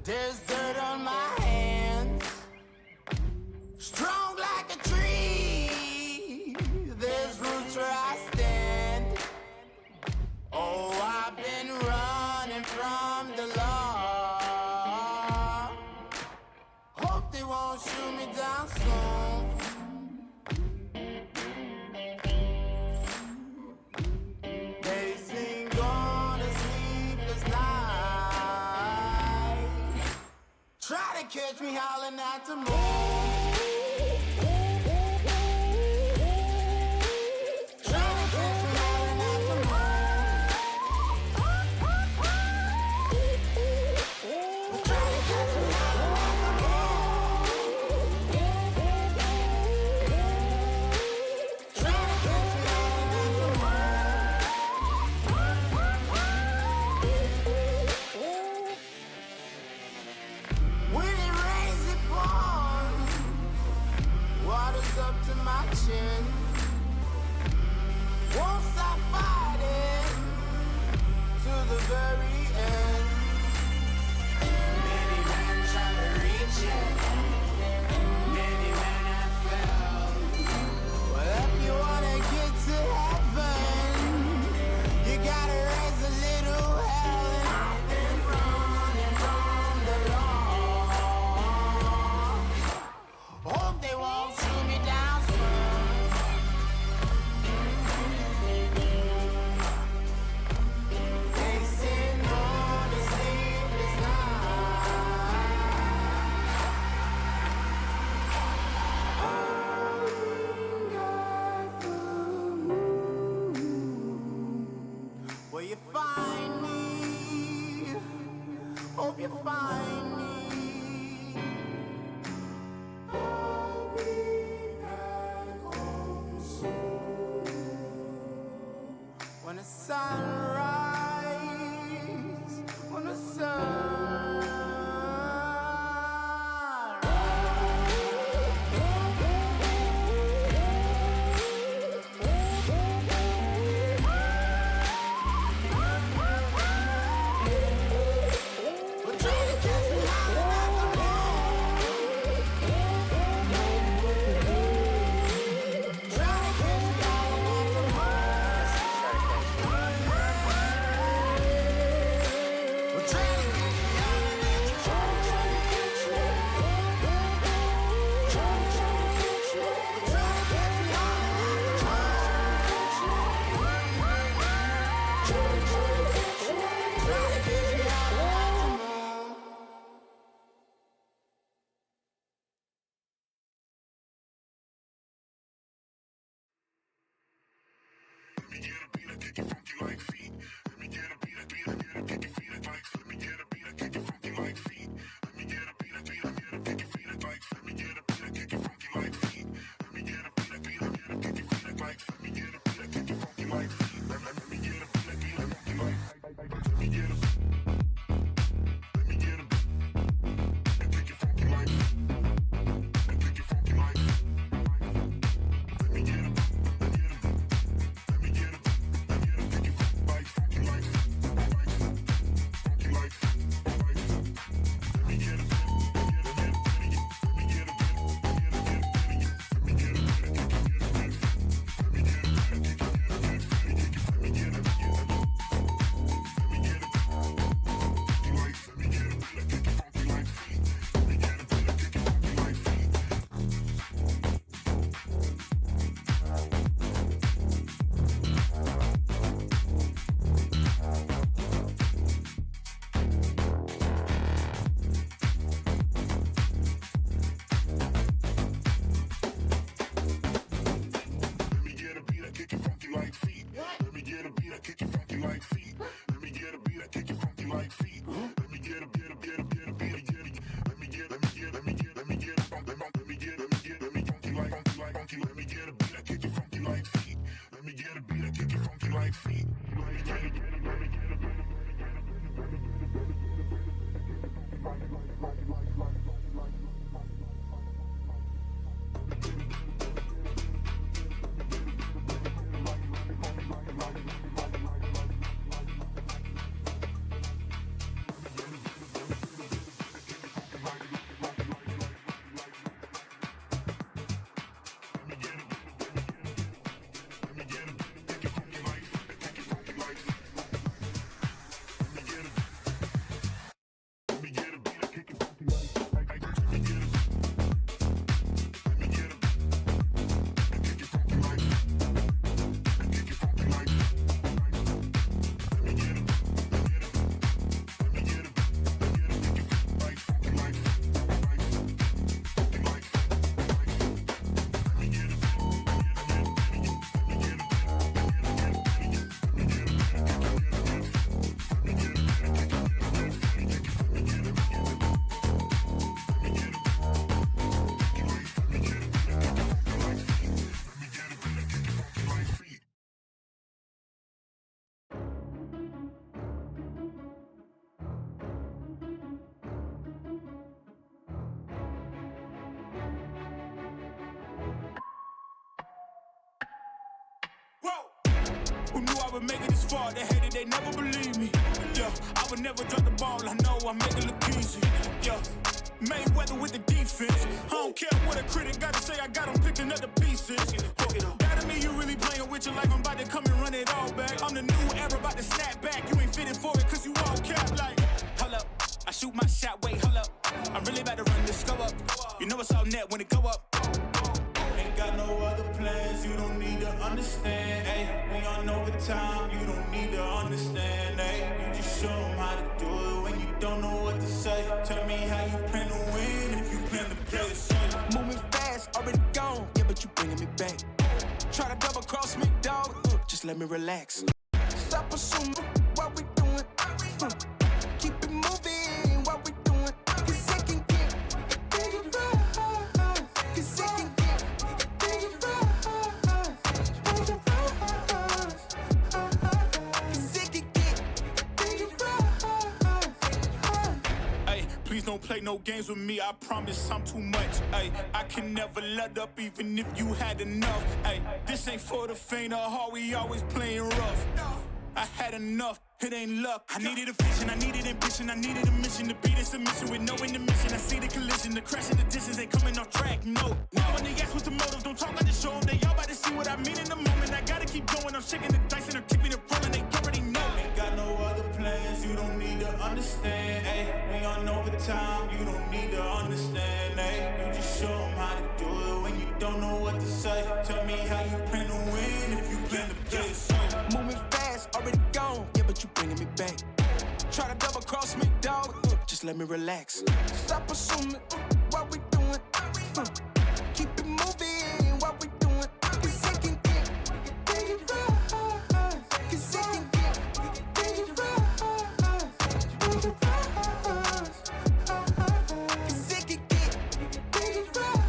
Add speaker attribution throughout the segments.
Speaker 1: There's dirt on my hands, strong like a tree. There's roots where I stand. Oh, I've been running from the law. Hope they won't shoot me down soon. They sing on a sleepless night. Try to catch me howling at the moon. Up to my chin. Won't stop fighting to the very end. Many men try to reach it, many men have failed. Well, if you wanna get to heaven, you gotta raise a little hell. And I've been running from the law. Hope they won't shoot me down. Will you find me? Hope you find me. I'll be back home soon. When the sun rises, when the sun would make it this far. They hated, they never believe me. Yeah, I would never drop the ball. I know I make it look easy. Yeah, Mayweather with the defense. I don't care what a critic gotta say. I got them picking up the pieces. That me, you really playing with your life. I'm about to come and run it all back. I'm the new era, about to snap back. You ain't fitting for it, cause you all cap like. Hold up, I shoot my shot, wait, hold up. I'm really about to run this go up. You know it's all net when it go up. Ain't got no other plans, you don't need to understand, ayy. We on overtime, you don't need to understand, ayy. You just show them how to do it when you don't know what to say. Tell me how you plan to win if you plan to play the same. Moving fast, already gone, yeah, but you bringing me back. Try to double cross me, dog, just let me relax. Stop assuming what we doing, keep it moving, what we doing. Cause it can get dangerous, cause it can get dangerous, cause it can get dangerous. Ay, please don't play no games with me, I promise I'm too much. Ay, I can never let up even if you had enough. Ay, this ain't for the faint of heart, we always playing rough. I had enough, it ain't luck. I needed a vision, I needed ambition, I needed a mission to beat a submission with no intermission. I see the collision, the crash in the distance ain't coming off track, no. Now when they ask what's the motive, don't talk, I just show them. They all about to see what I mean in the moment. I gotta keep going, I'm shaking the dice and they're keeping it rolling, they already know. Ain't got no other plans, you don't need to understand, ayy. We on overtime, you don't need to understand, ayy. You just show them how to do it when you don't know what to say. Tell me how you plan to win if you plan to play it safe. Moving fast, already gone, yeah, but you bringing me back. Try to double cross me, dog, just let me relax. Stop assuming what we doing, keep it moving, what we doing. Cause it can get dangerous, cause it can get dangerous, cause it can get dangerous.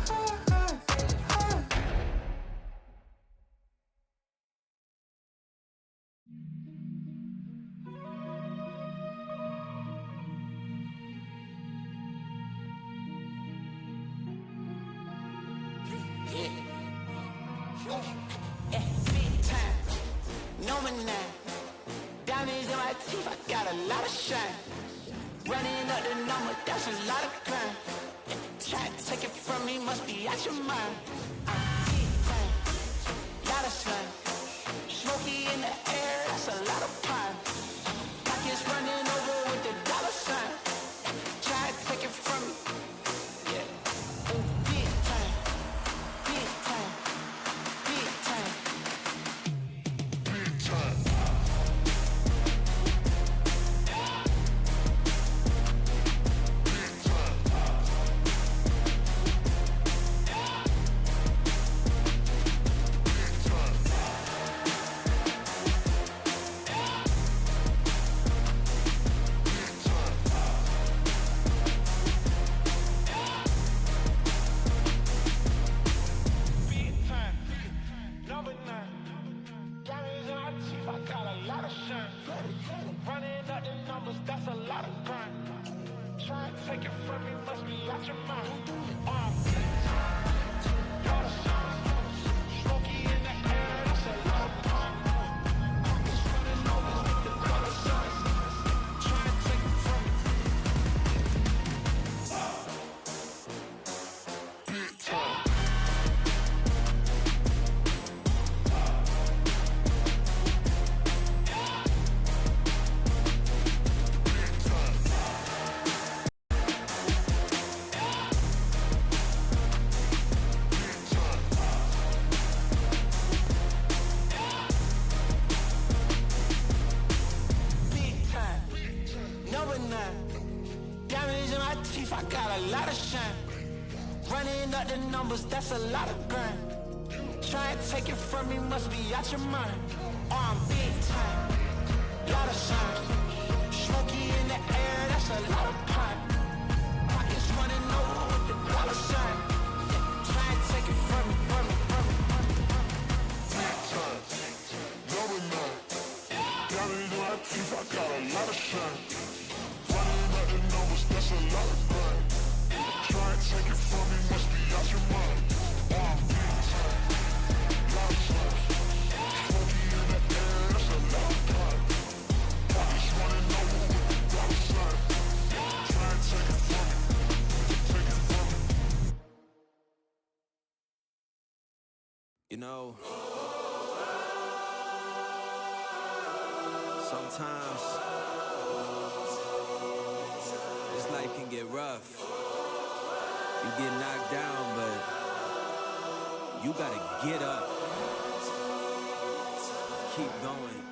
Speaker 1: Big time, no man now. Diamonds in my teeth, I got a lot of shine. Running up the number, that's a lot of crime. Try to take it from me, must be out your mind. Big time, lot of sun. Smoky in the air, that's a lot of pine. Pockets running over with the dollar sign. Try to take it from me. Yeah. Big time, big time, big time, big time. That's a lot of grind. Try and take it from me, must be out your mind. I'm big time, lot of signs. Smoky in the air, that's a lot of pine. Pockets running over with the dollar sign. Try and take it from me, from me, from me, from me. Big time, number 9. Diamonds in my teeth, I got a lot of shine. Running up the numbers, that's a lot of grind. Try and take it from me, must be out your mind. I'm big time, lot of signs. Smoky in the air, that's a lot You know, sometimes this life can get rough. You get knocked down, but you gotta get up. Keep going.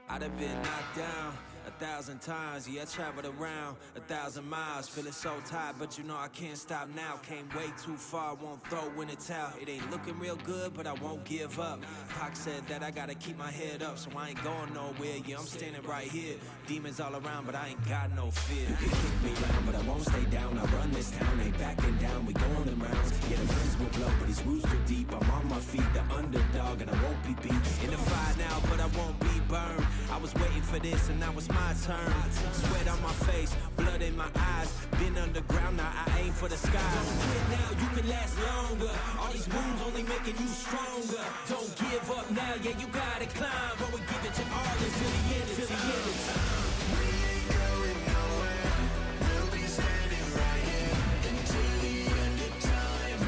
Speaker 1: I'd have been knocked down 1,000 times, yeah, I traveled around 1,000 miles, feeling so tired, but you know I can't stop now. Came way too far, won't throw in the towel. It ain't looking real good, but I won't give up. Pac said that I gotta keep my head up, so I ain't going nowhere, yeah, I'm standing right here. Demons all around, but I ain't got no fear. You can kick me around, but I won't stay down. I run this town, ain't backing down, we going in rounds. Yeah, the winds will blow, but these roots too deep. I'm on my feet, the underdog, and I won't be beat. In the fire now, but I won't be burned. I was waiting for this, and now it's my turn. Sweat on my face, blood in my eyes. Been underground, now I aim for the skies. Don't quit now, you can last longer. All these wounds only making you stronger. Don't give up now, yeah, you gotta climb. Go and give it your all until the end, until the end of time. We ain't going nowhere. We'll be standing right here until the end of time.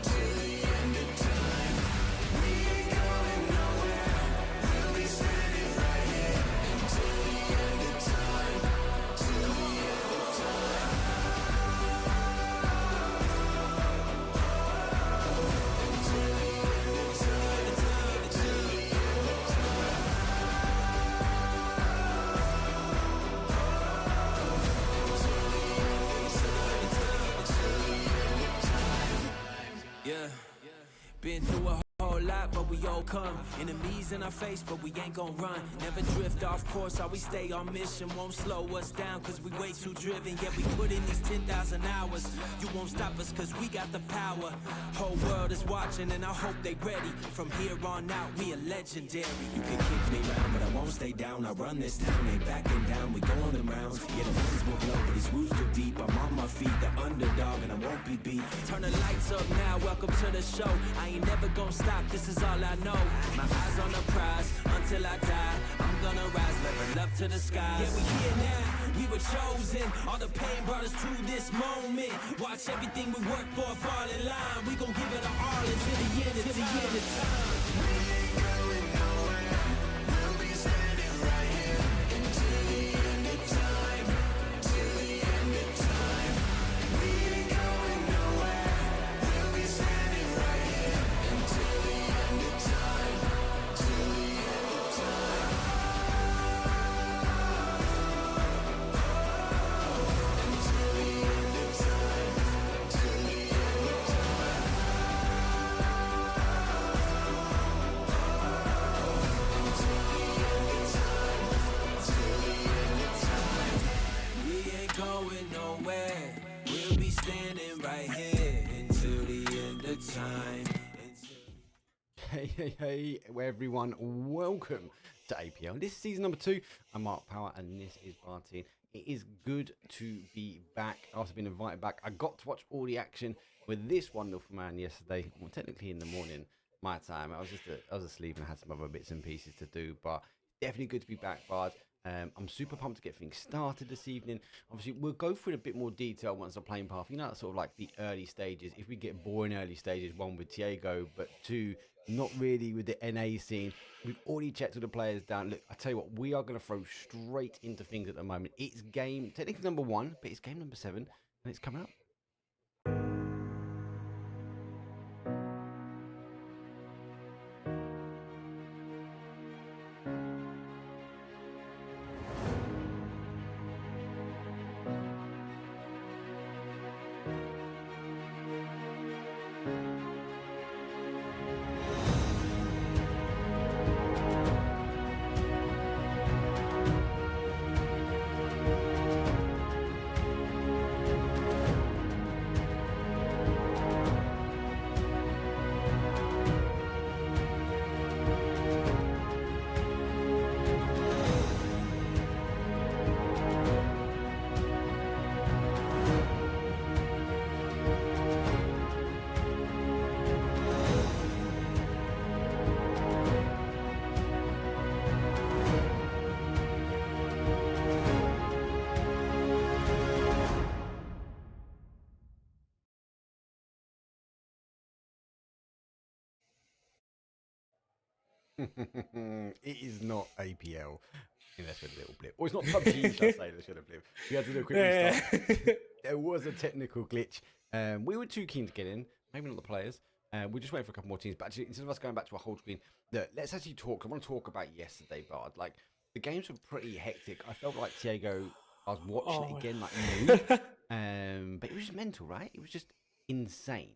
Speaker 1: Till the end of time. We ain't going nowhere. We'll be standing right here until the end of time. Till the end of time. Until the end of time. Until the end of time. Yeah, been through a whole lot, but we all come. Enemies in our face, but we ain't gon' run. Never drift off course, always stay on mission. Won't slow us down, cause we way too driven. Yeah, we put in these 10,000 hours. You won't stop us, cause we got the power. Whole world is watching, and I hope they ready. From here on out, we are legendary. You can kick me round, but I won't stay down. I run this town, ain't backing down. We going in rounds. Yeah, the winds will blow, but these roots too deep. I'm on my feet, the underdog, and I won't be beat. Turn the lights up now, welcome to the show. I ain't never gonna stop, this is all I know. My eyes on the prize, until I die. I'm gonna rise, level up to the skies. Yeah, we here now, we were chosen. All the pain brought us to this moment. Watch everything we work for fall in line. We gon' give it our all until the end of time. We ain't going nowhere. We'll be standing right here until the end of time. Till the end of time. We ain't going nowhere. We'll be standing right here until the end of time. Till the end of time. Until the end of time. Till the end of time. Until the end of time. Till the end of time. We ain't going nowhere. We'll be standing right here until the end of time.
Speaker 2: Hey, everyone, welcome to APL. This is season number 2. I'm Mark Power, and this is BardTean. It is good to be back after being invited back. I got to watch all the action with this wonderful man yesterday, well, technically in the morning, my time. I was asleep and I had some other bits and pieces to do, but definitely good to be back, Bard. I'm super pumped to get things started this evening. Obviously, we'll go through in a bit more detail once the playing path. You know, that's sort of like the early stages. If we get boring early stages, one with Diego, but two, not really with the NA scene. We've already checked all the players down. Look, I tell you what, we are going to throw straight into things at the moment. It's game, technically number 1, but it's game number 7, and it's coming up. It is not APL. Unless we had a little blip. Or it's not PUBG, should I say? Let's should have blip. We had to do a quick restart. There was a technical glitch. We were too keen to get in. Maybe not the players. We're just waiting for a couple more teams. But actually, instead of us going back to a whole screen, let's actually talk. I want to talk about yesterday, Bard. Like, the games were pretty hectic. I felt like Tiago, I was watching it again, like, new. But it was just mental, right? It was just insane.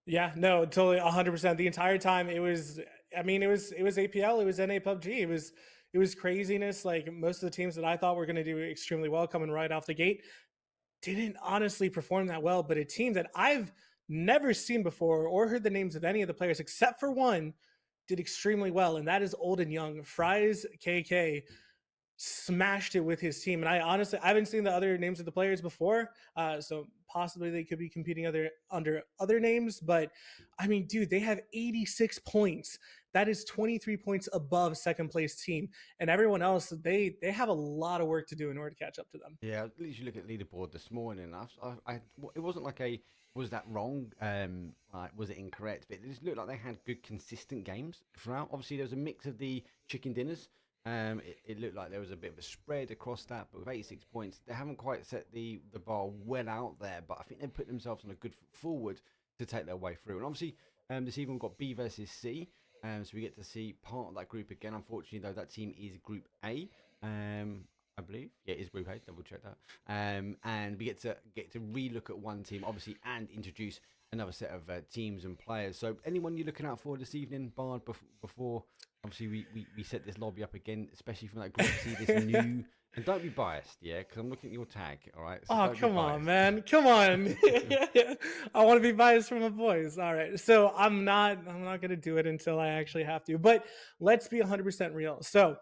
Speaker 3: Yeah, no, totally, 100%. The entire time, it was. I mean, it was APL, it was NA PUBG, it was craziness. Like, most of the teams that I thought were going to do extremely well coming right off the gate didn't honestly perform that well. But a team that I've never seen before or heard the names of any of the players except for one did extremely well, and that is Old and Young. Fries KK smashed it with his team, and I haven't seen the other names of the players before, so possibly they could be competing under other names. But I mean, dude, they have 86 points. That is 23 points above second place team, and everyone else, they have a lot of work to do in order to catch up to them.
Speaker 2: Yeah, at least you look at leaderboard this morning. It wasn't like was that wrong? Was it incorrect? But it just looked like they had good, consistent games throughout. Obviously, there was a mix of the chicken dinners. It looked like there was a bit of a spread across that, but with 86 points, they haven't quite set the bar well out there. But I think they put themselves on a good foot forward to take their way through. And obviously, this evening we've got B versus C. So we get to see part of that group again. Unfortunately, though, that team is Group A. I believe, yeah, it is Group A. Double check that. And we get to relook at one team, obviously, and introduce another set of teams and players. So, anyone you're looking out for this evening, Bard? Before, obviously, we set this lobby up again, especially from that Group C, this new. And don't be biased, yeah, because I'm looking at your tag. All right.
Speaker 3: So come on, man, come on. I want to be biased from my boys. All right, so I'm not gonna do it until I actually have to. But let's be 100% real. So,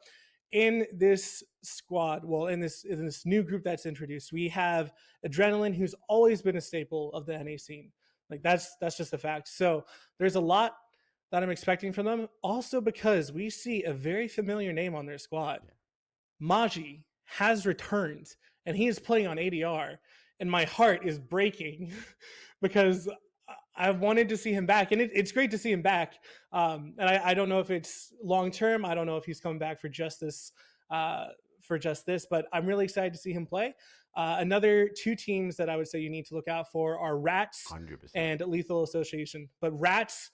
Speaker 3: in this squad, well, in this new group that's introduced, we have Adrenaline, who's always been a staple of the NA scene. Like, that's just a fact. So there's a lot that I'm expecting from them. Also, because we see a very familiar name on their squad. Maji has returned, and he is playing on ADR, and my heart is breaking because I wanted to see him back, and it's great to see him back. And I don't know if it's long term. I don't know if he's coming back for just this, but I'm really excited to see him play. Another two teams that I would say you need to look out for are Rats
Speaker 2: 100%.
Speaker 3: and Lethal Association. But Rats,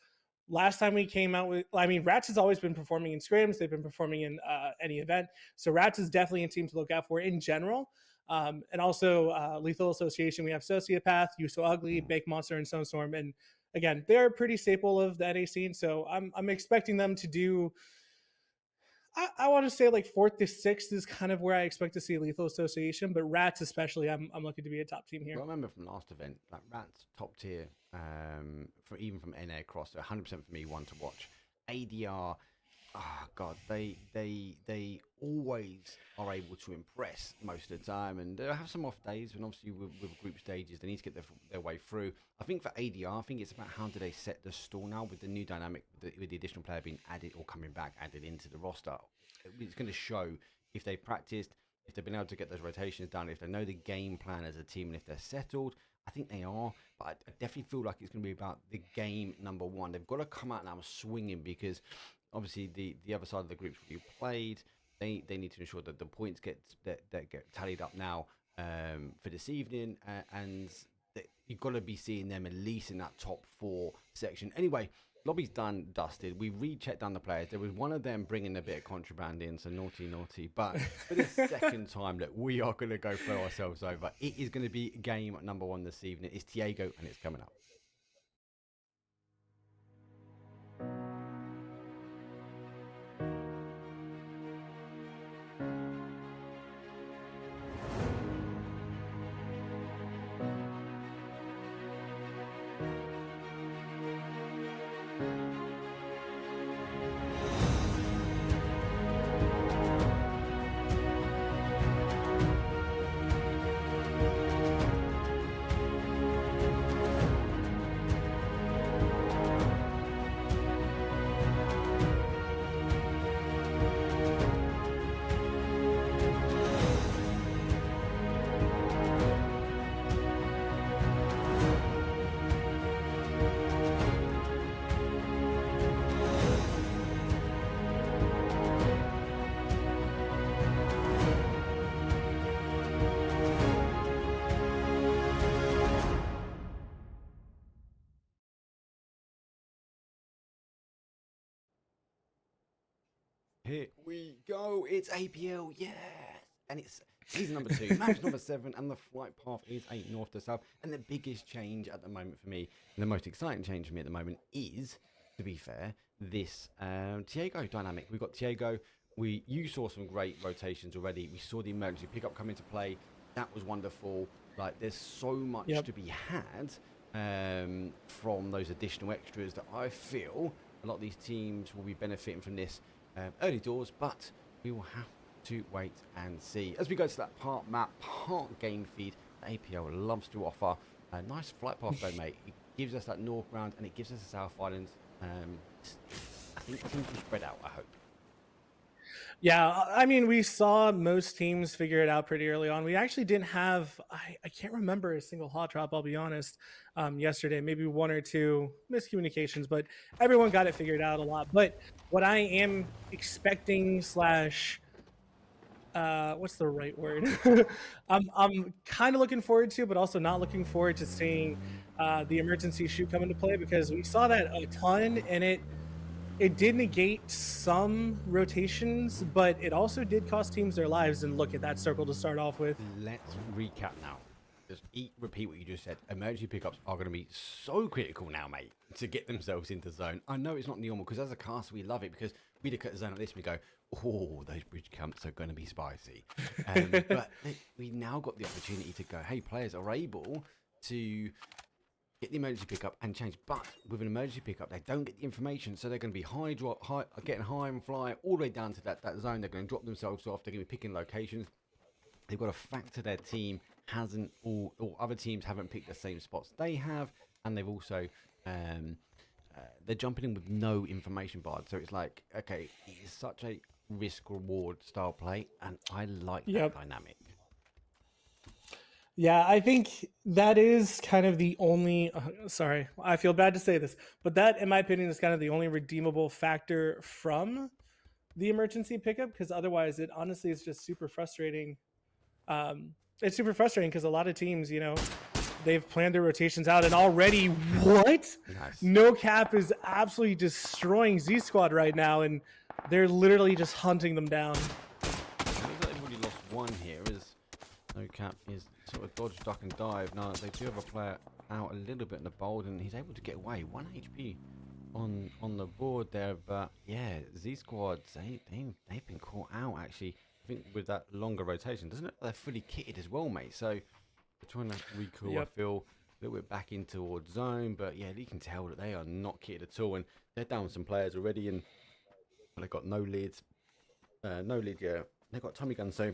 Speaker 3: last time we came out with, I mean, Rats has always been performing in scrims. They've been performing in any event. So Rats is definitely a team to look out for in general. And also Lethal Association, we have Sociopath, You So Ugly, Bake Monster, and Sunstorm. And again, they're a pretty staple of the NA scene. So I'm expecting them to do, I want to say like 4th to 6th is kind of where I expect to see Lethal Association. But Rats especially, I'm looking to be a top team here.
Speaker 2: Well, I remember from last event, like Rats, top tier, even from NA across, so 100% for me, one to watch. ADR, oh God, they always are able to impress most of the time, and they'll have some off days, and obviously with group stages, they need to get their way through. I think for ADR, I think it's about how do they set the stall now with the new dynamic, with the additional player being added or coming back, added into the roster. It's going to show if they've practiced, if they've been able to get those rotations done, if they know the game plan as a team, and if they're settled. I think they are, but I definitely feel like it's going to be about the game number one. They've got to come out now swinging, because obviously the other side of the groups you played, they need to ensure that the points get tallied up now for this evening, and you've got to be seeing them at least in that top 4 section. Anyway, lobby's dusted. We rechecked down the players. There was one of them bringing a bit of contraband in, so naughty. But for the second time, look, we are going to go throw ourselves over. It is going to be game number 1 this evening. It's Tiago, and it's coming up. Here we go. It's APL, yes. And it's season number 2, match number 7, and the flight path is a north to south. And the biggest change at the moment for me, and the most exciting change for me at the moment is, to be fair, this Tiago dynamic. We've got Tiago. You saw some great rotations already. We saw the emergency pickup come into play. That was wonderful. Like, there's so much to be had from those additional extras that I feel a lot of these teams will be benefiting from this early doors, but we will have to wait and see. As we go to that part map, part game feed, the APL loves to offer a nice flight path though, mate. It gives us that north ground and it gives us the South Islands. I think things will spread out, I hope.
Speaker 3: Yeah, I mean, we saw most teams figure it out pretty early on. We actually didn't have, I can't remember a single hot drop, I'll be honest, yesterday. Maybe 1 or 2 miscommunications, but everyone got it figured out a lot. But what I am expecting slash, what's the right word? I'm kind of looking forward to, but also not looking forward to seeing the emergency shoot come into play, because we saw that a ton, and it did negate some rotations, but it also did cost teams their lives. And look at that circle to start off with.
Speaker 2: Let's recap now. Just repeat what you just said. Emergency pickups are going to be so critical now, mate, to get themselves into zone. I know it's not normal, because as a caster, we love it, because we look at a zone like this and we go, oh, those bridge camps are going to be spicy. But we now got the opportunity to go, hey, players are able to get the emergency pickup and change, but with an emergency pickup they don't get the information, so they're going to be getting high and fly all the way down to that zone. They're going to drop themselves off. They're going to be picking locations. They've got to factor their team hasn't or other teams haven't picked the same spots they have, and they've also they're jumping in with no information Bard. So it's like, okay, it is such a risk reward style play, and I like that dynamic.
Speaker 3: Yeah, I think that is kind of the only, sorry, I feel bad to say this, but that, in my opinion, is kind of the only redeemable factor from the emergency pickup, because otherwise it honestly is just super frustrating. It's super frustrating because a lot of teams, they've planned their rotations out, and already, what? Nice. No Cap is absolutely destroying Z Squad right now, and they're literally just hunting them down.
Speaker 2: They've already lost one here, as No Cap is sort of dodge, duck, and dive. Now, they do have a player out a little bit in the bold, and he's able to get away. 1 HP on the board there, but yeah, Z Squad, they've been caught out, actually. I think with that longer rotation, doesn't it? They're fully kitted as well, mate. So they're trying to recool, I feel, a little bit back in towards zone, but yeah, you can tell that they are not kitted at all, and they're down some players already, and they've got no leads. They've got Tommy Gun, so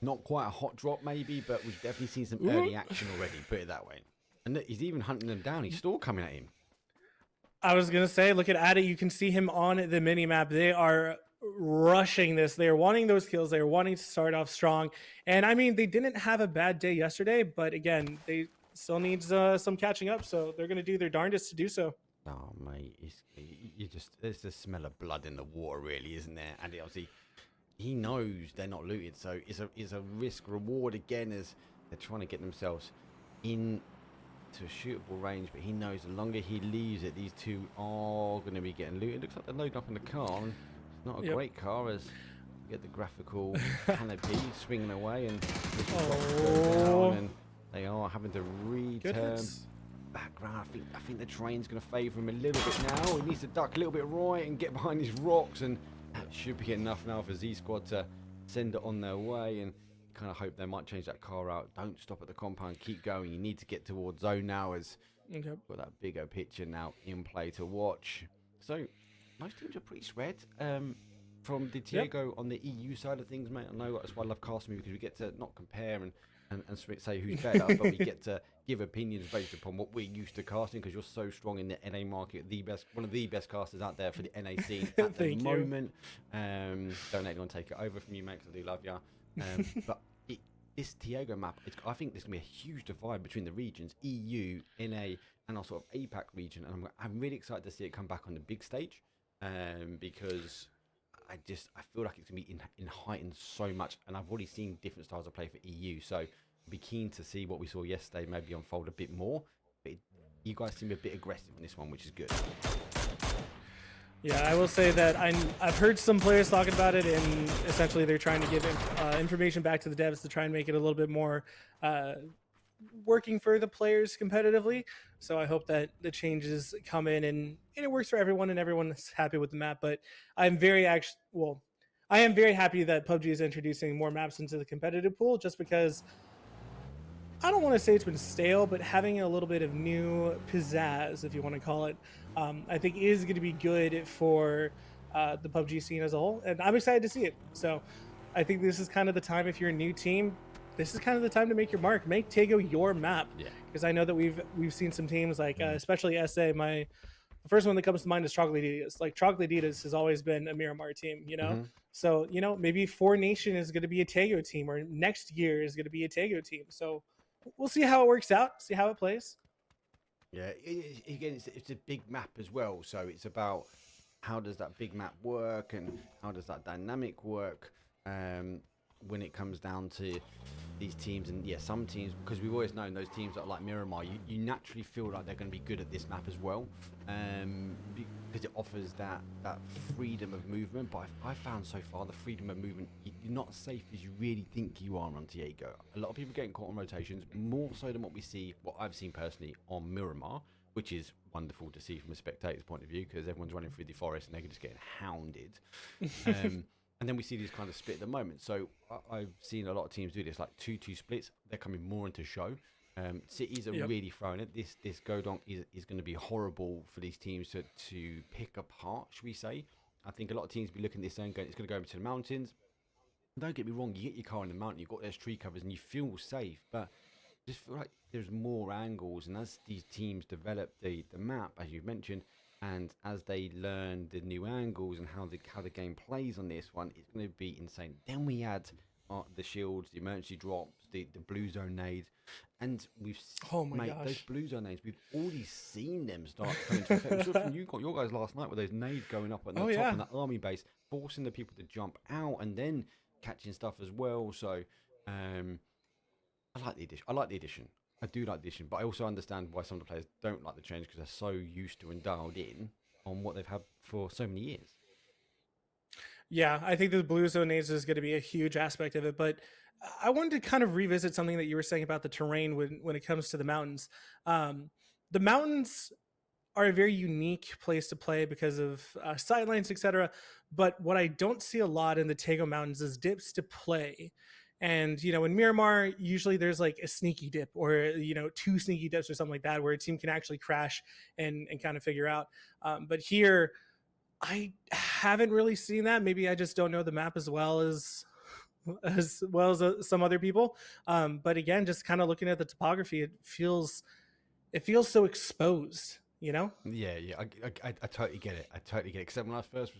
Speaker 2: not quite a hot drop maybe, but we've definitely seen some early action already, put it that way. And he's even hunting them down. He's still coming at him.
Speaker 3: I was going to say, look at Addy. You can see him on the mini-map. They are rushing this. They're wanting those kills. They're wanting to start off strong. And I mean, they didn't have a bad day yesterday, but again, they still need some catching up. So they're going to do their darndest to do so.
Speaker 2: Oh, mate. There's the smell of blood in the water, really, isn't there? And obviously, he knows they're not looted, so it's a risk reward again, as they're trying to get themselves in to a shootable range, but he knows the longer he leaves it, these two are going to be getting looted. Looks like they're loading up in the car, and it's not a great car, as you get the graphical canopy swinging away, and down, and they are having to return background. I think the train's going to favour him a little bit now. He needs to duck a little bit right and get behind these rocks, and that should be enough now for Z Squad to send it on their way, and kind of hope they might change that car out. Don't stop at the compound, keep going. You need to get towards zone now, as got that bigger picture now in play to watch. So most teams are pretty spread. From the Diego on the EU side of things, mate, I know that's why I love casting, because we get to not compare and say who's better, but we get to give opinions based upon what we're used to casting, because you're so strong in the NA market, one of the best casters out there for the NA scene at the moment. Don't let anyone take it over from you, mate, because I do love you. But this Tiago map, I think there's going to be a huge divide between the regions, EU, NA, and our sort of APAC region, and I'm really excited to see it come back on the big stage, because I feel like it's going to be in heightened so much, and I've already seen different styles of play for EU, so I'd be keen to see what we saw yesterday maybe unfold a bit more. But you guys seem a bit aggressive in this one, which is good.
Speaker 3: Yeah, I will say that I've heard some players talking about it, and essentially they're trying to give information back to the devs to try and make it a little bit more uh, working for the players competitively. So I hope that the changes come in and it works for everyone and everyone's happy with the map. But I'm very I am very happy that PUBG is introducing more maps into the competitive pool, just because I don't want to say it's been stale, but having a little bit of new pizzazz, if you want to call it, I think is going to be good for the PUBG scene as a whole. And I'm excited to see it. So I think this is kind of the time, if you're a new team, this is kind of the time to make your mark. Make Tego your map.
Speaker 2: Yeah.
Speaker 3: Because I know that we've seen some teams like, especially SA, the first one that comes to mind is Troglodytes. Like, Troglodytes has always been a Miramar team, you know? So, maybe Four Nation is going to be a Tego team, or next year is going to be a Tego team. So we'll see how it works out, see how it plays.
Speaker 2: Yeah, again, it's a big map as well. So it's about how does that big map work and how does that dynamic work when it comes down to these teams. And yeah, some teams, because we've always known those teams that are like Miramar, you naturally feel like they're going to be good at this map as well, because it offers that freedom of movement. But I found so far the freedom of movement, you're not as safe as you really think you are on Diego. A lot of people getting caught on rotations, more so than what I've seen personally on Miramar, which is wonderful to see from a spectator's point of view, because everyone's running through the forest and they're just getting hounded. And then we see these kind of split at the moment. So I've seen a lot of teams do this, like 2-2 splits. They're coming more into show. Cities are really throwing it. This Godonk is going to be horrible for these teams to pick apart, should we say. I think a lot of teams be looking at this and going, it's going to go over to the mountains. Don't get me wrong, you get your car in the mountain, you've got those tree covers and you feel safe, but I just feel like there's more angles. And as these teams develop the map, as you've mentioned, and as they learn the new angles and how the game plays on this one, it's going to be insane. Then we add the shields, the emergency drops, the blue zone nades, and we've those blue zone nades. We've already seen them start coming to effect. We saw from your guys last night with those nades going up at the top on that army base, forcing the people to jump out and then catching stuff as well. So I like the addition. I do like the addition, but I also understand why some of the players don't like the change, because they're so used to and dialed in on what they've had for so many years.
Speaker 3: Yeah, I think the blue zone nades is going to be a huge aspect of it, but I wanted to kind of revisit something that you were saying about the terrain when it comes to the mountains. The mountains are a very unique place to play because of sidelines, etc. But what I don't see a lot in the Tego Mountains is dips to play. And, in Miramar, usually there's like a sneaky dip or, 2 sneaky dips or something like that, where a team can actually crash and kind of figure out. But here, I haven't really seen that. Maybe I just don't know the map as well as some other people. But again, just kind of looking at the topography, it feels so exposed.
Speaker 2: Yeah, I totally get it. Except when I first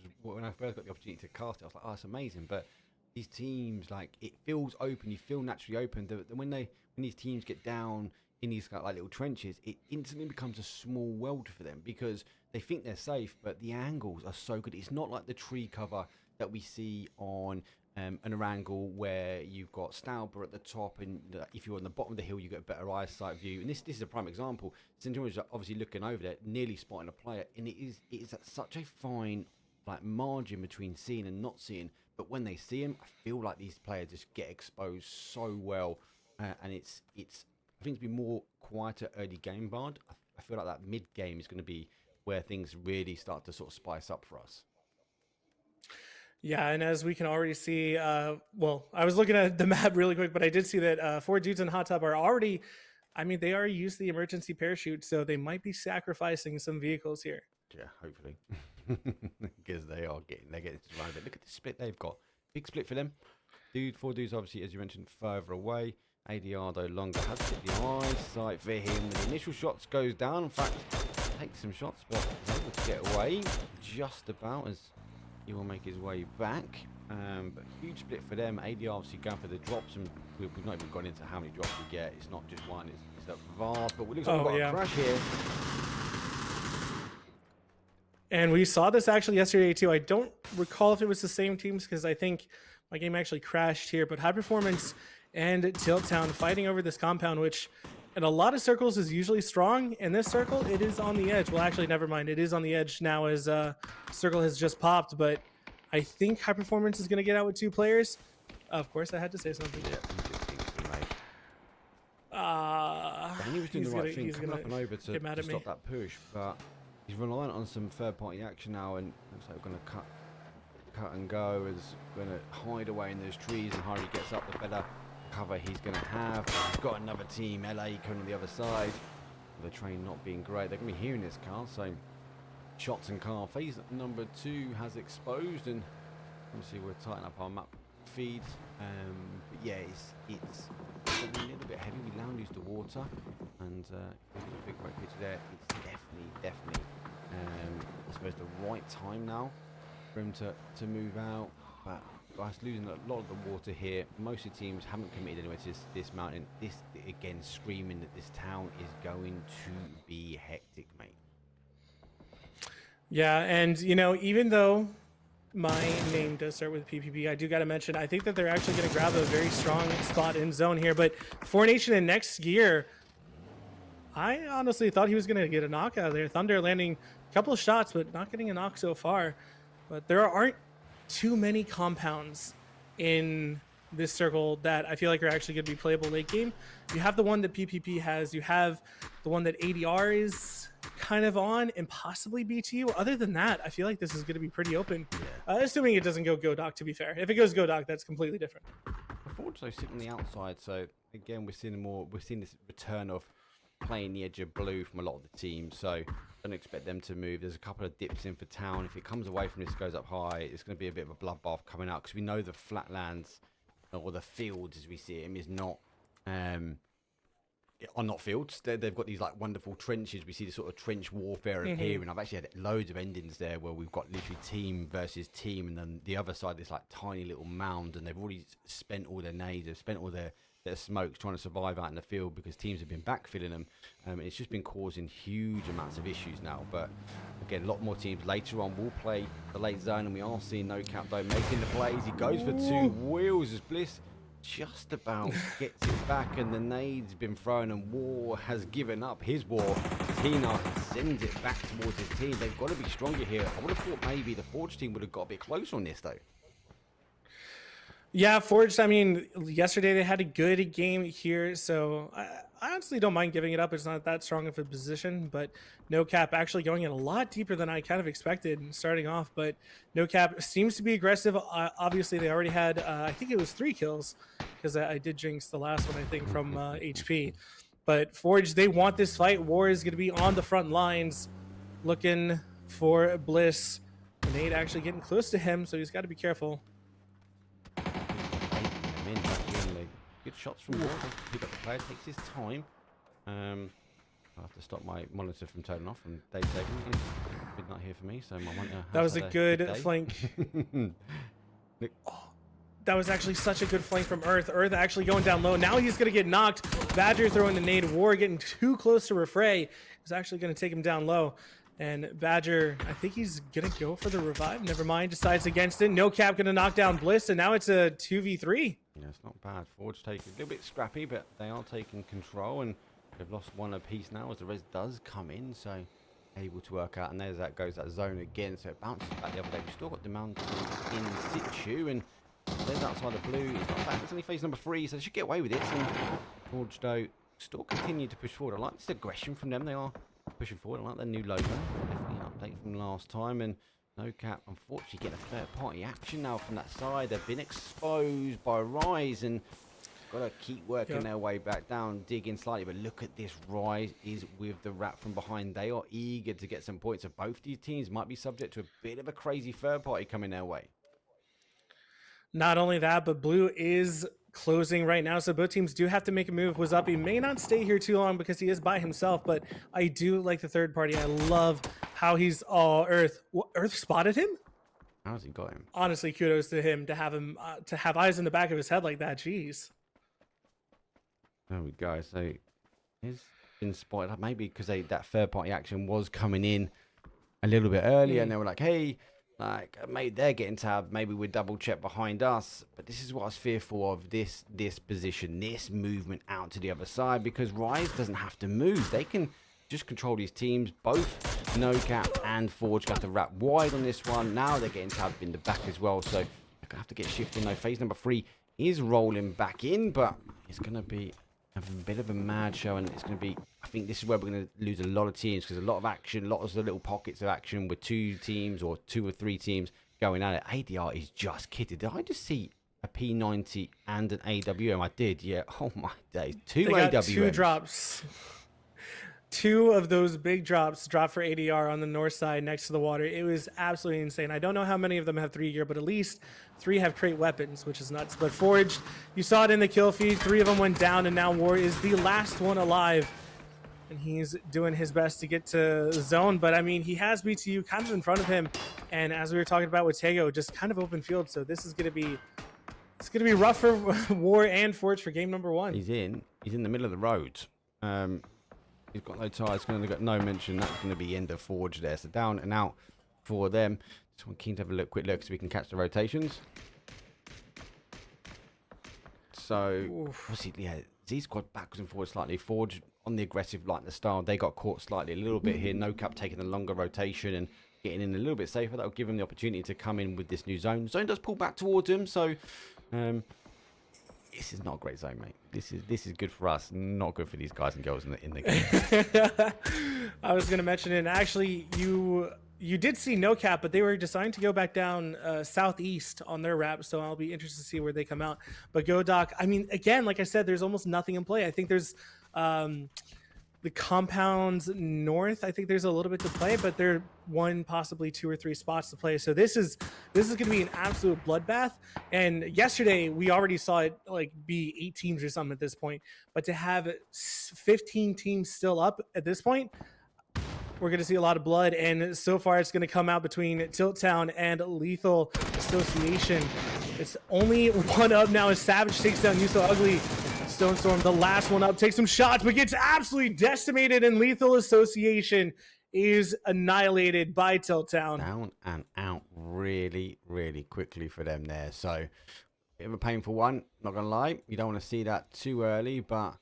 Speaker 2: got the opportunity to cast it, I was like, oh, it's amazing. But these teams, like, it feels open. You feel naturally open. When these teams get down in these like little trenches, it instantly becomes a small world for them, because they think they're safe, but the angles are so good. It's not like the tree cover that we see on an Orangle, where you've got Stauber at the top, and if you're on the bottom of the hill, you get a better eyesight view. And this is a prime example. Centurion's obviously looking over there, nearly spotting a player, and it is at such a fine like margin between seeing and not seeing. But when they see him, I feel like these players just get exposed so well, and it's I think it's be more quieter early game, Bard. I feel like that mid game is going to be where things really start to sort of spice up for us.
Speaker 3: Yeah, and as we can already see, I was looking at the map really quick, but I did see that 4 dudes in Hot Tub are already, they already used the emergency parachute, so they might be sacrificing some vehicles here.
Speaker 2: Yeah, hopefully, because they're getting surrounded. Look at the split they've got. Big split for them. 4 dudes, obviously, as you mentioned, further away. ADR, though, longer, has to get the eyesight for him. The initial shots goes down. In fact, takes some shots, but is able to get away just about as he will make his way back. But huge split for them. ADR obviously going for the drops, and we've not even gone into how many drops we get. It's not just one, it's a vast, but we looks like we've got a crash here.
Speaker 3: And we saw this actually yesterday too. I don't recall if it was the same teams, because I think my game actually crashed here, but High Performance and Tilt Town fighting over this compound, which And a lot of circles is usually strong. In this circle, it is on the edge. Well, actually, never mind. It is on the edge now as circle has just popped. But I think high performance is going to get out with 2 players. Of course, I had to say something.
Speaker 2: Yeah, he just thinks, mate. He was doing the right thing, coming up and over to stop that push, but he's relying on some third-party action now, and looks like we're going to cut and go. Is going to hide away in those trees, and harder he gets up, the better cover he's going to have. He's got another team, LA, coming on the other side. The train not being great. They're going to be hearing this car, so shots and car. Phase number 2 has exposed, and obviously we're tightening up our map feeds. But yeah, it's a little bit heavy. We now lose the water, and if you look at the big white picture there, it's definitely I suppose the right time now for him to move out. But us losing a lot of the water here. Most of the teams haven't committed anyway to this mountain. This again screaming that this town is going to be hectic, mate.
Speaker 3: Yeah, and you know, even though my name does start with PPP, I do got to mention, I think that they're actually going to grab a very strong spot in zone here. But 4Nation in next gear, I honestly thought he was going to get a knockout there. Thunder landing a couple of shots, but not getting a knock so far. But there aren't too many compounds in this circle that I feel like are actually going to be playable late game. You have the one that PPP has. You have the one that ADR is kind of on, and possibly BTU. Other than that, I feel like this is going to be pretty open. Yeah. Assuming it doesn't go Godoc, to be fair. If it goes Godoc, that's completely different.
Speaker 2: Unfortunately, sitting on the outside, so again, we're seeing this return of playing the edge of blue from a lot of the teams. So don't expect them to move. There's a couple of dips in for town. If it comes away from this, goes up high, it's going to be a bit of a bloodbath coming out, because we know the flatlands or the fields as we see them is not are not fields. They've got these like wonderful trenches. We see the sort of trench warfare appearing. I've actually had loads of endings there where we've got literally team versus team, and then the other side is like tiny little mound, and they've already spent all their nades, they've spent all their smokes trying to survive out in the field because teams have been backfilling them. It's just been causing huge amounts of issues now. But again, a lot more teams later on will play the late zone, and we are seeing No Cap though making the plays. He goes for 2 wheels as Bliss just about gets it back, and the nade's been thrown, and War has given up his war. Tina sends it back towards his team. They've got to be stronger here. I would have thought maybe the Forge team would have got a bit closer on this though.
Speaker 3: Yeah, Forged, I mean, yesterday they had a good game here, so I honestly don't mind giving it up. It's not that strong of a position, but No Cap actually going in a lot deeper than I kind of expected starting off. But No Cap seems to be aggressive. Obviously, they already had, I think it was 3 kills, because I did jinx the last one, I think, from HP. But Forge, they want this fight. War is going to be on the front lines looking for Bliss. Nate actually getting close to him, so he's got to be careful.
Speaker 2: Good shots from Ward. Pick up the player, takes his time. I have to stop my monitor from turning off, and Dave taking it. Midnight here for me, so my monitor.
Speaker 3: That was a good flank. That was actually such a good flank from Earth. Earth actually going down low. Now he's going to get knocked. Badger throwing the nade. War getting too close to Refray. He's actually going to take him down low. And Badger, I think he's going to go for the revive. Never mind, decides against it. No Cap going to knock down Bliss, and now it's a 2v3.
Speaker 2: Yeah, it's not bad. Forge taking a little bit scrappy, but they are taking control, and they've lost 1 apiece now as the res does come in, so able to work out. And there's that goes that zone again, so it bounces back the other day. We've still got the mountain in situ, and there's outside the blue. It's not bad. It's only phase number 3, so they should get away with it. And Forge, though, still continue to push forward. I like this aggression from them. They are pushing forward. I like their new logo. Definitely an update from last time. And No Cap, unfortunately, getting a third-party action now from that side. They've been exposed by Rise, and got to keep working their way back down, digging slightly. But look at this. Rise is with the wrap from behind. They are eager to get some points. So both these teams might be subject to a bit of a crazy third-party coming their way.
Speaker 3: Not only that, but Blue is closing right now, so both teams do have to make a move. Wasapi may not stay here too long because he is by himself, but I do like the third party. I love how he's Earth. Earth spotted him?
Speaker 2: How's he got him? Honestly,
Speaker 3: kudos to him to have eyes in the back of his head like that. Jeez.
Speaker 2: There we go. So he's been spotted up, maybe because that third party action was coming in a little bit earlier, and they were like, hey, Like, maybe they're getting tabbed. Maybe we're double check behind us. But this is what I was fearful of. This position, this movement out to the other side, because Rise doesn't have to move. They can just control these teams. Both NoCap and Forge got to wrap wide on this one. Now they're getting tabbed in the back as well. So they're gonna have to get shifting. No, phase number 3 is rolling back in, but it's gonna be a bit of a mad show, and it's going to be, I think this is where we're going to lose a lot of teams, because a lot of action, lots of little pockets of action with 2 teams or 2 or 3 teams going at it. ADR is just kitted. Did I just see a P90 and an AWM? I did, yeah. Oh my days. 2 AWMs. Got
Speaker 3: 2 drops. 2 of those big drops dropped for ADR on the north side next to the water. It was absolutely insane. I don't know how many of them have 3 gear, but at least 3 have crate weapons, which is nuts. But Forged, you saw it in the kill feed. 3 of them went down, and now War is the last one alive. And he's doing his best to get to zone. But, I mean, he has BTU kind of in front of him. And as we were talking about with Tego, just kind of open field. So this is going to be... It's going to be rough for War and Forge for game number 1.
Speaker 2: He's in the middle of the road. He's got no tires, going to get no mention. That's going to be end of Forge there. So down and out for them. Just want keen to have a quick look so we can catch the rotations. So, obviously, yeah, Z squad backwards and forwards slightly. Forge on the aggressive, like the style. They got caught slightly a little bit here. NoCap taking the longer rotation and getting in a little bit safer. That'll give them the opportunity to come in with this new zone. Zone does pull back towards him, so this is not a great zone, mate. This is good for us, not good for these guys and girls in the game.
Speaker 3: I was going to mention it. Actually, you did see NoCap, but they were deciding to go back down southeast on their wrap, so I'll be interested to see where they come out. But Godoc, I mean, again, like I said, there's almost nothing in play. I think there's the compounds north. I think there's a little bit to play, but there are 1, possibly 2 or 3 spots to play. So this is going to be an absolute bloodbath. And yesterday we already saw it like be 8 teams or something at this point, but to have 15 teams still up at this point, we're going to see a lot of blood. And so far it's going to come out between Tilt Town and Lethal Association. It's only 1 up now as Savage takes down You So Ugly. Stone Storm, the last one up, takes some shots, but gets absolutely decimated, and Lethal Association is annihilated by Tilt Town.
Speaker 2: Down and out really, really quickly for them there. So, bit of a painful one, not going to lie. You don't want to see that too early, but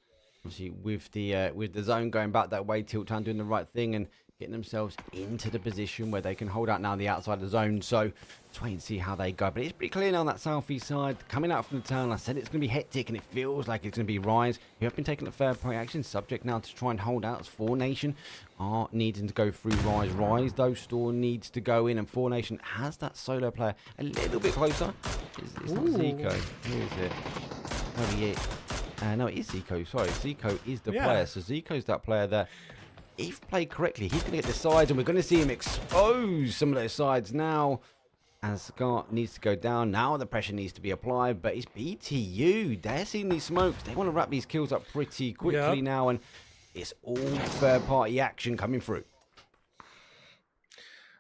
Speaker 2: obviously with the zone going back that way, Tilt Town doing the right thing and getting themselves into the position where they can hold out now the outside of the zone. So let's wait and see how they go. But it's pretty clear now on that southeast side coming out from the town. I said it's going to be hectic, and it feels like it's going to be Rise, who have been taking a fair point action, subject now to try and hold out as 4 Nation are needing to go through Rise. Rise though still needs to go in, and 4 Nation has that solo player a little bit closer. It's not Zico. Who is it? No, it is Zico. Sorry, Zico is the player. So Zico's that player that, if played correctly, he's going to get the sides, and we're going to see him expose some of those sides now. As Scott needs to go down. Now the pressure needs to be applied, but it's BTU. They're seeing these smokes. They want to wrap these kills up pretty quickly now, and it's all third-party action coming through.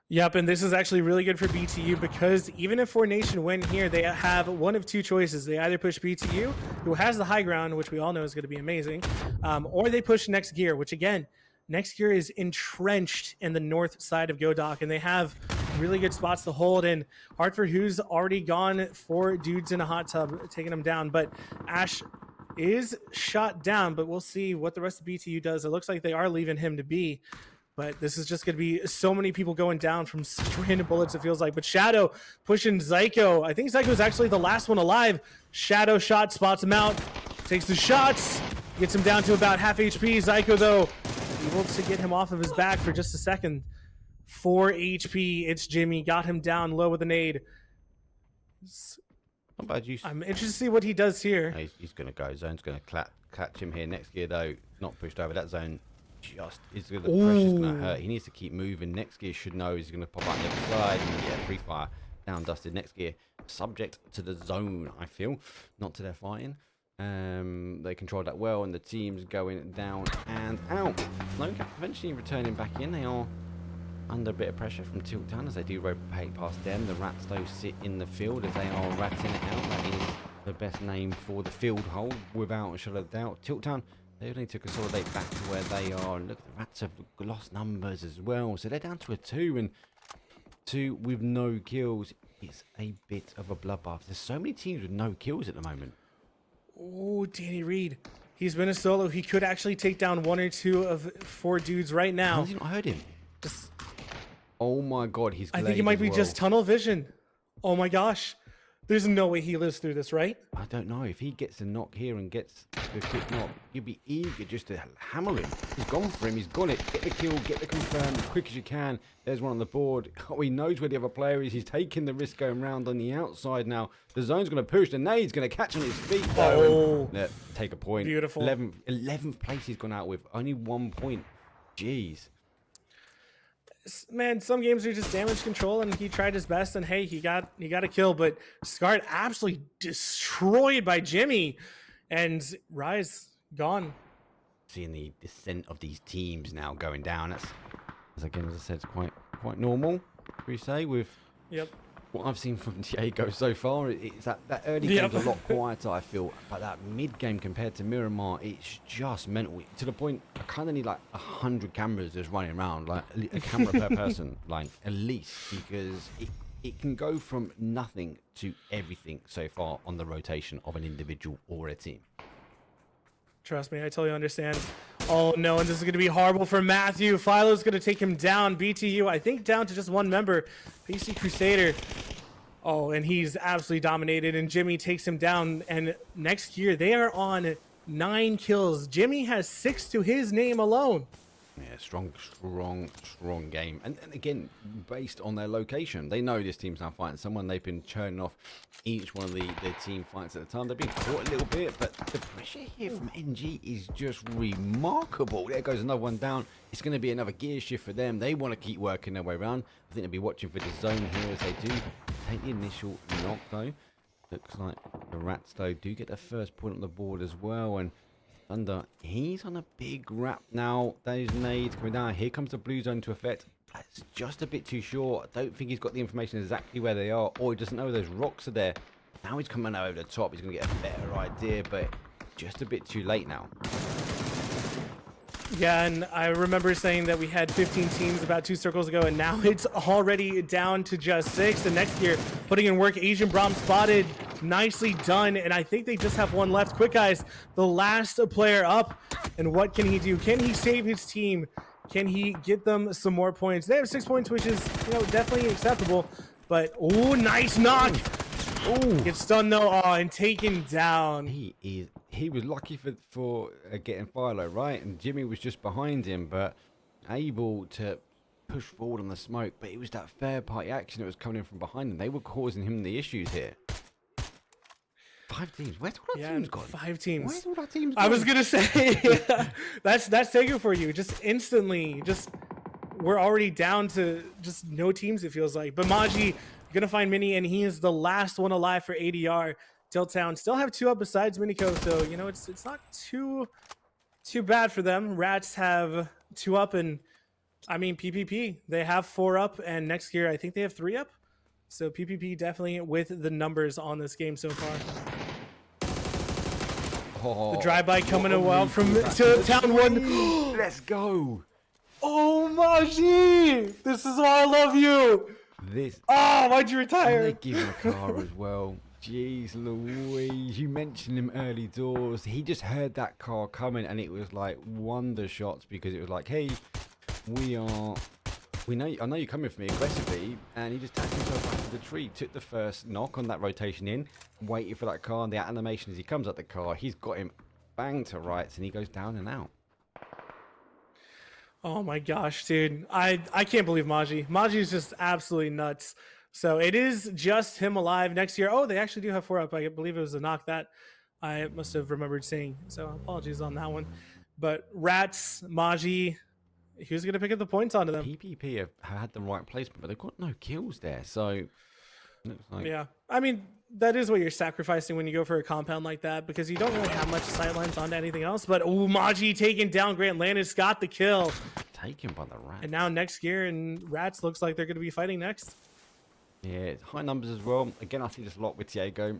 Speaker 3: Yep, and this is actually really good for BTU, because even if 4 Nation win here, they have 1 of 2 choices. They either push BTU, who has the high ground, which we all know is going to be amazing, or they push Next Gear, which again, Next Gear is entrenched in the north side of Godoc, and they have really good spots to hold. And Hartford, who's already gone 4 dudes in a hot tub, taking them down. But Ash is shot down, but we'll see what the rest of BTU does. It looks like they are leaving him to be. But this is just going to be so many people going down from such random bullets, it feels like. But Shadow pushing Zyko. I think Zyko's actually the last one alive. Shadow shot, spots him out, takes the shots, gets him down to about half HP. Zyko, though, able to get him off of his back for just a second. 4 HP. It's Jimmy. Got him down low with a nade.
Speaker 2: How about you?
Speaker 3: I'm interested to see what he does here.
Speaker 2: No, he's going to go. Zone's going to catch him here. Next gear, though, not pushed over. That zone just is the pressure's going to hurt. He needs to keep moving. Next gear should know he's going to pop out the other side. And yeah, pre-fire down dusted. Next gear subject to the zone, I feel, not to their fighting. They controlled that well, and the team's going down and out. NoCap eventually returning back in. They are under a bit of pressure from Tilt Town as they do rotate past them. The Rats, though, sit in the field as they are ratting it out. That is the best name for the field hole, without a shadow of doubt. Tilt Town, they only to consolidate back to where they are. Look, the Rats have lost numbers as well, so they're down to a 2, and 2 with no kills. It's a bit of a bloodbath. There's so many teams with no kills at the moment.
Speaker 3: Oh, Danny Reed. He's been a solo. He could actually take down 1 or 2 of 4 dudes right now.
Speaker 2: How's he not heard him?
Speaker 3: Just,
Speaker 2: Oh my god, he's
Speaker 3: I think it might be just tunnel vision. Oh my gosh. There's no way he lives through this, right?
Speaker 2: I don't know. If he gets a knock here and gets the quick knock, you'd be eager just to hammer him. He's gone for him. He's got it. Get the kill. Get the confirm as quick as you can. There's one on the board. Oh, he knows where the other player is. He's taking the risk going round on the outside now. The zone's going to push. The nade's going to catch on his feet.
Speaker 3: Oh.
Speaker 2: Yeah, take a point.
Speaker 3: Beautiful.
Speaker 2: 11th place he's gone out with. Only 1 point. Jeez.
Speaker 3: Man, some games are just damage control, and he tried his best, and hey, he got a kill, but Scarred absolutely destroyed by Jimmy, and Rise gone.
Speaker 2: Seeing the descent of these teams now going down. That's, as I said, it's quite normal, we say, with what I've seen from Diego so far. It's that early game's a lot quieter, I feel, but that mid game compared to Miramar, it's just mental. To the point, I kind of need like 100 cameras just running around, like a camera per person, like at least, because it can go from nothing to everything so far on the rotation of an individual or a team.
Speaker 3: Trust me, I totally understand. Oh no, and this is going to be horrible for Matthew. Philo's going to take him down. BTU, I think, down to just 1 member. PC Crusader. Oh, and he's absolutely dominated, and Jimmy takes him down. And next year, they are on 9 kills. Jimmy has 6 to his name alone.
Speaker 2: Yeah, strong game. And again, based on their location, they know this team's now fighting someone. They've been churning off each one of the team fights at a time. They've been caught a little bit, but the pressure here from NG is just remarkable. There goes another one down. It's going to be another gear shift for them. They want to keep working their way around. I think they'll be watching for the zone here as they do take the initial knock, though. Looks like the Rats, though, do get the first point on the board as well. And Thunder, he's on a big wrap now. Those nades coming down. Here comes the blue zone to effect. That's just a bit too short. I don't think he's got the information exactly where they are, or he doesn't know those rocks are there. Now he's coming over the top. He's going to get a better idea, but just a bit too late now.
Speaker 3: Yeah, and I remember saying that we had 15 teams about 2 circles ago, and now it's already down to just 6. And next year, putting in work, Asian Brahm spotted, nicely done, and I think they just have 1 left. Quick Eyes, the last player up, and what can he do? Can he save his team? Can he get them some more points? They have 6 points, which is, you know, definitely acceptable, but, oh, nice knock! Oh, gets stunned though, and taken down.
Speaker 2: He was lucky for getting Philo, right? And Jimmy was just behind him, but able to push forward on the smoke. But it was that third party action that was coming in from behind them. They were causing him the issues here. 5 teams. Where's all our teams gone?
Speaker 3: 5 teams.
Speaker 2: Where's all our teams gone?
Speaker 3: I was gonna say that's taken for you. Just instantly, we're already down to just no teams, it feels like. But Maji gonna find Mini, and he is the last one alive for ADR. Tiltown still have 2 up besides Minico, so you know it's not too bad for them. Rats have 2 up, and I mean PPP, they have 4 up, and next year I think they have 3 up. So PPP definitely with the numbers on this game so far.
Speaker 2: Oh,
Speaker 3: The drive-by coming out from Tiltown 1.
Speaker 2: Let's go.
Speaker 3: Oh Maji, this is why I love you. Why'd you retire?
Speaker 2: And they give him a car as well. Jeez Louise, you mentioned him early doors. He just heard that car coming, and it was like wonder shots, because it was like, hey, I know you're coming for me aggressively, and he just tapped himself back to the tree, took the first knock on that rotation in, waited for that car, and the animation as he comes at the car, he's got him banged to rights, and he goes down and out.
Speaker 3: Oh my gosh, dude. I can't believe Maji. Maji is just absolutely nuts. So it is just him alive next year. Oh, they actually do have 4 up. I believe it was a knock that I must have remembered saying. So apologies on that one. But Rats, Maji, who's going to pick up the points onto them?
Speaker 2: PPP have had the right placement, but they've got no kills there. So looks like...
Speaker 3: Yeah. I mean, that is what you're sacrificing when you go for a compound like that, because you don't really have much sightlines onto anything else. But Maji taking down Grant Landis, got the kill.
Speaker 2: Taken by the Rats.
Speaker 3: And now next gear, and Rats looks like they're going to be fighting next.
Speaker 2: Yeah, it's high numbers as well. Again, I see this a lot with Diego.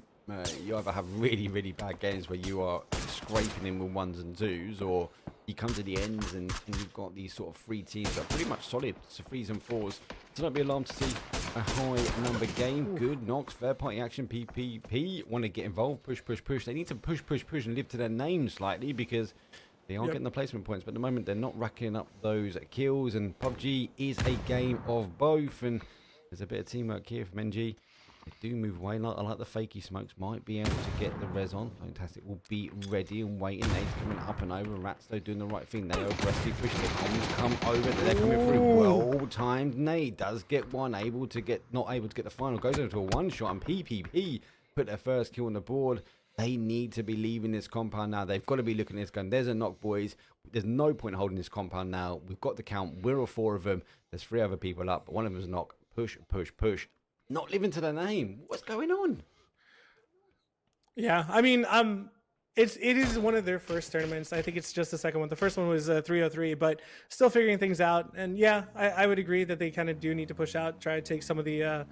Speaker 2: You either have really, really bad games where you are scraping in with 1s and 2s, or you come to the ends and you've got these sort of three teams that are pretty much solid, so 3s and 4s. So don't be alarmed to see a high number game. Good knocks, fair party action, PPP. Want to get involved, push, push, push. They need to push, push, push and live to their name slightly because they are getting the placement points. But at the moment, they're not racking up those kills. And PUBG is a game of both. And there's a bit of teamwork here from NG. They do move away. I like the fakey smokes. Might be able to get the res on. Fantastic. Will be ready and waiting. Nades coming up and over. Rats, though, doing the right thing. They are aggressively pushing. The comms come over. They're coming through. Well timed. Nade does get one. Not able to get the final. Goes into a one shot. And PPP put their first kill on the board. They need to be leaving this compound now. They've got to be looking at this gun. There's a knock, boys. There's no point holding this compound now. We've got the count. We're all 4 of them. There's 3 other people up. But one of them's a knock. Push, push, push. Not living to their name. What's going on?
Speaker 3: Yeah, I mean, it is one of their first tournaments. I think it's just the second one. The first one was 303, but still figuring things out. And yeah, I would agree that they kind of do need to push out, try to take some of the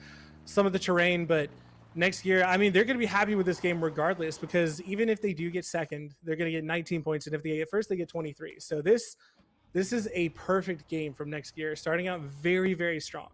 Speaker 3: terrain. But next year, I mean, they're going to be happy with this game regardless, because even if they do get second, they're going to get 19 points, and if they get first, they get 23. So this is a perfect game from next year, starting out very, very strong.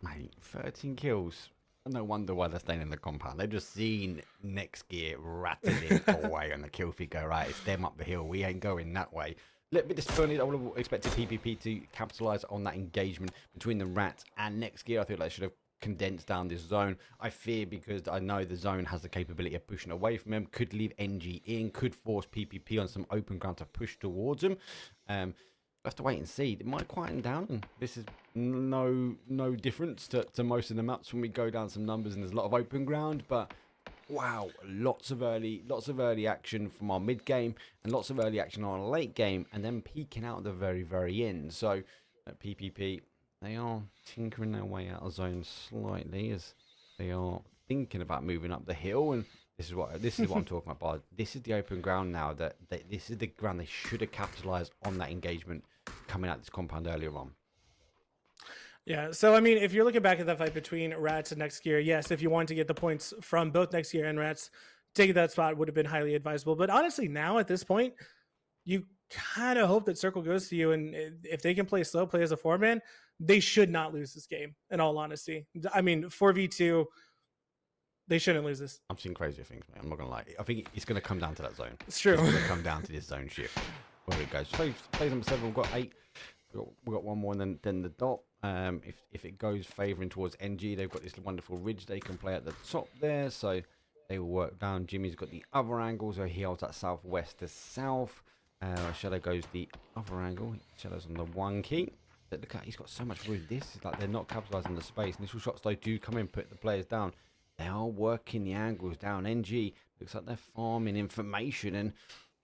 Speaker 2: Mate, 13 kills. No wonder why they're staying in the compound. They've just seen next gear rattling away on the kill feed. Go, right, it's them up the hill. We ain't going that way. A little bit disappointed. I would have expected PPP to capitalise on that engagement between the Rats and next gear. I think they should have condensed down this zone. I fear, because I know the zone has the capability of pushing away from them. Could leave NG in. Could force PPP on some open ground to push towards them. Have to wait and see. It might quieten down, and this is no difference to most of the maps when we go down some numbers and there's a lot of open ground. But wow, lots of early action from our mid game and lots of early action on our late game, and then peaking out at the very end. So at PPP, they are tinkering their way out of zone slightly as they are thinking about moving up the hill. And this is what I'm talking about, Bard. This is the open ground now. This is the ground they should have capitalized on that engagement coming out this compound earlier on.
Speaker 3: Yeah, so I mean, if you're looking back at that fight between Rats and Next Gear, yes, if you want to get the points from both Next Gear and Rats, taking that spot would have been highly advisable. But honestly, now at this point, you kind of hope that Circle goes to you, and if they can play slow, play as a 4-man, they should not lose this game, in all honesty. I mean, 4v2, they shouldn't lose this.
Speaker 2: I've seen crazier things, man. I'm not going to lie. I think it's going to come down to that zone.
Speaker 3: It's true.
Speaker 2: It's going to come down to this zone shift, where it goes. Phase number 7, we've got 8. We've got one more than the dot. If it goes favouring towards NG, they've got this wonderful ridge they can play at the top there. So they will work down. Jimmy's got the other angle, so he holds that southwest to south. Shadow goes the other angle. Shadow's on the 1 key. Look at, he's got so much room. This is like they're not capitalising the space. Initial shots, though, do come in, put the players down. They are working the angles down. NG looks like they're farming information and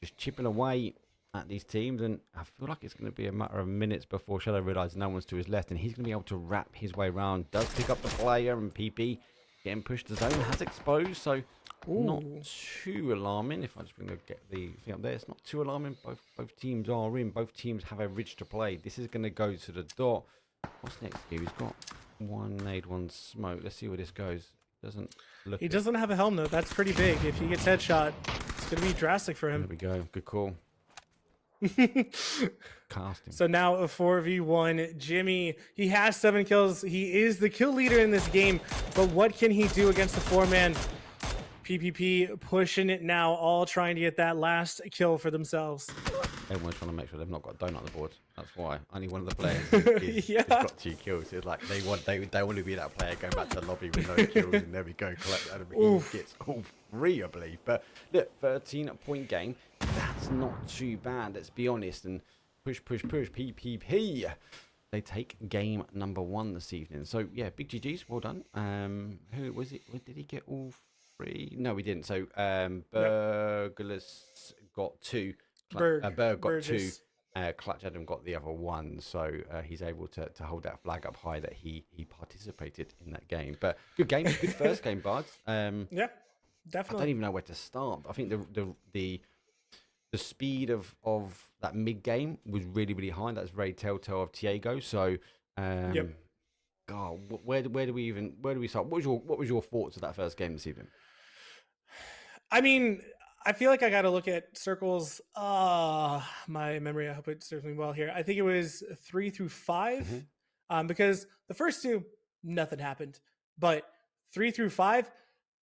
Speaker 2: just chipping away at these teams. And I feel like it's going to be a matter of minutes before Shadow realises no one's to his left, and he's going to be able to wrap his way around. Does pick up the player, and PP getting pushed to zone, has exposed, so not too alarming. If I just bring get the thing up there, it's not too alarming. Both teams are in. Both teams have a ridge to play. This is going to go to the dot. What's next here? He's got 1 nade, 1 smoke. Let's see where this goes. Doesn't look.
Speaker 3: He doesn't have a helm though. That's pretty big. If he gets headshot, it's going to be drastic for him.
Speaker 2: There we go. Good call. Casting.
Speaker 3: So now a 4v1. Jimmy, he has 7 kills. He is the kill leader in this game, but what can he do against the 4-man? PPP pushing it now, all trying to get that last kill for themselves.
Speaker 2: Everyone's trying to make sure they've not got a donut on the board. That's why only one of the players has got 2 kills. It's like they want to be that player going back to the lobby with no kills, and there we go, collect that. He gets all 3, I believe. But look, 13-point game. That's not too bad. Let's be honest. And push. PPP. They take game number 1 this evening. So yeah, big GGs. Well done. Who was it? Did he get all 3? No, we didn't. So Burglus got 2. Berg got
Speaker 3: Burgess.
Speaker 2: 2. Clutch Adam got the other 1. So he's able to hold that flag up high that he participated in that game. But good game. Good first game, Bards.
Speaker 3: Yeah, definitely.
Speaker 2: I don't even know where to start. I think the speed of that mid game was really high. That's very telltale of Tiago. So God, where do we start? What was your thoughts of that first game this evening?
Speaker 3: I mean, I feel like I got to look at circles. My memory, I hope it serves me well here. I think it was 3 through 5, because the first two, nothing happened. But 3 through 5,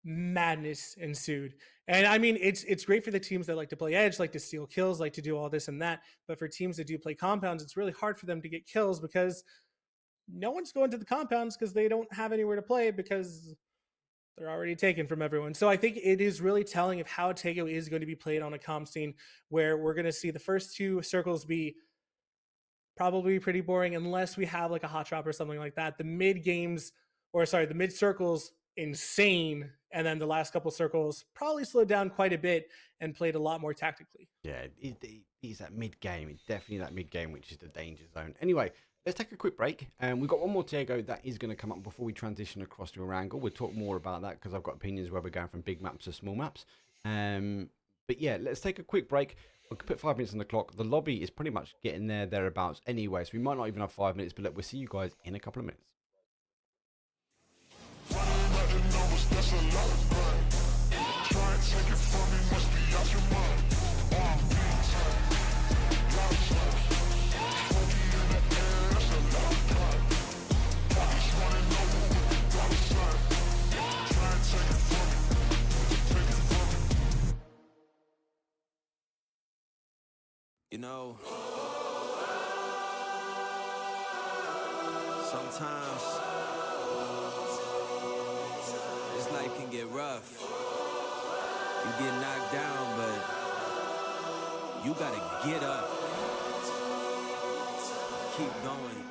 Speaker 3: madness ensued. And I mean, it's great for the teams that like to play edge, like to steal kills, like to do all this and that. But for teams that do play compounds, it's really hard for them to get kills because no one's going to the compounds because they don't have anywhere to play because they're already taken from everyone. So I think it is really telling of how Tego is going to be played on a comp scene, where we're going to see the first two circles be probably pretty boring unless we have like a hot drop or something like that. The mid games, or sorry, the mid circles, insane. And then the last couple circles probably slowed down quite a bit and played a lot more tactically.
Speaker 2: Yeah, it's that mid game. It's definitely that mid game, which is the danger zone. Anyway, let's take a quick break. We've got one more Diego that is going to come up before we transition across to Erangel. We'll talk more about that because I've got opinions where we're going from big maps to small maps. But yeah, let's take a quick break. We'll put 5 minutes on the clock. The lobby is pretty much getting thereabouts anyway, so we might not even have 5 minutes, but look, we'll see you guys in a couple of minutes.
Speaker 1: You know, sometimes this life can get rough. You get knocked down, but you gotta get up. Keep going.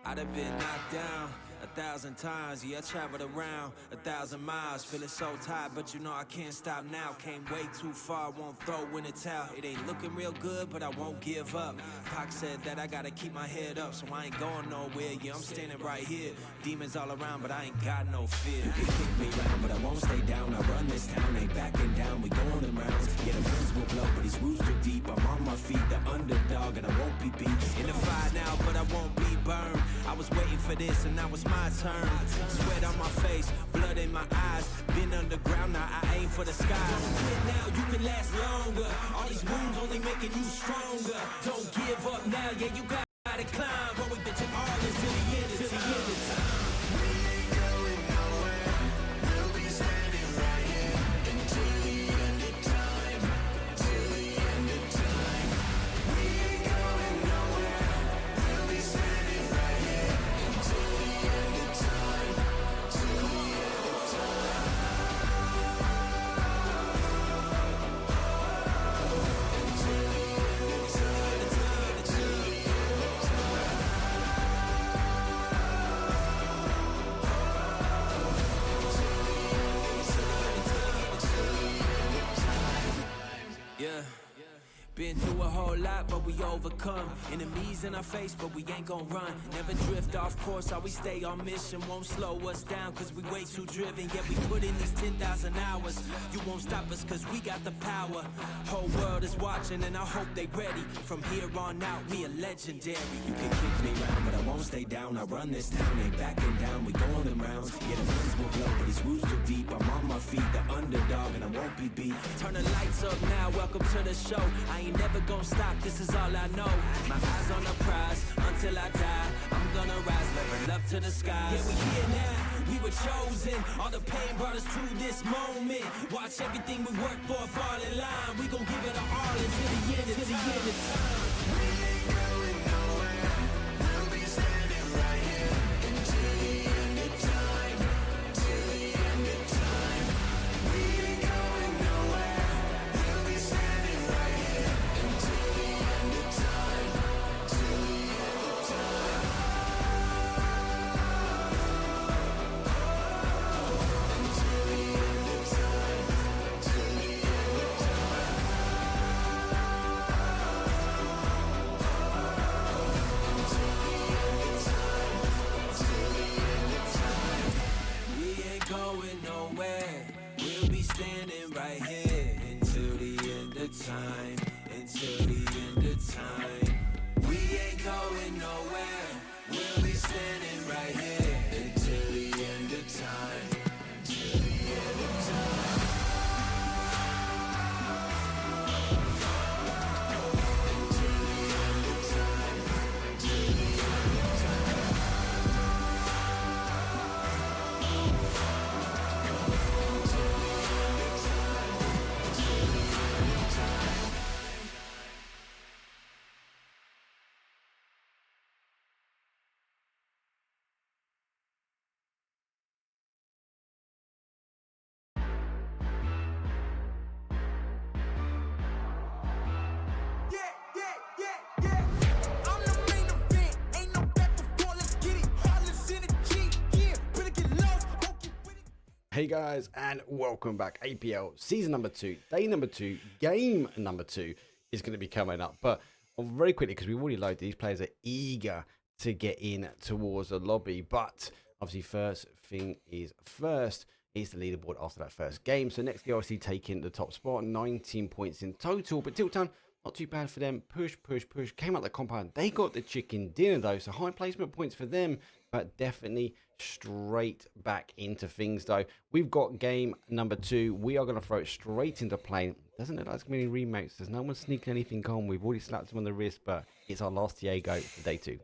Speaker 1: I'd have been knocked down 1,000 times, yeah, I traveled around 1,000 miles, feeling so tired, but you know I can't stop now. Came way too far, won't throw in the towel. It ain't looking real good, but I won't give up. Pac said that I gotta keep my head up, so I ain't going nowhere. Yeah, I'm standing right here. Demons all around, but I ain't got no fear. You can kick me around, but I won't stay down. I run this town, ain't backing down. We going in rounds. Yeah, the winds will blow, but these roots too deep. I'm on my feet, the underdog, and I won't be beat. In the fire now, but I won't be burned. I was waiting for this, and now it's my turn. Sweat on my face, blood in my eyes. Been underground, now I aim for the sky. Don't quit now, you can last longer. All these wounds only making you stronger. Don't give up now, yeah, you gotta climb. But we bitch it all until the end, until the end of time. We ain't going nowhere. We'll be standing right here until the end of time. Till the end of time. We ain't going nowhere. We'll be standing right here until the end of time. Till the end of time. Until the end of time. Until the end of time. Yeah. Been through a whole lot, but we overcome. Enemies in our face, but we ain't gon' run. Never drift off course, always stay on mission. Won't slow us down, cause we way too driven. Yeah, we put in these 10,000 hours. You won't stop us, cause we got the power. Whole world is watching, and I hope they ready. From here on out, we are legendary. You can kick me round, but I won't stay down. I run this town, ain't backing down. We going in rounds. Yeah, the winds will blow, but these roots too deep. I'm on my feet, the underdog, and I won't be beat. Turn the lights up now, welcome to the show. I ain't never gonna stop, this is all I know. My eyes on the prize, until I die. I'm gonna rise, level up to the skies. Yeah, we here now, we were chosen. All the pain brought us to this moment. Watch everything we work for fall in line. We gon' give it our all until the end, until the end of time. We ain't going nowhere. We'll be standing right here until the end of time. Till the end of time. We ain't going nowhere. We'll be standing right here until the end of time. Till the end of time. Until the end of time. Till the end of time.
Speaker 2: Hey guys, and welcome back. APL season number 2, day number 2, game number 2 is going to be coming up. But very quickly, because we've already loaded, these players are eager to get in towards the lobby. But obviously, first thing is first is the leaderboard after that first game. So next, they obviously taking the top spot, 19 points in total. But Tiltown, not too bad for them. Push, push, push. Came out the compound. They got the chicken dinner though, so high placement points for them. But definitely straight back into things though. We've got game number 2. We are going to throw it straight into play. Doesn't look like there's going to be any remakes. There's no one sneaking anything on. We've already slapped him on the wrist, but it's our last Diego for day 2.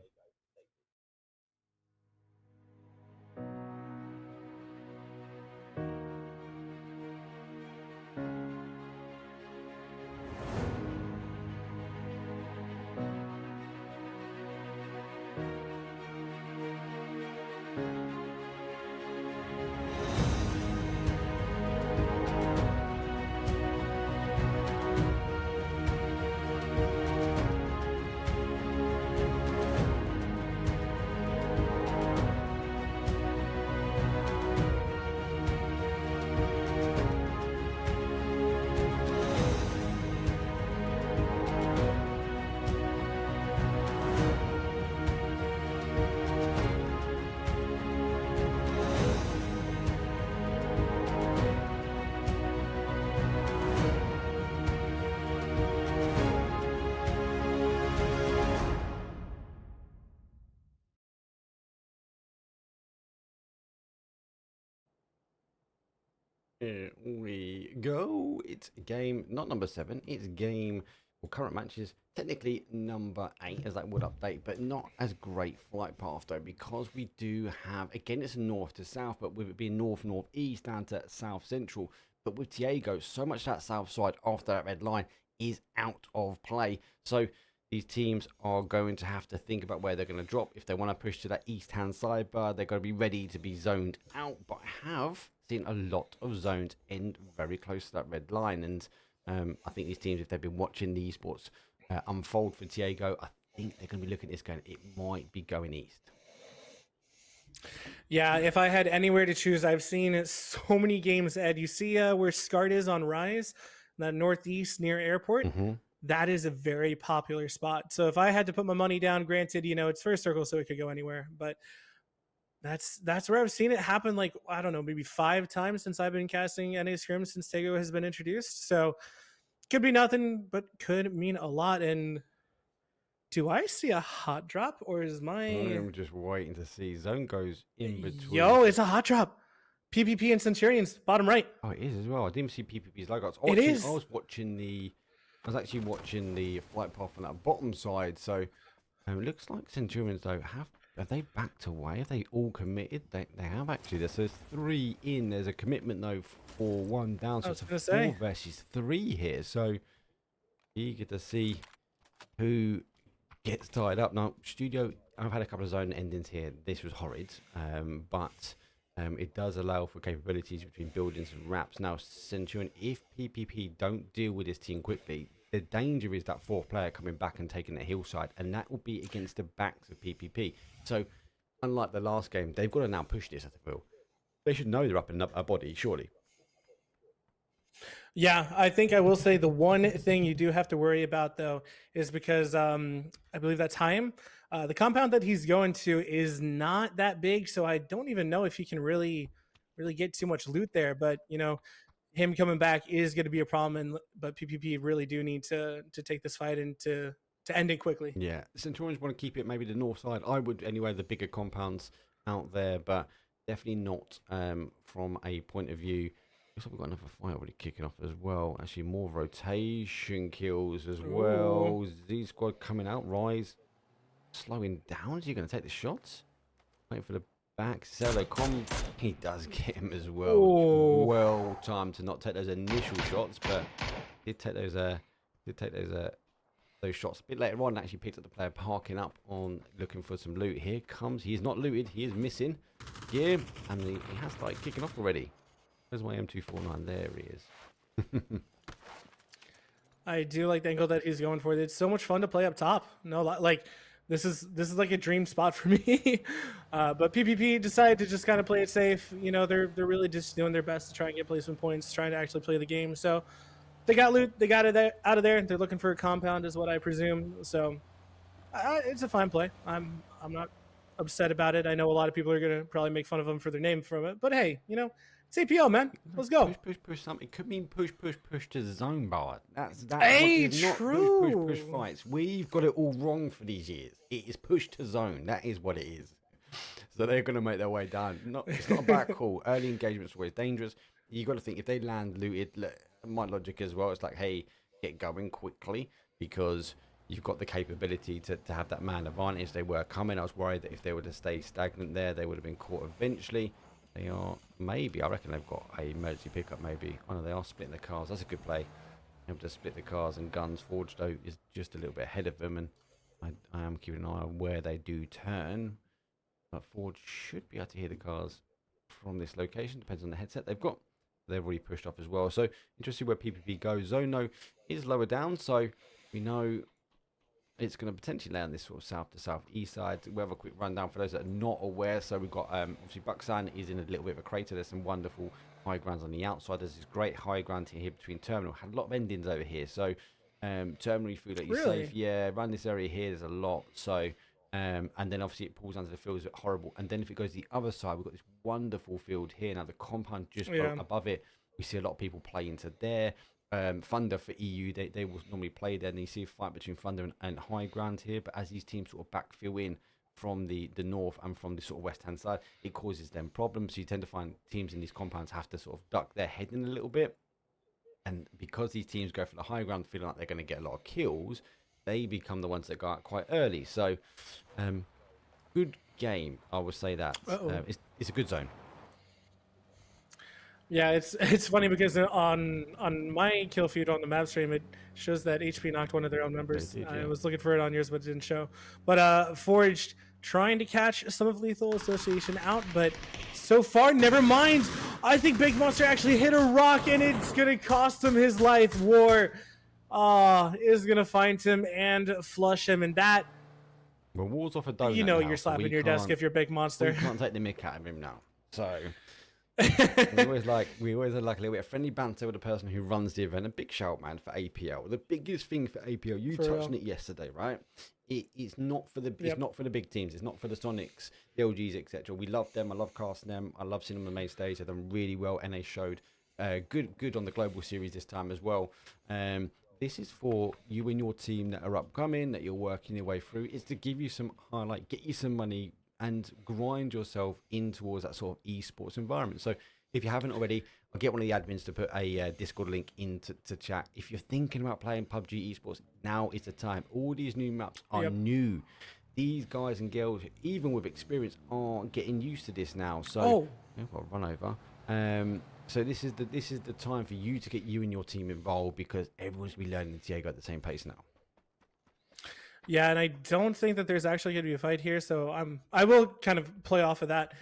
Speaker 2: Here we go. It's game, not number 7. It's game, well, current matches, technically number 8, as that would update, but not as great flight path though, because we do have, again, it's north to south, but with it being north, northeast down to south central. But with Diego, so much that south side after that red line is out of play. So these teams are going to have to think about where they're going to drop. If they want to push to that east-hand sidebar, they're going to be ready to be zoned out. But I have seen a lot of zones end very close to that red line. And I think these teams, if they've been watching the esports unfold for Diego, I think they're going to be looking at this going, it might be going east.
Speaker 3: Yeah, if I had anywhere to choose, I've seen so many games, Ed. You see where SCART is on Rise, that northeast near airport? That is a very popular spot. So if I had to put my money down, granted, you know, it's first circle, so it could go anywhere. But that's where I've seen it happen, like, I don't know, maybe 5 times since I've been casting NA Scrim since Tego has been introduced. So could be nothing, but could mean a lot. And do I see a hot drop, or is my...
Speaker 2: I'm just waiting to see. Zone goes in between.
Speaker 3: Yo, it's a hot drop. PPP and Centurions, bottom right.
Speaker 2: Oh, it is as well. I didn't see PPP's logo.
Speaker 3: It is.
Speaker 2: I was actually watching the flight path on that bottom side. So it looks like Centurions though have they backed away? Have they all committed? They have actually. There's 3 in. There's a commitment though for 1 down. So it's a 4 versus 3 here. So eager to see who gets tied up. Now, Studio, I've had a couple of zone endings here. This was horrid, but it does allow for capabilities between buildings and wraps. Now, Centurion, if PPP don't deal with this team quickly, the danger is that 4th player coming back and taking the hillside, and that will be against the backs of PPP. So, unlike the last game, they've got to now push this, I feel. They should know they're up in a body, surely.
Speaker 3: Yeah, I think I will say the one thing you do have to worry about, though, is because I believe that's Haim. The compound that he's going to is not that big, so I don't even know if he can really get too much loot there. But, you know, him coming back is going to be a problem, but PPP really do need to take this fight and to end it quickly.
Speaker 2: Yeah, Centurions want to keep it maybe the north side. I would anyway, the bigger compounds out there, but definitely not from a point of view. Looks like we've got another fight already kicking off as well. Actually, more rotation kills as well. Z squad coming out. Rise slowing down. Is he going to take the shots? Waiting for the back. Celicom. He does get him as well.
Speaker 3: Ooh.
Speaker 2: Well timed to not take those initial shots, but did take those shots a bit later on. Actually picked up the player parking up on looking for some loot. Here comes. He is not looted. He is missing gear, and he has started kicking off already. There's my M249. There he is.
Speaker 3: I do like the angle that he's going for. It's so much fun to play up top. No, like This is like a dream spot for me. But PPP decided to just kind of play it safe. You know, they're really just doing their best to try and get placement points, trying to actually play the game. So they got loot, they got it out of there. They're looking for a compound, is what I presume. So it's a fine play. I'm not upset about it. I know a lot of people are gonna probably make fun of them for their name from it, but hey, you know, it's APL, man. Let's go.
Speaker 2: Push. Something it could mean push to the zone bar. That's
Speaker 3: Hey,
Speaker 2: not
Speaker 3: true.
Speaker 2: push fights. We've got it all wrong for these years. It is push to zone. That is what it is. So they're going to make their way down. It's not a bad call. Early engagement's always dangerous. You got to think if they land looted. My logic as well. It's like, hey, get going quickly because you've got the capability to have that man advantage. They were coming. I was worried that if they were to stay stagnant there, they would have been caught eventually. They are maybe. I reckon they've got a emergency pickup. Maybe. Oh no, they are splitting the cars. That's a good play. Able to split the cars and guns. Forge though is just a little bit ahead of them, and I am keeping an eye on where they do turn. But Forge should be able to hear the cars from this location. Depends on the headset they've got. They've already pushed off as well. So interesting where PPP goes. Zono is lower down, so we know it's going to potentially land this sort of south to southeast side. We'll have a quick rundown for those that are not aware. So we've got obviously Buxan is in a little bit of a crater. There's some wonderful high grounds on the outside. There's this great high ground here between Terminal. Had a lot of endings over here. So Terminal, you feel like you're safe. Yeah, around this area here, there's a lot. So and then obviously it pulls under the field, is a bit horrible. And then if it goes the other side, we've got this wonderful field here. Now the compound just above it, we see a lot of people play into there. Thunder for EU, they will normally play there, and you see a fight between Thunder and High Ground here. But as these teams sort of backfill in from the north and from the sort of west hand side, it causes them problems. So you tend to find teams in these compounds have to sort of duck their head in a little bit. And because these teams go for the high ground, feeling like they're going to get a lot of kills, they become the ones that go out quite early. So, good game, I would say that. It's a good zone.
Speaker 3: Yeah, it's funny because on my kill feed on the map stream, it shows that HP knocked one of their own members.
Speaker 2: Did,
Speaker 3: I was looking for it on yours, but it didn't show. But Forged trying to catch some of Lethal Association out, but so far, never mind. I think Big Monster actually hit a rock, and it's gonna cost him his life. War is gonna find him and flush him, and that.
Speaker 2: Well, War's off a donut.
Speaker 3: You know,
Speaker 2: now,
Speaker 3: you're
Speaker 2: so
Speaker 3: slapping your desk if you're Big Monster.
Speaker 2: We can't take the mick out of him now. So. we always like a little bit of friendly banter with the person who runs the event. A big shout, man, for APL. The biggest thing for APL, you touched on it yesterday, right? It's not for the it's not for the big teams. It's not for the Sonics, the LGs, etc. We love them. I love casting them. I love seeing them on the main stage. They've done really well, and they showed good on the global series this time as well. This is for you and your team that are upcoming, that you're working your way through. It's to give you some highlight, get you some money, and grind yourself in towards that sort of esports environment. So if you haven't already, I'll get one of the admins to put a Discord link into chat. If you're thinking about playing PUBG esports, now is the time. All these new maps are new. These guys and girls, even with experience, are getting used to this now. So I've got to run over. So this is the time for you to get you and your team involved, because everyone's going to be learning Diego at the same pace now.
Speaker 3: Yeah, and I don't think that there's actually going to be a fight here, so I will kind of play off of that.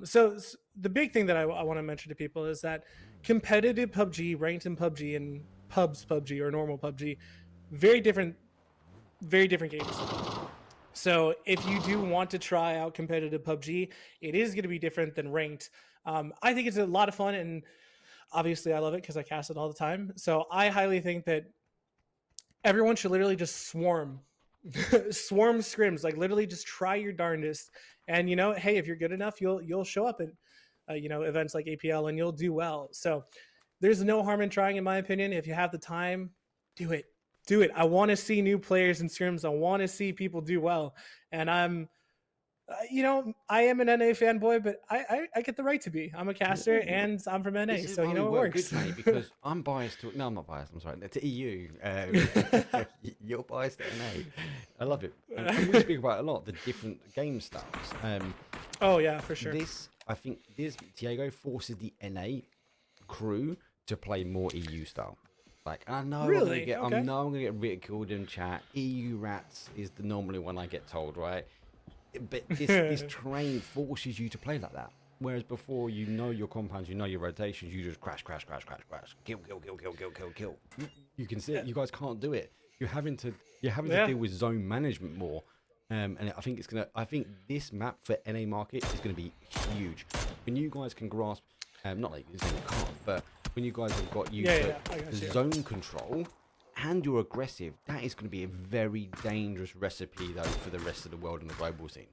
Speaker 3: So the big thing that I want to mention to people is that competitive PUBG, ranked in PUBG, and pubs PUBG or normal PUBG, very different games. So if you do want to try out competitive PUBG, it is going to be different than ranked. I think it's a lot of fun, and obviously I love it because I cast it all the time. So I highly think that everyone should literally just swarm scrims, like literally just try your darndest, and hey, if you're good enough, you'll show up at events like APL and you'll do well. So there's no harm in trying, in my opinion. If you have the time, do it. I want to see new players in scrims. I want to see people do well, and I'm I am an NA fanboy, but I get the right to be. I'm a caster, and I'm from NA, so it works.
Speaker 2: Good, mate, because I'm biased to. No, I'm not biased. I'm sorry. To EU, you're biased to NA. I love it. And we speak about a lot the different game styles.
Speaker 3: Oh yeah, for sure.
Speaker 2: I think Diego forces the NA crew to play more EU style. Like, I know
Speaker 3: really?
Speaker 2: I'm gonna get ridiculed in chat. EU rats is the normally one I get told, right? But this terrain forces you to play like that. Whereas before, your compounds, your rotations, you just crash, kill. You can see it. You guys can't do it. You're having to deal with zone management more. And I think I think this map for NA market is gonna be huge. When you guys can grasp, not like you can't, but when you guys have got used to
Speaker 3: I got you.
Speaker 2: zone control and you're aggressive, that is going to be a very dangerous recipe though for the rest of the world and the global scene.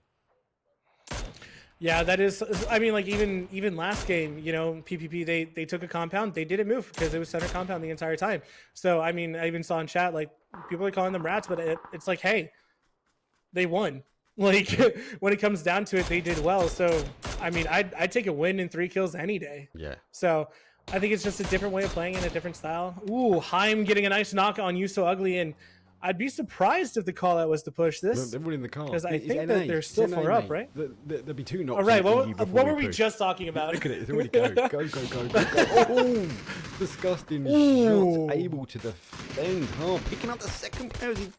Speaker 3: Yeah, that is. I mean, like even last game, you know, PPP they took a compound, they didn't move because it was center compound the entire time. So I mean, I even saw in chat like people are calling them rats, but it's like, hey, they won. Like when it comes down to it, they did well. So I mean, I'd take a win in 3 kills any day.
Speaker 2: Yeah.
Speaker 3: So I think it's just a different way of playing in a different style. Ooh, Heim getting a nice knock on You So Ugly, and I'd be surprised if the call out was to push this.
Speaker 2: They're running the car
Speaker 3: Because I think that they're still 4 up, right?
Speaker 2: There'll be 2 knocks.
Speaker 3: All right, what were we just talking about?
Speaker 2: Look at it, it's already go. Oh, disgusting shots, able to defend. Oh, picking up the second player as he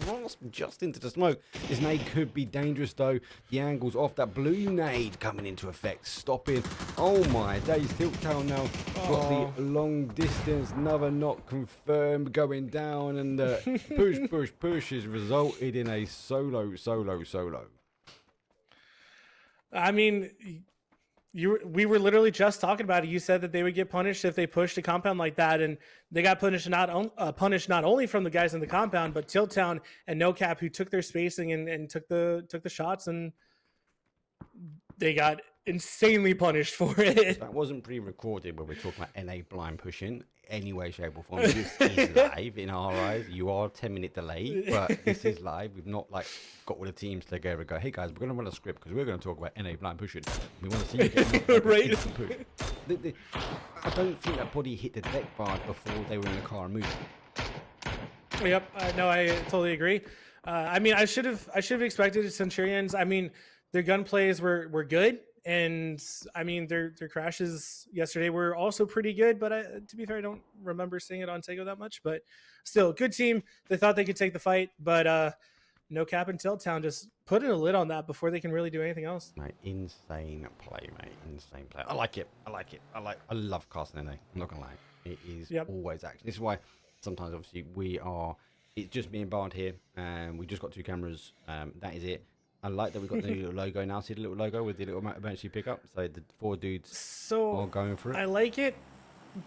Speaker 2: grasped just into the smoke. This nade could be dangerous though. The angle's off. That blue nade coming into effect, stopping. Oh my days, Tilttown now got the long distance. Another knock confirmed going down, and push has resulted in a solo.
Speaker 3: I mean, we were literally just talking about it. You said that they would get punished if they pushed a compound like that, and they got punished not only from the guys in the compound, but Tilttown and No Cap, who took their spacing and took the shots, and they got insanely punished for it.
Speaker 2: That wasn't pre-recorded when we're talking about NA blind pushing any way, shape or form. This is live in our eyes. You are 10-minute delay, but this is live. We've not like got all the teams together and go, hey guys, we're going to run a script because we're going to talk about NA blind pushing. We want to see you get
Speaker 3: right.
Speaker 2: Push. I don't think that body hit the deck bar before they were in the car and moving.
Speaker 3: Yep, no, I totally agree. I mean, I should have expected Centurions. I mean, their gun plays were good. And I mean, their crashes yesterday were also pretty good, but to be fair, I don't remember seeing it on Tego that much. But still, good team. They thought they could take the fight, but No Cap and Tilttown just putting a lid on that before they can really do anything else.
Speaker 2: Mate, insane play, mate. Insane play. I like it. I love casting NA. I'm not gonna lie. It is always action. This is why sometimes, obviously, it's just me and Bard here, and we just got 2 cameras. That is it. I like that we've got the little logo now. See the little logo with the little emergency pickup? So the 4 dudes are going for it.
Speaker 3: I like it,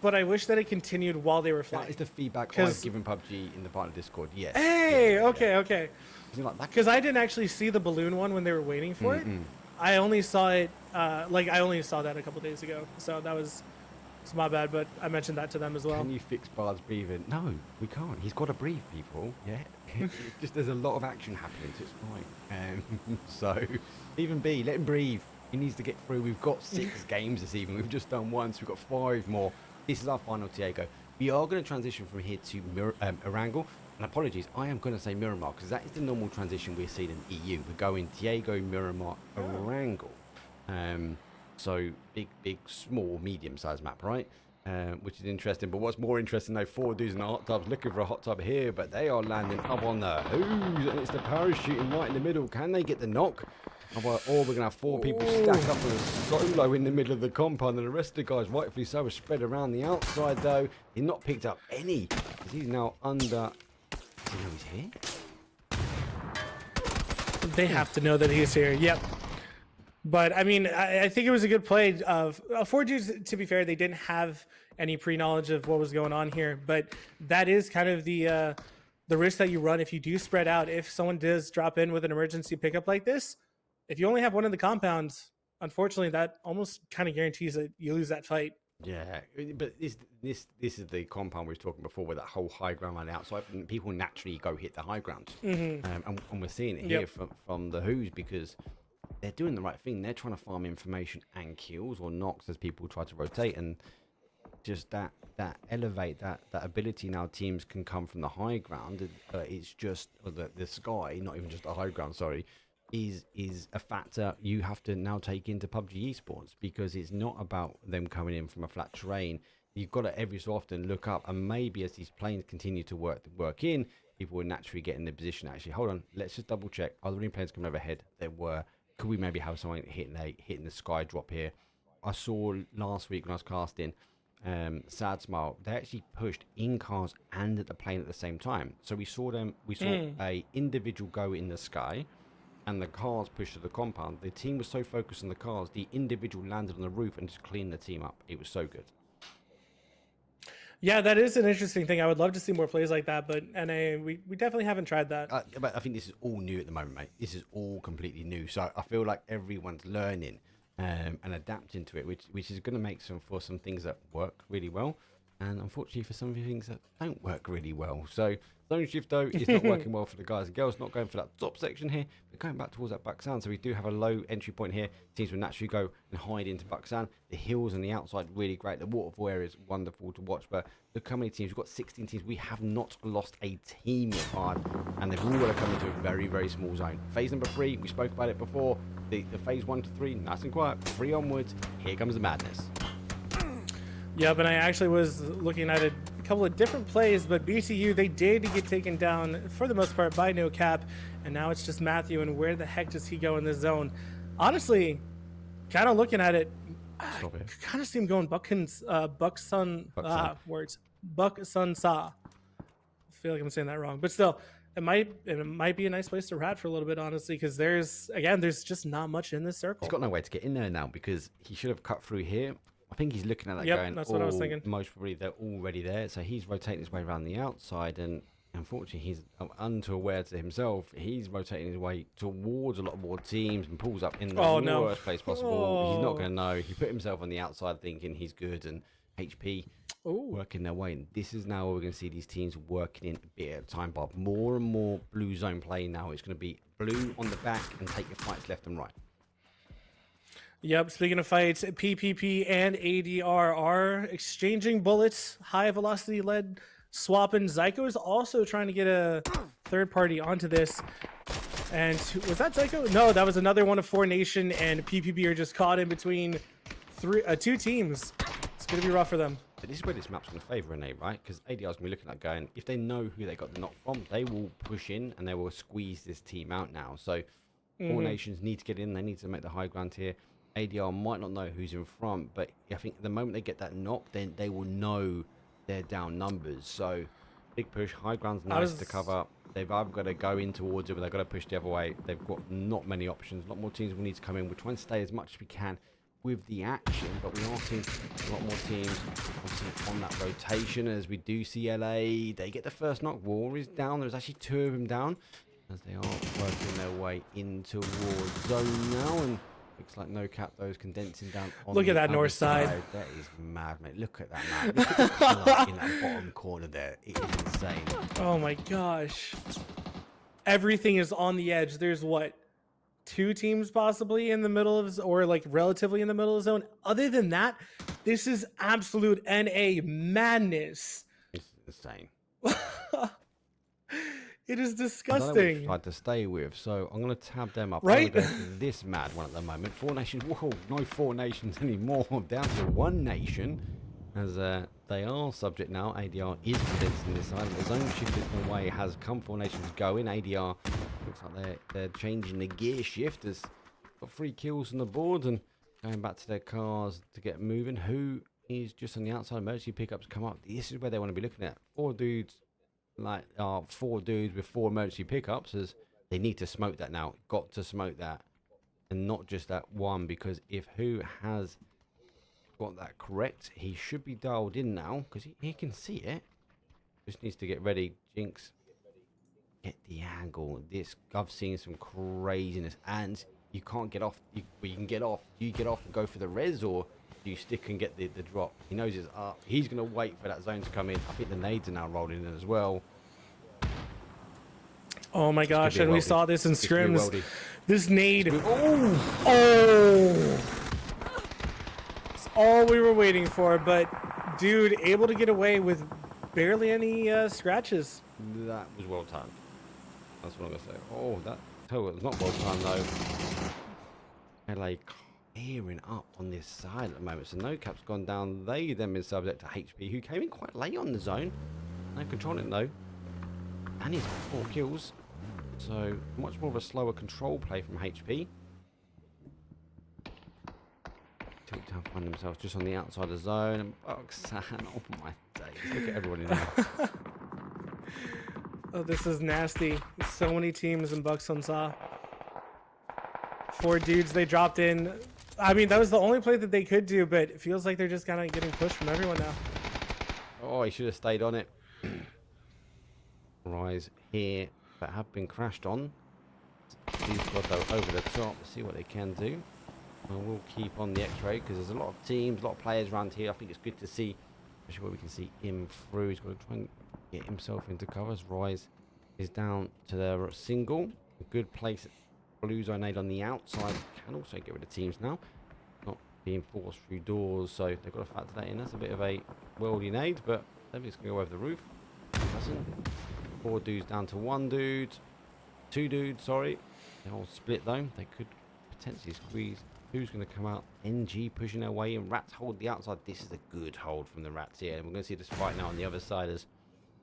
Speaker 3: but I wish that it continued while they were flying.
Speaker 2: That is the feedback I've given PUBG in the partner Discord. Yes.
Speaker 3: Hey, okay. Because
Speaker 2: Like
Speaker 3: I didn't actually see the balloon one when they were waiting for it. I only saw it, I only saw that a couple days ago. So it's my bad, but I mentioned that to them as well.
Speaker 2: Can you fix Bard's breathing? No, we can't. He's got to breathe, people. Yeah. Just there's a lot of action happening, so it's fine. So even B, let him breathe. He needs to get through. We've got 6 games this evening. We've just done 1, so we've got 5 more. This is our final Tiago. We are going to transition from here to Erangel. And apologies, I am going to say Miramar because that is the normal transition we're seeing in EU. We're going Tiago, Miramar, Erangel. So big, small, medium-sized map, right? Which is interesting. But what's more interesting, though, 4 dudes in the hot tubs looking for a hot tub here, but they are landing up on the who's, and it's the parachuting right in the middle. Can they get the knock? Or we're going to have 4 people stack up on a solo in the middle of the compound, and the rest of the guys, rightfully so, are spread around the outside, though. He's not picked up any, because he's now under... Does he know he's here?
Speaker 3: They have to know that he's here. Yep. But I mean, I think it was a good play. 4 dudes, to be fair, they didn't have any pre-knowledge of what was going on here. But that is kind of the risk that you run if you do spread out. If someone does drop in with an emergency pickup like this, if you only have one in the compounds, unfortunately, that almost kind of guarantees that you lose that fight.
Speaker 2: Yeah, but this is the compound we were talking before with that whole high ground line outside. And people naturally go hit the high ground. And we're seeing it here from the Who's because they're doing the right thing. They're trying to farm information and kills or knocks as people try to rotate, and just that elevate that ability. Now teams can come from the high ground. It's just the sky, not even just the high ground. Sorry, is a factor you have to now take into PUBG esports because it's not about them coming in from a flat terrain. You've got to every so often look up, and maybe as these planes continue to work in, people will naturally get in the position. Actually, hold on, let's just double check. Are there any planes coming overhead? There were. Could we maybe have someone hitting the sky drop here? I saw last week when I was casting, Sad Smile, they actually pushed in cars and at the plane at the same time. So we saw a individual go in the sky, and the cars pushed to the compound. The team was so focused on the cars, the individual landed on the roof and just cleaned the team up. It was so good.
Speaker 3: Yeah, that is an interesting thing. I would love to see more plays like that, but we definitely haven't tried that.
Speaker 2: But I think this is all new at the moment, mate. This is all completely new. So I feel like everyone's learning and adapting to it, which is going to make for some things that work really well, and unfortunately for some things that don't work really well. So zone shift though is not working well for the guys and girls. Not going for that top section here, but going back towards that Buxan. So we do have a low entry point here. Teams will naturally go and hide into Buxan. The hills on the outside really great. The waterfall area is wonderful to watch. But look how many teams we've got. 16 teams. We have not lost a team yet, hard, and they've all got to come into a very, very small zone. Phase number 3, we spoke about it before. The phase 1 to 3, nice and quiet. 3 onwards. Here comes the madness.
Speaker 3: Yeah, but I actually was looking at a couple of different plays, but BCU, they did get taken down for the most part by No Cap, and now it's just Matthew, and where the heck does he go in this zone? Honestly, kind of looking at it, kind of see him going Bucksun Sa. I feel like I'm saying that wrong, but still, it might be a nice place to rat for a little bit, honestly, because there's just not much in this circle.
Speaker 2: He's got no way to get in there now because he should have cut through here. I think he's looking at that going,
Speaker 3: that's what I was thinking.
Speaker 2: Most probably they're already there. So he's rotating his way around the outside, and unfortunately he's unaware to himself. He's rotating his way towards a lot more teams and pulls up in the worst place possible. He's not going to know. He put himself on the outside thinking he's good, and HP working their way. And this is now where we're going to see these teams working in a bit at a time, Bob. More and more blue zone play now. It's going to be blue on the back and take your fights left and right.
Speaker 3: Yep, speaking of fights, PPP and ADR are exchanging bullets, high velocity lead swapping. Zyko is also trying to get a third party onto this. And was that Zyko? No, that was another one of 4 Nation, and PPP are just caught in between 2 teams. It's going to be rough for them.
Speaker 2: But this is where this map's going to favour NA, right? Because ADR's going to be looking at going, if they know who they got the knock from, they will push in and they will squeeze this team out now. So 4 Nations need to get in. They need to make the high ground here. ADR might not know who's in front, but I think the moment they get that knock, then they will know they're down numbers. So big push, high ground's nice to cover. They've either got to go in towards it, but they've got to push the other way. They've got not many options. A lot more teams will need to come in. We're trying to stay as much as we can with the action, but we are seeing a lot more teams on that rotation. As we do see LA, they get the first knock. War is down. There's actually 2 of them down as they are working their way into war zone now, and looks like No Cap those condensing down on
Speaker 3: Look at that north side.
Speaker 2: That is mad, mate. Look at that, man. Look at the colour in that bottom corner there. It is insane.
Speaker 3: Oh my gosh. Everything is on the edge. There's what, 2 teams possibly in the middle of, or like relatively in the middle of the zone. Other than that, this is absolute NA madness.
Speaker 2: It's insane.
Speaker 3: It is
Speaker 2: I don't know
Speaker 3: disgusting.
Speaker 2: which side to stay with, so I'm going to tab them up.
Speaker 3: Right?
Speaker 2: I'm gonna go for this mad one at the moment. 4 Nations. Whoa, no 4 Nations anymore. Down to 1 nation, as they are subject now. ADR is condensing this side. The zone shift in a way has come. 4 Nations going. ADR looks like they're changing the gear shift. As got 3 kills on the board and going back to their cars to get moving. Who is just on the outside? Emergency pickups come up. This is where they want to be looking at. 4 dudes. Like 4 dudes with 4 emergency pickups, as they need to smoke that now. Got to smoke that, and not just that one, because if Who has got that correct, he should be dialed in now because he can see it. Just needs to get ready. Jinx, get the angle. This, I've seen some craziness, and you can't get off. You can get off. Do you get off and go for the res, or do you stick and get the drop? He knows it's up. He's going to wait for that zone to come in. I think the nades are now rolling in as well.
Speaker 3: Oh my gosh, and we saw this in scrims. This nade.
Speaker 2: Oh!
Speaker 3: It's all we were waiting for, but dude, able to get away with barely any scratches.
Speaker 2: That was well timed. That's what I'm going to say. Oh, that was not well timed though. LA clearing up on this side at the moment. So No Cap's gone down. They then been subject to HP, who came in quite late on the zone. No controlling though. And he's got 4 kills. So much more of a slower control play from HP. Tilt Town find themselves just on the outside of the zone. And Buxan, oh my days. Look at everyone in there.
Speaker 3: Oh, this is nasty. So many teams in Buxton saw. 4 dudes they dropped in. I mean, that was the only play that they could do, but it feels like they're just kind of getting pushed from everyone now.
Speaker 2: Oh, he should have stayed on it. Rise here, but have been crashed on. These got though over the top. See what they can do. And we'll keep on the X-ray because there's a lot of teams, a lot of players around here. I think it's good to see, especially where we can see him through. He's got to try and get himself into covers. Rise is down to their single. A good place. Blue zone aid on the outside. Can also get rid of teams now. Not being forced through doors, so they've got to factor that in. That's a bit of a worldy nade, but I think it's going to go over the roof. Doesn't. 4 dudes down to 1 dude. 2 dudes, sorry. They're all split though. They could potentially squeeze. Who's going to come out? NG pushing their way in. Rats hold the outside. This is a good hold from the Rats here. And we're going to see this fight now on the other side as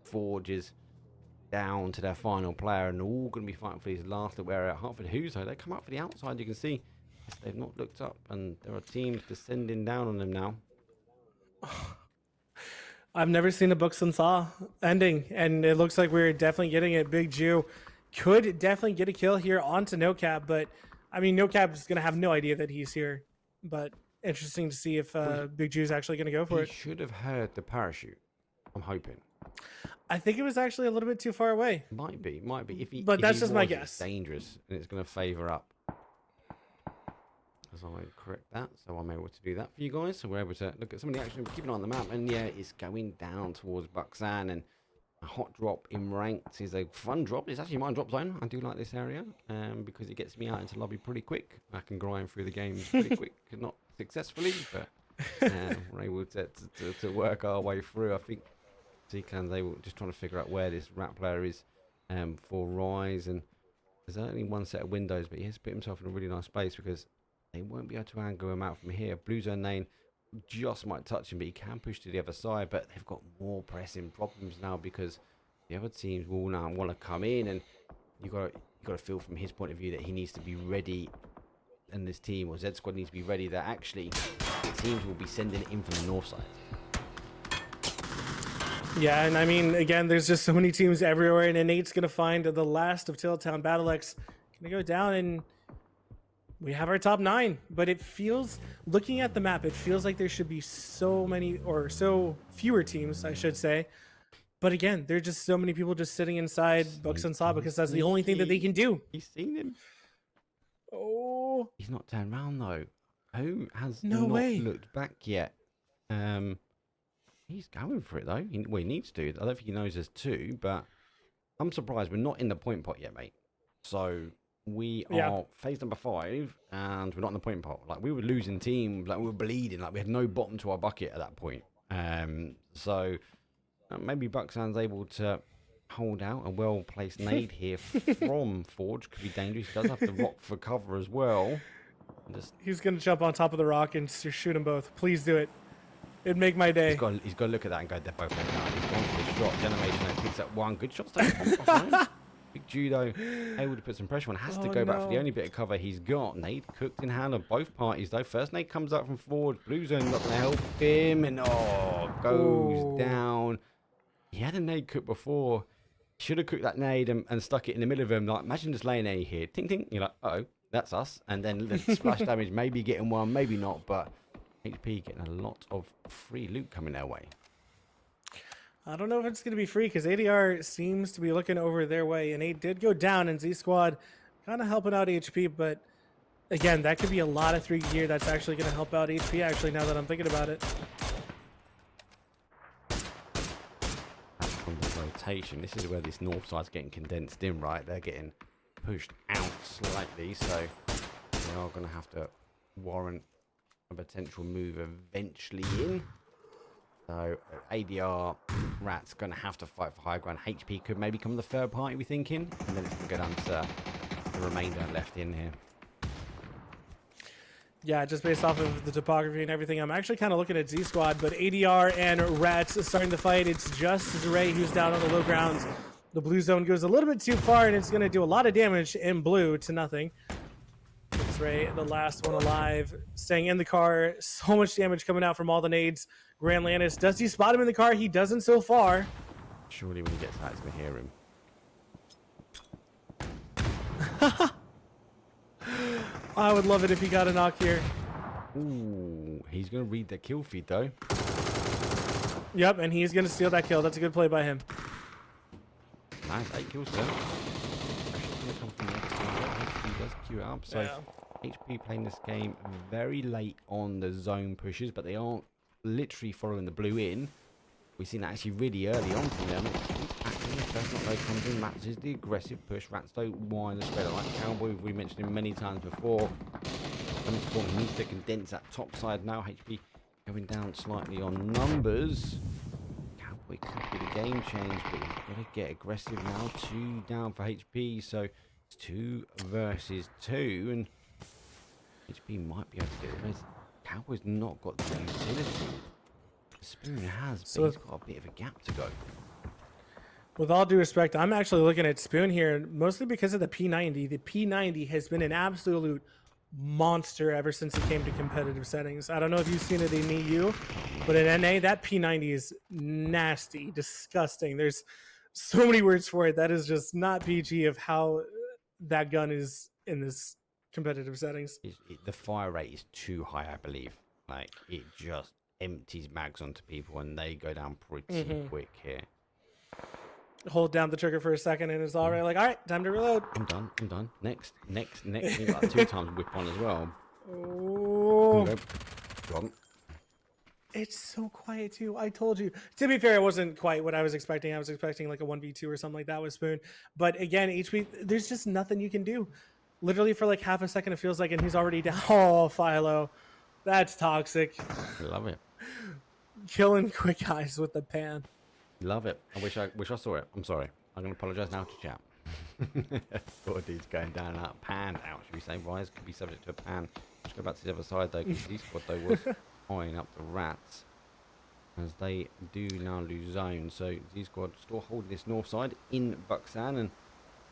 Speaker 2: Forge is down to their final player. And all going to be fighting for these last little area. Hartford Who's though, they come out for the outside. You can see they've not looked up. And there are teams descending down on them now.
Speaker 3: I've never seen a Buxton Saw ending, and it looks like we're definitely getting it. Big Jew could definitely get a kill here onto NoCap, but I mean, NoCap is going to have no idea that he's here. But interesting to see if Big Jew's actually going to go for it.
Speaker 2: He should have heard the parachute. I'm hoping.
Speaker 3: I think it was actually a little bit too far away.
Speaker 2: Might be.
Speaker 3: But that's
Speaker 2: he
Speaker 3: just my
Speaker 2: was,
Speaker 3: guess.
Speaker 2: It's dangerous, and it's going to favour up. As I correct that, so I'm able to do that for you guys. So we're able to look at some of the action, keep an eye on the map, and yeah, it's going down towards Buxan, and a hot drop in ranked is a fun drop. It's actually my drop zone. I do like this area because it gets me out into lobby pretty quick. I can grind through the games pretty quick, not successfully, but we're able to work our way through. I think Z-Clan, they were just trying to figure out where this rat player is for Rise, and there's only one set of windows, but he has put himself in a really nice space because they won't be able to angle him out from here. Blue Zone Lane just might touch him, but he can push to the other side. But they've got more pressing problems now because the other teams will now want to come in, and you got to feel from his point of view that he needs to be ready, and this team or Z Squad needs to be ready that actually the teams will be sending it in from the north side.
Speaker 3: Yeah, and I mean, again, there's just so many teams everywhere, and Nate's going to find the last of Tilltown Battlex. Going to go down, and we have our top 9, but it feels, looking at the map, it feels like there should be so many, or so fewer teams, I should say. But again, there are just so many people just sitting inside Buxton Saw because that's the only thing that they can do.
Speaker 2: He's seen him.
Speaker 3: Oh.
Speaker 2: He's not turned around though. Who has
Speaker 3: No
Speaker 2: not
Speaker 3: way.
Speaker 2: looked back yet? He's going for it though. Well, he needs to. I don't think he knows there's 2, but I'm surprised we're not in the point pot yet, mate. So we are phase number 5, and we're not in the point pot. Like, we were losing teams, like we were bleeding, like we had no bottom to our bucket at that point. So maybe Buxan's able to hold out. A well-placed nade here from Forge could be dangerous. He does have to rock for cover as well.
Speaker 3: He's going to jump on top of the rock and shoot them both. Please do it. It'd make my day.
Speaker 2: He's got to look at that and go, they're both going down. He's gone for the shot. The animation picks up 1. Good shot. Behind. Big Judo able to put some pressure on. Has to go back for the only bit of cover he's got. Nade cooked in hand of both parties though. First nade comes up from Forward. Blue Zone not going to help him, and goes down. He had a nade cooked before. Should have cooked that nade and stuck it in the middle of him. Like, imagine just laying A here. Ting ting. You're like, oh, that's us. And then the splash damage, maybe getting 1, maybe not. But HP getting a lot of free loot coming their way.
Speaker 3: I don't know if it's going to be free because ADR seems to be looking over their way, and 8 did go down, and Z Squad kind of helping out HP, but again, that could be a lot of 3 gear that's actually going to help out HP, actually, now that I'm thinking about it.
Speaker 2: From the rotation, this is where this north side's getting condensed in, right? They're getting pushed out slightly, so they are going to have to warrant a potential move eventually in. So ADR Rat's going to have to fight for high ground. HP could maybe come the third party, we're thinking, and then it's going to go down to the remainder left in here.
Speaker 3: Yeah, just based off of the topography and everything, I'm actually kind of looking at Z Squad, but ADR and Rats starting the fight. It's just Ray who's down on the low grounds. The blue zone goes a little bit too far, and it's going to do a lot of damage in blue to nothing. It's X-Ray, the last one alive, staying in the car. So much damage coming out from all the nades. Grand Lannis, does he spot him in the car? He doesn't so far.
Speaker 2: Surely when he gets out, it's going to hear him.
Speaker 3: I would love it if he got a knock here.
Speaker 2: Ooh, he's going to read the kill feed though.
Speaker 3: Yep, and he's going to steal that kill. That's a good play by him.
Speaker 2: Nice, 8 kills there. Pressure's going to come from the next team. HP does queue it up. So
Speaker 3: Yeah.
Speaker 2: HP playing this game very late on the zone pushes, but they aren't literally following the blue in. We've seen that actually really early on from them. First not low comes in. Rats is the aggressive push. Rats don't wind the spread like Cowboy. We mentioned him many times before. Coming to form, he needs to condense that top side now. HP going down slightly on numbers. Cowboy could be the game change, but he's got to get aggressive now. 2 down for HP, so it's 2 versus 2, and HP might be able to get it. Cowboy's not got the utility. Spoon has, but
Speaker 3: So
Speaker 2: he's got a bit of a gap to go.
Speaker 3: With all due respect, I'm actually looking at Spoon here, mostly because of the P90. The P90 has been an absolute monster ever since it came to competitive settings. I don't know if you've seen it in EU, but in NA, that P90 is nasty, disgusting. There's so many words for it. That is just not PG of how that gun is in this competitive settings.
Speaker 2: The fire rate is too high, I believe. Like, it just empties mags onto people and they go down pretty quick here.
Speaker 3: Hold down the trigger for a second and it's already like, all right, time to reload.
Speaker 2: I'm done. Next. You got 2 times whip on as well.
Speaker 3: Oh,
Speaker 2: Gone.
Speaker 3: it's so quiet too. I told you. To be fair, it wasn't quite what I was expecting. I was expecting like a 1v2 or something like that with Spoon. But again, HP, there's just nothing you can do. Literally for like half a second, it feels like, and he's already down. Oh, Philo. That's toxic.
Speaker 2: Love it.
Speaker 3: Killing quick eyes with the pan.
Speaker 2: Love it. I wish I saw it. I'm sorry. I'm going to apologise now to chat. Thought dude's going down and out. Pan out, should we say. Rise could be subject to a pan. Let's go back to the other side though, because Z-Squad though was eyeing up the Rats. As they do now lose zone. So Z-Squad still holding this north side in Buxan, and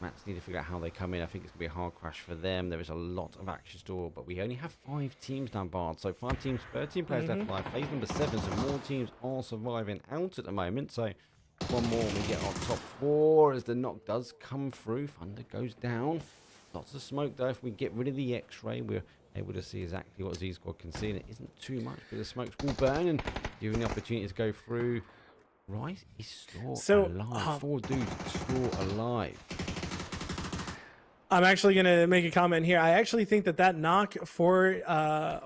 Speaker 2: Rats need to figure out how they come in. I think it's going to be a hard crash for them. There is a lot of action still, but we only have 5 teams now, Bard. So 5 teams, 13 players left alive. Phase number 7, so more teams are surviving out at the moment. So one more, we get our top 4 as the knock does come through. Thunder goes down. Lots of smoke though. If we get rid of the X-ray, we're able to see exactly what Z-Squad can see, and it isn't too much, but the smokes will burn and giving the opportunity to go through. Rise is still alive. 4 dudes still alive.
Speaker 3: I'm actually going to make a comment here. I actually think that knock for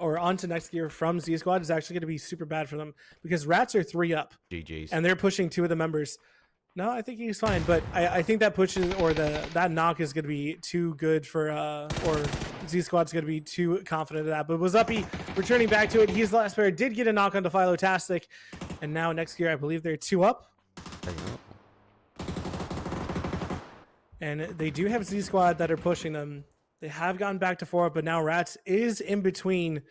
Speaker 3: or onto next gear from Z Squad is actually going to be super bad for them because Rats are 3 up.
Speaker 2: GG's.
Speaker 3: And they're pushing 2 of the members. No, I think he's fine, but I think that pushes or that knock is going to be too good for or Z Squad's going to be too confident of that. But Wazuppy returning back to it. He's the last player. Did get a knock onto Philotastic, and now next gear I believe they're 2 up. And they do have Z Squad that are pushing them. They have gotten back to 4, but now Rats is in between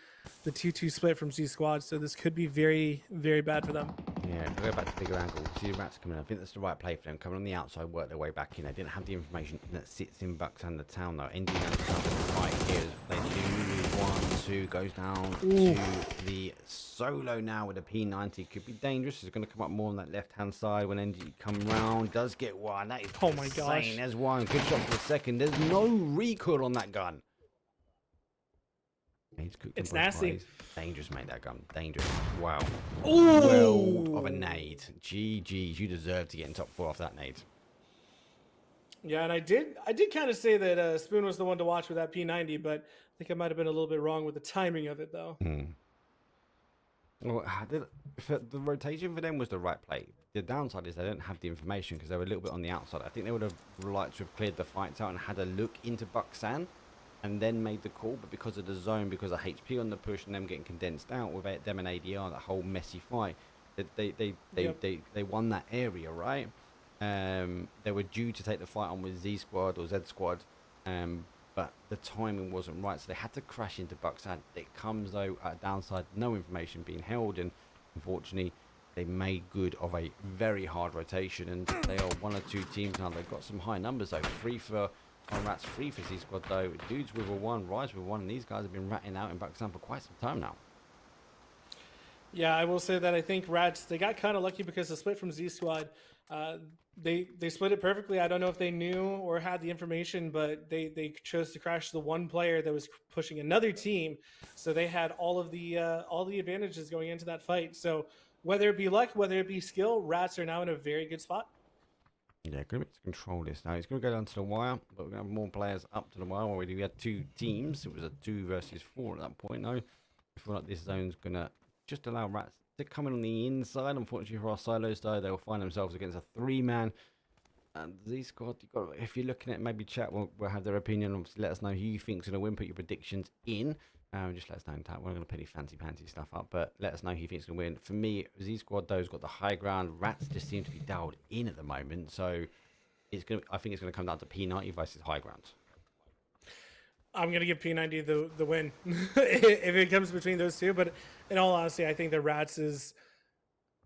Speaker 3: the 2-2 split from Z Squad, so this could be very, very bad for them.
Speaker 2: Yeah, if we go back to bigger angle, see the Rats coming in. I think that's the right play for them. Coming on the outside, work their way back in. They didn't have the information that sits in Buxan the town, though. Ending down the fight here. They do 1, 2, goes down to the solo now with a P90. Could be dangerous. It's going to come up more on that left-hand side when NG come round. Does get 1. That is
Speaker 3: oh my gosh.
Speaker 2: There's 1. Good shot for the second. There's no recoil on that gun.
Speaker 3: It's nasty.
Speaker 2: Dangerous, mate, that gun. Dangerous. Wow.
Speaker 3: Ooh.
Speaker 2: World of a nade. GG's. You deserve to get in top 4 off that nade.
Speaker 3: Yeah, and I did kind of say that Spoon was the one to watch with that P90, but I think I might have been a little bit wrong with the timing of it, though.
Speaker 2: Well, the rotation for them was the right play. The downside is they don't have the information because they were a little bit on the outside. I think they would have liked to have cleared the fights out and had a look into Buxan and then made the call, but because of the zone, because of HP on the push and them getting condensed out with them and ADR, that whole messy fight, they won that area, right? They were due to take the fight on with Z Squad or Z Squad, but the timing wasn't right, so they had to crash into Buxan. It comes though at a downside, no information being held, and unfortunately they made good of a very hard rotation, and they are 1 or 2 teams now. They've got some high numbers though, 3 for on Rats 3 for Z Squad though. Dudes with a 1, Rise with a 1, and these guys have been ratting out in Pakistan for quite some time now.
Speaker 3: Yeah, I will say that I think Rats, they got kind of lucky because the split from Z Squad, they split it perfectly. I don't know if they knew or had the information, but they chose to crash the one player that was pushing another team, so they had all the advantages going into that fight. So whether it be luck, whether it be skill, Rats are now in a very good spot.
Speaker 2: Yeah, going to control this now. He's going to go down to the wire, but we're going to have more players up to the wire already. We had 2 teams. It was a 2 versus 4 at that point. No, I feel like this zone's going to just allow Rats to come in on the inside. Unfortunately for our silos, though, they'll find themselves against a 3-man. And Z Squad, if you're looking at maybe chat, we'll have their opinion. Obviously, let us know who you think's going to win. Put your predictions in. Just let us know in chat. We're not going to put any fancy stuff up, but let us know who you think's going to win. For me, Z Squad, though, has got the high ground. Rats just seem to be dialed in at the moment, so I think it's going to come down to P90 versus high ground.
Speaker 3: I'm gonna give P90 the win if it comes between those two. But in all honesty, I think the Rats is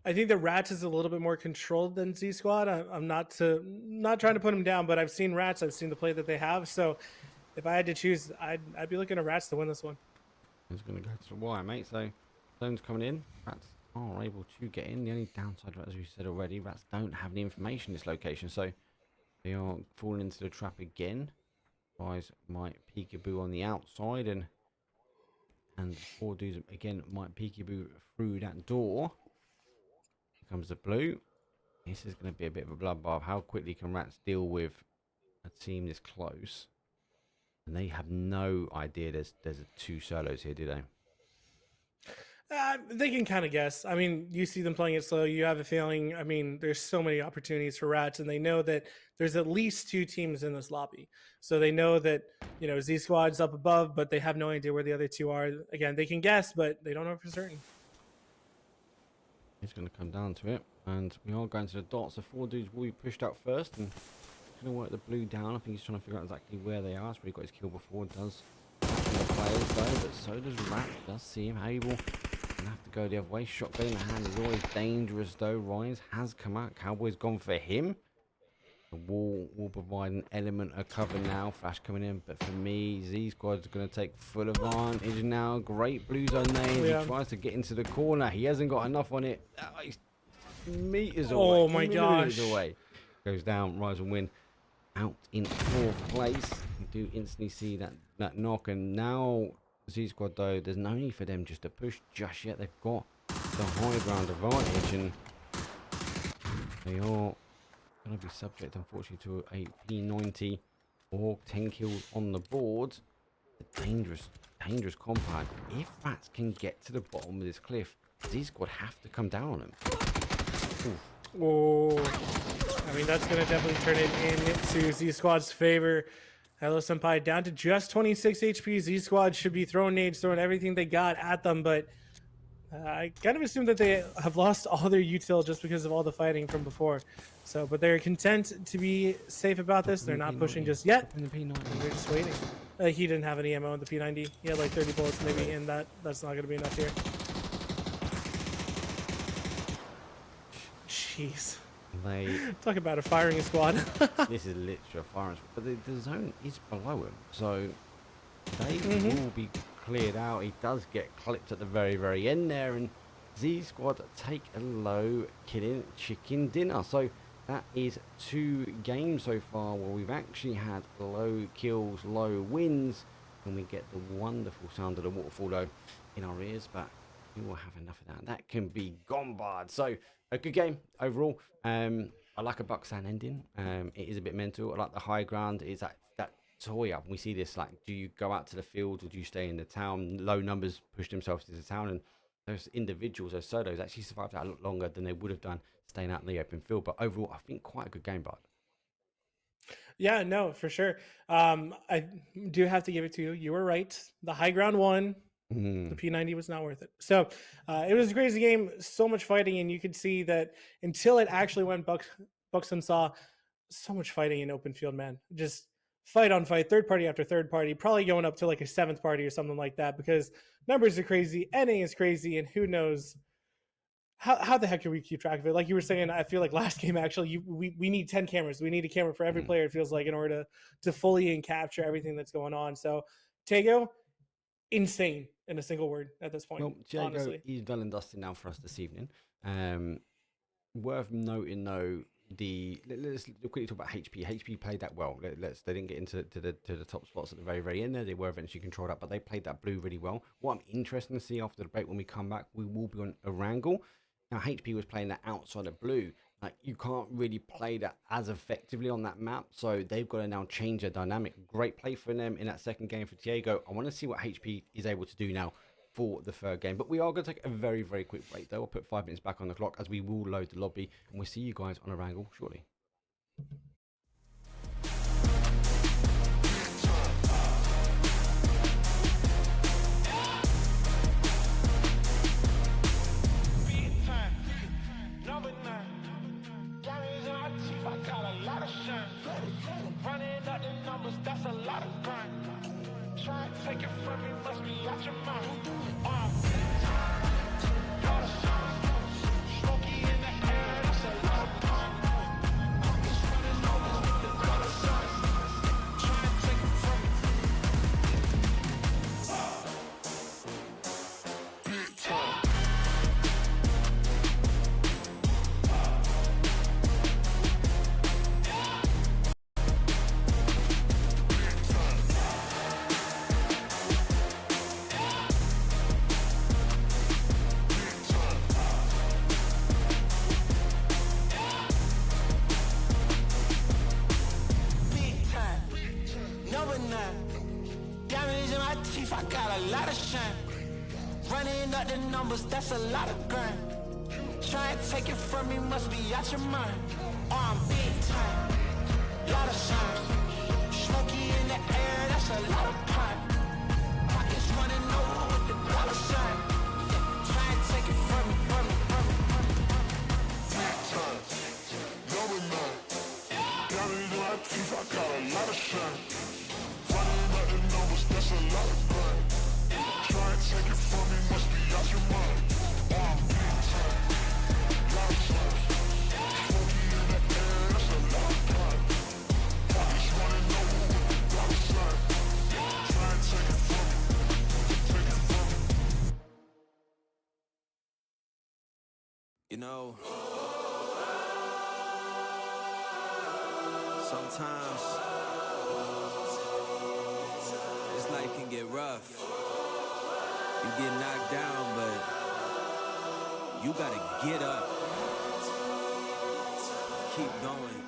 Speaker 3: a little bit more controlled than Z Squad. I'm not trying to put them down, but I've seen Rats. I've seen the play that they have. So if I had to choose, I'd be looking at Rats to win this one.
Speaker 2: It's going to go to the wire, mate. So zone's coming in. Rats are able to get in. The only downside, as we said already, Rats don't have any information in this location, so they are falling into the trap again. Guys might peekaboo on the outside, and the 4 dudes again might peekaboo through that door. Here comes the blue. This is going to be a bit of a bloodbath. How quickly can Rats deal with a team this close? And they have no idea there's 2 solos here, do they?
Speaker 3: They can kind of guess. I mean, you see them playing it slow. You have a feeling. I mean, there's so many opportunities for Rats, and they know that there's at least 2 teams in this lobby. So they know that, Z Squad's up above, but they have no idea where the other 2 are. Again, they can guess, but they don't know for certain.
Speaker 2: It's going to come down to it, and we are going to the dots. The 4 dudes will be pushed out first, and he's going to work the blue down. I think he's trying to figure out exactly where they are. So he got his kill before. Does the players though, but so does Rat. Does see him able. Gonna have to go the other way. Shotgun in the hand is always dangerous though. Rise has come out. Cowboy's gone for him. The wall will provide an element of cover now. Flash coming in, but for me, Z Squad's going to take full advantage now. Great blue zone name.
Speaker 3: Yeah.
Speaker 2: He tries to get into the corner. He hasn't got enough on it. He's meters away.
Speaker 3: Oh my gosh.
Speaker 2: Away. Goes down. Rise and win out in 4th place. You do instantly see that knock, and now Z Squad though, there's no need for them just to push just yet. They've got the high ground advantage, and they are going to be subject, unfortunately, to a P90 or 10 kills on the board. A dangerous compound. If Rats can get to the bottom of this cliff, Z Squad have to come down on them.
Speaker 3: Oh, I mean, that's going to definitely turn it into Z Squad's favor. Hello Senpai down to just 26 HP. Z Squad should be throwing nades, throwing everything they got at them, but I kind of assume that they have lost all their util just because of all the fighting from before. So, but they're content to be safe about this. They're not pushing just yet. They're just waiting. He didn't have any ammo in the P90. He had like 30 bullets maybe, and that's not going to be enough here. Jeez. Talk about a firing squad.
Speaker 2: This is literally a firing squad, but the zone is below him, so they will be cleared out. He does get clipped at the very end there, and Z Squad take a low killing chicken dinner. So that is 2 games so far where we've actually had low kills, low wins, and we get the wonderful sound of the waterfall though in our ears, but we will have enough of that. That can be gone barred. So a good game overall. I like a Bucksan ending. It is a bit mental. I like the high ground. Is that toy up? We see this, like, do you go out to the field or do you stay in the town? Low numbers push themselves to the town, and those individuals, those solos, actually survived that a lot longer than they would have done staying out in the open field. But overall, I think quite a good game, Bard.
Speaker 3: Yeah, no, for sure. I do have to give it to you. You were right. The high ground won. The P90 was not worth it. So it was a crazy game, so much fighting, and you could see that until it actually went Buxton saw so much fighting in open field, man. Just fight on fight, third party after third party, probably going up to like a 7th party or something like that, because numbers are crazy, NA is crazy, and who knows how the heck can we keep track of it? Like you were saying, I feel like last game actually, we need 10 cameras. We need a camera for every player. It feels like in order to fully and capture everything that's going on. So Tego, insane in a single word at this point.
Speaker 2: Well, Diego
Speaker 3: honestly,
Speaker 2: is done and dusted now for us this evening. Worth noting though, let's quickly talk about HP. HP played that well. They didn't get into the top spots at the very end there. They were eventually controlled up, but they played that blue really well. What I'm interested to see after the break when we come back, we will be on a wrangle. Now HP was playing that outside of blue. Like you can't really play that as effectively on that map, so they've got to now change their dynamic. Great play for them in that second game for Diego. I want to see what HP is able to do now for the third game. But we are going to take a very quick break though. We'll put 5 minutes back on the clock as we will load the lobby, and we'll see you guys on a wrangle shortly.
Speaker 1: Running up the numbers, that's a lot of grind. Try and take it from me, must be out your mind. Lot of shine. Smoky in the air, that's a lot of grind. Pockets running over with the dollar signs. Try and take it from me. Big time. I got a lot of shine. Running up the numbers, that's a lot of grind. Try and take it from me, must be out your mind. I'm big time, lot of shine. Smoky in the air, that's a lot of pine. Pockets running over with the dollar sign. Try and take it from me, Big time, number 9. Diamonds in my teeth, I got a lot of shine. Running up the numbers, that's a lot of grind. Try and take it from me, must be out your mind. Big time, lot of shine. Smoky in the air, that's a lot of pine. Pockets running over with the dollar sign. Try and take it from me,
Speaker 4: You know, sometimes this life can get rough. You get knocked down, but you gotta get up. Keep going.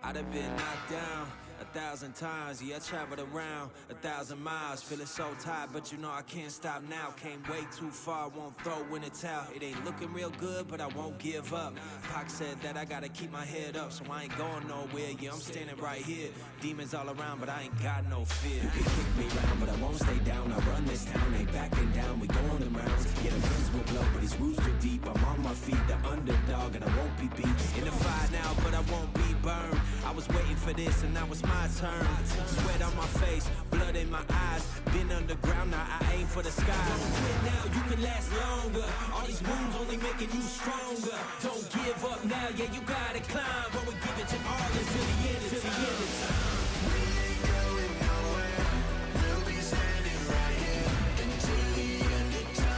Speaker 4: I'd have been knocked down 1,000 times, yeah, I traveled around 1,000 miles, feeling so tired, but you know I can't stop now. Came way too far, won't throw in the towel. It ain't looking real good, but I won't give up. Pac said that I gotta keep my head up, so I ain't going nowhere. Yeah, I'm standing right here. Demons all around, but I ain't got no fear. You can kick me around, but I won't stay down. I run this town, ain't backing down. We going in rounds. Yeah, the winds will blow, but these roots too deep. I'm on my feet, the underdog, and I won't be beat. In the fire now, but I won't be burned. I was waiting for this, and now it's my turn. Sweat on my face, blood in my eyes. Been underground, now I aim for the sky. Don't quit now, you can last longer. All these wounds only making you stronger. Don't give up now, yeah, you gotta climb. But we give it your all until the end, until the end of time.
Speaker 1: We ain't going nowhere. We'll be standing right here until the end of time.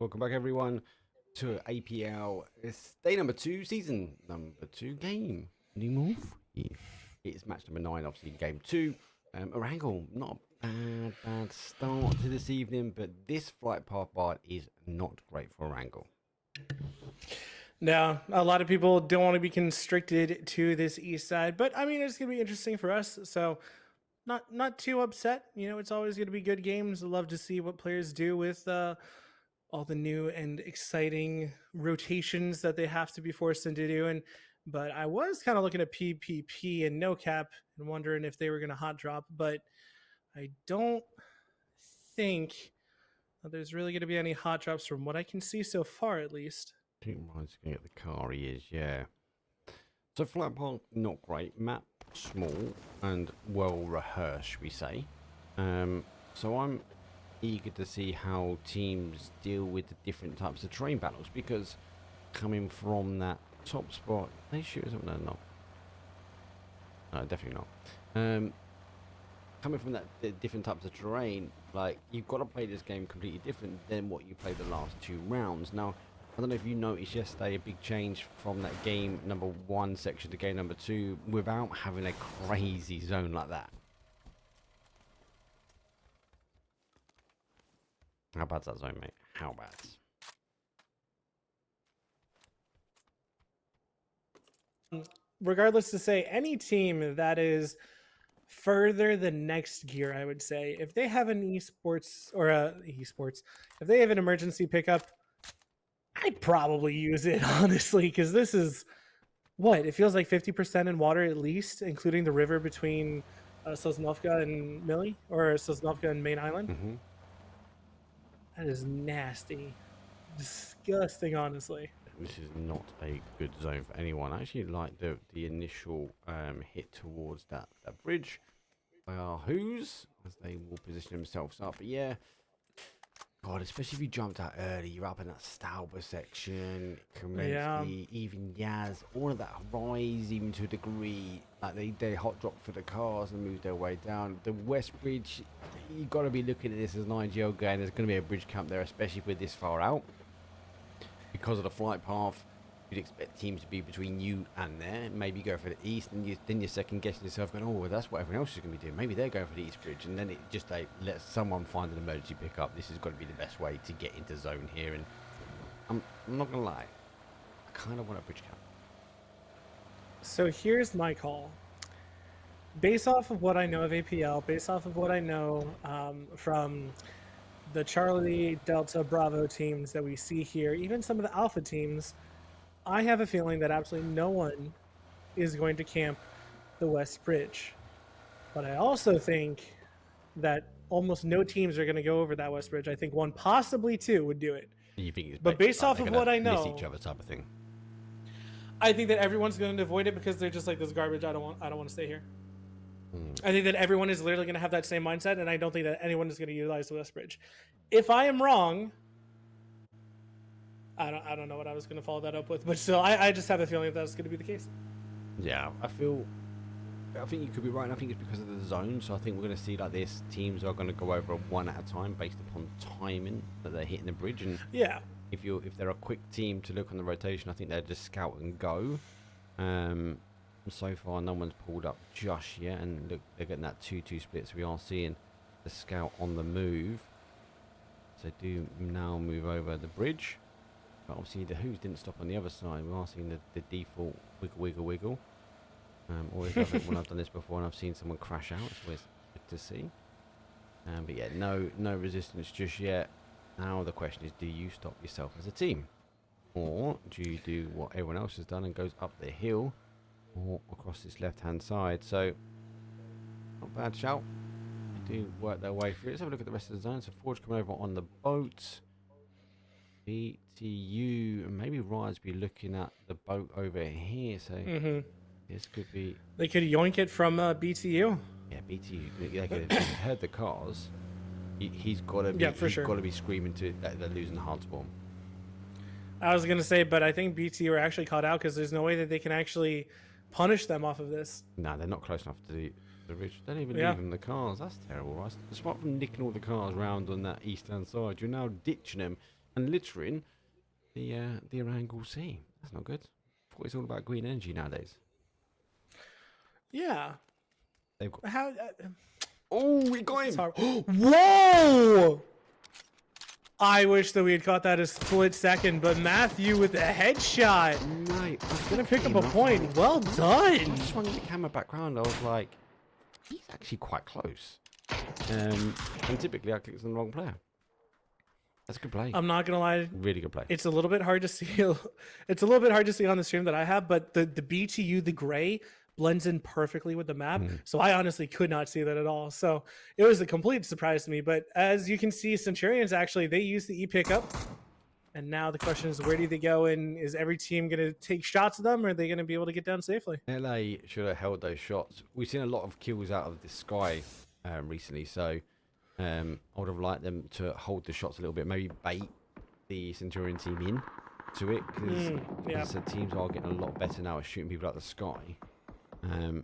Speaker 2: Welcome back, everyone, to APL. It's day number 2, season number 2, game number 3. It's match number 9, obviously, in game 2. Orangle, not a bad start to this evening, but this flight path bar is not great for Orangle.
Speaker 3: No, a lot of people don't want to be constricted to this east side, but I mean, it's going to be interesting for us. So not too upset. You know, it's always going to be good games. I love to see what players do with all the new and exciting rotations that they have to be forced into doing. But I was kind of looking at PPP and no cap and wondering if they were going to hot drop, but I don't think that there's really going to be any hot drops from what I can see so far, at least.
Speaker 2: I think Ryan's going to get the car. He is, yeah. So flight path, not great. Map, small and well rehearsed, we say. So I'm eager to see how teams deal with the different types of terrain battles, because coming from that top spot, they shoot us up. No, definitely not. Coming from that the different types of terrain, like, you've got to play this game completely different than what you played the last 2 rounds. Now, I don't know if you noticed yesterday a big change from that game number 1 section to game number 2 without having a crazy zone like that. How bad's that zone, mate? How bad?
Speaker 3: Regardless to say, any team that is further the next gear, I would say, if they have an esports or if they have an emergency pickup, I'd probably use it, honestly, because this is what it feels like 50% in water at least, including the river between Sosnovka and Millie, or Sosnovka and Main Island.
Speaker 2: Mm-hmm.
Speaker 3: That is nasty, disgusting, honestly.
Speaker 2: This is not a good zone for anyone. I actually like the initial hit towards that bridge by our Who's, as they will position themselves up. But yeah, God, especially if you jumped out early, you're up in that Stauber section, Kerensky, even Yaz, all of that rise even to a degree. Like they hot drop for the cars and move their way down. The West Bridge, you got to be looking at this as an IGL game. There's going to be a bridge camp there, especially with this far out. Because of the flight path, you'd expect teams to be between you and there. Maybe go for the east, and then you're second guessing yourself, going, oh, well, that's what everyone else is going to be doing. Maybe they're going for the east bridge, and then it just lets someone find an emergency pickup. This has got to be the best way to get into zone here. And I'm not going to lie, I kind of want a bridge cap.
Speaker 3: So here's my call. Based off of what I know of APL, based off of what I know from the Charlie, Delta, Bravo teams that we see here, even some of the Alpha teams, I have a feeling that absolutely no one is going to camp the West Bridge. But I also think that almost no teams are going to go over that West Bridge. I think 1, possibly 2 would do it.
Speaker 2: You think it's
Speaker 3: but based off of what I know,
Speaker 2: miss each other type of thing.
Speaker 3: I think that everyone's going to avoid it because they're just like, this garbage. I don't want to stay here. I think that everyone is literally going to have that same mindset, and I don't think that anyone is going to utilize the West Bridge. If I am wrong, I don't know what I was going to follow that up with, but still, I just have a feeling that that's going to be the case.
Speaker 2: Yeah, I think you could be right, and I think it's because of the zone. So I think we're going to see like this, teams are going to go over one at a time based upon timing that they're hitting the bridge. And
Speaker 3: yeah,
Speaker 2: if they're a quick team to look on the rotation, I think they'll just scout and go. So far, no one's pulled up just yet, and look, they're getting that 2-2 split. So we are seeing the scout on the move. So do now move over the bridge. But obviously the Who's didn't stop on the other side. We are seeing the default wiggle. Always love it when I've done this before and I've seen someone crash out. It's always good to see. But yeah, no resistance just yet. Now the question is, do you stop yourself as a team? Or do you do what everyone else has done and goes up the hill or across this left-hand side? So, not bad shout. They do work their way through. Let's have a look at the rest of the zone. So Forge coming over on the boat. BTU, and maybe Rise be looking at the boat over here. So this could be.
Speaker 3: They could yoink it from BTU.
Speaker 2: Yeah, BTU. If he's heard the cars, he's got to be.
Speaker 3: Yeah, for sure.
Speaker 2: Got to be screaming to that they're losing the hard spawn.
Speaker 3: I was gonna say, but I think BTU are actually caught out because there's no way that they can actually punish them off of this.
Speaker 2: No, they're not close enough to the ridge. They don't even leave them the cars. That's terrible, right? Despite from nicking all the cars round on that eastern side, you're now ditching them and littering the Erangel Sea. That's not good. I thought it's all about green energy nowadays.
Speaker 3: Yeah.
Speaker 2: They've got.
Speaker 3: How?
Speaker 2: Oh, we got him!
Speaker 3: Whoa! I wish that we had caught that a split second, but Matthew with the headshot.
Speaker 2: Mate, I was
Speaker 3: Gonna pick up a
Speaker 2: looking,
Speaker 3: point. Well
Speaker 2: I
Speaker 3: done.
Speaker 2: swung the camera back round. I was like, he's actually quite close. And typically I clicked on the wrong player. That's a good play.
Speaker 3: I'm not gonna lie.
Speaker 2: Really good play.
Speaker 3: It's a little bit hard to see. It's a little bit hard to see on the stream that I have, but the BTU, the gray, blends in perfectly with the map. So I honestly could not see that at all. So it was a complete surprise to me. But as you can see, Centurions actually, they use the E pickup. And now the question is, where do they go? And is every team going to take shots at them, or are they going to be able to get down safely?
Speaker 2: LA should have held those shots. We've seen a lot of kills out of the sky recently, so I would have liked them to hold the shots a little bit, maybe bait the Centurion team in to it, because the teams are getting a lot better now at shooting people out of the sky.
Speaker 3: A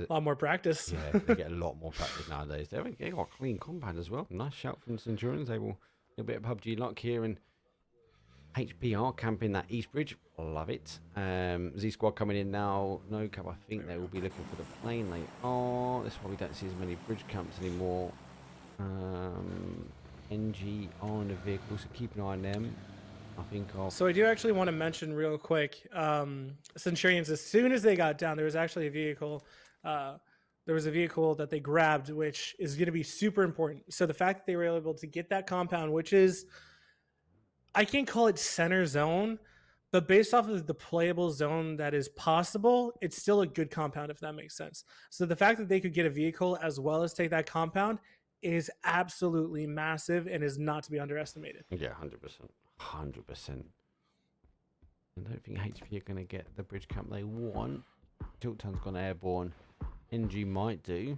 Speaker 3: lot more practice.
Speaker 2: Yeah, they get a lot more practice nowadays. They got a clean compound as well. Nice shout from the Centurions. They will a little bit of PUBG luck here, and HPR camping that East Bridge. Love it. Z Squad coming in now. No cap. I think they will be looking for the plane. They are. That's why we don't see as many bridge camps anymore. NG are in the vehicle, so keep an eye on them. I think I'll.
Speaker 3: So I do actually want to mention real quick, Centurions, as soon as they got down, there was actually a vehicle. There was a vehicle that they grabbed, which is going to be super important. So the fact that they were able to get that compound, which is, I can't call it center zone, but based off of the playable zone that is possible, it's still a good compound, if that makes sense. So the fact that they could get a vehicle as well as take that compound is absolutely massive and is not to be underestimated.
Speaker 2: Yeah, 100%. 100%. I don't think HP are going to get the bridge camp they want. Tilton's gone airborne. NG might do.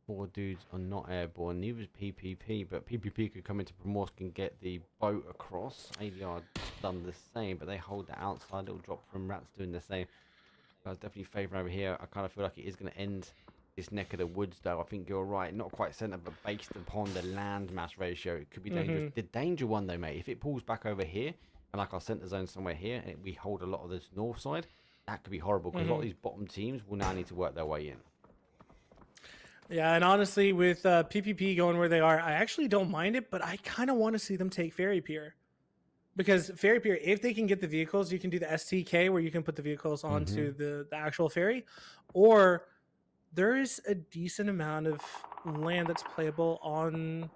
Speaker 2: 4 dudes are not airborne. Neither is PPP, but PPP could come into Primorsk and get the boat across. ADR done the same, but they hold the outside. Little drop from Rats doing the same. I was definitely favouring over here. I kind of feel like it is going to end this neck of the woods, though. I think you're right. Not quite centre, but based upon the land mass ratio, it could be dangerous. The danger one, though, mate, if it pulls back over here, and like our centre zone somewhere here, and we hold a lot of this north side, that could be horrible, because a lot of these bottom teams will now need to work their way in.
Speaker 3: Yeah, and honestly, with PPP going where they are, I actually don't mind it, but I kind of want to see them take Ferry Pier. Because Ferry Pier, if they can get the vehicles, you can do the STK where you can put the vehicles onto the actual ferry. Or there is a decent amount of land that's playable on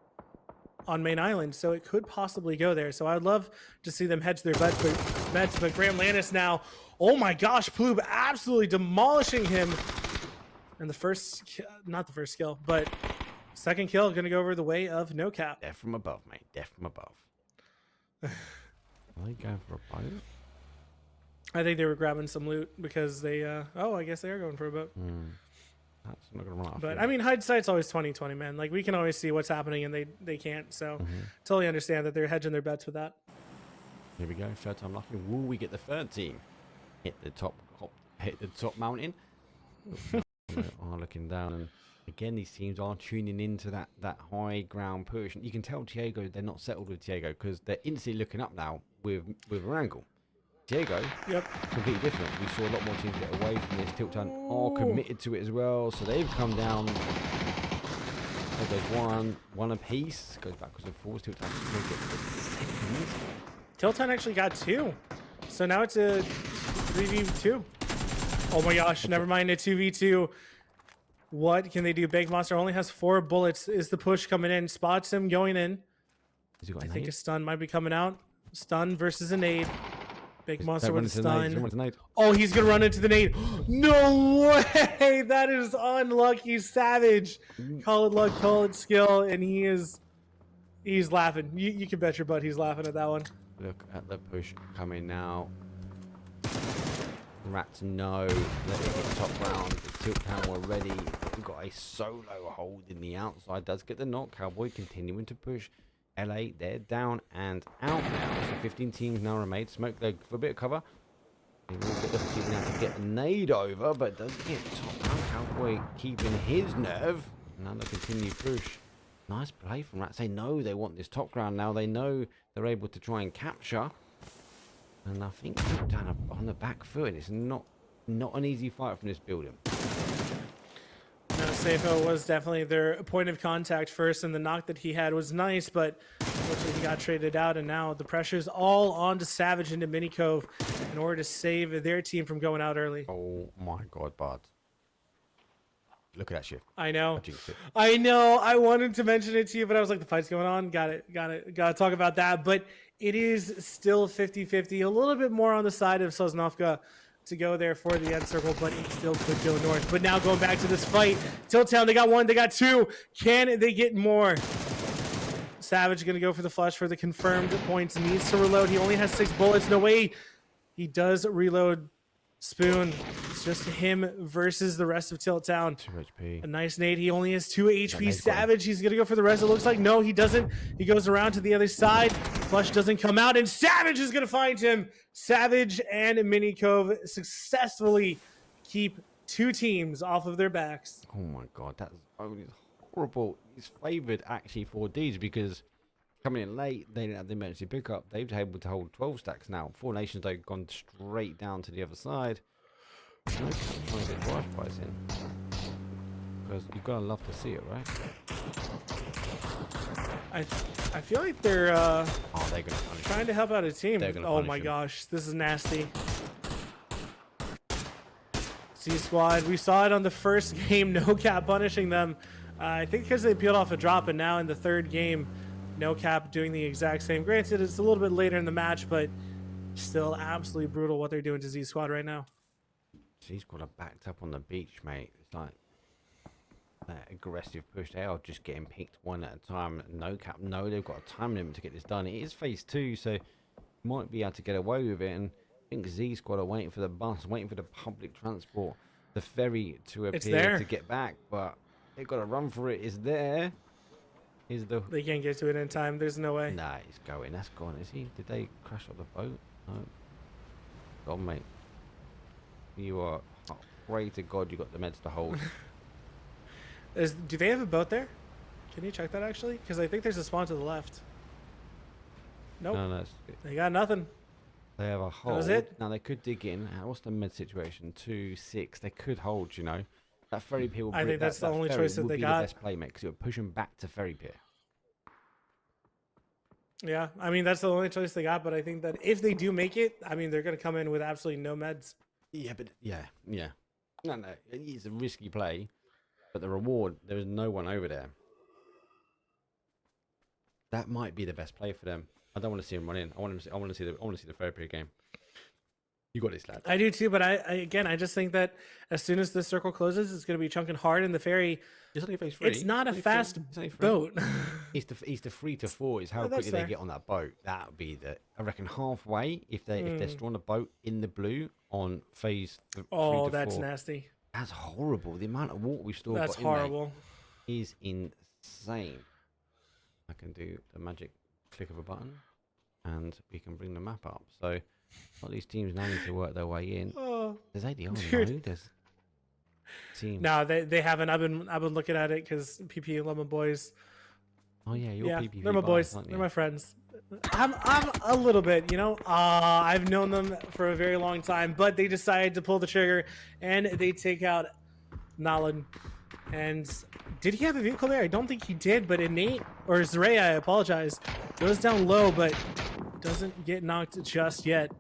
Speaker 3: main island, so it could possibly go there. So I'd love to see them head to their bets, but Graham Lannis now, oh my gosh, Ploob absolutely demolishing him. And the first, not the first kill, but second kill going to go over the way of No Cap.
Speaker 2: Death from above, mate. Death from above. Are they going for a boat?
Speaker 3: I think they were grabbing some loot because they, oh, I guess they are going for a boat.
Speaker 2: That's not going to run off.
Speaker 3: But I mean, hindsight's always 20/20, man. Like, we can always see what's happening and they can't. So totally understand that they're hedging their bets with that.
Speaker 2: Here we go. Third time lucky. Will we get the third team? Hit the top mountain. Are looking down, and again these teams are tuning into that high ground push. And you can tell Diego, they're not settled with Diego, because they're instantly looking up now with Erangel. Diego, completely different. We saw a lot more teams get away from this. Tilton are committed to it as well, so they've come down. There goes one apiece. Goes backwards and forwards. Tilton going to get the seconds.
Speaker 3: Tilton actually got 2, so now it's a 3v2. Oh my gosh, never mind, a 2v2. What can they do? Bank Monster only has 4 bullets. Is the push coming in? Spots him going in. I think a stun might be coming out. Stun versus a nade. Bank Monster with a stun. Oh, he's going to run into the nade. No way! That is unlucky. Savage. Call it luck, call it skill, and he's laughing. You can bet your butt he's laughing at that one.
Speaker 2: Look at the push coming now. Rats no, let it hit top round. The tilt cam already. We've got a solo hold in the outside. Does get the knock. Cowboy continuing to push. LA, they're down and out now. So 15 teams now remain. Smoke leg for a bit of cover. They will get the team now to get a nade over, but does get top round. Cowboy keeping his nerve. Another continued push. Nice play from Rats. They know they want this top ground now. They know they're able to try and capture. And I think they're down on the back foot. And it's not an easy fight from this building.
Speaker 3: No, Safo was definitely their point of contact first, and the knock that he had was nice, but unfortunately he got traded out, and now the pressure's all on to Savage into Mini Cove in order to save their team from going out early.
Speaker 2: Oh my God, Bard. Look at that shift.
Speaker 3: I know.
Speaker 2: I jinxed it.
Speaker 3: I know. I wanted to mention it to you, but I was like, the fight's going on. Got to talk about that. But it is still 50-50, a little bit more on the side of Sosnovka to go there for the end circle, but it still could go north. But now going back to this fight, Tiltown, they got one, they got two. Can they get more? Savage going to go for the flush for the confirmed points. Needs to reload. He only has 6 bullets. No way. He does reload. Spoon. It's just him versus the rest of Tiltown.
Speaker 2: 2 HP.
Speaker 3: A nice nade. He only has 2 HP.
Speaker 2: nade
Speaker 3: Savage. He's going to go for the rest. It looks like no, he doesn't. He goes around to the other side. Flush doesn't come out, and Savage is going to find him. Savage and Mini Cove successfully keep 2 teams off of their backs.
Speaker 2: Oh my God, that's horrible. He's favoured actually for D's because coming in late, they didn't have the emergency pickup. They've been able to hold 12 stacks now. 4 Nations, they've gone straight down to the other side. No, trying to get drive bys in. Because you've got to love to see it, right?
Speaker 3: I feel like they're
Speaker 2: Oh, they're going to punish
Speaker 3: trying to help out a team.
Speaker 2: They're gonna
Speaker 3: Oh
Speaker 2: punish
Speaker 3: my
Speaker 2: him.
Speaker 3: gosh, this is nasty. C Squad, we saw it on the first game, No Cap punishing them. I think because they peeled off a drop, and now in the 3rd game, No Cap doing the exact same. Granted, it's a little bit later in the match, but still absolutely brutal what they're doing to Z Squad right now.
Speaker 2: He's got a backed up on the beach, mate. It's like that aggressive push. They are just getting picked one at a time. No Cap, no, they've got a time limit to get this done. It is phase 2, so might be able to get away with it. And I think Z Squad are waiting for the bus, waiting for the public transport, the ferry to appear to get back. But they've got to run for it. It's there. Is the
Speaker 3: They can't get to it in time. There's no way.
Speaker 2: Nah, it's going. That's gone. Is he? Did they crash off the boat? No. God, mate. You are. Oh, pray to God you got the meds to hold.
Speaker 3: Do they have a boat there? Can you check that actually? Because I think there's a spawn to the left. Nope.
Speaker 2: No, no.
Speaker 3: They got nothing.
Speaker 2: They have a hold.
Speaker 3: was it?
Speaker 2: Now they could dig in. What's the med situation? 2-6. They could hold. You know, that ferry pier.
Speaker 3: I think that's the only choice that they got.
Speaker 2: The best play, mate, because it would push them back to ferry pier.
Speaker 3: Yeah, I mean that's the only choice they got. But I think that if they do make it, I mean they're gonna come in with absolutely no meds.
Speaker 2: Yeah, but yeah. No, it's a risky play, but the reward, there is no one over there. That might be the best play for them. I don't want to see him run in. I want to see the ferry pier game. You got this, lad.
Speaker 3: I do too, but I just think that as soon as the circle closes, it's going to be chunking hard in the ferry.
Speaker 2: It's only phase 3.
Speaker 3: It's not a
Speaker 2: Only
Speaker 3: fast
Speaker 2: it's only 3.
Speaker 3: boat.
Speaker 2: It's the 3 to 4 is how
Speaker 3: Oh, that's
Speaker 2: quickly they
Speaker 3: fair.
Speaker 2: get on that boat. That would be I reckon halfway if they're still on a boat in the blue on phase 3
Speaker 3: Oh,
Speaker 2: to 4.
Speaker 3: that's nasty.
Speaker 2: That's horrible. The amount of water we've still
Speaker 3: That's
Speaker 2: got in there
Speaker 3: horrible.
Speaker 2: is insane. I can do the magic click of a button and we can bring the map up. So all these teams now need to work their way in.
Speaker 3: Oh,
Speaker 2: There's ADR,
Speaker 3: dude.
Speaker 2: no? There's team.
Speaker 3: no, they haven't. I've been looking at it because PP and Lemon Boys.
Speaker 2: Oh yeah, you're
Speaker 3: Yeah,
Speaker 2: PPV
Speaker 3: they're my boys.
Speaker 2: biased, aren't
Speaker 3: They're
Speaker 2: you?
Speaker 3: my friends. I'm a little bit, you know. I've known them for a very long time, but they decided to pull the trigger and they take out Nalan. And did he have a vehicle there? I don't think he did, but Innate or Zray, I apologize, goes down low, but doesn't get knocked just yet.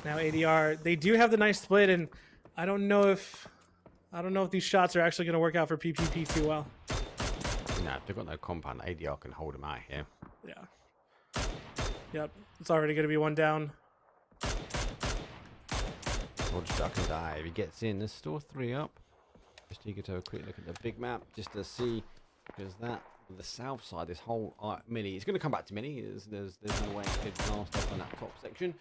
Speaker 3: Now ADR, they do have the nice split, and I don't know if these shots are actually going to work out for PPP too well.
Speaker 2: Nah, if they've got no compound, ADR can hold them out here.
Speaker 3: Yeah. Yep. It's already going to be one down.
Speaker 2: Or just duck and dive. He gets in. There's still 3 up. Just eager to have a quick look at the big map just to see, because that the south side, this whole Millie, it's going to come back to Millie. There's no way it could last up on that top section.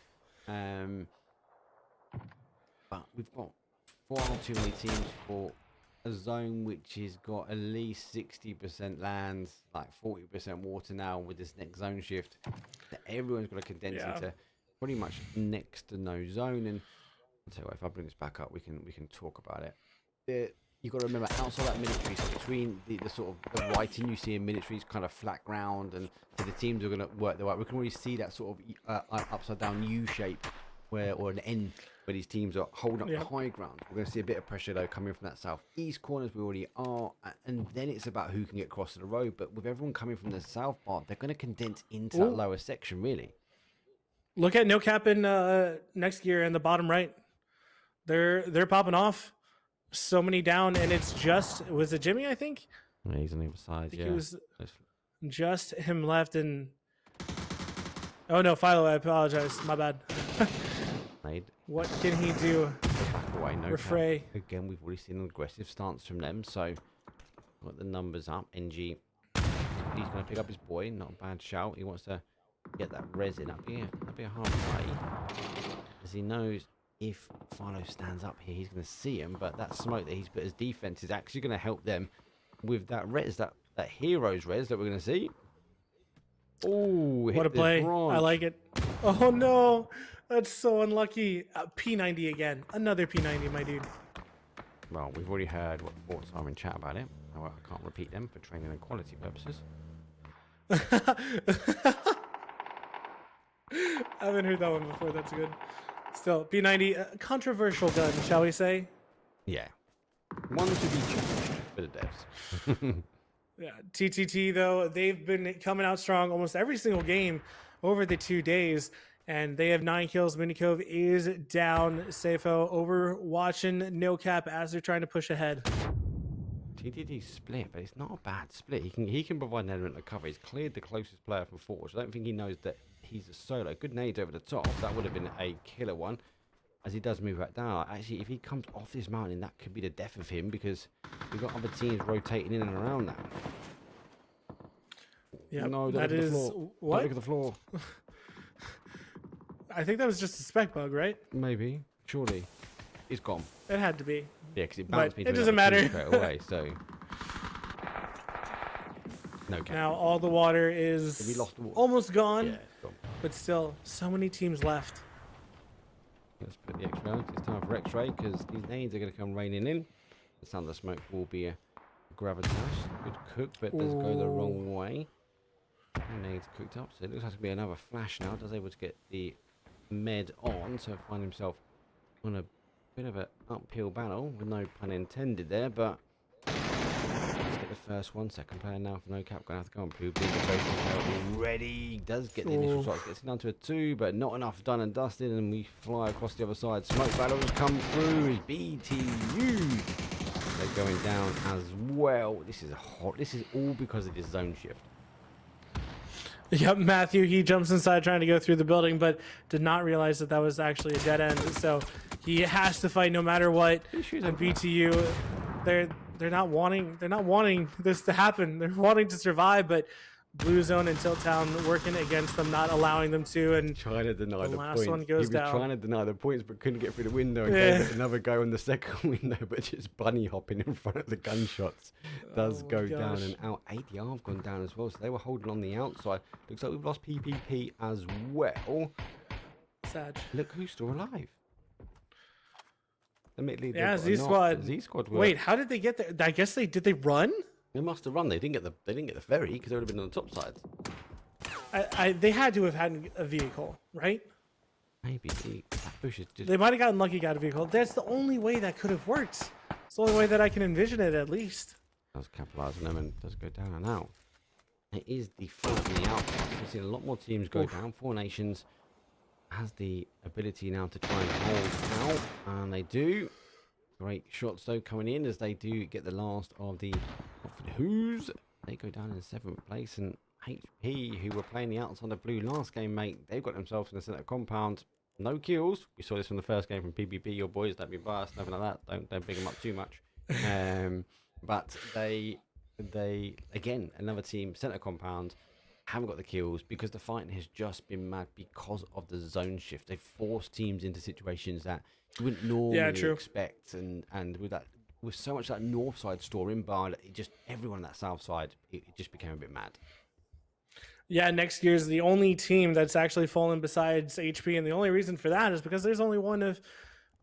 Speaker 2: But we've got far too many teams for a zone which has got at least 60% lands, like 40% water now with this next zone shift. That everyone's got to condense into pretty much next to no zone. And I'll tell you what, if I bring this back up, we can talk about it. You've got to remember, outside that military, so between the sort of the writing you see in militaries, kind of flat ground, and so the teams are going to work their way. We can already see that sort of upside down U shape, or an N, where these teams are holding up the high ground. We're going to see a bit of pressure though coming from that southeast corner, as we already are, and then it's about who can get across to the road. But with everyone coming from the south part, they're going to condense into that lower section, really.
Speaker 3: Look at no cap in next gear in the bottom right. They're popping off. So many down, and it's just, was it Jimmy? I think.
Speaker 2: Yeah, he's on the other side.
Speaker 3: It was just him left, and oh no, Philo, I apologize. My bad. What can he do?
Speaker 2: Back away, no
Speaker 3: Refray.
Speaker 2: cap. Again, we've already seen an aggressive stance from them, so got the numbers up. NG, he's going to pick up his boy. Not a bad shout. He wants to get that resin up here. That'll be a hard play, as he knows if Philo stands up here, he's going to see him. But that smoke that he's put as defense is actually going to help them with that res, that hero's res that we're going to see. Oh,
Speaker 3: what a play! I like it. Oh no, that's so unlucky. P90 again, another P90, my dude.
Speaker 2: Well, we've already heard what the thoughts are in chat about it. However, I can't repeat them for training and quality purposes.
Speaker 3: I haven't heard that one before. That's good. Still, P90, a controversial gun, shall we say?
Speaker 2: Yeah. One to be changed for the devs.
Speaker 3: Yeah, TTT, though, they've been coming out strong almost every single game over the 2 days, and they have 9 kills. Minikove is down. Safo overwatching no cap as they're trying to push ahead.
Speaker 2: TTT split, but it's not a bad split. He can provide an element of cover. He's cleared the closest player from Forge. I don't think he knows that he's a solo. Good nades over the top. That would have been a killer one, as he does move back down. Actually, if he comes off this mountain, that could be the death of him, because we've got other teams rotating in and around that.
Speaker 3: Yeah,
Speaker 2: no,
Speaker 3: that is what?
Speaker 2: Don't look at the floor.
Speaker 3: I think that was just a spec bug, right?
Speaker 2: Maybe, surely, it's gone.
Speaker 3: It had to be.
Speaker 2: Yeah, because it bounced me.
Speaker 3: It doesn't matter.
Speaker 2: Straight away, so no cap.
Speaker 3: Now all the water is
Speaker 2: we lost the water.
Speaker 3: almost gone,
Speaker 2: Yeah, it's gone.
Speaker 3: but still, so many teams left.
Speaker 2: Let's put the X-ray on. It's time for X-ray, because these nades are going to come raining in. The sound of the smoke will be a gravitas. Good cook, but it does go the wrong way. Nades cooked up, so it looks like to be another flash now. Does able to get the med on, so find himself on a bit of an uphill battle, with no pun intended there, but let's get the first one. Second player now for no cap, going to have to go on Pooh. Already does get the initial shots, gets it down to a 2, but not enough done and dusted, and we fly across the other side. Smoke battles come through. Is BTU. They're going down as well. This is hot. This is all because of this zone shift.
Speaker 3: Yep, Matthew, he jumps inside trying to go through the building, but did not realize that that was actually a dead end. So he has to fight no matter what. And BTU, they're not wanting this to happen. They're wanting to survive, but Blue Zone and Tilt Town working against them, not allowing them to. And
Speaker 2: trying to deny the
Speaker 3: last
Speaker 2: points.
Speaker 3: one goes down.
Speaker 2: Trying to deny the points, but couldn't get through the window. And gave it another go on the second window, but just bunny hopping in front of the gunshots does go down and out. ADR have gone down as well, so they were holding on the outside. Looks like we've lost PPP as well.
Speaker 3: Sad.
Speaker 2: Look who's still alive. Admittedly,
Speaker 3: yeah, Z Squad.
Speaker 2: Z Squad.
Speaker 3: Wait, how did they get there? I guess did they run?
Speaker 2: They must have run. They didn't get the ferry, because they would have been on the top sides.
Speaker 3: They had to have had a vehicle, right?
Speaker 2: Maybe that bush is just.
Speaker 3: They might have gotten lucky, got a vehicle. That's the only way that could have worked. It's the only way that I can envision it, at least.
Speaker 2: Does capitalise on them and does go down and out. It is the fight in the outside. We've seen a lot more teams go down. Four Nations has the ability now to try and hold out, and they do. Great shots though coming in, as they do get the last of the Who's. They go down in 7th place, and HP, who were playing the outside of blue last game, mate, they've got themselves in the centre compound. No kills. We saw this from the first game from PBB. Your boys, don't be biased, nothing like that. Don't big them up too much. But they again, another team, centre compound, haven't got the kills because the fighting has just been mad because of the zone shift. They've forced teams into situations that you wouldn't normally expect, and with so much that north side store in Bard, it just everyone on that south side, it just became a bit mad.
Speaker 3: Yeah, next year's the only team that's actually fallen besides HP, and the only reason for that is because there's only one of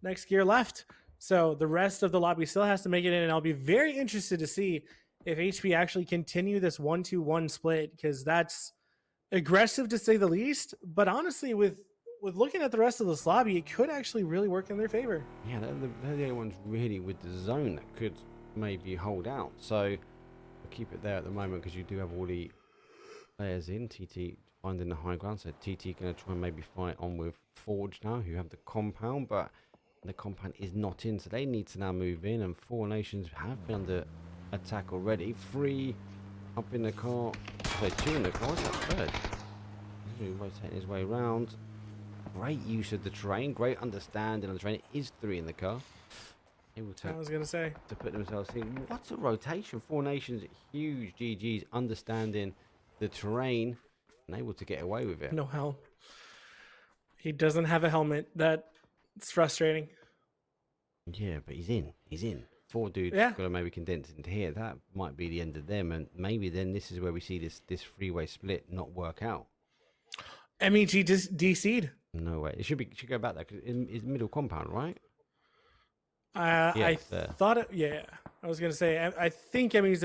Speaker 3: next gear left. So the rest of the lobby still has to make it in, and I'll be very interested to see if HP actually continue this 1-2-1 split, because that's aggressive to say the least. But honestly, with looking at the rest of this lobby, it could actually really work in their favor.
Speaker 2: Yeah, they're the only ones really with the zone that could maybe hold out. So I'll keep it there at the moment because you do have all the players in. TT finding the high ground. So TT going to try and maybe fight on with Forge now, who have the compound, but the compound is not in. So they need to now move in. And Four Nations have been under attack already. 3 up in the car. So 2 in the car. What's that third? He's rotating his way around. Great use of the terrain, great understanding of the terrain. It is 3 in the car. Able to,
Speaker 3: I was gonna say,
Speaker 2: to put themselves in. What's a rotation? Four Nations, huge GGs, understanding the terrain and able to get away with it.
Speaker 3: no hell. He doesn't have a helmet. That's frustrating.
Speaker 2: Yeah, but he's in. He's in. 4 dudes
Speaker 3: Yeah.
Speaker 2: got to maybe condense into here. That might be the end of them, and maybe then this is where we see this freeway split not work out.
Speaker 3: MEG DC'd.
Speaker 2: No way. It should go back there because it's middle compound, right?
Speaker 3: I
Speaker 2: there.
Speaker 3: thought it. Yeah, I was gonna say. I think MEG's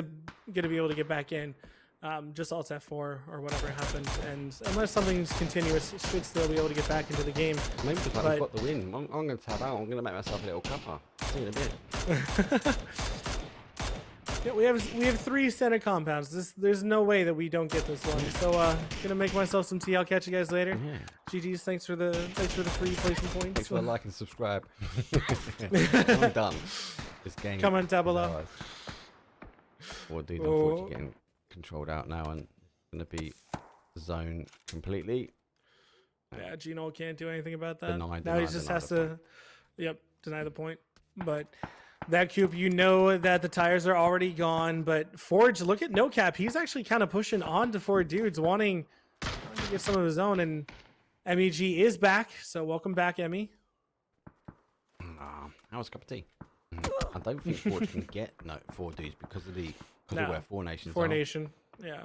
Speaker 3: gonna be able to get back in. Just Alt F4 or whatever happened, and unless something's continuous, it should still be able to get back into the game.
Speaker 2: Maybe just like
Speaker 3: But-
Speaker 2: we've got the win. I'm going to tab out. I'm going to make myself a little cuppa. See you in a bit.
Speaker 3: Yeah, we have 3 center compounds. There's no way that we don't get this one. So gonna make myself some tea. I'll catch you guys later.
Speaker 2: Yeah.
Speaker 3: GG's. Thanks for the free placement points.
Speaker 2: Thanks for the like and subscribe. I'm done. This game.
Speaker 3: Comment down
Speaker 2: is
Speaker 3: below.
Speaker 2: ours. Four dudes
Speaker 3: Oh.
Speaker 2: unfortunately getting controlled out now and going to be zone completely.
Speaker 3: Yeah, Gino can't do anything about that.
Speaker 2: Deny,
Speaker 3: Now
Speaker 2: deny,
Speaker 3: he just
Speaker 2: deny
Speaker 3: has
Speaker 2: the
Speaker 3: to,
Speaker 2: point.
Speaker 3: yep, deny the point. But that cube, you know that the tires are already gone. But Forge, look at No Cap. He's actually kind of pushing on to 4 dudes, wanting to get some of his own. And MEG is back, so welcome back, Emmy.
Speaker 2: How was a cup of tea? I don't think Forge can get 4 dudes because of
Speaker 3: No.
Speaker 2: where Four Nations
Speaker 3: Four
Speaker 2: are.
Speaker 3: Nation, yeah.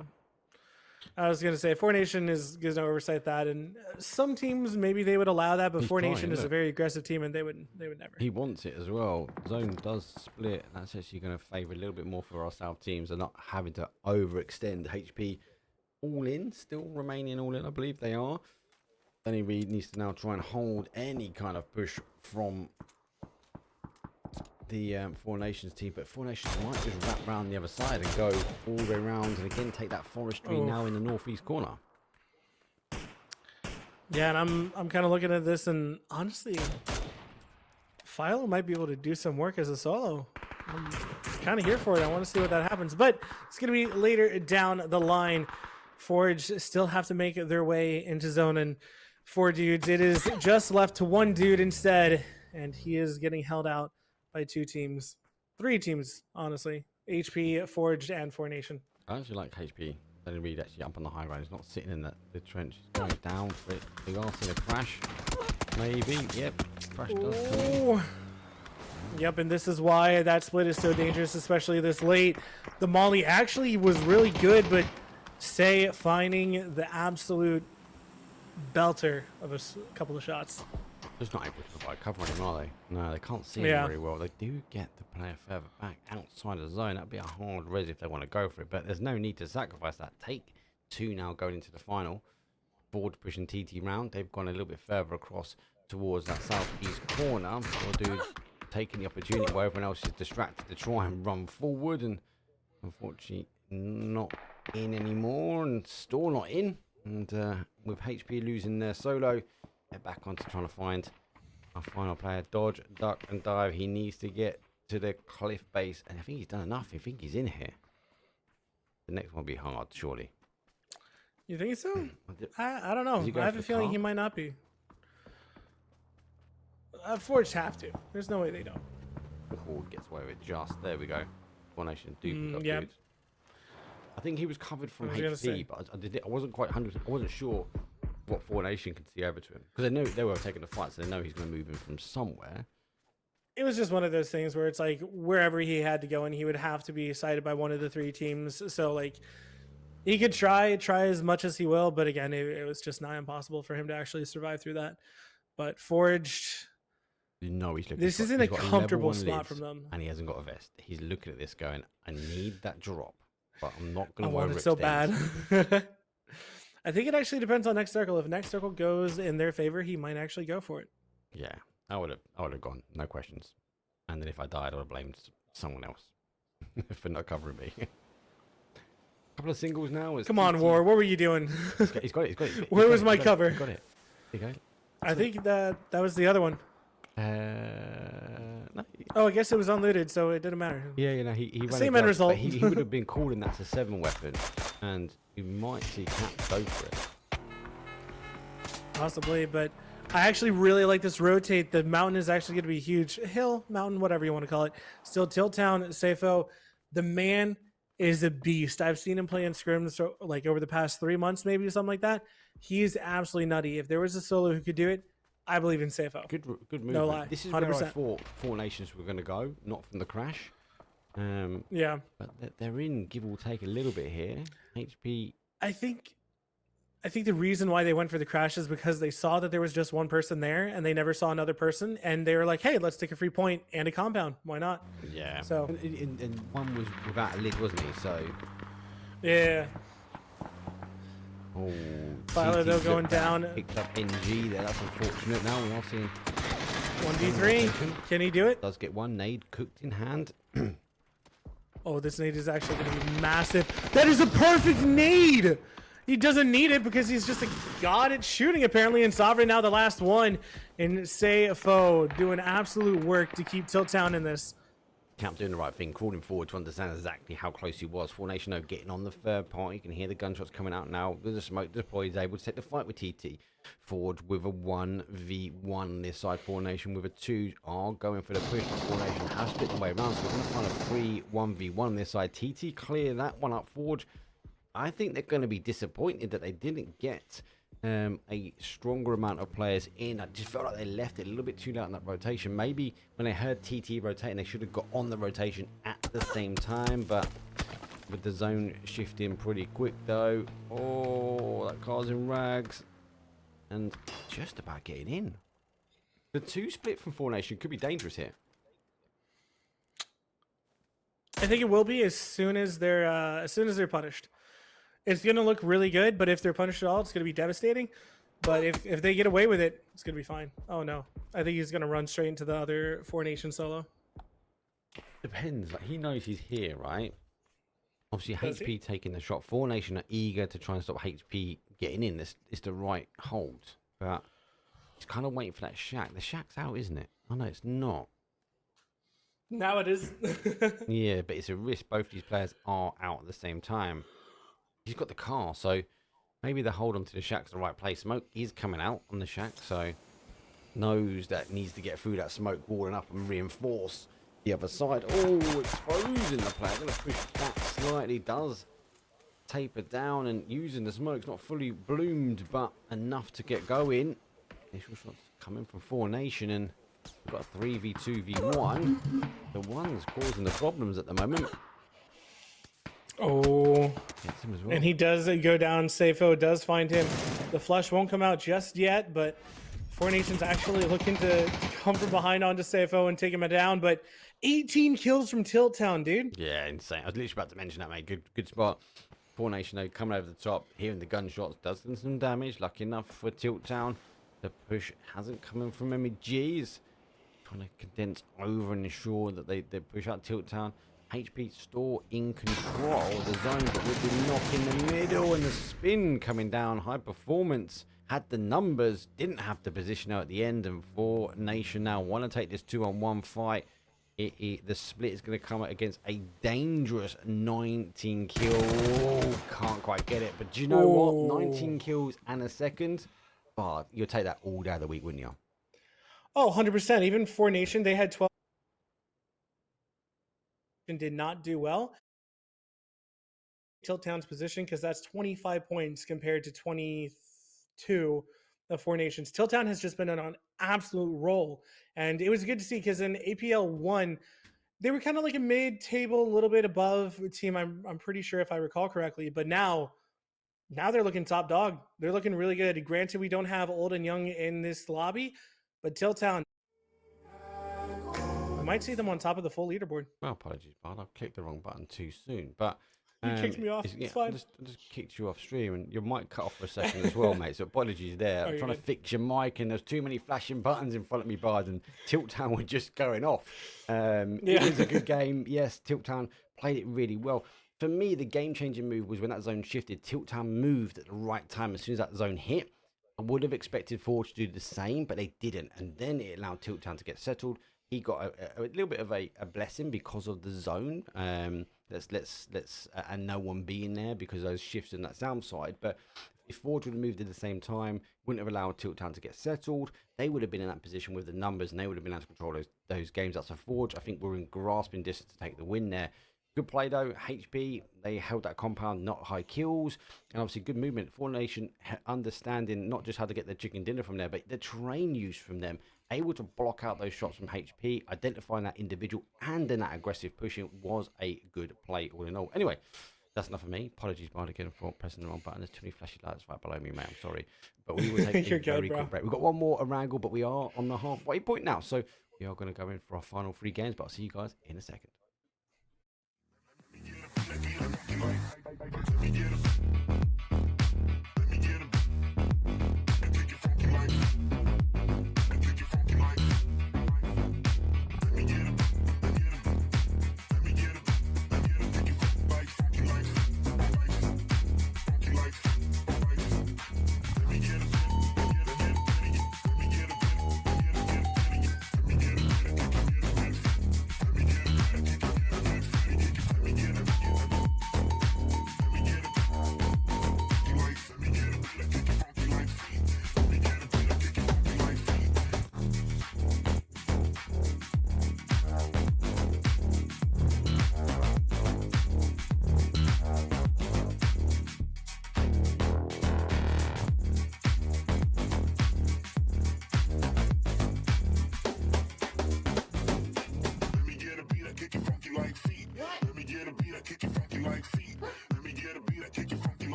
Speaker 3: I was gonna say Four Nation is gonna oversight that, and some teams maybe they would allow that, but
Speaker 2: He's
Speaker 3: Four
Speaker 2: trying,
Speaker 3: Nation is a
Speaker 2: look.
Speaker 3: very aggressive team, and they would never.
Speaker 2: He wants it as well. Zone does split. That's actually going to favour a little bit more for our South teams and not having to overextend. HP all in, still remaining all in, I believe they are. Danny Reed needs to now try and hold any kind of push from the Four Nations team, but Four Nations might just wrap round the other side and go all the way around and again take that forestry
Speaker 3: Oh.
Speaker 2: now in the northeast corner.
Speaker 3: Yeah, and I'm kind of looking at this, and honestly, Philo might be able to do some work as a solo. I'm kind of here for it. I want to see what that happens, but it's gonna be later down the line. Forge still have to make their way into zone, and 4 dudes. It is just left to 1 dude instead, and he is getting held out by 2 teams, 3 teams, honestly. HP, Forged, and Four Nation.
Speaker 2: I actually like HP. Danny Reed actually up on the high ground. He's not sitting in the trench. He's going down for it. We are seeing a crash. Maybe. Yep. Crash does come in.
Speaker 3: Ooh. Yep, and this is why that split is so dangerous, especially this late. The Molly actually was really good, but Say finding the absolute belter of a couple of shots.
Speaker 2: Just not able to provide cover on him, are they? No, they can't see him
Speaker 3: Yeah.
Speaker 2: very well. They do get the player further back outside of the zone. That'd be a hard res if they want to go for it, but there's no need to sacrifice that. Take 2 now going into the final. Board pushing TT round. They've gone a little bit further across towards that southeast corner. Four dudes taking the opportunity where everyone else is distracted to try and run forward, and unfortunately not in anymore, and still not in. And with HP losing their solo, they're back onto trying to find our final player. Dodge, duck, and dive. He needs to get to the cliff base, and I think he's done enough. I think he's in here. The next one will be hard, surely.
Speaker 3: You think so?
Speaker 2: Does
Speaker 3: I don't know.
Speaker 2: he go
Speaker 3: I have
Speaker 2: for
Speaker 3: a
Speaker 2: the
Speaker 3: feeling
Speaker 2: car?
Speaker 3: he might not be. Forged have to. There's no way they don't.
Speaker 2: Horde gets away with it just. There we go. Four Nation do pick up
Speaker 3: yeah.
Speaker 2: dudes. I think he was covered from
Speaker 3: I was gonna say.
Speaker 2: HP, but I wasn't quite 100%. I wasn't sure what Four Nation could see over to him, because they knew they were taking the fight, so they know he's going to move in from somewhere.
Speaker 3: It was just one of those things where it's like wherever he had to go, and he would have to be sighted by one of the 3 teams. So like he could try as much as he will, but again, it was just not impossible for him to actually survive through that. But Forged,
Speaker 2: No, he's looking.
Speaker 3: This
Speaker 2: he's
Speaker 3: isn't
Speaker 2: got,
Speaker 3: a
Speaker 2: he's got level
Speaker 3: comfortable
Speaker 2: 1
Speaker 3: spot
Speaker 2: lives,
Speaker 3: from them.
Speaker 2: and he hasn't got a vest. He's looking at this going, I need that drop, but I'm not going
Speaker 3: I
Speaker 2: to
Speaker 3: want
Speaker 2: overextend.
Speaker 3: it so bad. I think it actually depends on next circle. If next circle goes in their favor, he might actually go for it.
Speaker 2: Yeah, I would have gone, no questions. And then if I died, I would have blamed someone else for not covering me. Couple of singles now.
Speaker 3: Come on, War. What were you doing?
Speaker 2: He's got it.
Speaker 3: Where was my cover?
Speaker 2: He got it. There you go.
Speaker 3: I think that was the other one.
Speaker 2: No.
Speaker 3: Oh, I guess it was unlooted, so it didn't matter.
Speaker 2: Yeah, you know, he ran
Speaker 3: Same
Speaker 2: a
Speaker 3: end
Speaker 2: glove,
Speaker 3: result.
Speaker 2: but he would have been calling that's a 7 weapon, and you might see Cap go for it.
Speaker 3: Possibly, but I actually really like this rotate. The mountain is actually going to be huge. Hill, mountain, whatever you want to call it. Still Tilt Town, Safo. The man is a beast. I've seen him play in scrims like over the past 3 months, maybe something like that. He's absolutely nutty. If there was a solo who could do it, I believe in Safo.
Speaker 2: Good movement.
Speaker 3: No lie.
Speaker 2: This is
Speaker 3: 100%.
Speaker 2: where I thought Four Nations were going to go, not from the crash.
Speaker 3: Yeah.
Speaker 2: But they're in give or take a little bit here. HP.
Speaker 3: I think the reason why they went for the crash is because they saw that there was just one person there and they never saw another person, and they were like, hey, let's take a free point and a compound. Why not?
Speaker 2: Yeah.
Speaker 3: So
Speaker 2: and one was without a lid, wasn't he? So.
Speaker 3: yeah.
Speaker 2: Oh,
Speaker 3: Filer, though, going down.
Speaker 2: Picked up NG there. That's unfortunate. Now we are seeing
Speaker 3: 1v3. Can he do it?
Speaker 2: Does get one nade cooked in hand.
Speaker 3: Oh, this nade is actually going to be massive. That is a perfect nade. He doesn't need it because he's just a god at shooting, apparently. And Sovereign now the last one. And Safo doing absolute work to keep Tilt Town in this.
Speaker 2: Camp doing the right thing, crawling forward to understand exactly how close he was. Four Nation getting on the third party. You can hear the gunshots coming out now. With the smoke deployed, he's able to take the fight with TT. Forward with a 1v1 on this side. Four Nation with a 2 are going for the push. Four Nation has split the way around, so we're going to find a 3 1v1 on this side. TT clear that one up forward. I think they're going to be disappointed that they didn't get a stronger amount of players in. I just felt like they left it a little bit too late in that rotation. Maybe when they heard TT rotating, they should have got on the rotation at the same time. But with the zone shifting pretty quick, though. Oh, that car's in rags. And just about getting in. The 2 split from Four Nation could be dangerous here.
Speaker 3: I think it will be as soon as they're punished. It's going to look really good, but if they're punished at all, it's going to be devastating. But if they get away with it, it's going to be fine. Oh, no. I think he's going to run straight into the other Four Nation solo.
Speaker 2: Depends. Like, he knows he's here, right? Obviously,
Speaker 3: Does
Speaker 2: HP
Speaker 3: he?
Speaker 2: taking the shot. Four Nation are eager to try and stop HP getting in. This is the right hold. But he's kind of waiting for that shack. The shack's out, isn't it? Oh, no, it's not.
Speaker 3: Now it is.
Speaker 2: Yeah, but it's a risk. Both these players are out at the same time. He's got the car, so maybe the hold on to the shack's the right place. Smoke is coming out on the shack, so knows that needs to get through that smoke, walling up and reinforce the other side. Oh, exposing the player. Going to push back slightly. Does taper down and using the smoke's not fully bloomed, but enough to get going. Initial shots coming from Four Nation, and we've got a 3v2v1. The one's causing the problems at the moment.
Speaker 3: Oh,
Speaker 2: Gets him as well.
Speaker 3: and he does go down. Safo does find him. The flush won't come out just yet, but Four Nations actually looking to come from behind onto Safo and take him down. But 18 kills from Tilt Town, dude.
Speaker 2: Yeah, insane. I was literally about to mention that, mate. Good spot. Four Nation though, coming over the top, hearing the gunshots, does them some damage. Lucky enough for Tilt Town. The push hasn't come in from MEGs. Trying to condense over and ensure that they push out Tilt Town. HP store in control of the zone, but with the knock in the middle and the spin coming down. High performance had the numbers, didn't have the position out at the end, and Four Nation now want to take this 2-on-1 fight. The split is going to come against a dangerous 19 kill. Can't quite get it, but do you know what? 19 kills and a second. Oh, you'll take that all day of the week, wouldn't you?
Speaker 3: Oh, 100%. Even Four Nation, they had 12. Did not do well. Tilt Town's position, because that's 25 points compared to 22 of Four Nations. Tilt Town has just been on an absolute roll, and it was good to see because in APL 1, they were kind of like a mid-table, a little bit above the team. I'm pretty sure if I recall correctly, but now they're looking top dog. They're looking really good. Granted, we don't have old and young in this lobby, but Tilt Town. might see them on top of the full leaderboard.
Speaker 2: Well, apologies, Bard. I've clicked the wrong button too soon. But
Speaker 3: You kicked me off. It's fine.
Speaker 2: I just kicked you off stream, and your mic cut off for a second as well, mate. So apologies there. I'm
Speaker 3: you're
Speaker 2: trying to
Speaker 3: good.
Speaker 2: fix your mic, and there's too many flashing buttons in front of me, Bard, and Tilt Town were just going off. It was a good game. Yes, Tilt Town played it really well. For me, the game-changing move was when that zone shifted. Tilt Town moved at the right time as soon as that zone hit. I would have expected Forge to do the same, but they didn't. And then it allowed Tilt Town to get settled. He got a little bit of a blessing because of the zone. And no one being there because of those shifts in that sound side. But if Forge would have moved at the same time, wouldn't have allowed Tilt Town to get settled, they would have been in that position with the numbers, and they would have been able to control those games. That's a Forge. I think we're in grasping distance to take the win there. Good play though, HP, they held that compound, not high kills, and obviously good movement. Four Nation understanding not just how to get their chicken dinner from there, but the terrain use from them, able to block out those shots from HP, identifying that individual, and then that aggressive pushing was a good play all in all. Anyway, that's enough of me. Apologies, Bard, again for pressing the wrong button. There's too many flashy lights right below me, mate. I'm sorry. But we will take a very quick break. We've got one more wrangle, but we are on the halfway point now. So we are going to go in for our final 3 games, but I'll see you guys in a second.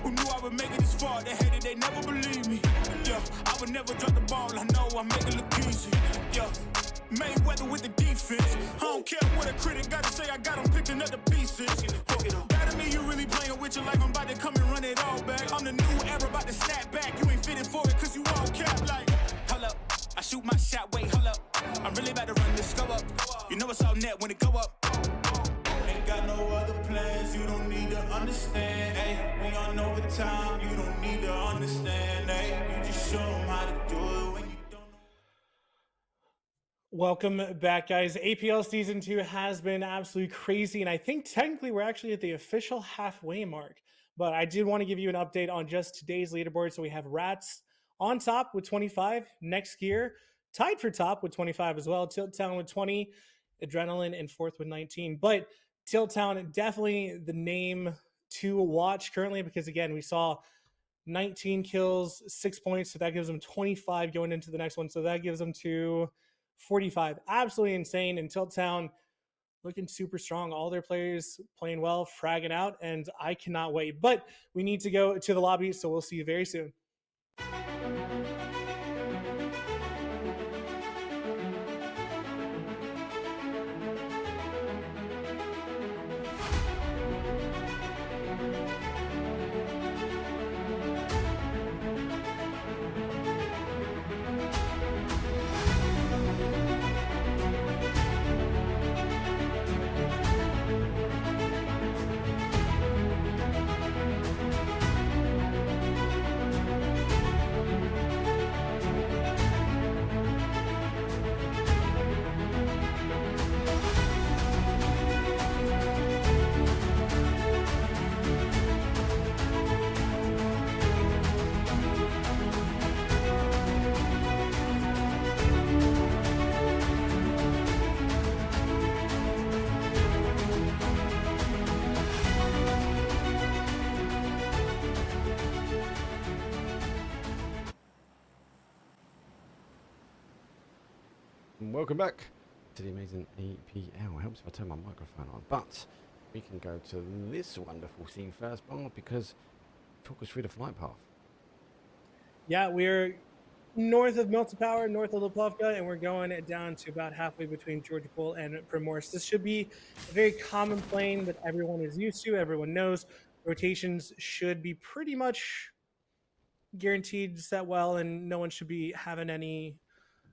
Speaker 4: Who knew I would make it this far? They hated, they never believed me. Yeah, I would never drop the ball. I know I make it look easy. Yeah, Mayweather with the defense. I don't care what a critic got to say. I got them picking up the pieces. That to me, you really playing with your life. I'm about to come and run it all back. I'm the new era, about to snap back. You ain't fitting for it, cause you all cap like. Hold up, I shoot my shot, wait, hold up. I'm really about to run this go up. You know it's all net when it go up. Ain't got no other plans, you don't need to understand, ayy. We on overtime, you don't need to understand, ayy. You just show them how to do it when you don't know.
Speaker 3: Welcome back, guys. APL Season 2 has been absolutely crazy, and I think technically we're actually at the official halfway mark. But I did want to give you an update on just today's leaderboard. So we have Rats on top with 25, Next Gear tied for top with 25 as well, Tilt Town with 20, Adrenaline in fourth with 19. But Tilt Town, definitely the name to watch currently because, again, we saw 19 kills, 6 points. So that gives them 25 going into the next one. So that gives them to 45. Absolutely insane. And Tilt Town looking super strong. All their players playing well, fragging out. And I cannot wait. But we need to go to the lobby. So we'll see you very soon.
Speaker 2: And welcome back to the amazing APL. It helps if I turn my microphone on, but we can go to this wonderful scene first, Bard, because talk us through the flight path.
Speaker 3: Yeah, we're north of Melted Power, north of Laplavka, and we're going down to about halfway between Georgia Pool and Primorse. This should be a very common plane that everyone is used to, everyone knows. Rotations should be pretty much guaranteed set well, and no one should be having any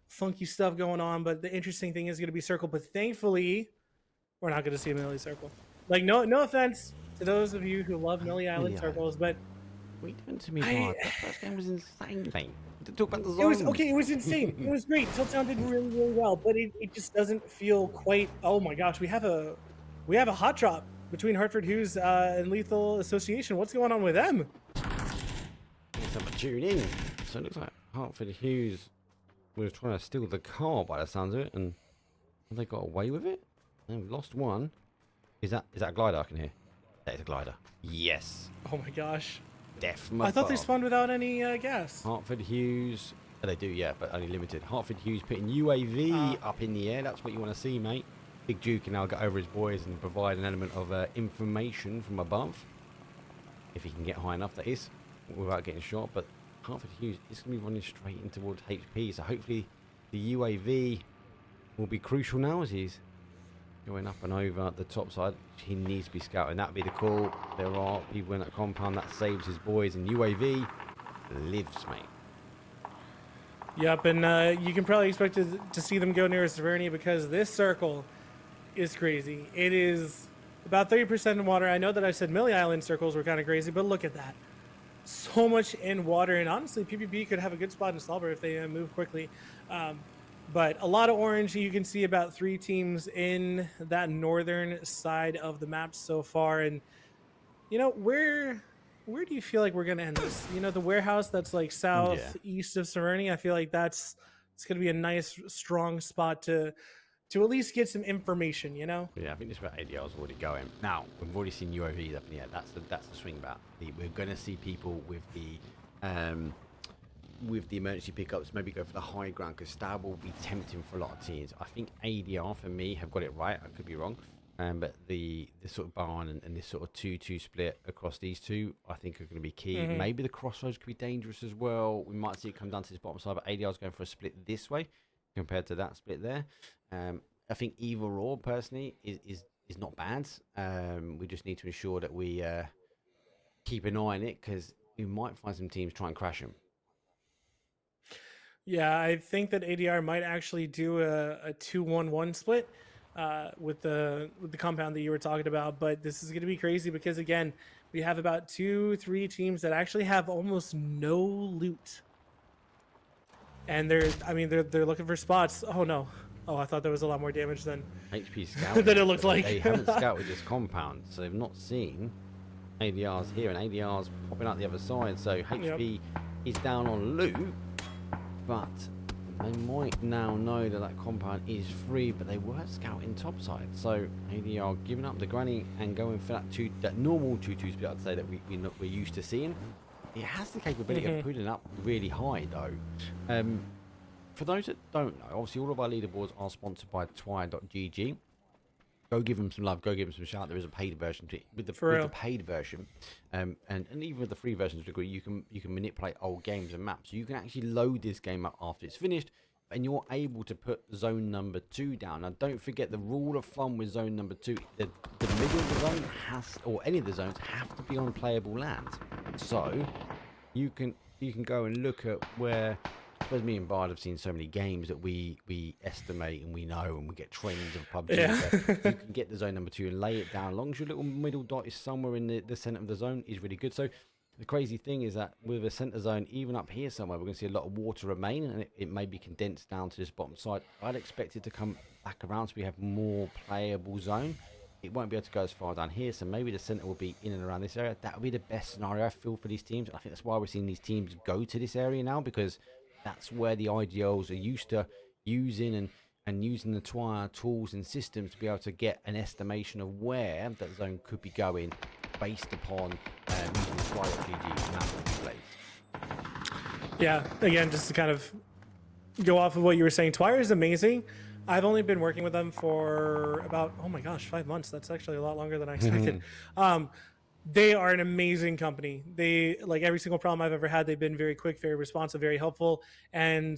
Speaker 3: funky stuff going on. But the interesting thing is going to be circle, but thankfully we're not going to see a Millie circle. Like, no offense to those of you who love Millie Island circles, but
Speaker 2: what are you doing to me, Bard? That first game was insane, mate. To talk about the zone.
Speaker 3: it was okay. It was insane. It was great. Tiltown did really, really well, but it just doesn't feel quite. Oh my gosh, we have a hot drop between Hartford Hughes and Lethal Association. What's going on with them?
Speaker 2: Let's have a tune in. So it looks like Hartford Hughes was trying to steal the car by the sounds of it, and they got away with it. And we've lost one. Is that a glider I can hear? That is a glider. Yes.
Speaker 3: Oh my gosh.
Speaker 2: Def.
Speaker 3: I thought they spawned without any gas.
Speaker 2: Hartford Hughes. Oh, they do, yeah, but only limited. Hartford Hughes putting UAV up in the air. That's what you want to see, mate. Big Duke can now get over his boys and provide an element of information from above. If he can get high enough, that is, without getting shot. But Hartford Hughes is going to be running straight in towards HP. So hopefully the UAV will be crucial now as he's going up and over the top side. He needs to be scouting. That would be the call. There are people in that compound. That saves his boys. And UAV lives, mate.
Speaker 3: Yep, and you can probably expect to see them go near Severny because this circle is crazy. It is about 30% in water. I know that I said Millie Island circles were kind of crazy, but look at that. So much in water, and honestly, PPB could have a good spot in Slauber if they move quickly. But a lot of orange. You can see about 3 teams in that northern side of the map so far. And, you know, where do you feel like we're going to end this? You know, the warehouse that's like southeast of Severny, I feel like it's going to be a nice, strong spot to at least get some information, you know?
Speaker 2: Yeah, I think this is where ADL's already going. Now, we've already seen UAVs up in the air. That's the swing back. We're going to see people with the emergency pickups maybe go for the high ground because Stab will be tempting for a lot of teams. I think ADR for me have got it right. I could be wrong. But the sort of barn and this sort of 2-2 split across these two, I think are going to be key. Mm-hmm. Maybe the crossroads could be dangerous as well. We might see it come down to this bottom side, but ADR's going for a split this way compared to that split there. I think either or personally is not bad. We just need to ensure that we keep an eye on it because we might find some teams try and crash them.
Speaker 3: Yeah, I think that ADR might actually do a 2-1-1 split with the compound that you were talking about. But this is going to be crazy because, again, we have about 2-3 teams that actually have almost no loot. And they're looking for spots. Oh, no. Oh, I thought there was a lot more damage than
Speaker 2: HP scouting.
Speaker 3: than it looked like.
Speaker 2: They haven't scouted this compound, so they've not seen ADRs here, and ADRs popping out the other side. So HP is down on loot, but they might now know that that compound is free, but they were scouting topside. So ADR giving up the granny and going for that normal 2-2 split, I'd say, that we're used to seeing. It has the capability of putting it up really high, though. For those that don't know, obviously all of our leaderboards are sponsored by Twire.gg. Go give them some love. Go give them some shout. There is a paid version to it. With the paid version, and even with the free version, you can manipulate old games and maps. So you can actually load this game up after it's finished, and you're able to put zone number 2 down. Now, don't forget the rule of thumb with zone number 2: the middle of the zone has, or any of the zones, have to be on playable land. So you can go and look at where. I suppose me and Bard have seen so many games that we estimate and we know and we get trends of PUBG. Yeah. You can get the zone number 2 and lay it down. As long as your little middle dot is somewhere in the center of the zone, is really good. So the crazy thing is that with a center zone, even up here somewhere, we're going to see a lot of water remain, and it may be condensed down to this bottom side. I'd expect it to come back around so we have more playable zone. It won't be able to go as far down here, so maybe the center will be in and around this area. That would be the best scenario, I feel, for these teams. I think that's why we're seeing these teams go to this area now, because that's where the IGLs are used to using and using the Twire tools and systems to be able to get an estimation of where that zone could be going based upon using the Twire.gg map replays.
Speaker 3: Yeah, again, just to kind of go off of what you were saying, Twire is amazing. I've only been working with them for about, oh my gosh, 5 months. That's actually a lot longer than I expected. They are an amazing company. They, like, every single problem I've ever had, they've been very quick, very responsive, very helpful. And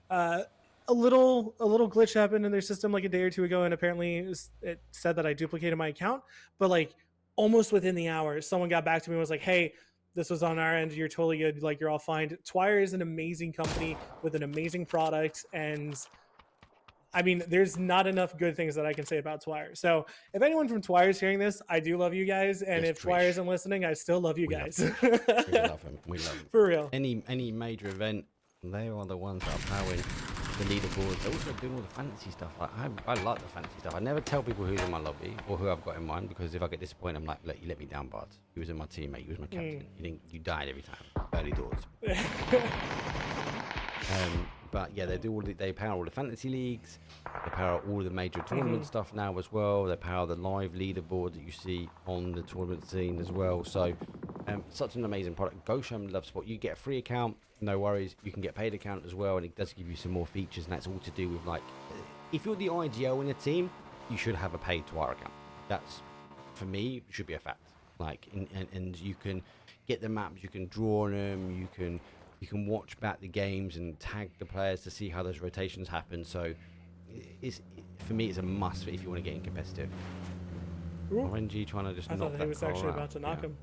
Speaker 3: a little glitch happened in their system like a day or two ago, and apparently it said that I duplicated my account. But like almost within the hour, someone got back to me and was like, "Hey, this was on our end. You're totally good. Like, you're all fine." Twire is an amazing company with an amazing product, and I mean, there's not enough good things that I can say about Twire. So if anyone from Twire is hearing this, I do love you guys. And
Speaker 2: Yes,
Speaker 3: if Twire isn't listening, I still love you guys.
Speaker 2: We love them. We love them.
Speaker 3: For real.
Speaker 2: Any major event, they are the ones that are powering the leaderboards. They're also doing all the fantasy stuff. Like, I like the fantasy stuff. I never tell people who's in my lobby or who I've got in mind, because if I get disappointed, I'm like, look, you let me down, Bard. You was in my teammate. You was my captain. You died every time. Early doors. But yeah, they power all the fantasy leagues. They power all the major tournament stuff now as well. They power the live leaderboard that you see on the tournament scene as well. So such an amazing product. Go show them love support. You get a free account, no worries. You can get a paid account as well, and it does give you some more features, and that's all to do with, like, if you're the IGO in a team, you should have a paid Twire account. That's, for me, should be a fact. Like, and you can get the maps, you can draw on them, you can watch back the games and tag the players to see how those rotations happen. So for me, it's a must if you want to get in competitive. RNG trying to just knock that. I thought he was actually about to knock him.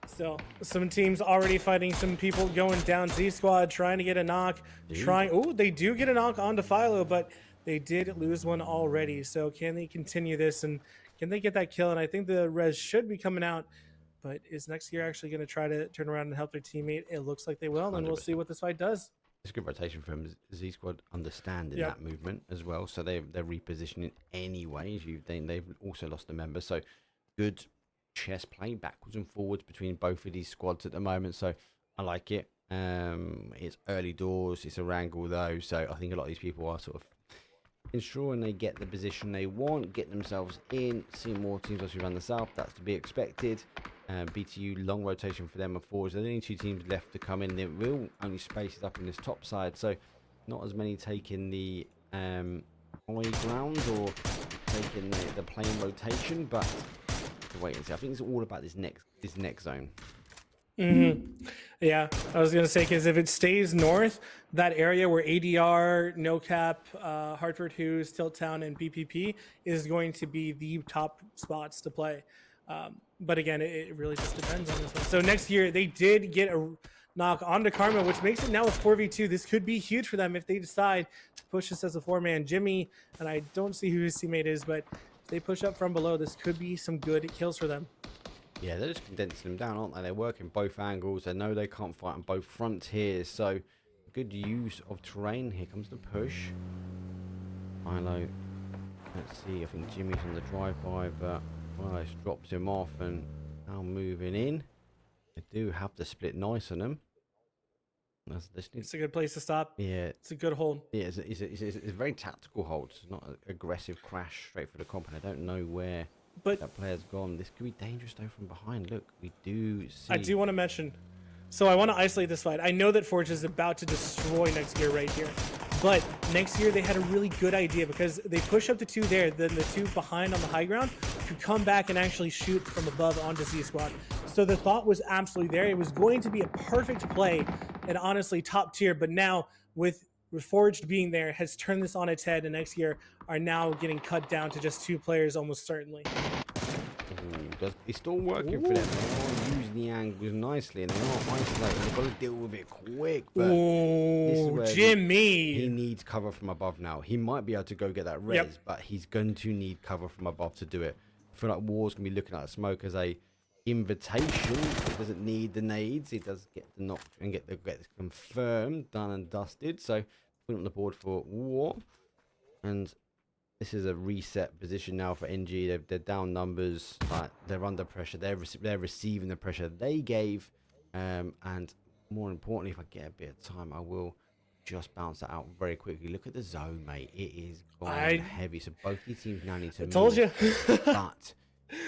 Speaker 3: Still, some teams already fighting some people going down. Z Squad trying to get a knock. Oh, they do get a knock onto Philo, but they did lose one already. So can they continue this, and can they get that kill? And I think the res should be coming out. But is next year actually going to try to turn around and help their teammate? It looks like they will, and we'll see what this fight does.
Speaker 2: It's a good rotation for him. Z Squad understanding that movement as well, so they're repositioning anyways. They've also lost a member, so good chess play backwards and forwards between both of these squads at the moment. So I like it. It's early doors. It's a wrangle though, so I think a lot of these people are sort of ensuring they get the position they want, get themselves in. See more teams as we run the south. That's to be expected. BTU long rotation for them and forwards. There's only 2 teams left to come in. There will only spaces up in this top side, so not as many taking the high ground or taking the plane rotation, but to wait and see. I think it's all about this next zone.
Speaker 3: Yeah, I was gonna say, because if it stays north, that area where ADR, No Cap, Hartford Hughes, Tilt Town, and BPP is going to be the top spots to play. But again, it really just depends on this one. So next year, they did get a knock onto Karma, which makes it now a 4v2. This could be huge for them if they decide to push this as a 4-man. Jimmy, and I don't see who his teammate is, but if they push up from below, this could be some good kills for them.
Speaker 2: Yeah, they're just condensing them down, aren't they? They're working both angles. They know they can't fight on both fronts here, so good use of terrain. Here comes the push. Philo, let's see, I think Jimmy's on the drive-by, but Rice drops him off, and now moving in. They do have the split nice on them.
Speaker 3: It's a good place to stop.
Speaker 2: Yeah,
Speaker 3: It's a good hold.
Speaker 2: yeah, it's a very tactical hold. It's not an aggressive crash straight for the comp, and I don't know where
Speaker 3: But
Speaker 2: that player's gone. This could be dangerous though from behind. Look, we do see.
Speaker 3: I do want to mention, so I want to isolate this fight. I know that Forge is about to destroy next gear right here, but next year they had a really good idea because they push up the 2 there, then the 2 behind on the high ground could come back and actually shoot from above onto Z Squad. So the thought was absolutely there. It was going to be a perfect play and honestly top tier, but now with Forged being there has turned this on its head, and next year are now getting cut down to just 2 players almost certainly.
Speaker 2: It's still working for them. They are using the angles nicely, and they are isolating. They've got to deal with it quick. But this is
Speaker 3: Ooh,
Speaker 2: where
Speaker 3: Jimmy!
Speaker 2: he needs cover from above now. He might be able to go get that res, but he's going to need cover from above to do it. I feel like War's going to be looking at smoke as a invitation. He doesn't need the nades. He does get the knock and get this confirmed, done and dusted. So put it on the board for War, and this is a reset position now for NG. They're down numbers. They're under pressure. They're receiving the pressure they gave. And more importantly, if I get a bit of time, I will just bounce that out very quickly. Look at the zone, mate. It is gone heavy. So both these teams now need to move.
Speaker 3: Told you.
Speaker 2: But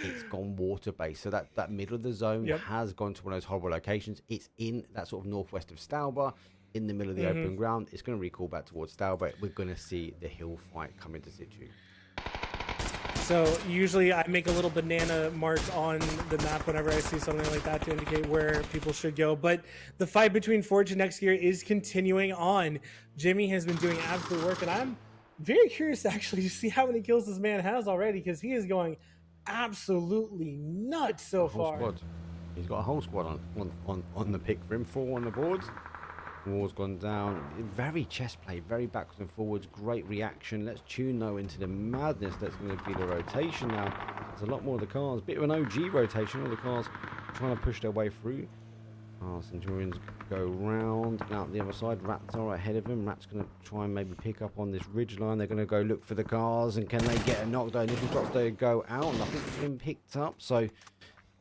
Speaker 2: it's gone water-based. So that middle of the zone has gone to one of those horrible locations. It's in that sort of northwest of Stauber, in the middle of the open ground. It's going to recall back towards Stauber. We're going to see the hill fight come into situ.
Speaker 3: So usually I make a little banana mark on the map whenever I see something like that to indicate where people should go. But the fight between Forge and Next Gear is continuing on. Jimmy has been doing absolute work, and I'm very curious actually to see how many kills this man has already, because he is going absolutely nuts so far.
Speaker 2: Squad. He's got a whole squad on the pick for him. 4 on the boards. War's gone down. Very chess play, very backwards and forwards. Great reaction. Let's tune though into the madness that's going to be the rotation now. There's a lot more of the cars. Bit of an OG rotation. All the cars trying to push their way through. Centurions go round and out the other side. Rats are ahead of him. Rats going to try and maybe pick up on this ridge line. They're going to go look for the cars, and can they get a knockdown? Initial shots they go out. Nothing's been picked up, so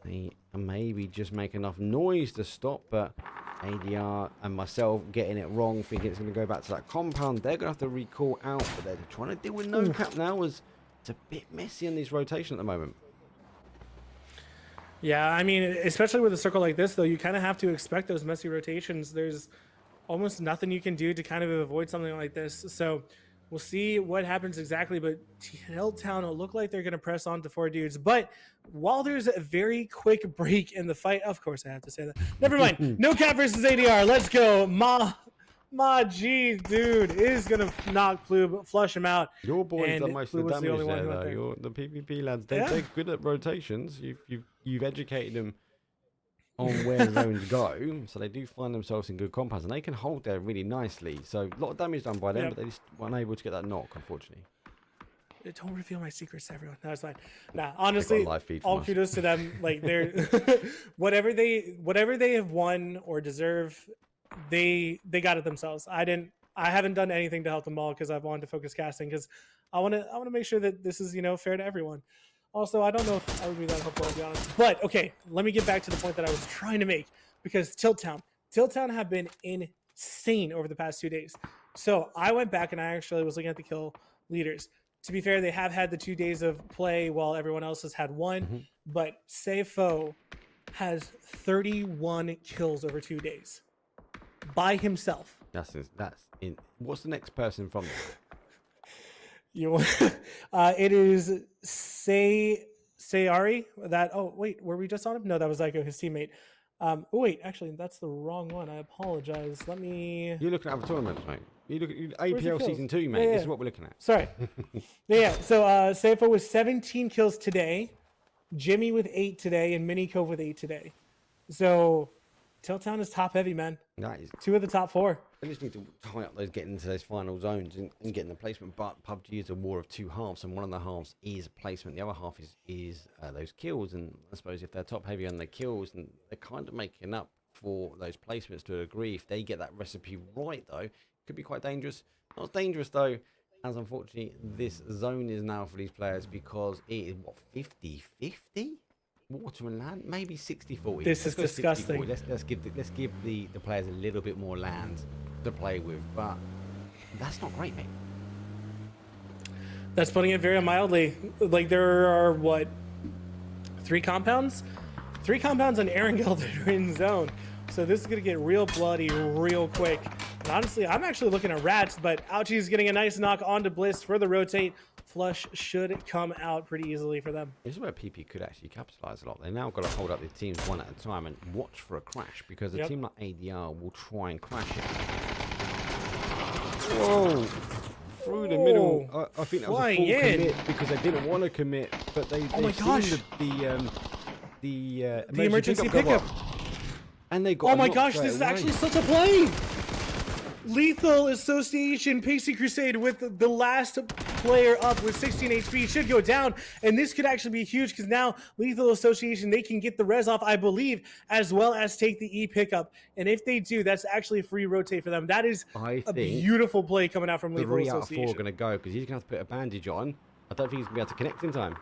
Speaker 2: they maybe just make enough noise to stop, but ADR and myself getting it wrong, thinking it's going to go back to that compound. They're going to have to recall out, but they're trying to deal with no cap now. It's a bit messy on this rotation at the moment.
Speaker 3: Yeah, I mean, especially with a circle like this, though, you kind of have to expect those messy rotations. There's almost nothing you can do to kind of avoid something like this. So we'll see what happens exactly. But Hilltown will look like they're going to press on to 4 dudes. But while there's a very quick break in the fight, of course I have to say that. Never mind. No cap versus ADR. Let's go. Ma G, dude, is going to knock Plube, flush him out.
Speaker 2: Your boys done most of the damage there,
Speaker 3: there.
Speaker 2: though. The PvP lads, they're good at rotations. You've educated them on where zones go, so they do find themselves in good compounds, and they can hold there really nicely. So a lot of damage done by them, but they just weren't able to get that knock, unfortunately.
Speaker 3: Don't reveal my secrets to everyone. That's fine. Nah, honestly, all kudos to them. Like they're whatever they have won or deserve, they got it themselves. I haven't done anything to help them all because I've wanted to focus casting, because I want to make sure that this is fair to everyone. Also, I don't know if I would be that helpful, to be honest. But okay, let me get back to the point that I was trying to make, because Tiltown have been insane over the past 2 days. So I went back and I actually was looking at the kill leaders. To be fair, they have had the 2 days of play while everyone else has had one. But Seifo has 31 kills over 2 days by himself.
Speaker 2: That's in. What's the next person from there?
Speaker 3: It is Sayari. That wait, were we just on him? No, that was Zyko, his teammate. Wait, actually, that's the wrong one. I apologize. Let me.
Speaker 2: You're looking at other tournaments, mate. You look at APL season 2, mate.
Speaker 3: Yeah.
Speaker 2: This is what we're looking at.
Speaker 3: Sorry. Yeah. So Seifo with 17 kills today, Jimmy with 8 today, and Mini Cove with 8 today. So Tiltown is top heavy, man.
Speaker 2: That is
Speaker 3: 2 of the top 4.
Speaker 2: They just need to tie up those, getting into those final zones and getting the placement. But PUBG is a war of 2 halves, and one of the halves is placement. The other half is those kills. And I suppose if they're top heavy on the kills, and they're kind of making up for those placements to a degree. If they get that recipe right, though, it could be quite dangerous. Not as dangerous, though, as unfortunately this zone is now for these players, because it is, what, 50-50? water and land, maybe 60-40.
Speaker 3: This is
Speaker 2: Let's go
Speaker 3: disgusting.
Speaker 2: 60-40. Let's give the players a little bit more land to play with, but that's not great, mate.
Speaker 3: That's putting it very mildly. Like, there are, what, 3 compounds? 3 compounds on Erangel that are in zone. So this is going to get real bloody real quick. And honestly, I'm actually looking at rats, but Ouchie's getting a nice knock onto Bliss for the rotate. Flush should come out pretty easily for them.
Speaker 2: This is where PP could actually capitalize a lot. They now got to hold up their teams one at a time and watch for a crash, because a team like ADR will try and crash it. Whoa! Through the middle. I think that was a full commit because they didn't want to commit, but they seen the
Speaker 3: emergency pickup.
Speaker 2: And they got.
Speaker 3: Oh my gosh, this is actually such a play! Lethal Association Pacey Crusade with the last player up with 16 HP should go down, and this could actually be huge because now Lethal Association, they can get the res off, I believe, as well as take the E pickup. And if they do, that's actually a free rotate for them. That is a beautiful play coming out from Lethal Association. 3 out of 4 are going to go because he's going to have to put a bandage on. I don't think he's going to be able to connect in time.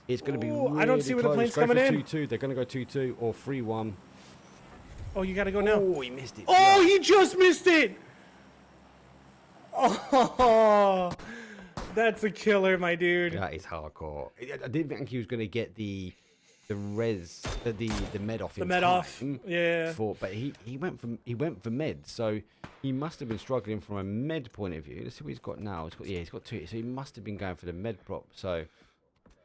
Speaker 3: It's going to be really I don't see where the plane's
Speaker 2: go
Speaker 3: coming in.
Speaker 2: 2-2. They're going to go 2-2 or 3-1.
Speaker 3: Oh, you got to go now.
Speaker 2: Oh, he missed it.
Speaker 3: Oh, he just missed it. Oh, that's a killer, my dude.
Speaker 2: That is hardcore. I didn't think he was going to get the res, the med off.
Speaker 3: The med off, yeah.
Speaker 2: But he went for med, so he must have been struggling from a med point of view. Let's see what he's got now. He's got 2. So he must have been going for the med prop. So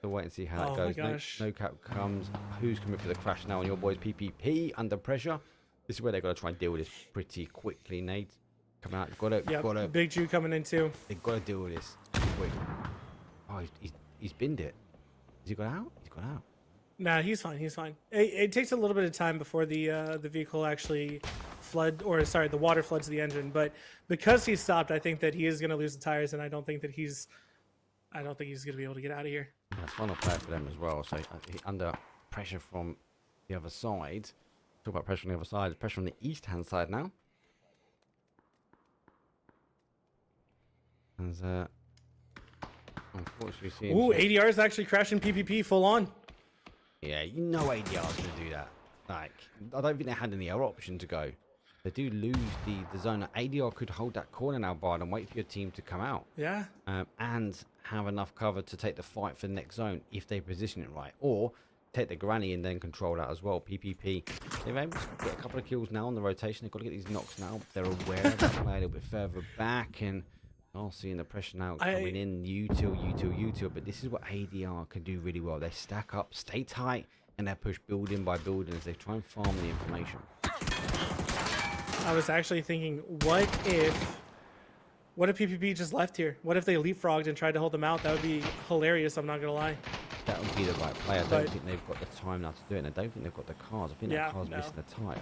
Speaker 2: we'll wait and see how that goes.
Speaker 3: My gosh.
Speaker 2: No cap comes. Who's coming for the crash now? And your boys PPP under pressure. This is where they've got to try and deal with this pretty quickly, Nate. Come out. Got to.
Speaker 3: Big Jew coming in too.
Speaker 2: They've got to deal with this quick. Oh, he's binned it. Has he got out? He's got out.
Speaker 3: Nah, he's fine. He's fine. It takes a little bit of time before the vehicle actually the water floods the engine. But because he stopped, I think that he is going to lose the tires, and I don't think he's going to be able to get out of here.
Speaker 2: That's final play for them as well. So under pressure from the other side. Talk about pressure on the other side. Pressure on the east-hand side now. As unfortunately seems.
Speaker 3: Ooh, ADR is actually crashing PPP full on.
Speaker 2: Yeah, you know ADR's going to do that. Like, I don't think they had any other option to go. They do lose the zone. ADR could hold that corner now, Bard, and wait for your team to come out.
Speaker 3: Yeah.
Speaker 2: And have enough cover to take the fight for the next zone if they position it right. Or take the granny and then control that as well. PPP. They're able to get a couple of kills now on the rotation. They've got to get these knocks now. They're aware of that play a little bit further back, and seeing the pressure now coming in. Util. But this is what ADR can do really well. They stack up, stay tight, and they push building by building as they try and farm the information.
Speaker 3: I was actually thinking, what if PPP just left here? What if they leapfrogged and tried to hold them out? That would be hilarious, I'm not going to lie.
Speaker 2: That would be the right play. I don't think they've got the time now to do it, and I don't think they've got the cars. I think that car's missing the tire.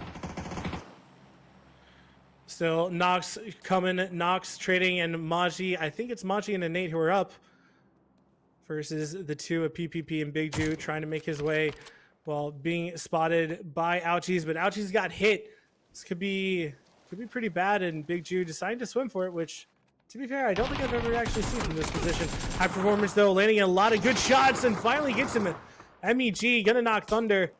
Speaker 3: Still, Nox coming, Nox trading, and Maji. I think it's Maji and Nate who are up versus the 2 of PPP and Big Jew trying to make his way while being spotted by Ouchies, but Ouchies got hit. This could be pretty bad, and Big Jew decided to swim for it, which, to be fair, I don't think I've ever actually seen from this position. High performance, though, landing a lot of good shots and finally gets him. MEG gonna knock Thunder.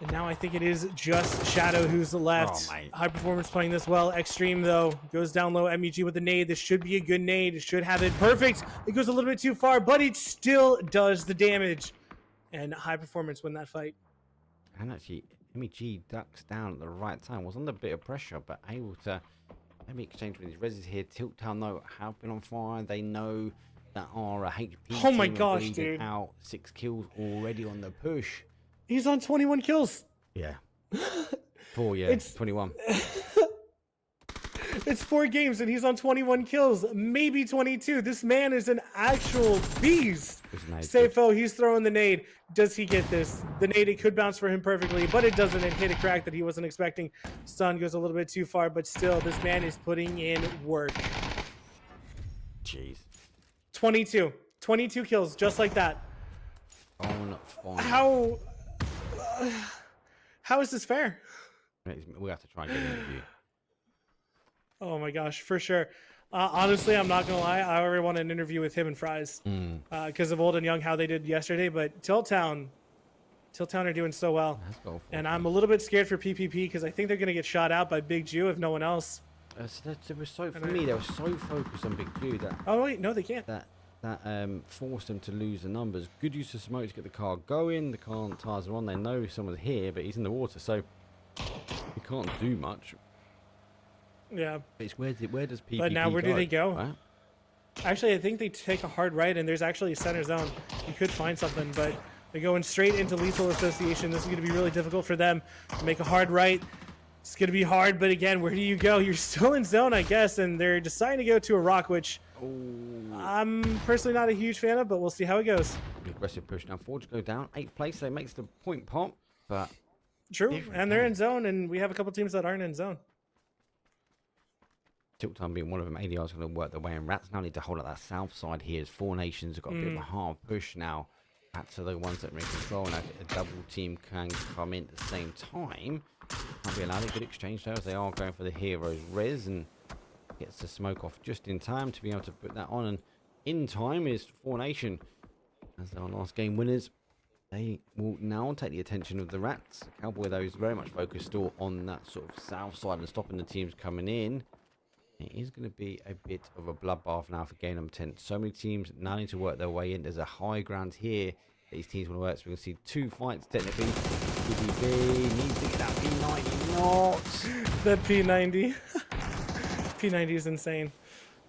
Speaker 3: And now I think it is just Shadow who's left. High performance playing this well. Extreme, though, goes down low. MEG with the nade. This should be a good nade. It should have it perfect. It goes a little bit too far, but it still does the damage. And High performance win that fight.
Speaker 2: And actually, MEG ducks down at the right time. Was under a bit of pressure, but able to maybe exchange with his reses here. Tilt Town, though, have been on fire. They know that our HP
Speaker 3: oh my
Speaker 2: team
Speaker 3: gosh, dude.
Speaker 2: Out 6 kills already on the push.
Speaker 3: He's on 21 kills.
Speaker 2: Yeah. 4, yeah. It's 21.
Speaker 3: It's 4 games and he's on 21 kills, maybe 22. This man is an actual beast. Safo, he's throwing the nade. Does he get this? The nade, it could bounce for him perfectly, but it doesn't. It hit a crack that he wasn't expecting. Stun goes a little bit too far, but still, this man is putting in work.
Speaker 2: Jeez.
Speaker 3: 22 kills, just like that.
Speaker 2: Oh, not fine.
Speaker 3: How is this fair?
Speaker 2: We have to try and get an interview.
Speaker 3: Oh my gosh, for sure. Honestly, I'm not gonna lie. I already want an interview with him and Fries because of Old and Young, how they did yesterday. But Tilt Town, Tiltown are doing so well.
Speaker 2: Let's go for
Speaker 3: And
Speaker 2: it,
Speaker 3: I'm
Speaker 2: man.
Speaker 3: a little bit scared for PPP because I think they're going to get shot out by Big Jew if no one else.
Speaker 2: They were so, for me, they were so focused on Big Blue that
Speaker 3: Oh, wait, no, they can't.
Speaker 2: forced them to lose the numbers. Good use of smoke to get the car going. The car tires are on. They know someone's here, but he's in the water, so he can't do much.
Speaker 3: Yeah.
Speaker 2: It's where does PPP
Speaker 3: But now where do they go?
Speaker 2: Right?
Speaker 3: Actually, I think they take a hard right, and there's actually a center zone. You could find something, but they're going straight into Lethal Association. This is going to be really difficult for them to make a hard right. It's going to be hard, but again, where do you go? You're still in zone, I guess, and they're deciding to go to a rock, which I'm personally not a huge fan of, but we'll see how it goes.
Speaker 2: Aggressive push now. Forge go down. 8th place. They makes the point pop, but
Speaker 3: True, and they're in zone, and we have a couple teams that aren't in zone.
Speaker 2: Tilt Time being one of them. ADR's going to work their way in. Rats now need to hold up that south side here as Four Nations have got a bit of a hard push now. Rats are the ones that are in control, and a double team can come in at the same time. Can't be allowed a good exchange there as they are going for the heroes res and gets the smoke off just in time to be able to put that on. And in time is Four Nation as their last game winners. They will now take the attention of the Rats. Cowboy, though, is very much focused still on that sort of south side and stopping the teams coming in. It is going to be a bit of a bloodbath now for game number 10. So many teams now need to work their way in. There's a high ground here that these teams want to work. So we're going to see 2 fights technically. PPP needs to get that P90. Not.
Speaker 3: The P90. P90 is insane.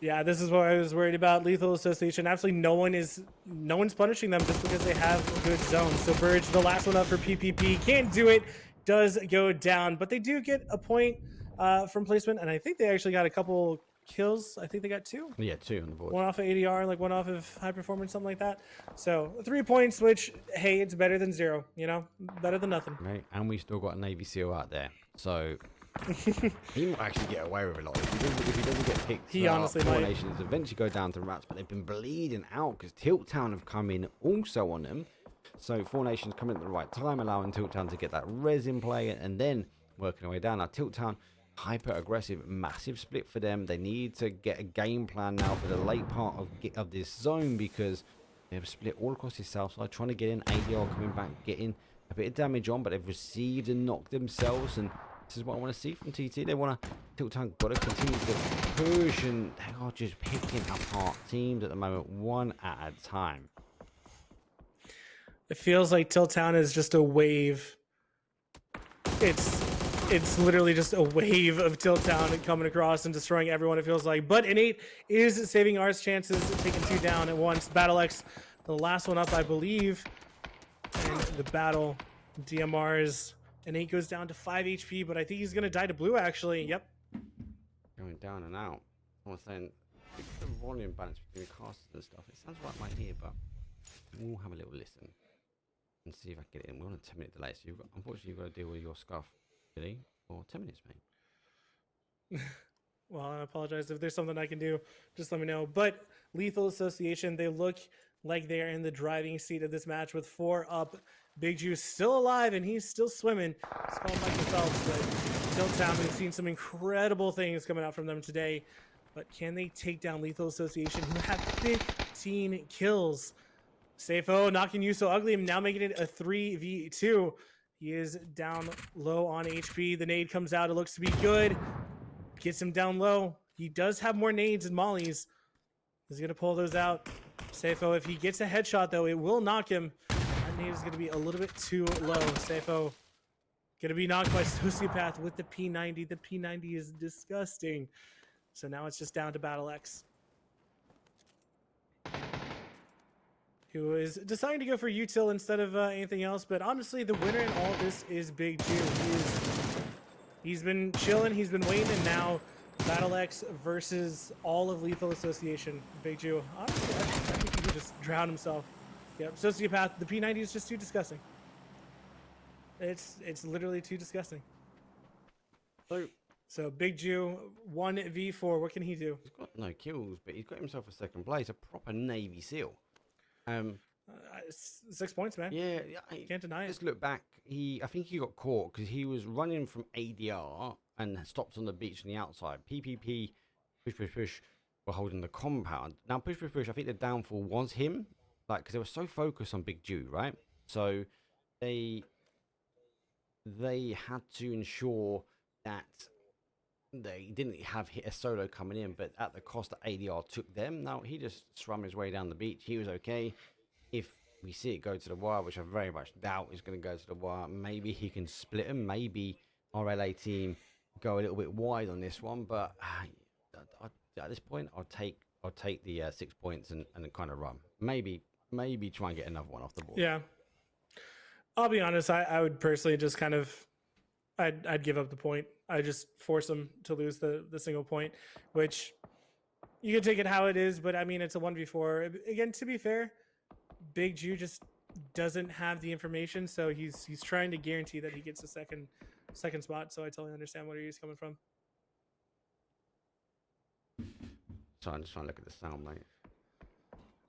Speaker 3: Yeah, this is what I was worried about. Lethal Association. Absolutely no one's punishing them just because they have a good zone. So Burge, the last one up for PPP, can't do it. Does go down, but they do get a point from placement, and I think they actually got a couple kills. I think they got 2.
Speaker 2: Yeah, 2 on the board.
Speaker 3: One off of ADR, like one off of high performance, something like that. So 3 points, which, hey, it's better than 0, you know, better than nothing.
Speaker 2: Right, and we still got a Navy SEAL out there. So he might actually get away with a lot. If he doesn't get picked,
Speaker 3: He honestly
Speaker 2: Four
Speaker 3: might.
Speaker 2: Nations eventually go down to Rats, but they've been bleeding out because Tilt Town have come in also on them. So Four Nations come in at the right time, allowing Tilt Town to get that res in play and then working their way down. Now Tilt Town, hyper aggressive, massive split for them. They need to get a game plan now for the late part of this zone because they have split all across the south side, trying to get in. ADR coming back, getting a bit of damage on, but they've received and knocked themselves, and this is what I want to see from TT. They want to, Tilt Town got to continue to push, and they are just picking apart teams at the moment, one at a time.
Speaker 3: It feels like Tiltown is just a wave. It's literally just a wave of Tiltown coming across and destroying everyone, it feels like. But Innate is saving ours chances, taking 2 down at once. Battle X, the last one up, I believe. And the battle, DMRs. Innate goes down to 5 HP, but I think he's going to die to blue, actually. Yep.
Speaker 2: Going down and out. I was saying, the volume balance between casters and stuff, it sounds right in my ear, but we'll have a little listen and see if I can get it in. We're on a 10-minute delay, so unfortunately you've got to deal with your scuff, Billy, for 10 minutes, mate.
Speaker 3: Well, I apologize. If there's something I can do, just let me know. But Lethal Association, they look like they're in the driving seat of this match with 4 up. Big Juice still alive, and he's still swimming. It's called Michael Phelps, but Tiltown, we've seen some incredible things coming out from them today. But can they take down Lethal Association, who have 15 kills? Safo knocking you so ugly, now making it a 3v2. He is down low on HP. The nade comes out. It looks to be good. Gets him down low. He does have more nades and mollies. He's going to pull those out. Safo, if he gets a headshot, though, it will knock him. That nade is going to be a little bit too low. Safo going to be knocked by Sociopath with the P90. The P90 is disgusting. So now it's just down to Battle X, who is deciding to go for util instead of anything else. But honestly, the winner in all of this is Big Jew. He's been chilling, he's been waiting, and now Battle X versus all of Lethal Association. Big Jew, honestly, I think he could just drown himself. Yep, Sociopath, the P90 is just too disgusting. It's literally too disgusting. So Big Jew, 1v4, what can he do?
Speaker 2: He's got no kills, but he's got himself a 2nd place, a proper Navy SEAL.
Speaker 3: 6 points, man.
Speaker 2: Yeah,
Speaker 3: Can't deny it.
Speaker 2: Just look back. I think he got caught because he was running from ADR and stopped on the beach on the outside. PPP, push, were holding the compound. Now push. I think the downfall was him, like because they were so focused on Big Jew, right? So they had to ensure that they didn't have hit a solo coming in, but at the cost that ADR took them. Now, he just swam his way down the beach. He was okay. If we see it go to the wire, which I very much doubt is going to go to the wire, maybe he can split them. Maybe our LA team go a little bit wide on this one. But at this point, I'll take the 6 points and kind of run. Maybe try and get another one off the board.
Speaker 3: Yeah. I'll be honest. I would personally just kind of, I'd give up the point. I just force them to lose the single point, which you can take it how it is. But I mean, it's a 1v4. Again, to be fair, Big Jew just doesn't have the information, so he's trying to guarantee that he gets the second spot. So I totally understand where he's coming from.
Speaker 2: So I'm just trying to look at the sound, mate.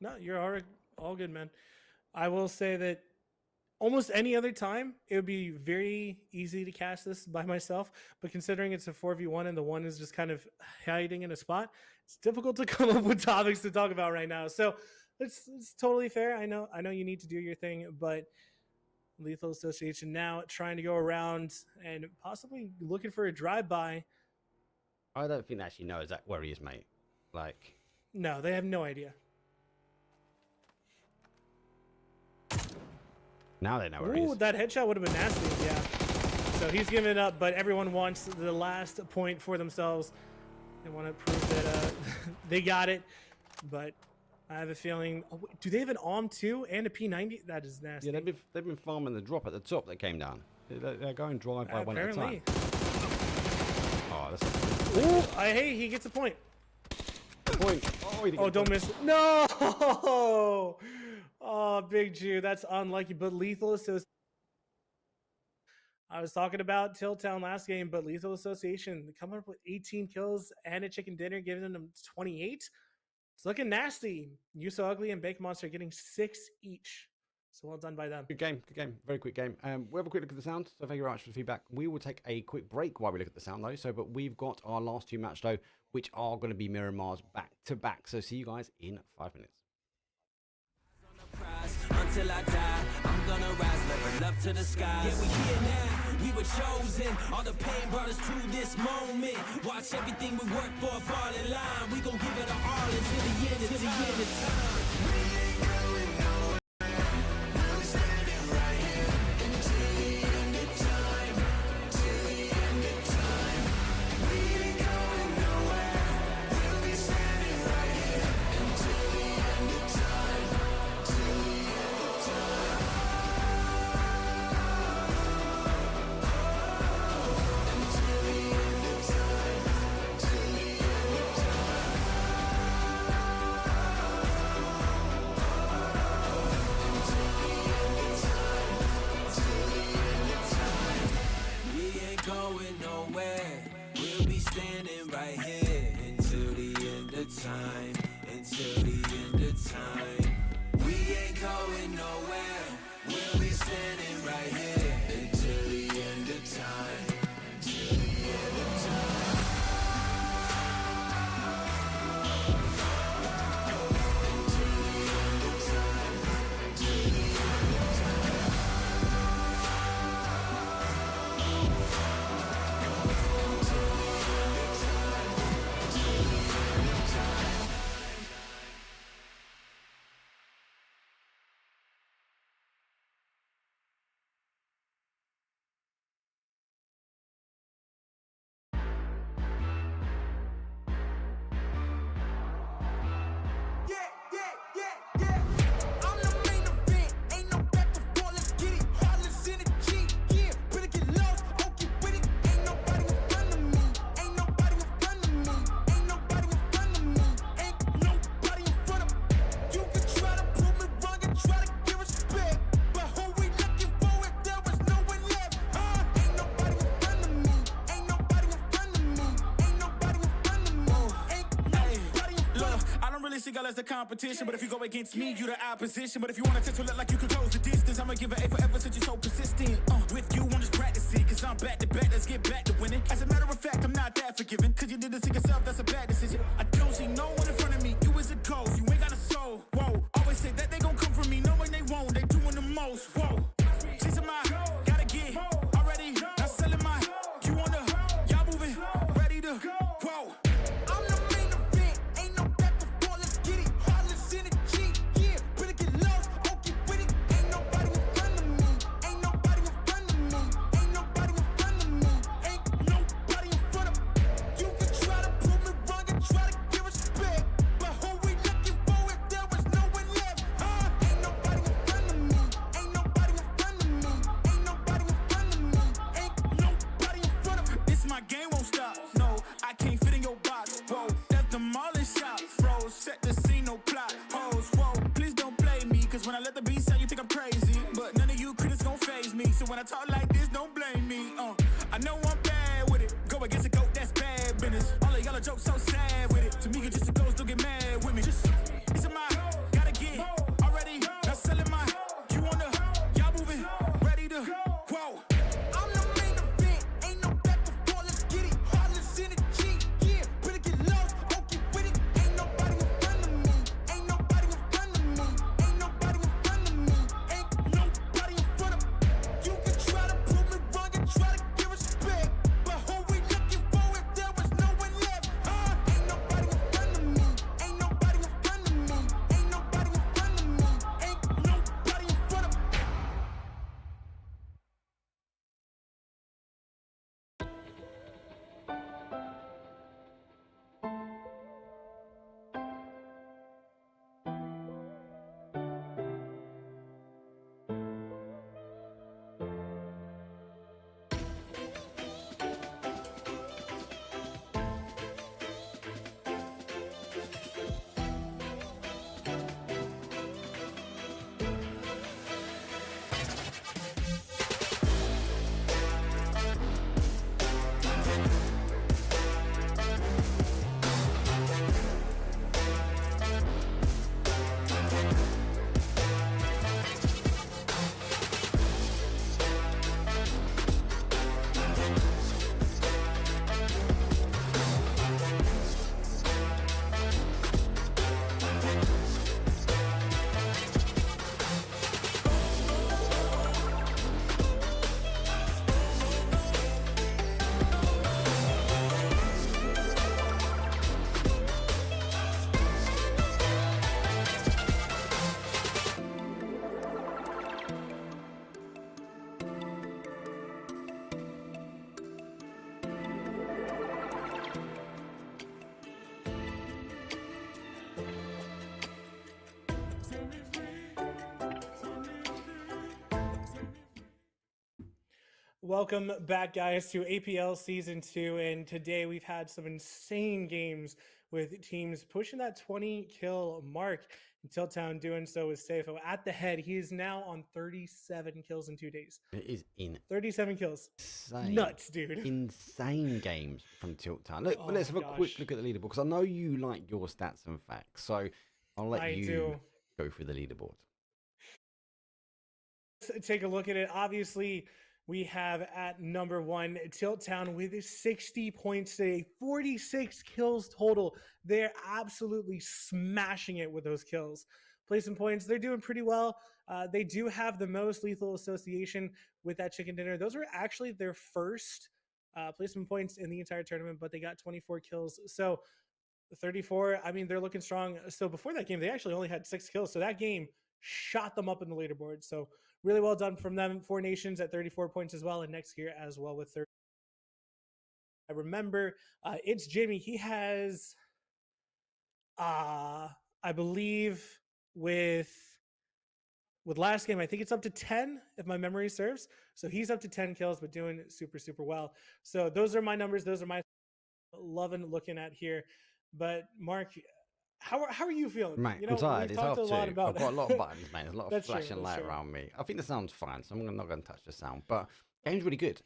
Speaker 3: No, you're all good, man. I will say that almost any other time, it would be very easy to cast this by myself. But considering it's a 4v1 and the one is just kind of hiding in a spot, it's difficult to come up with topics to talk about right now. So it's totally fair. I know you need to do your thing, but Lethal Association now trying to go around and possibly looking for a drive-by.
Speaker 2: I don't think they actually know exactly where he is, mate. Like,
Speaker 3: no, they have no idea.
Speaker 2: now they know where he is.
Speaker 3: That headshot would have been nasty, yeah. So he's giving it up, but everyone wants the last point for themselves. They want to prove that they got it, but I have a feeling. Oh, do they have an ARM too and a P90? That is nasty.
Speaker 2: Yeah, they've been farming the drop at the top that came down. They're going drive by one at a
Speaker 3: Apparently.
Speaker 2: time. Oh, that's
Speaker 3: Ooh, hey, he gets a point.
Speaker 2: point. Oh, he didn't
Speaker 3: Oh,
Speaker 2: get
Speaker 3: don't
Speaker 2: the
Speaker 3: miss. No! Oh, Big Jew, that's unlucky. But Lethal Association. I was talking about Tilltown last game, but Lethal Association coming up with 18 kills and a chicken dinner, giving them 28. It's looking nasty. You So Ugly and Bake Monster getting 6 each. So well done by them.
Speaker 2: Good game, very quick game. We'll have a quick look at the sound. So thank you very much for the feedback. We will take a quick break while we look at the sound though. So, but we've got our last 2 match though, which are going to be Miramar's back to back. So see you guys in 5 minutes.
Speaker 4: Until I die, I'm gonna rise, level up to the skies. Yeah, we here now, we were chosen. All the pain brought us to this moment. Watch everything we work for fall in line. We gon' give it our all until the end of time. We ain't going nowhere. We're standing right here until the end of time. Till the end of time. We ain't going nowhere. We'll be standing right here until the end of time. Till the end of time. Until the end of time. Till the end of time. Until the end of time. Till the end of time. We ain't going nowhere. We'll be standing right here until the end of time. Until the end of time. We ain't going nowhere. We'll be standing right here until the end of time. Till the end of time. Until the end of time. Till the end of time. Until the end of time. Till the end of time. I'm the main event, ain't no back and forth, let's get it. Heartless in the G, yeah, better get lost, okay with it. Ain't nobody in front of me, ain't nobody in front of me, ain't nobody in front of me, ain't nobody in front of me. You can try to prove me wrong and try to give respect, but who we looking for if there was no one left? Ain't nobody in front of me, ain't nobody in front of me, ain't nobody in front of me, ain't nobody in front of me.
Speaker 5: Look, I don't really see girl as a competition, but if you go against me, you the opposition. But if you want to look like you can close the distance, I'ma give it A forever since you're so persistent. With you, I'm just practicing, cause I'm back to back, let's get back to winning. As a matter of fact, I'm not that forgiving, cause you did this to yourself, that's a bad decision. I don't see no one in front of me, you is a ghost, you ain't got a soul. Whoa, always say that they gon' come for me, knowing they won't, they doing the most. Whoa, chasing my gon' phase me. So when I talk like this, don't blame me. I know I'm bad with it. Go against a goat, that's bad business. All the yellow jokes so sad with it. To me, just a ghost, don't get mad with me. Just, it's a mind, gotta get already. Not selling my, you wanna, y'all moving, ready to, whoa. I'm the main event, ain't no back before, let's get it. Heartless energy, yeah. Better get lost, okay with it. Ain't nobody in front of me. Ain't nobody in front of me. Ain't nobody in front of me. Ain't nobody in front of me. You can try to prove me wrong and try to give respect. But who we looking for if there was no one left? Ain't nobody in front of me. Ain't nobody in front of me. Ain't nobody in front of me. Ain't nobody in front of me.
Speaker 3: Welcome back, guys, to APL Season 2, and today we've had some insane games with teams pushing that 20-kill mark. Tiltown doing so with Safo at the head. He is now on 37 kills in 2 days.
Speaker 2: It is in
Speaker 3: 37 kills.
Speaker 2: insane,
Speaker 3: Nuts, dude.
Speaker 2: insane games from Tiltown. Look, well, let's have a quick look at the leaderboard because I know you like your stats and facts. So I'll let you go through the leaderboard.
Speaker 3: Let's take a look at it. Obviously, we have at number 1 Tiltown with 60 points today, 46 kills total. They're absolutely smashing it with those kills. Placement points, they're doing pretty well. They do have the most lethal association with that chicken dinner. Those are actually their first placement points in the entire tournament, but they got 24 kills. So 34, I mean, they're looking strong. So before that game, they actually only had 6 kills. So that game shot them up in the leaderboard. So really well done from them. 4 Nations at 34 points as well, and next year as well with 30. I remember it's Jimmy. He has, I believe, with last game, I think it's up to 10 if my memory serves. So he's up to 10 kills, but doing super, super well. So those are my numbers. Those are my loving looking at here. But Mark, how are you feeling?
Speaker 2: Mate,
Speaker 3: you know,
Speaker 2: I'm tired. It's half two. I've got a lot of buttons, mate. There's a lot of flashing light around me. I think the sound's fine, so I'm not going to touch the sound. But game's really good.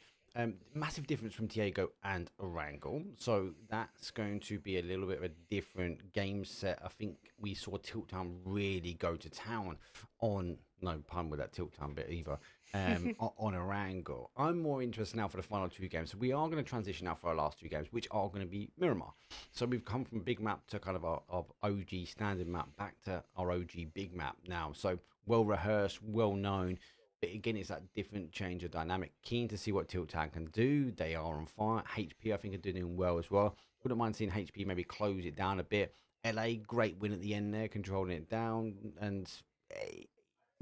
Speaker 2: Massive difference from Diego and Orangel. So that's going to be a little bit of a different game set. I think we saw Tiltown really go to town on, no pun with that Tiltown bit either, on Orangel. I'm more interested now for the final 2 games. So we are going to transition now for our last 2 games, which are going to be Miramar. So we've come from big map to kind of our OG standard map back to our OG big map now. So well rehearsed, well known. But again, it's that different change of dynamic. Keen to see what Tiltown can do. They are on fire. HP, I think, are doing well as well. Wouldn't mind seeing HP maybe close it down a bit. LA, great win at the end there, controlling it down. And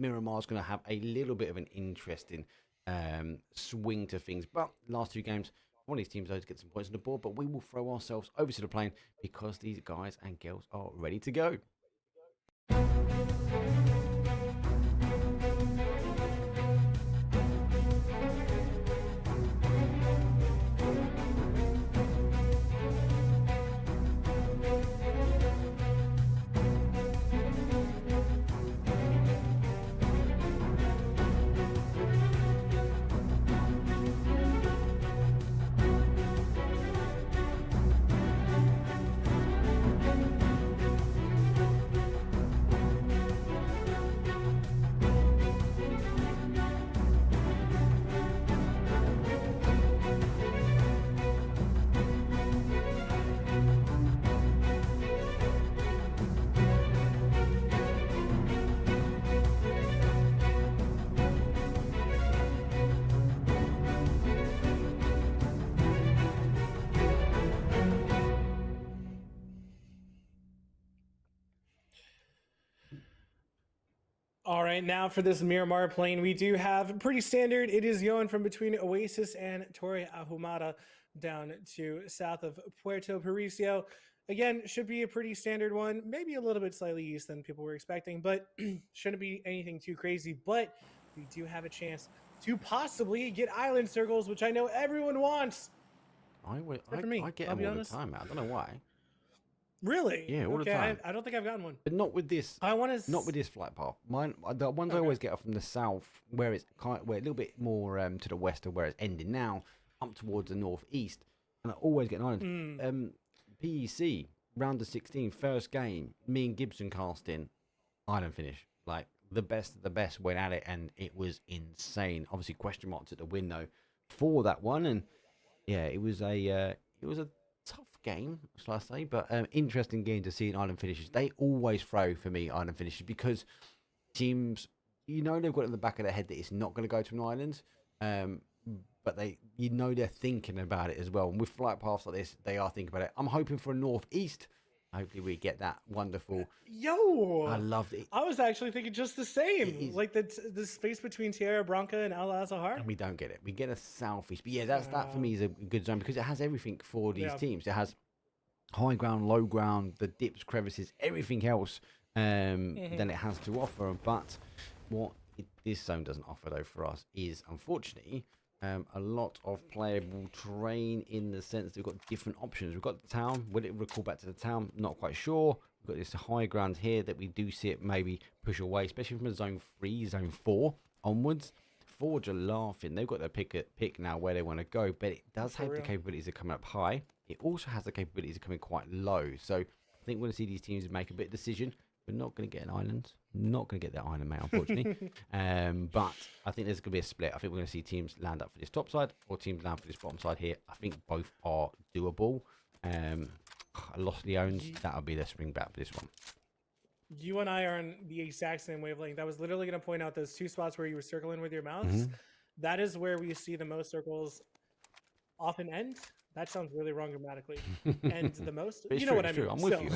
Speaker 2: Miramar's going to have a little bit of an interesting swing to things. But last 2 games, one of these teams knows to get some points on the board. But we will throw ourselves over to the plane because these guys and girls are ready to go.
Speaker 3: All right, now for this Miramar plane, we do have pretty standard. It is going from between Oasis and Torre Ahumada down to south of Puerto Paricio. Again, should be a pretty standard one, maybe a little bit slightly east than people were expecting, but shouldn't be anything too crazy. But we do have a chance to possibly get island circles, which I know everyone wants.
Speaker 2: I get
Speaker 3: I'll
Speaker 2: them
Speaker 3: be
Speaker 2: all
Speaker 3: honest.
Speaker 2: the time, man. I don't know why.
Speaker 3: Really?
Speaker 2: Yeah, all the
Speaker 3: Okay,
Speaker 2: time.
Speaker 3: I don't think I've gotten one.
Speaker 2: But not with this.
Speaker 3: I want to.
Speaker 2: Not with this flight path. Mine, the ones I always get are from the south, where it's where a little bit more to the west of where it's ending now, up towards the northeast, and I always get an island. PEC round of 16, first game, me and Gibson casting, island finish. Like the best of the best went at it, and it was insane. Obviously, question marks at the window for that one, and yeah, it was a tough game, shall I say, but interesting game to see in island finishes. They always throw for me island finishes because teams, they've got it in the back of their head that it's not going to go to an island, but they're thinking about it as well. And with flight paths like this, they are thinking about it. I'm hoping for a northeast. Hopefully we get that wonderful.
Speaker 3: Yo,
Speaker 2: I loved it.
Speaker 3: I was actually thinking just the same. Like the space between Tierra Blanca and Al Azahar.
Speaker 2: And we don't get it. We get a southeast. But yeah, that for me is a good zone because it has everything for these teams. It has high ground, low ground, the dips, crevices, everything else than it has to offer. But what this zone doesn't offer, though, for us is, unfortunately, a lot of playable terrain in the sense that we've got different options. We've got the town. Will it recall back to the town? Not quite sure. We've got this high ground here that we do see it maybe push away, especially from a zone 3, zone 4 onwards. Forge are laughing. They've got their pick now where they want to go, but it does have the capabilities of coming up high. It also has the capabilities of coming quite low. So I think we're going to see these teams make a bit of decision. We're not going to get an island. Not going to get that island, mate, unfortunately. But I think there's going to be a split. I think we're going to see teams land up for this top side or teams land for this bottom side here. I think both are doable. I lost the owns. That'll be the spring back for this one.
Speaker 3: You and I are on the exact same wavelength. I was literally going to point out those two spots where you were circling with your mouse. That is where we see the most circles often end. That sounds really wrong grammatically. And the most, you know what I mean.
Speaker 2: I'm with you.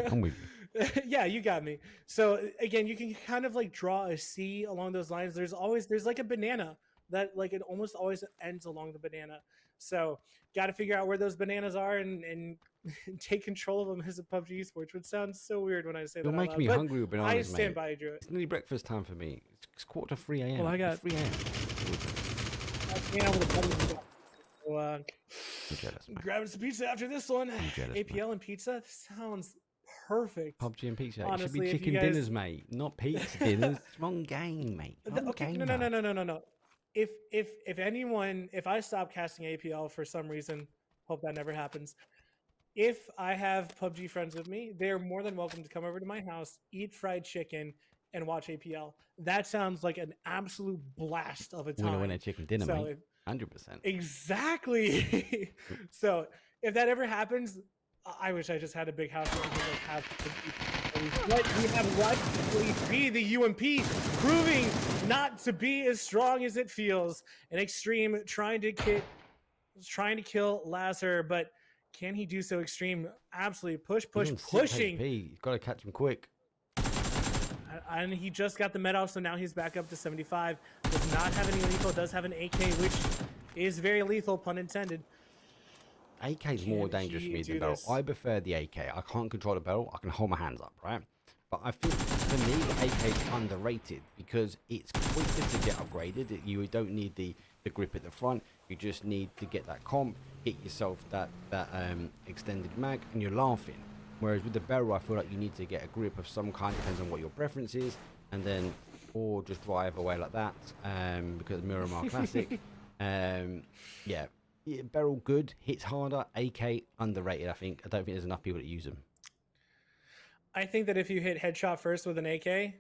Speaker 2: I'm with you.
Speaker 3: Yeah, you got me. So again, you can kind of like draw a C along those lines. There's like a banana that like it almost always ends along the banana. So got to figure out where those bananas are and take control of them as a PUBG esports, which sounds so weird when I say that.
Speaker 2: You're making me hungry with bananas,
Speaker 3: I stand
Speaker 2: mate.
Speaker 3: by you, Drew.
Speaker 2: It's nearly breakfast time for me. It's 3:15 a.m.
Speaker 3: Well, I got
Speaker 2: 3 a.m.
Speaker 3: Grabbing some pizza after this one.
Speaker 2: jealous,
Speaker 3: APL and pizza. This sounds perfect.
Speaker 2: PUBG and pizza.
Speaker 3: Honestly,
Speaker 2: it should be
Speaker 3: if
Speaker 2: chicken
Speaker 3: you guys-
Speaker 2: dinners, mate. Not pizza dinners. It's wrong game, mate. Wrong
Speaker 3: Okay,
Speaker 2: game,
Speaker 3: no. If I stop casting APL for some reason, hope that never happens. If I have PUBG friends with me, they're more than welcome to come over to my house, eat fried chicken, and watch APL. That sounds like an absolute blast of a time.
Speaker 2: Winner, chicken dinner,
Speaker 3: So
Speaker 2: mate. 100%.
Speaker 3: Exactly. So if that ever happens, I wish I just had a big house where we could like have. But we have what be the UMP proving not to be as strong as it feels. An Extreme trying to kill Lazar, but can he do so? Extreme absolutely pushing.
Speaker 2: You've got to catch him quick.
Speaker 3: And he just got the med off, so now he's back up to 75. Does not have any lethal, does have an AK, which is very lethal, pun intended.
Speaker 2: AK is more dangerous for me than barrel. I prefer the AK. I can't control the barrel. I can hold my hands up, right? But I think for me, the AK is underrated because it's quicker to get upgraded. You don't need the grip at the front. You just need to get that comp, hit yourself that extended mag, and you're laughing. Whereas with the barrel, I feel like you need to get a grip of some kind, depends on what your preference is, and then, or just drive away like that, because Miramar Classic. Yeah, barrel good, hits harder, AK underrated, I think. I don't think there's enough people that use them.
Speaker 3: I think that if you hit headshot first with an AK,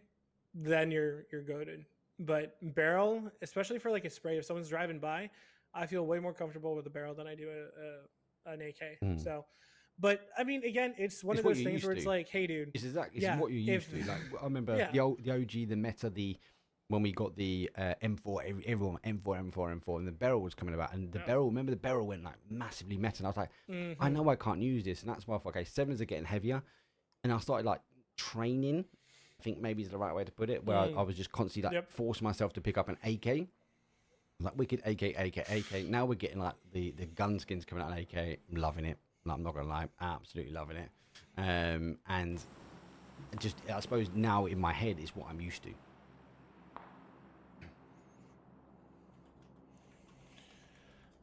Speaker 3: then you're goated. But barrel, especially for like a spray, if someone's driving by, I feel way more comfortable with a barrel than I do an AK. So. But I mean, again, it's one of those things where it's like, hey, dude,
Speaker 2: it's exactly what you're used to. Like I remember the OG, the meta, when we got the M4, everyone M4, and the barrel was coming about, and the barrel. Remember, the barrel went like massively meta, and I was like, I know I can't use this, and that's why okay, 7s are getting heavier, and I started like training I think maybe is the right way to put it, where I was just constantly like forcing myself to pick up an AK. Like wicked AK. Now we're getting like the gun skins coming out on AK. I'm loving it. Like, I'm not gonna lie, absolutely loving it. And just I suppose now in my head is what I'm used to.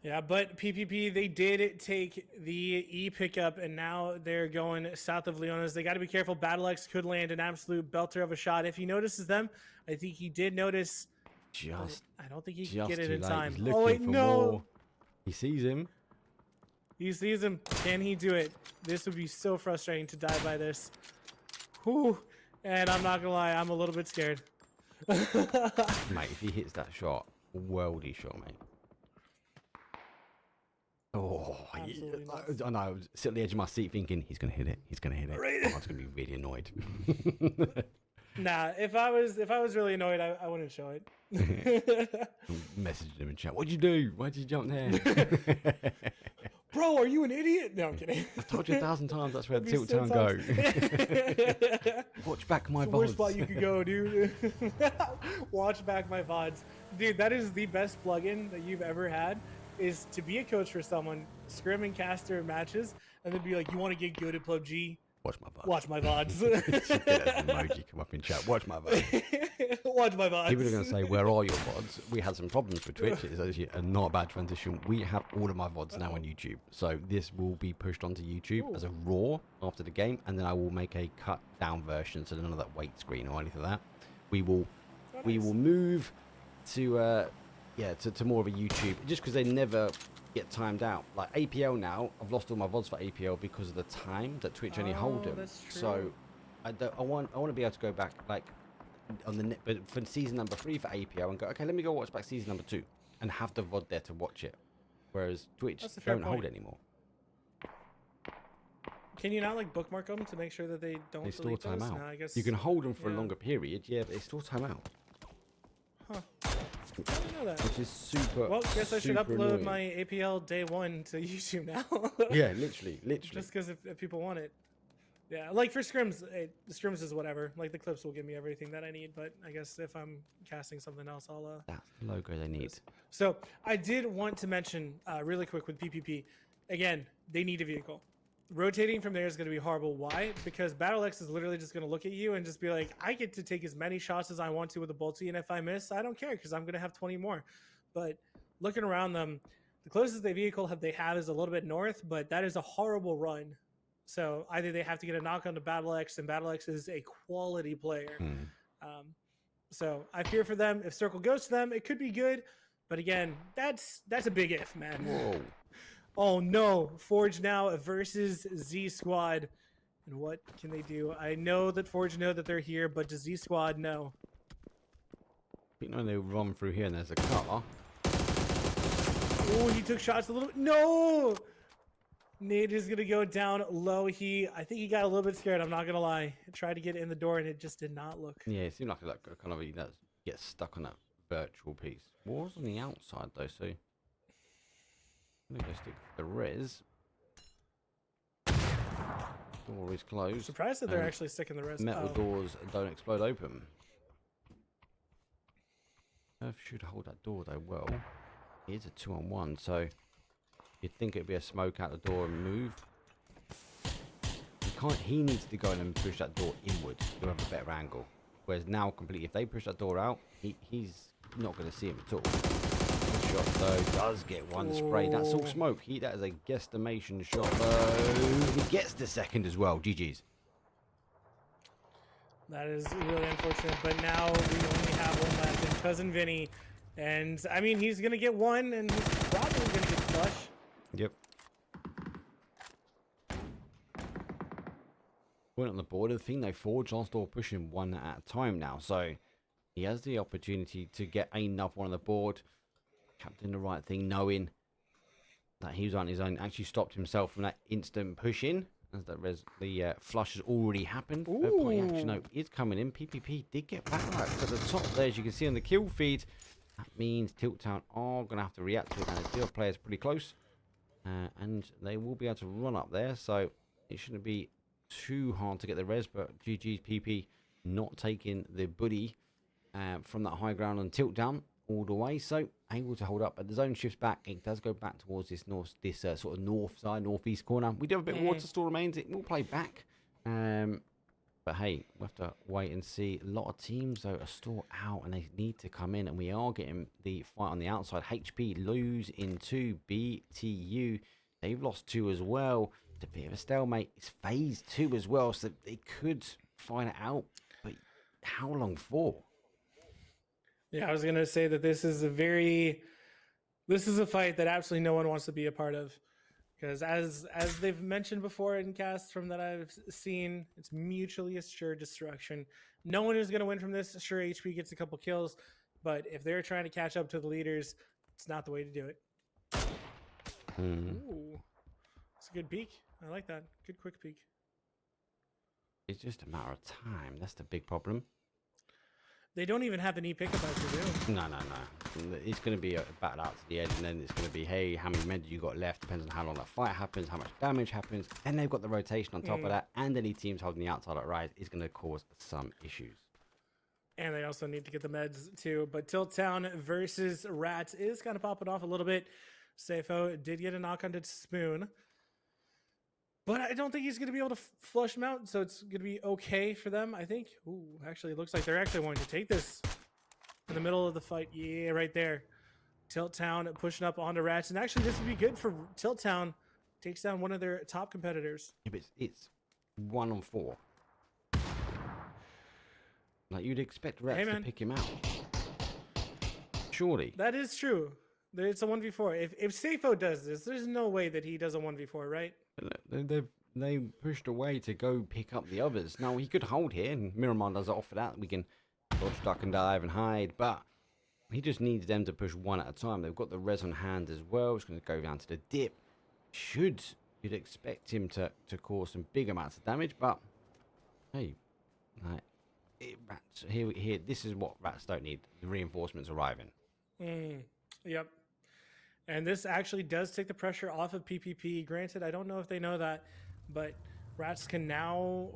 Speaker 3: Yeah, but PPP, they did take the E pickup, and now they're going south of Leona's. They got to be careful. BattleX could land an absolute belter of a shot. If he notices them, I think he did notice. I don't think he can get it in time.
Speaker 2: He's looking
Speaker 3: oh, wait,
Speaker 2: for
Speaker 3: no.
Speaker 2: more. He sees him.
Speaker 3: He sees him. Can he do it? This would be so frustrating to die by this. Whew. And I'm not going to lie, I'm a little bit scared.
Speaker 2: Mate, if he hits that shot, worldy shot, mate. Oh, I know. I was sitting at the edge of my seat thinking, he's going to hit it. He's going to hit it.
Speaker 3: Right.
Speaker 2: Oh, I was going to be really annoyed.
Speaker 3: Nah, if I was really annoyed, I wouldn't show it.
Speaker 2: Messaged him in chat. What'd you do? Why'd you jump there?
Speaker 3: Bro, are you an idiot? No, I'm kidding.
Speaker 2: I've told you 1,000 times that's where the tilt town go. Watch back my VODs.
Speaker 3: Worst spot you could go, dude. Watch back my VODs. Dude, that is the best plugin that you've ever had, is to be a coach for someone, scrim and caster matches, and then be like, you want to get good at PUBG?
Speaker 2: Watch my VODs.
Speaker 3: Watch my VODs.
Speaker 2: Get an emoji come up in chat. Watch my VODs.
Speaker 3: Watch my VODs.
Speaker 2: People are going to say, where are your VODs? We had some problems with Twitch. It's actually a not a bad transition. We have all of my VODs now on YouTube. So this will be pushed onto YouTube as a raw after the game. And then I will make a cut down version. So none of that weight screen or anything like that. We will move to, to more of a YouTube. Just because they never get timed out. Like APL now, I've lost all my VODs for APL because of the time that Twitch only hold them.
Speaker 3: That's true.
Speaker 2: So I want to be able to go back like on the but for season number 3 for APL and go, okay, let me go watch back season number 2 and have the VOD there to watch it. Whereas Twitch don't hold anymore.
Speaker 3: Can you not like bookmark them to make sure that they don't
Speaker 2: They store
Speaker 3: delete those?
Speaker 2: timeout.
Speaker 3: No, I guess
Speaker 2: You can hold them for a longer period, yeah, but they store timeout.
Speaker 3: Huh. I didn't know that.
Speaker 2: Which is super.
Speaker 3: Well, guess I should
Speaker 2: super
Speaker 3: upload
Speaker 2: annoying.
Speaker 3: my APL day 1 to YouTube now.
Speaker 2: Yeah, literally.
Speaker 3: Just because if people want it. Yeah, like for scrims, the scrims is whatever. Like the clips will give me everything that I need, but I guess if I'm casting something else, I'll
Speaker 2: That's the logo they need.
Speaker 3: So I did want to mention really quick with PPP. Again, they need a vehicle. Rotating from there is going to be horrible. Why? Because BattleX is literally just going to look at you and just be like, I get to take as many shots as I want to with a bolty, and if I miss, I don't care because I'm going to have 20 more. But looking around them, the closest vehicle they have is a little bit north, but that is a horrible run. So either they have to get a knock on to BattleX, and BattleX is a quality player. So I fear for them. If Circle goes to them, it could be good. But again, that's a big if, man.
Speaker 2: Whoa.
Speaker 3: Oh no, Forge now versus Z Squad. And what can they do? I know that Forge know that they're here, but does Z Squad know?
Speaker 2: I think when they run through here and there's a car.
Speaker 3: Oh, he took shots a little bit. No! Nate is going to go down low. I think he got a little bit scared. I'm not going to lie. He tried to get in the door and it just did not look.
Speaker 2: Yeah, it seemed like kind of that gets stuck on that virtual piece. War's on the outside though, so I'm gonna go stick the res. Door is closed.
Speaker 3: Surprised that they're actually sticking the rest.
Speaker 2: Metal doors don't explode open. Earth should hold that door though well. It is a 2-on-1, so you'd think it'd be a smoke out the door and move. He needs to go in and push that door inward to have a better angle. Whereas now completely, if they push that door out, he's not going to see him at all. Good shot though, does get one spray. That's all smoke. That is a guesstimation shot though. He gets the second as well. GG's.
Speaker 3: That is really unfortunate, but now we only have one left in Cousin Vinny. And I mean, he's going to get one and he's probably going to get flush.
Speaker 2: Yep. Went on the board. The thing, they Forge are still pushing one at a time now, so he has the opportunity to get another one on the board. Captain the right thing, knowing that he was on his own, actually stopped himself from that instant push in, as the flush has already happened. Third party action note is coming in. PPP did get back at the top there, as you can see on the kill feed. That means Tilt Town are going to have to react to it, and the field player is pretty close, and they will be able to run up there, so it shouldn't be too hard to get the res. But GG's PP not taking the buddy from that high ground and tilt down all the way, so able to hold up. But the zone shifts back. It does go back towards this sort of north side, northeast corner. We do have a bit of water still remains. It will play back. But hey, we'll have to wait and see. A lot of teams, though, are still out and they need to come in. And we are getting the fight on the outside. HP lose into BTU. They've lost 2 as well. It's a bit of a stalemate. It's phase 2 as well, so they could find it out. But how long for?
Speaker 3: Yeah, I was gonna say that this is a fight that absolutely no one wants to be a part of, because as they've mentioned before in casts from that I've seen, it's mutually assured destruction. No one is gonna win from this. Sure, HP gets a couple kills, but if they're trying to catch up to the leaders, it's not the way to do it. Ooh, it's a good peek. I like that. Good quick peek.
Speaker 2: It's just a matter of time. That's the big problem.
Speaker 3: They don't even have an E-pickup, I presume.
Speaker 2: No. It's going to be a battle out to the edge, and then it's going to be, hey, how many men do you got left? Depends on how long that fight happens, how much damage happens. Then they've got the rotation on top of that, and any teams holding the outside at Rise is going to cause some issues.
Speaker 3: And they also need to get the meds too. But Tilt Town versus Rats is kind of popping off a little bit. Safo did get a knock onto Spoon, but I don't think he's going to be able to flush him out, so it's going to be okay for them, I think. Ooh, actually, it looks like they're actually wanting to take this in the middle of the fight. Yeah, right there. Tilt Town pushing up onto Rats, and actually this would be good for Tilt Town. Takes down one of their top competitors.
Speaker 2: Yeah, but it's 1 on 4. Like, you'd expect Rats to pick him out. Surely.
Speaker 3: That is true. It's a 1v4. If Safo does this, there's no way that he does a 1v4, right?
Speaker 2: They pushed away to go pick up the others. Now, he could hold here, and Miramon does offer that. We can dodge, duck, and dive and hide, but he just needs them to push one at a time. They've got the res on hand as well. It's going to go down to the dip. You'd expect him to cause some big amounts of damage, but hey, Rats, here, this is what Rats don't need. The reinforcements arriving.
Speaker 3: Yep. And this actually does take the pressure off of PPP. Granted, I don't know if they know that, but Rats can now,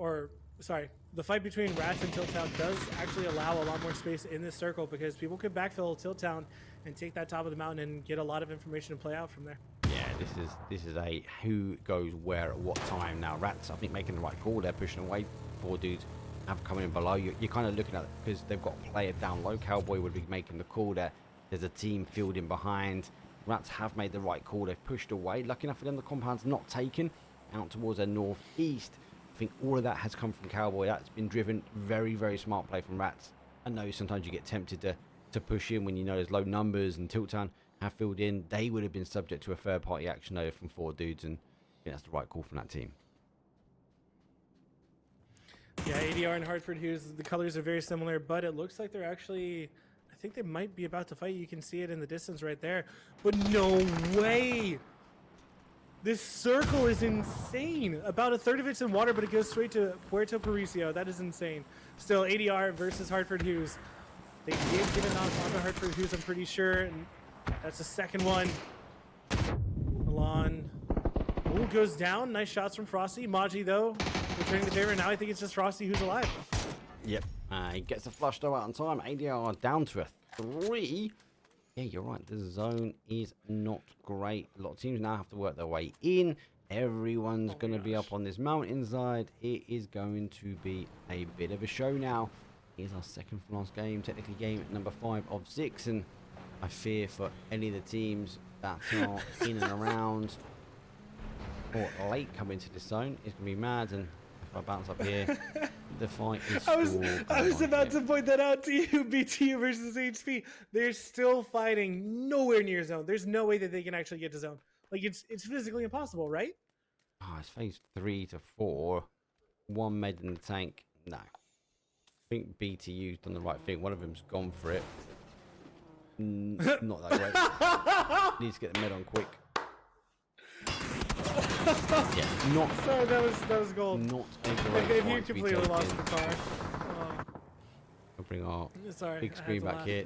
Speaker 3: the fight between Rats and Tilt Town does actually allow a lot more space in this circle, because people could backfill Tilt Town and take that top of the mountain and get a lot of information to play out from there.
Speaker 2: Yeah, this is a who goes where at what time. Now, Rats, I think, making the right call. They're pushing away. 4 dudes have come in below. You're kind of looking at it because they've got a player down low. Cowboy would be making the call there. There's a team fielding behind. Rats have made the right call. They've pushed away. Lucky enough for them, the compound's not taken out towards their northeast. I think all of that has come from Cowboy. That's been driven. Very, very smart play from Rats. I know sometimes you get tempted to push in when you know there's low numbers, and Tilt Town have filled in. They would have been subject to a third-party action though from 4 dudes, and I think that's the right call from that team.
Speaker 3: Yeah, ADR and Hartford Hughes, the colors are very similar, but it looks like they're actually, I think they might be about to fight. You can see it in the distance right there, but no way. This circle is insane. About a third of it's in water, but it goes straight to Puerto Paricio. That is insane. Still, ADR versus Hartford Hughes. They did get a knock onto Hartford Hughes, I'm pretty sure. And that's the second one. Milan. Ooh, goes down. Nice shots from Frosty. Maji, though, returning the favor. Now I think it's just Frosty who's alive.
Speaker 2: Yep. He gets a flush though out on time. ADR down to a 3. Yeah, you're right. The zone is not great. A lot of teams now have to work their way in. Everyone's going to be up on this mountainside. It is going to be a bit of a show now. Here's our second from last game. Technically game number 5 of 6. And I fear for any of the teams that are in and around or late coming to this zone, it's going to be mad. And if I bounce up here, the fight is
Speaker 3: I was about to point that out to you. BTU versus HP. They're still fighting nowhere near zone. There's no way that they can actually get to zone. Like, it's physically impossible, right?
Speaker 2: Oh, it's phase 3 to 4. 1 med in the tank. No. I think BTU's done the right thing. One of them's gone for it. Not that great. Needs to get the med on quick. Yeah, not.
Speaker 3: Sorry, that was gold.
Speaker 2: Not a great
Speaker 3: If you
Speaker 2: fight to be
Speaker 3: completely lost
Speaker 2: taken.
Speaker 3: the car.
Speaker 2: I'll bring our
Speaker 3: Sorry,
Speaker 2: big
Speaker 3: I had
Speaker 2: screen
Speaker 3: to
Speaker 2: back
Speaker 3: laugh.
Speaker 2: here.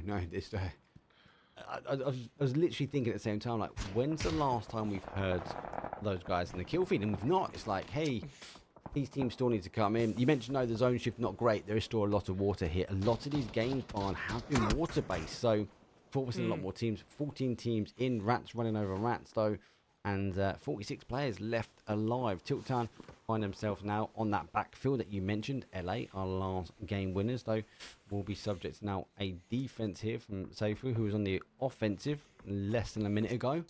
Speaker 2: No. This, I was literally thinking at the same time, like, when's the last time we've heard those guys in the kill feed? And we've not. It's like, hey, These teams still need to come in. You mentioned, no, the zone shift not great. There is still a lot of water here. A lot of these games, Barn, have been water-based. So, forcing a lot more teams. 14 teams in. Rats running over Rats, though. And 46 players left alive. Tiltown find themselves now on that backfield that you mentioned. LA, our last game winners, though, will be subject to now a defense here from Seifu, who was on the offensive less than a minute ago.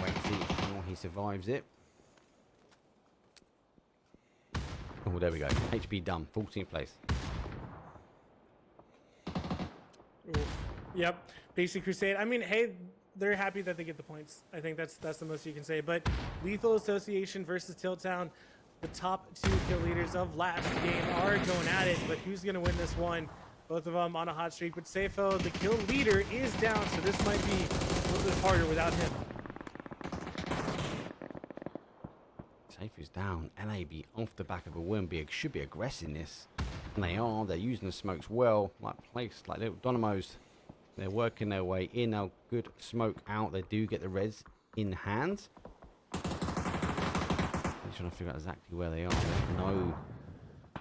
Speaker 2: Wait to see how he survives it. Oh, there we go. HB done. 14th place.
Speaker 3: Oof. Yep. Basic Crusade. I mean, hey, they're happy that they get the points. I think that's the most you can say. But Lethal Association versus Tiltown, the top 2 kill leaders of last game are going at it. But who's going to win this one? Both of them on a hot streak. But Seifo, the kill leader, is down. So this might be a little bit harder without him.
Speaker 2: Seifu's down. LAB off the back of a win. Should be aggressing this. And they are. They're using the smokes well. Like placed like little dynamos. They're working their way in. Now, good smoke out. They do get the res in hand. I'm trying to figure out exactly where they are. They know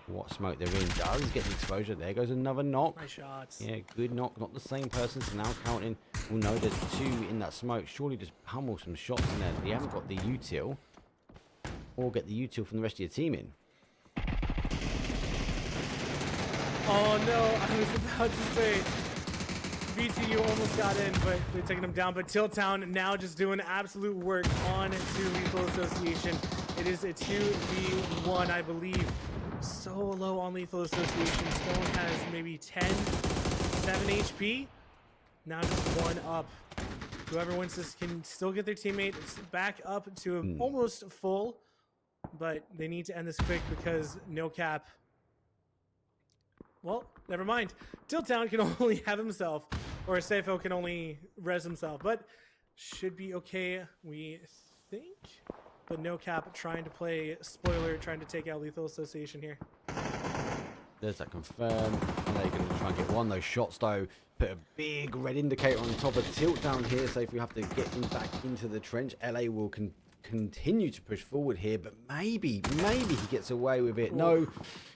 Speaker 2: what smoke they're in. Does get the exposure. There goes another knock.
Speaker 3: Nice shots.
Speaker 2: Yeah, good knock. Not the same person. So now counting. Well, no, there's 2 in that smoke. Surely just pummel some shots in there. They haven't got the util. Or get the util from the rest of your team in.
Speaker 3: Oh, no. I was about to say... BTU almost got in, but they're taking them down. But Tiltown now just doing absolute work on to Lethal Association. It is a 2v1, I believe. So low on Lethal Association. Stone has maybe 7 HP. Now just 1 up. Whoever wins this can still get their teammate back up to almost full. But they need to end this quick because no cap. Well, never mind. Tiltown can only have himself, or Seifo can only res himself, but should be okay, we think. But no cap trying to play spoiler, trying to take out Lethal Association here.
Speaker 2: There's that confirm. And they're going to try and get one of those shots, though. Put a big red indicator on top of Tiltown here. So if we have to get him back into the trench, LA will continue to push forward here, but maybe he gets away with it. No.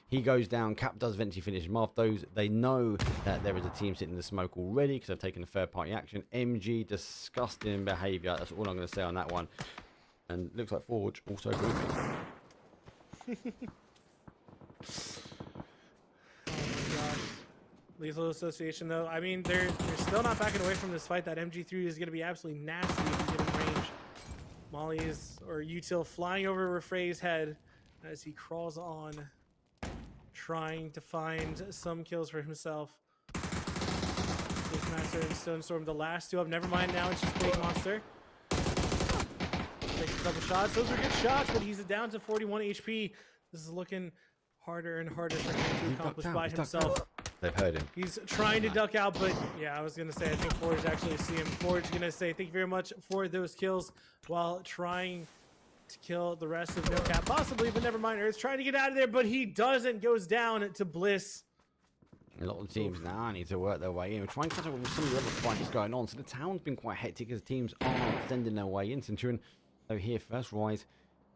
Speaker 2: He goes down. Cap does eventually finish him off. They know that there is a team sitting in the smoke already because they've taken a third-party action. MG, disgusting behaviour. That's all I'm going to say on that one. And looks like Forge also grouping.
Speaker 3: Oh my gosh. Lethal Association, though. I mean, they're still not backing away from this fight. That MG3 is going to be absolutely nasty if you get in range. Molly's or util flying over Refray's head as he crawls on, trying to find some kills for himself. Big Master and Stone Storm, the last 2 up. Never mind, now it's just Big Monster. Takes a couple shots. Those are good shots, but he's down to 41 HP. This is looking harder and harder for him to accomplish by himself.
Speaker 2: They've heard him.
Speaker 3: He's trying to duck out, but yeah, I was going to say, I think Forge actually see him. Forge going to say, thank you very much for those kills while trying to kill the rest of No Cap, possibly, but never mind. Earth's trying to get out of there, but he doesn't. Goes down to Bliss.
Speaker 2: A lot of teams now need to work their way in. We're trying to catch up with some of the other fights going on. So the town's been quite hectic as teams are sending their way in. Centurion, though, here first, Rise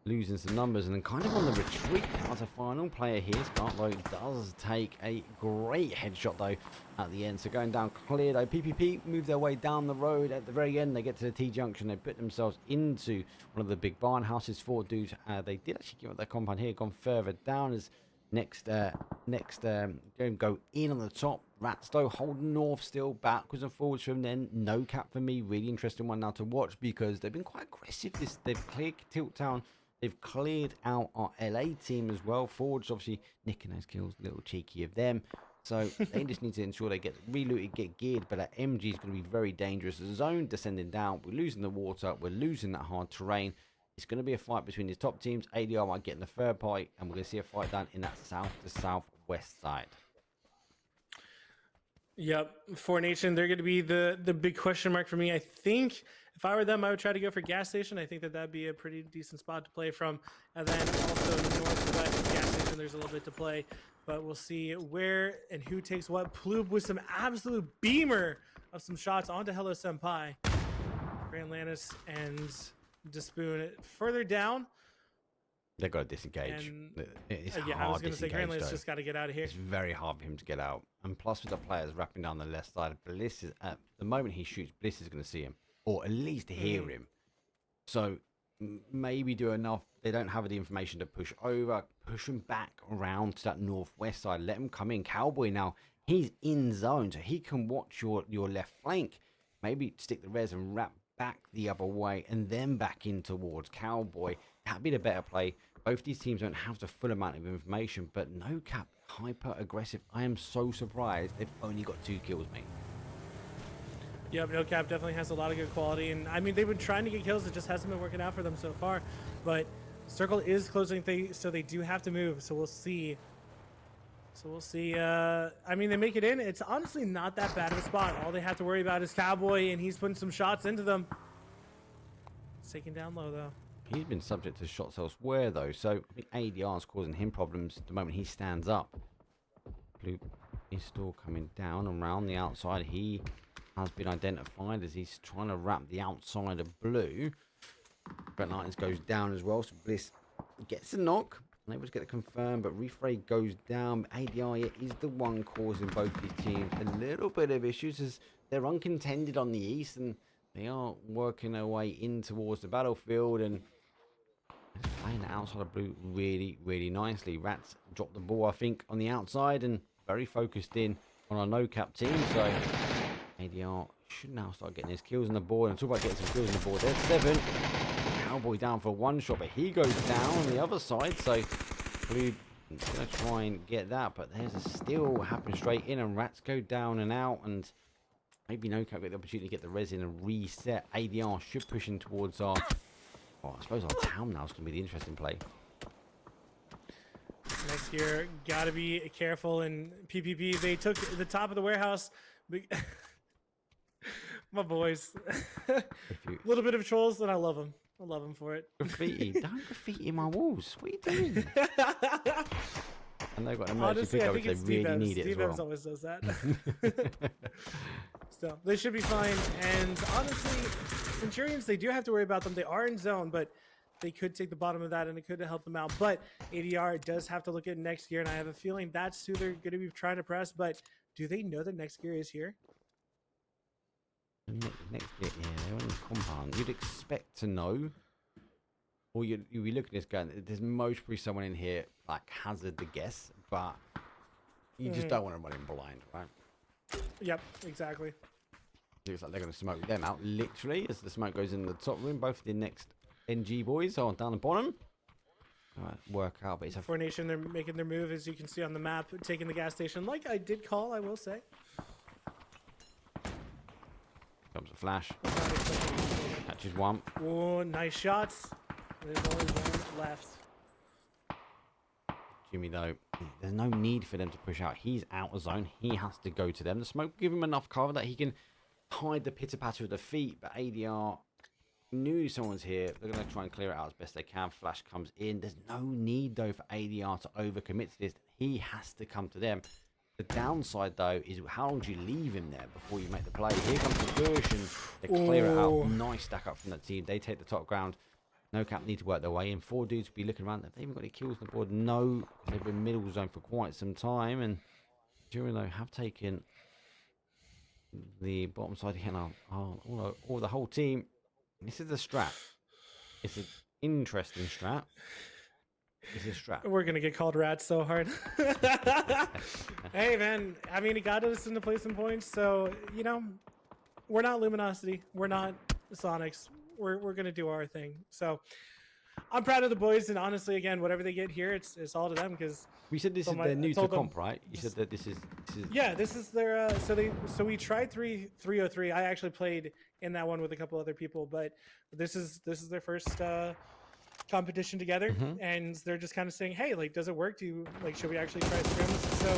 Speaker 2: losing some numbers and then kind of on the retreat as a final player here. Scartlow does take a great headshot though at the end, so going down clear though. PPP move their way down the road. At the very end they get to the T-junction, they put themselves into one of the big barn houses. 4 dudes, they did actually give up their compound here, gone further down as next go in on the top. Rats though holding north still, backwards and forwards from then. No cap for me, really interesting one now to watch because they've been quite aggressive. They've cleared Tiltown. They've cleared out our LA team as well. Forge obviously nicking those kills, a little cheeky of them. So they just need to ensure they get relooted, get geared. But that MG is going to be very dangerous. The zone descending down. We're losing the water. We're losing that hard terrain. It's going to be a fight between these top teams. ADR might get in the third party. And we're going to see a fight down in that south to southwest side.
Speaker 3: Yep, 4Nation, they're going to be the big question mark for me. I think if I were them, I would try to go for gas station. I think that'd be a pretty decent spot to play from. And then also northwest gas station, there's a little bit to play. But we'll see where and who takes what. Ploob with some absolute beamer of some shots onto Hello Senpai. Grand Lannis and Despoon further down.
Speaker 2: They've got to disengage.
Speaker 3: And
Speaker 2: It's
Speaker 3: yeah,
Speaker 2: hard
Speaker 3: I was going to say,
Speaker 2: disengage,
Speaker 3: Greenland's
Speaker 2: though.
Speaker 3: just got to get out of here.
Speaker 2: It's very hard for him to get out. And plus, with the players wrapping down the left side, Bliss is, at the moment he shoots, Bliss is going to see him, or at least hear him. So maybe do enough. They don't have the information to push over, push him back around to that northwest side, let him come in. Cowboy now, he's in zone, so he can watch your left flank. Maybe stick the res and wrap back the other way and then back in towards Cowboy. That'd be the better play. Both these teams don't have the full amount of information, but no cap, hyper aggressive. I am so surprised they've only got 2 kills, mate.
Speaker 3: Yep, No Cap definitely has a lot of good quality. And I mean, they've been trying to get kills. It just hasn't been working out for them so far. But Circle is closing, so they do have to move. So we'll see. I mean, they make it in. It's honestly not that bad of a spot. All they have to worry about is Cowboy, and he's putting some shots into them. It's taking down low, though.
Speaker 2: He's been subject to shots elsewhere, though. So I think ADR is causing him problems the moment he stands up. Blue is still coming down around the outside. He has been identified as he's trying to wrap the outside of Blue. Brent Lightens goes down as well, so Bliss gets a knock. Unable to get it confirmed, but Refray goes down. ADR is the one causing both these teams a little bit of issues as they're uncontended on the east and they are working their way in towards the battlefield and playing the outside of Blue really, really nicely. Rats dropped the ball, I think, on the outside and very focused in on our no-cap team, so ADR should now start getting his kills on the board. And talk about getting some kills on the board. There's 7. Cowboy down for 1 shot, but he goes down on the other side. So Blue going to try and get that, but there's a steal happening straight in, and Rats go down and out. And maybe No-Cap get the opportunity to get the res in and reset. ADR should push in towards our, I suppose our town now is going to be the interesting play.
Speaker 3: Next year, gotta be careful. And PPP, they took the top of the warehouse. My boys. A little bit of trolls, and I love them. I love them for it.
Speaker 2: Graffiti. Don't graffiti my walls. What are you doing? And they've got an emergency
Speaker 3: Honestly, I
Speaker 2: pickup
Speaker 3: think
Speaker 2: if
Speaker 3: it's
Speaker 2: they really need it
Speaker 3: Steve
Speaker 2: as
Speaker 3: Evans
Speaker 2: well.
Speaker 3: always does that. So they should be fine. And honestly, Centurions, they do have to worry about them. They are in zone, but they could take the bottom of that, and it could help them out. But ADR does have to look at next year, and I have a feeling that's who they're going to be trying to press. But do they know that next gear is here?
Speaker 2: Next bit, yeah, they're on the compound. You'd expect to know, or you'd be looking at this going, there's most probably someone in here like hazard the guess, but you just don't want to run in blind, right?
Speaker 3: Yep, exactly.
Speaker 2: Looks like they're going to smoke them out, literally, as the smoke goes in the top room. Both of the next NG boys are down the bottom. All right, work out, but it's a
Speaker 3: Formation, they're making their move, as you can see on the map, taking the gas station, like I did call, I will say.
Speaker 2: comes a flash. Catches one.
Speaker 3: Oh, nice shots. There's only one left.
Speaker 2: Jimmy, though, there's no need for them to push out. He's out of zone. He has to go to them. The smoke give him enough cover that he can hide the pitter-patter of the feet, but ADR knew someone's here. They're going to try and clear it out as best they can. Flash comes in. There's no need, though, for ADR to overcommit to this. He has to come to them. The downside, though, is how long do you leave him there before you make the play? Here comes the push, and they clear it out. Nice stack up from that team. They take the top ground. No cap need to work their way in. 4 dudes will be looking around. Have they even got any kills on the board? No. They've been middle zone for quite some time. And During, though, have taken the bottom side here now. All the whole team. This is the strat. It's an interesting strat. It's a strat.
Speaker 3: We're going to get called rats so hard. Hey, man. I mean, it got us into placing points. So, you know, we're not Luminosity. We're not Sonics. We're going to do our thing. So I'm proud of the boys. And honestly, again, whatever they get here, it's all to them. Because
Speaker 2: we said this is their new to comp, right? You said that this is
Speaker 3: yeah, this is their so we tried 303. I actually played in that one with a couple other people, but this is their first competition together, and they're just kind of saying, hey, like, does it work? Should we actually try scrims? So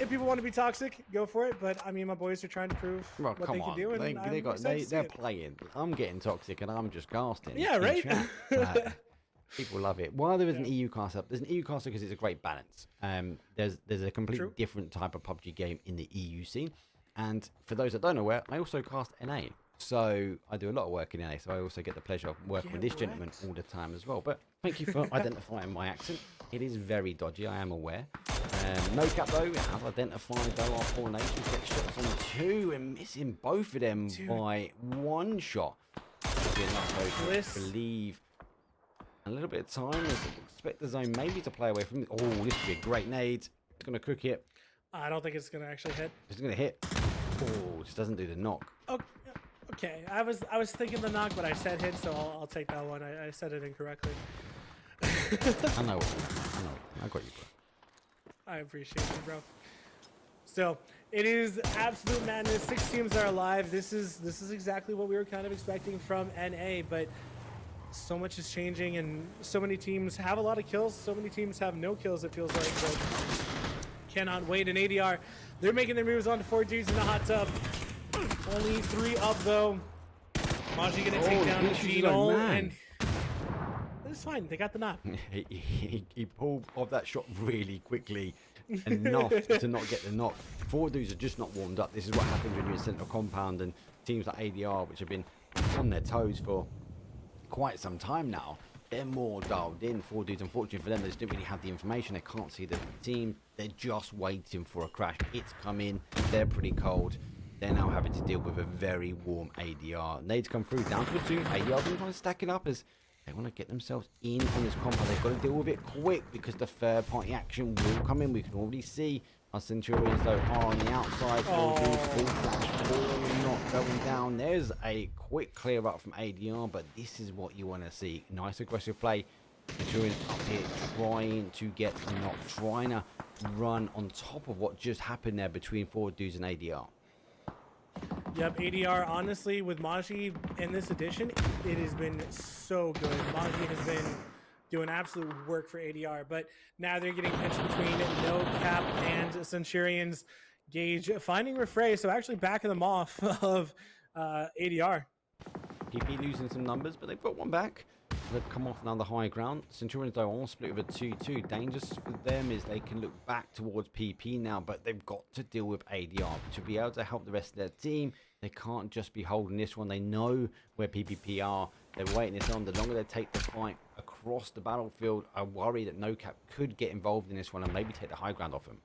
Speaker 3: if people want to be toxic, go for it. But I mean, my boys are trying to prove what they can do, and
Speaker 2: they're playing. I'm getting toxic, and I'm just casting.
Speaker 3: Yeah, right.
Speaker 2: People love it. While there is an EU caster, there's an EU caster because it's a great balance. There's a completely different type of PUBG game in the EU scene. And for those that don't know where, I also cast NA. So I do a lot of work in LA, so I also get the pleasure of working with this gentleman all the time as well. But thank you for identifying my accent. It is very dodgy, I am aware. No cap though, we have identified though our four nations get shots on two and missing both of them by one shot. Be enough though to believe a little bit of time. Expect the zone maybe to play away from it. Oh, this could be a great nade. It's going to cook it.
Speaker 3: I don't think it's going to actually hit.
Speaker 2: It's going to hit. Oh, just doesn't do the knock.
Speaker 3: Okay, I was thinking the knock, but I said hit, so I'll take that one. I said it incorrectly.
Speaker 2: I know. I got you, bro.
Speaker 3: I appreciate it, bro. So it is absolute madness. 6 teams are alive. This is exactly what we were kind of expecting from NA, but so much is changing, and so many teams have a lot of kills. So many teams have no kills. It feels like. But cannot wait. In ADR, they're making their moves onto 4 dudes in the hot tub. Only 3 up though. Maji gonna take down Gino, and it's fine. They got the knock.
Speaker 2: He pulled off that shot really quickly, enough to not get the knock. 4 dudes are just not warmed up. This is what happens when you're in central compound, and teams like ADR, which have been on their toes for quite some time now, they're more dialed in. 4 dudes, unfortunately for them, they just didn't really have the information. They can't see the team. They're just waiting for a crash. It's coming. They're pretty cold. They're now having to deal with a very warm ADR. Nades come through down to a 2. ADR been trying to stack it up as they want to get themselves in on this compound. They've got to deal with it quick because the third party action will come in. We can already see our Centurions though are on the outside. Full flash, full not going down. There's a quick clear up from ADR, but this is what you want to see. Nice aggressive play. Centurions up here trying to get a knock, trying to run on top of what just happened there between 4 dudes and ADR.
Speaker 3: Yep, ADR, honestly, with Maji in this edition, it has been so good. Maji has been doing absolute work for ADR, but now they're getting pinched between No Cap and Centurions. Gage finding Refray, so actually backing them off of ADR.
Speaker 2: PP losing some numbers, but they've got one back. They've come off now the high ground. Centurions though all split with a 2-2. Dangerous for them is they can look back towards PP now, but they've got to deal with ADR to be able to help the rest of their team. They can't just be holding this one. They know where PPP are. They're waiting this on. The longer they take the fight across the battlefield, I worry that No Cap could get involved in this one and maybe take the high ground off him.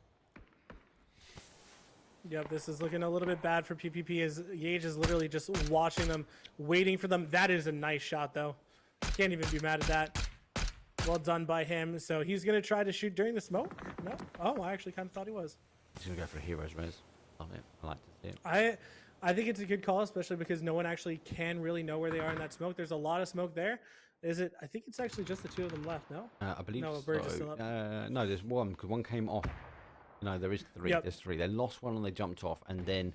Speaker 3: Yep, this is looking a little bit bad for PPP as Gage is literally just watching them, waiting for them. That is a nice shot though. Can't even be mad at that. Well done by him. So he's going to try to shoot during the smoke? No? Oh, I actually kind of thought he was.
Speaker 2: He's going to go for a hero's res. Love it. I like to see it.
Speaker 3: I think it's a good call, especially because no one actually can really know where they are in that smoke. There's a lot of smoke there. Is it? I think it's actually just the 2 of them left, no?
Speaker 2: I believe
Speaker 3: no,
Speaker 2: so.
Speaker 3: Bird is still up.
Speaker 2: No, there's one, because one came off. No, there is 3.
Speaker 3: Yep.
Speaker 2: There's 3. They lost one and they jumped off, and then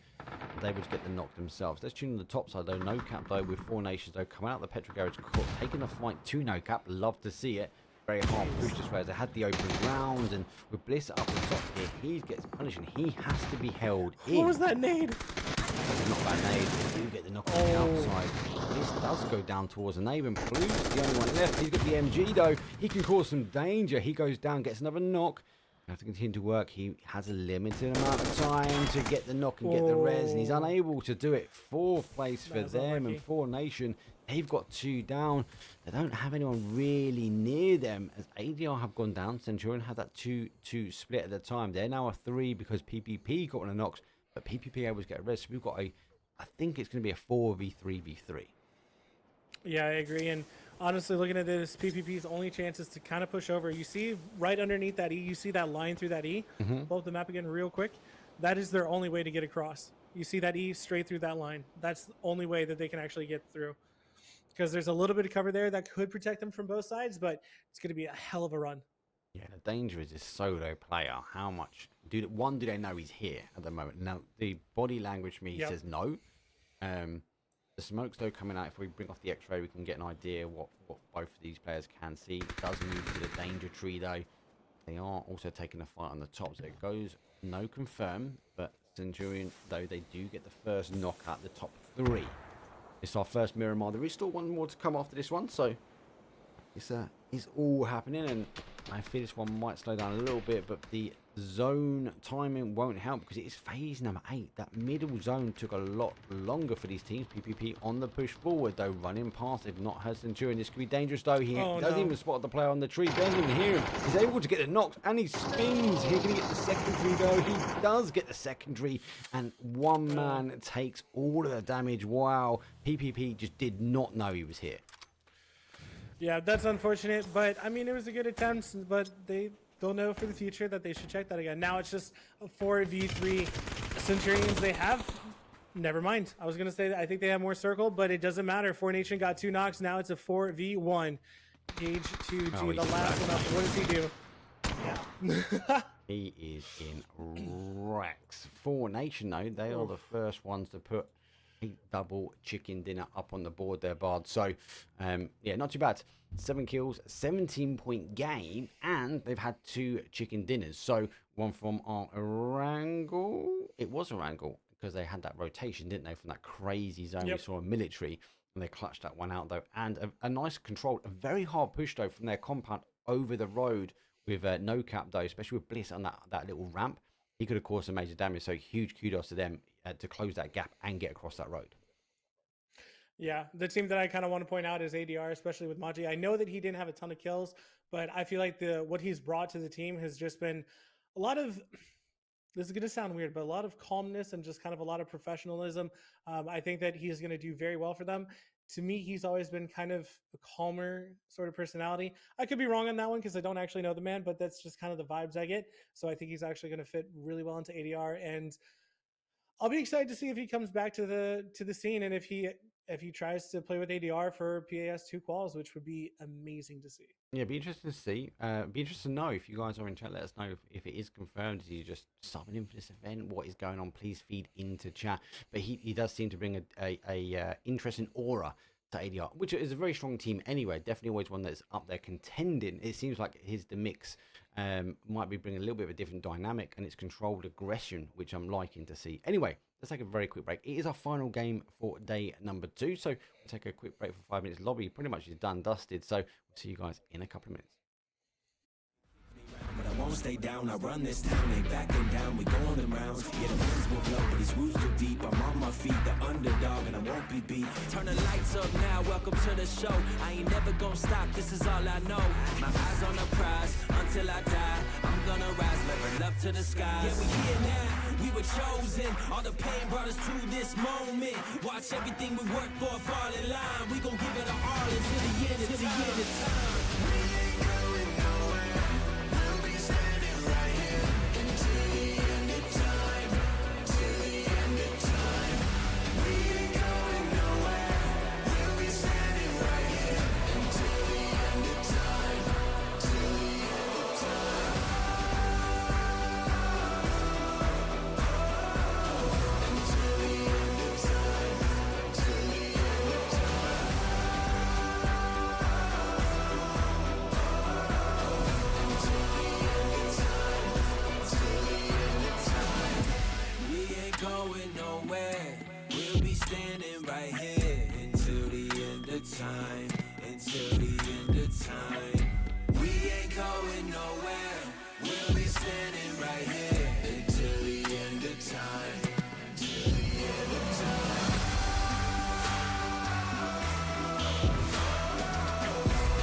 Speaker 2: they would get the knock themselves. Let's tune on the top side, though. No Cap, though, with 4 nations, though, coming out of the Petro Garage court, taking the fight to No Cap. Love to see it. Very hard push this way as they had the open round, and with Bliss up the top here, he gets punished, and he has to be held in.
Speaker 3: What was that nade?
Speaker 2: That's not bad nade. They do get the knock on the outside. This does go down towards the nade, and Blue's the only one left. He's got the MG, though. He can cause some danger. He goes down, gets another knock. Have to continue to work. He has a limited amount of time to get the knock and get the res, and he's unable to do it. 4th place for them and 4 nation. They've got 2 down. They don't have anyone really near them as ADR have gone down. Centurion had that 2-2 split at the time. They're now a 3 because PPP got one of the knocks, but PPP able to get a res. So we've got I think it's going to be a 4v3v3.
Speaker 3: Yeah, I agree. And honestly, looking at this, PPP's only chance is to kind of push over. You see right underneath that E, you see that line through that E? Pull up the map again real quick. That is their only way to get across. You see that E straight through that line. That's the only way that they can actually get through. Because there's a little bit of cover there that could protect them from both sides, but it's going to be a hell of a run.
Speaker 2: Yeah, the danger is this solo player. How much do they know he's here at the moment? Now, the body language for me says no. The smoke's though coming out. If we bring off the X-ray, we can get an idea what both of these players can see. It does move to the danger tree though. They are also taking a fight on the top, so it goes no confirm. But Centurion though, they do get the first knock out the top 3. It's our first Miramar. There is still one more to come after this one, so it's all happening, and I feel this one might slow down a little bit. But the zone timing won't help because it is phase number 8. That middle zone took a lot longer for these teams. PPP on the push forward though, running past. They've not heard Centurion. This could be dangerous though. He doesn't even spot the player on the tree. Doesn't even hear him. He's able to get the knocks and he spins. He's going to get the secondary though. He does get the secondary and one man takes all of the damage. Wow. PPP just did not know he was here.
Speaker 3: Yeah, that's unfortunate, but I mean, it was a good attempt, but they'll know for the future that they should check that again. Now it's just a 4v3 Centurions they have. Never mind. I was going to say that I think they have more circle, but it doesn't matter. 4Nation got 2 knocks. Now it's a 4v1. Gage 2G, the last one up. What does he do? Yeah.
Speaker 2: He is in racks. 4Nation, though, they are the first ones to put a double chicken dinner up on the board there, Bard. So, yeah, not too bad. 7 kills, 17-point game, and they've had 2 chicken dinners. So, one from our Wrangle. It was a Wrangle because they had that rotation, didn't they, from that crazy zone we saw in military. And they clutched that one out, though. And a nice control, a very hard push, though, from their compound over the road with no cap, though, especially with Bliss on that little ramp. He could have caused some major damage, so huge kudos to them to close that gap and get across that road.
Speaker 3: Yeah, the team that I kind of want to point out is ADR, especially with Maji. I know that he didn't have a ton of kills, but I feel like what he's brought to the team has just been a lot of, this is going to sound weird, but a lot of calmness and just kind of a lot of professionalism. I think that he's going to do very well for them. To me, he's always been kind of a calmer sort of personality. I could be wrong on that one because I don't actually know the man, but that's just kind of the vibes I get. So I think he's actually going to fit really well into ADR, and I'll be excited to see if he comes back to the scene and if he tries to play with ADR for PAS 2 quals, which would be amazing to see.
Speaker 2: Yeah, be interesting to see. Be interested to know if you guys are in chat. Let us know if it is confirmed. Is he just subbing in for this event? What is going on? Please feed into chat. But he does seem to bring a interesting aura to ADR, which is a very strong team anyway. Definitely always one that's up there contending. It seems like the mix might be bringing a little bit of a different dynamic, and it's controlled aggression, which I'm liking to see. Anyway, let's take a very quick break. It is our final game for day number 2, so we'll take a quick break for 5 minutes. Lobby pretty much is done, dusted, so we'll see you guys in a couple of minutes.
Speaker 4: But I won't stay down, I run this town, ain't backing down, we going in rounds. Yeah, the winds will blow, but these roots too deep. I'm on my feet, the underdog, and I won't be beat. Turn the lights up now, welcome to the show. I ain't never gonna stop, this is all I know. My eyes on the prize, until I die. I'm gonna rise, level up to the skies. Yeah, we here now, we were chosen. All the pain brought us to this moment. Watch everything we work for fall in line. We gon' give it our all until the end of time. We ain't going nowhere. We'll be standing right here until the end of time. Till the end of time. We ain't going nowhere. We'll be standing right here until the end of time. Till the end of time. Until the end of time. Till the end of time. We ain't going nowhere. We'll be standing right here until the end of time. Until the end of time. We ain't going nowhere. We'll be standing right here until the end of time. Till the end of time.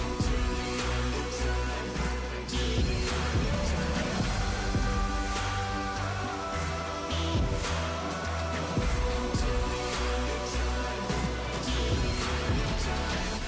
Speaker 4: Until the end of time. Till the end of time. Until the end of time. Till the end of time.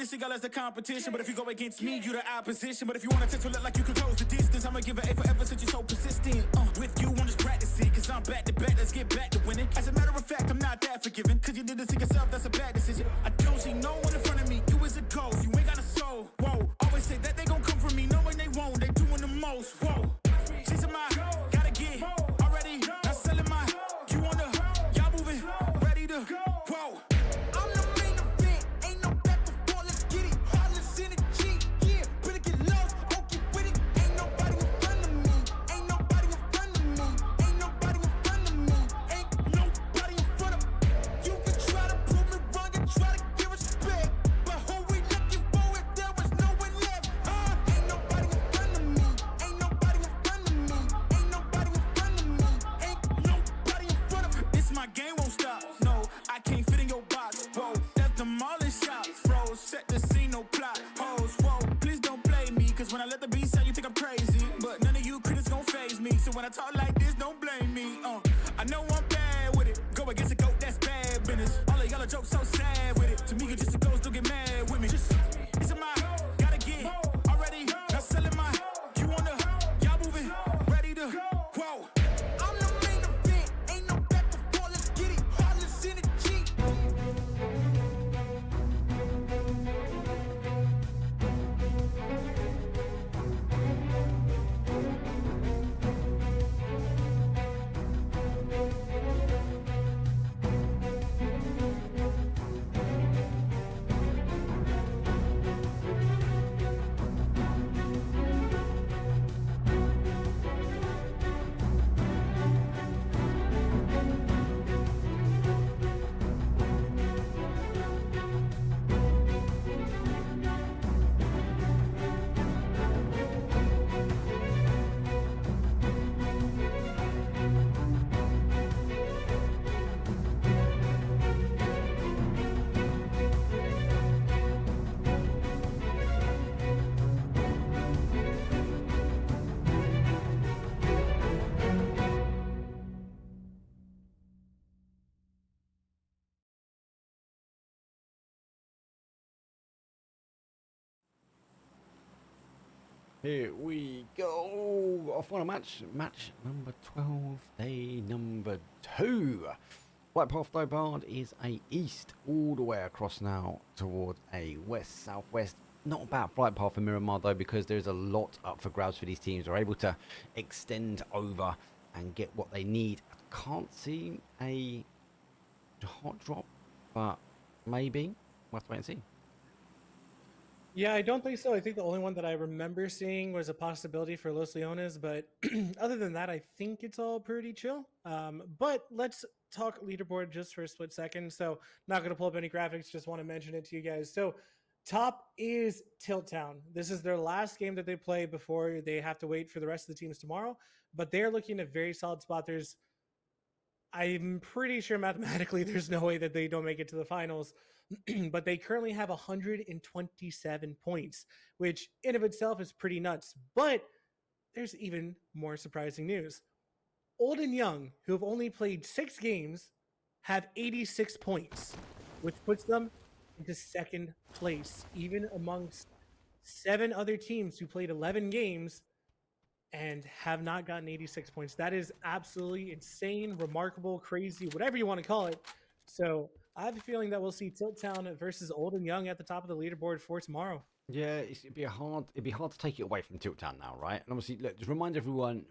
Speaker 5: Blissey girl as the competition, but if you go against me, you the opposition. But if you wanna test to look like you can close the distance, I'ma give it A forever since you're so persistent. With you, I'm just practicing, cause I'm back to back, let's get back to winning. As a matter of fact, I'm not that forgiving, cause you did this to yourself, that's a bad decision. I don't see no one in front of me, you is a ghost, you ain't got a soul. Whoa, always say that they gon' come for me, knowing they won't, they doing the most. Whoa, chasing my, gotta get already, not selling my, you on the, y'all moving, ready to, whoa.
Speaker 1: I'm the main event, ain't no back before, let's get it. Heartless energy, yeah, better get lost, won't get with it. Ain't nobody in front of me, ain't nobody in front of me, ain't nobody in front of me, ain't nobody in front of me. You can try to prove me wrong and try to give respect, but who we looking for if there was no one left? Ain't nobody in front of me, ain't nobody in front of me, ain't nobody in front of me, ain't nobody in front of me.
Speaker 5: This my game won't stop. No, I can't fit in your box. Whoa, that's demolish shop. Froze, set the scene, no plot. Hoes, whoa, please don't play me. Cause when I let the beat sound, you think I'm crazy. But none of you critics gon' phase me. So when I talk like this, don't blame me. I know I'm bad with it. Go against a goat, that's bad business. All of y'all are jokes so sad with it. To me, you just a ghost, don't get mad with me. Just, it's a my, gotta get already. Not selling my, you on the, y'all moving, ready to, whoa.
Speaker 1: I'm the main event, ain't no back before, let's get it. Heartless energy.
Speaker 2: Here we go. Our final match, match number 12, day number 2. Flight path though, Bard is a east all the way across now towards a west southwest. Not a bad flight path for Miramar though, because there's a lot up for grabs for these teams. They're able to extend over and get what they need. I can't see a hot drop, but maybe we'll have to wait and see.
Speaker 3: Yeah, I don't think so. I think the only one that I remember seeing was a possibility for Los Leones, but other than that, I think it's all pretty chill. But let's talk leaderboard just for a split second. So, not going to pull up any graphics, just want to mention it to you guys. So, top is Tilt Town. This is their last game that they play before they have to wait for the rest of the teams tomorrow, but they're looking at a very solid spot. I'm pretty sure mathematically there's no way that they don't make it to the finals, but they currently have 127 points, which in of itself is pretty nuts. But there's even more surprising news. Old and Young, who have only played 6 games, have 86 points, which puts them into second place, even amongst 7 other teams who played 11 games and have not gotten 86 points. That is absolutely insane, remarkable, crazy, whatever you want to call it. So I have a feeling that we'll see Tilt Town versus Old and Young at the top of the leaderboard for tomorrow.
Speaker 2: Yeah, it'd be hard to take it away from Tilt Town now, right? And obviously, look, just remind everyone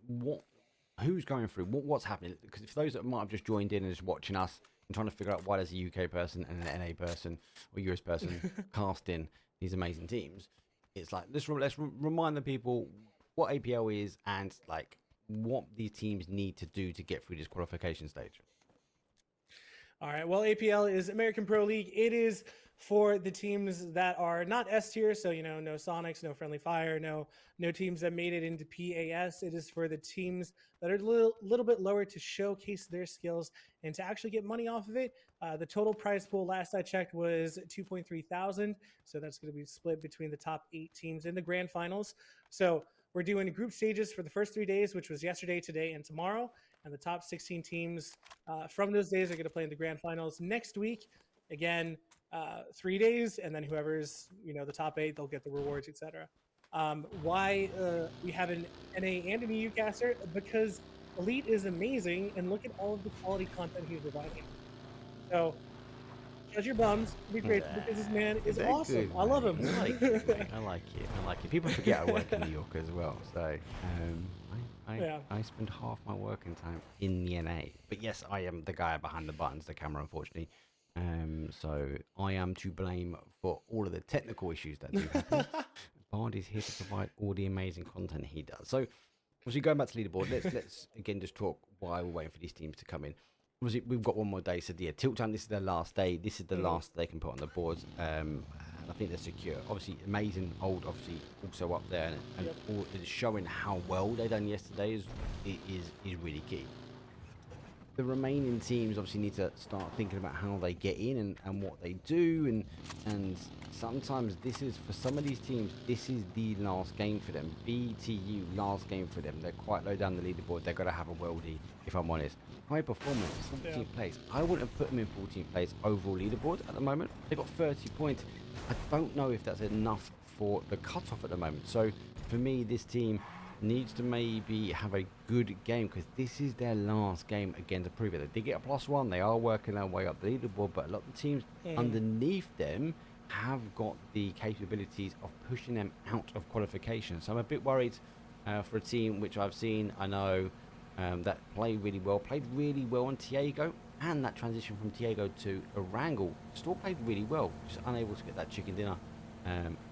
Speaker 2: who's going through, what's happening. Because for those that might have just joined in and just watching us and trying to figure out why there's a UK person and an NA person or US person casting these amazing teams, it's like let's remind the people what APL is and like what these teams need to do to get through this qualification stage.
Speaker 3: All right. Well, APL is American Pro League. It is for the teams that are not S tier. So, no Sonics, no Friendly Fire, no teams that made it into PAS. It is for the teams that are a little bit lower to showcase their skills and to actually get money off of it. The total prize pool last I checked was 2.3 thousand. So that's going to be split between the top 8 teams in the grand finals. So we're doing group stages for the first 3 days, which was yesterday, today, and tomorrow. And the top 16 teams from those days are going to play in the grand finals next week. Again, 3 days, and then whoever's the top 8, they'll get the rewards, etc. Why we have an NA and an EU caster? Because Elite is amazing, and look at all of the quality content he's providing. So judge your bums, be grateful because this man is
Speaker 2: They're
Speaker 3: awesome.
Speaker 2: good,
Speaker 3: I love
Speaker 2: mate.
Speaker 3: him.
Speaker 2: I like it, mate. I like it. I like it. People forget I work in New York as well. So I spend half my working time in the NA. But yes, I am the guy behind the buttons, the camera, unfortunately. So I am to blame for all of the technical issues that do happen. Bard is here to provide all the amazing content he does. So obviously going back to leaderboard, let's again just talk why we're waiting for these teams to come in. Obviously, we've got one more day. So, yeah, Tilt Time, this is their last day. This is the last they can put on the boards. And I think they're secure. Obviously, amazing old, obviously, also up there. And all, it's showing how well they done yesterday is really key. The remaining teams obviously need to start thinking about how they get in and what they do. And sometimes this is, for some of these teams, this is the last game for them. BTU, last game for them. They're quite low down the leaderboard. They've got to have a worldie, if I'm honest. High performance, 14th place. I wouldn't have put them in 14th place overall leaderboard at the moment. They've got 30 points. I don't know if that's enough for the cutoff at the moment. So for me, this team needs to maybe have a good game because this is their last game again to prove it. They did get a +1. They are working their way up the leaderboard, but a lot of the teams underneath them have got the capabilities of pushing them out of qualification. So I'm a bit worried for a team which I've seen, I know, that played really well on Tiago, and that transition from Tiago to Erangel still played really well, just unable to get that chicken dinner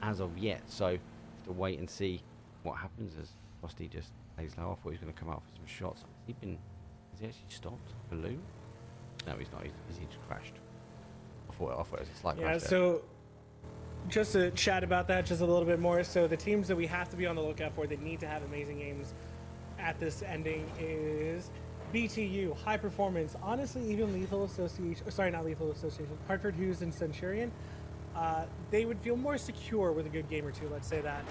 Speaker 2: as of yet. So have to wait and see what happens as Frosty just plays low. I thought he was going to come out for some shots. Has he actually stopped for Lou? No, he's not. He just crashed. I thought it was a slight crash there.
Speaker 3: So just to chat about that just a little bit more. So the teams that we have to be on the lookout for that need to have amazing games at this ending is BTU, High Performance, honestly even Lethal Association, sorry, not Lethal Association, Hartford Hughes and Centurion. They would feel more secure with a good game or two, let's say that.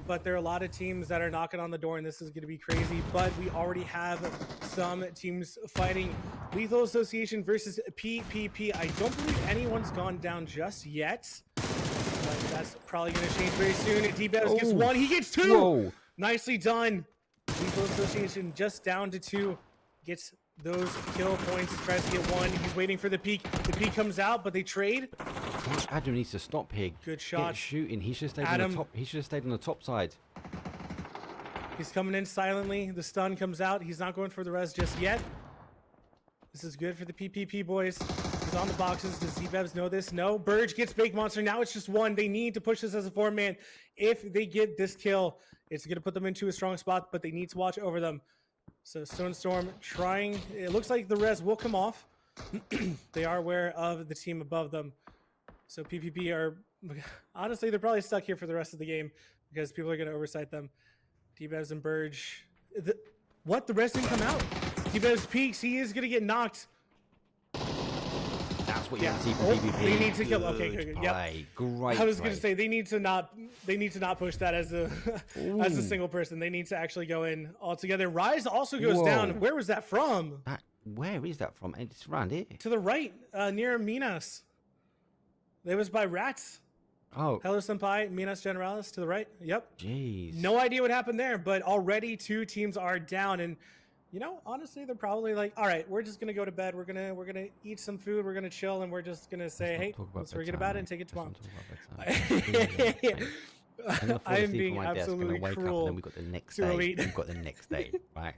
Speaker 3: But there are a lot of teams that are knocking on the door, and this is going to be crazy. But we already have some teams fighting. Lethal Association versus PPP. I don't believe anyone's gone down just yet, but that's probably going to change very soon. D-Babs gets 1, he gets 2.
Speaker 2: Whoa.
Speaker 3: Nicely done. Lethal Association just down to 2. Gets those kill points, tries to get 1. He's waiting for the peak. The peak comes out, but they trade.
Speaker 2: Adam needs to stop here.
Speaker 3: Good shot.
Speaker 2: Get shooting. He should have stayed on the top. He should have stayed on the top side.
Speaker 3: He's coming in silently. The stun comes out. He's not going for the res just yet. This is good for the PPP boys. He's on the boxes. Does Z-Bebs know this? No. Burge gets Bake Monster. Now it's just 1. They need to push this as a 4-man. If they get this kill, it's going to put them into a strong spot, but they need to watch over them. So Stone Storm trying. It looks like the res will come off. They are aware of the team above them. So PPP are, honestly, they're probably stuck here for the rest of the game because people are going to oversight them. D-Bebs and Burge. What? The res didn't come out? D-Bebs peaks. He is going to get knocked.
Speaker 2: That's what you want to see from PPP.
Speaker 3: They need to kill. Okay, good. Yep.
Speaker 2: Great.
Speaker 3: I was going to say they need to not push that as a as a single person. They need to actually go in all together. Rise also goes down. Where was that from?
Speaker 2: Where is that from? It's around here.
Speaker 3: To the right, near Minas. It was by Rats.
Speaker 2: Oh.
Speaker 3: Hello Senpai, Minas Generalis to the right. Yep.
Speaker 2: Jeez.
Speaker 3: No idea what happened there, but already 2 teams are down, and honestly, they're probably like, all right, we're just gonna go to bed. We're gonna eat some food. We're gonna chill, and we're just gonna say, hey, let's forget about it and take it tomorrow. I'm being absolutely cruel.
Speaker 2: Then we got the next day. We've got the next day, right?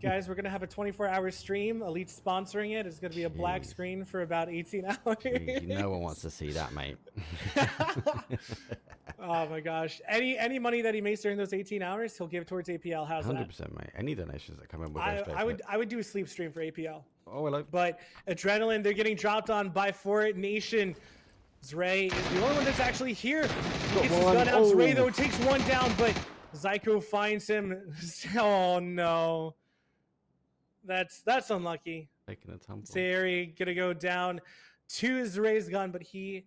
Speaker 3: Guys, we're gonna have a 24-hour stream. Elite sponsoring it. It's gonna be a black screen for about 18 hours.
Speaker 2: No one wants to see that, mate.
Speaker 3: Oh my gosh! Any money that he makes during those 18 hours, he'll give towards APL. How's
Speaker 2: 100%, mate. Any donations that come in,
Speaker 3: I would do a sleep stream for APL.
Speaker 2: Oh, hello.
Speaker 3: But Adrenaline, they're getting dropped on by Fort Nation. Zray is the only one that's actually here. He gets his gun out. Zray, though, takes 1 down, but Zyko finds him. Oh, no. That's unlucky.
Speaker 2: Taking a tumble.
Speaker 3: Sayori gonna go down to Zray's gun, but he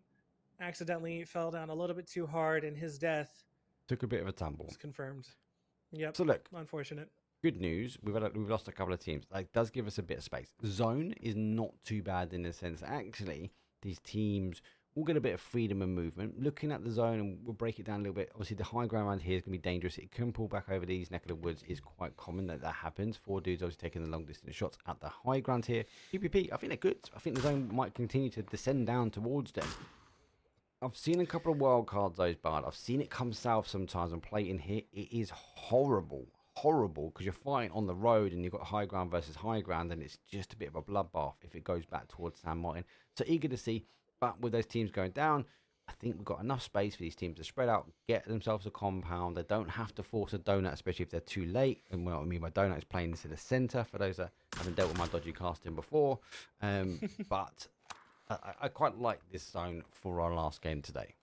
Speaker 3: accidentally fell down a little bit too hard, and his death
Speaker 2: took a bit of a tumble.
Speaker 3: Was confirmed. Yep.
Speaker 2: So look,
Speaker 3: unfortunate.
Speaker 2: Good news. We've lost a couple of teams. That does give us a bit of space. Zone is not too bad in the sense. Actually, these teams will get a bit of freedom and movement. Looking at the zone, and we'll break it down a little bit. Obviously, the high ground around here is going to be dangerous. It can pull back over these neck of the woods. Is quite common that happens. 4 dudes obviously taking the long distance shots at the high ground here. PPP, I think they're good. I think the zone might continue to descend down towards them. I've seen a couple of wild cards, those Bard. I've seen it come south sometimes and play in here. It is horrible, because you're fighting on the road and you've got high ground versus high ground, and it's just a bit of a bloodbath if it goes back towards San Martin. So eager to see. But with those teams going down, I think we've got enough space for these teams to spread out, get themselves a compound. They don't have to force a donut, especially if they're too late. And what I mean by donut is playing this in the center, for those that haven't dealt with my dodgy casting before. But I quite like this zone for our last game today.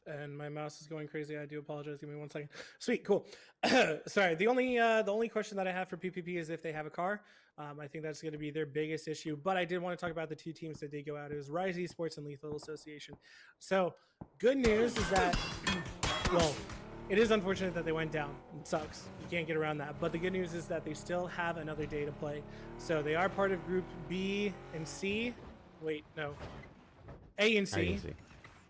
Speaker 3: And my mouse is going crazy. I do apologize. Give me 1 second. Sweet, cool. Sorry. The only question that I have for PPP is if they have a car. I think that's going to be their biggest issue. But I did want to talk about the 2 teams that did go out. It was Rise Esports and Lethal Association. So good news is that, well, it is unfortunate that they went down. It sucks. You can't get around that. But the good news is that they still have another day to play. So they are part of Group B and C. Wait, no. A and C.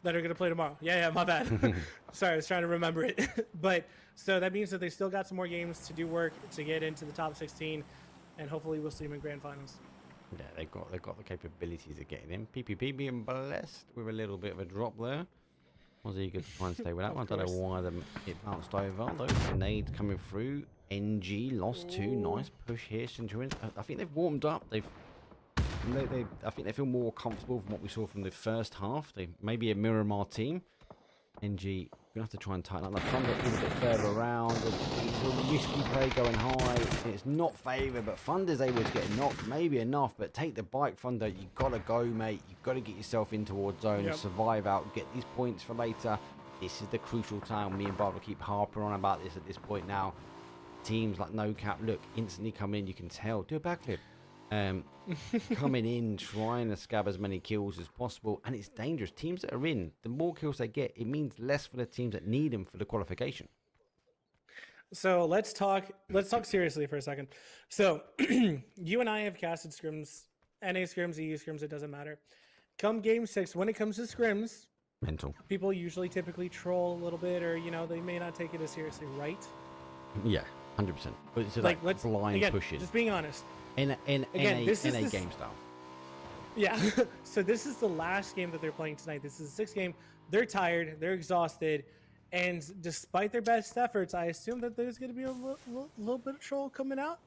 Speaker 3: That are going to play tomorrow. Yeah, my bad. Sorry, I was trying to remember it. But so that means that they still got some more games to do work to get into the top 16, and hopefully we'll see them in grand finals.
Speaker 2: Yeah, they've got the capabilities of getting in. PPP being blessed with a little bit of a drop there. Was eager to try and stay with that one. I don't know why it bounced over. Those grenades coming through. NG lost 2. Nice push here, Centurions. I think they've warmed up. I think they feel more comfortable from what we saw from the first half. They maybe a Miramar team. NG gonna have to try and tighten up. Like Thunder is a bit further around. It's a risky play going high. It's not favoured, but Thunder's able to get knocked. Maybe enough, but take the bike, Thunder. You gotta go, mate. You gotta get yourself in towards zone, survive out, get these points for later. This is the crucial time. Me and Bard will keep harping on about this at this point now. Teams like No Cap, look, instantly come in. You can tell. Do a backflip. Coming in, trying to scab as many kills as possible, and it's dangerous. Teams that are in, the more kills they get, it means less for the teams that need them for the qualification.
Speaker 3: So let's talk seriously for a second. So you and I have casted scrims, NA scrims, EU scrims, it doesn't matter. Come game 6, when it comes to scrims,
Speaker 2: mental.
Speaker 3: People usually typically troll a little bit, or they may not take it as seriously, right?
Speaker 2: Yeah, 100%. But it's like let's blind
Speaker 3: again,
Speaker 2: pushing.
Speaker 3: Just being honest.
Speaker 2: In NA game style. Yeah.
Speaker 3: So this is the last game that they're playing tonight. This is the 6th game. They're tired. They're exhausted. And despite their best efforts, I assume that there's going to be a little bit of troll coming out.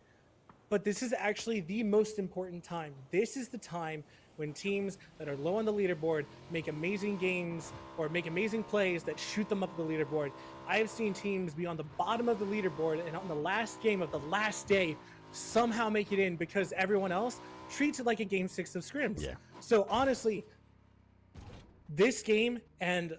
Speaker 3: But this is actually the most important time. This is the time when teams that are low on the leaderboard make amazing games or make amazing plays that shoot them up the leaderboard. I have seen teams be on the bottom of the leaderboard and on the last game of the last day somehow make it in because everyone else treats it like a game 6 of scrims.
Speaker 2: Yeah.
Speaker 3: So honestly, this game and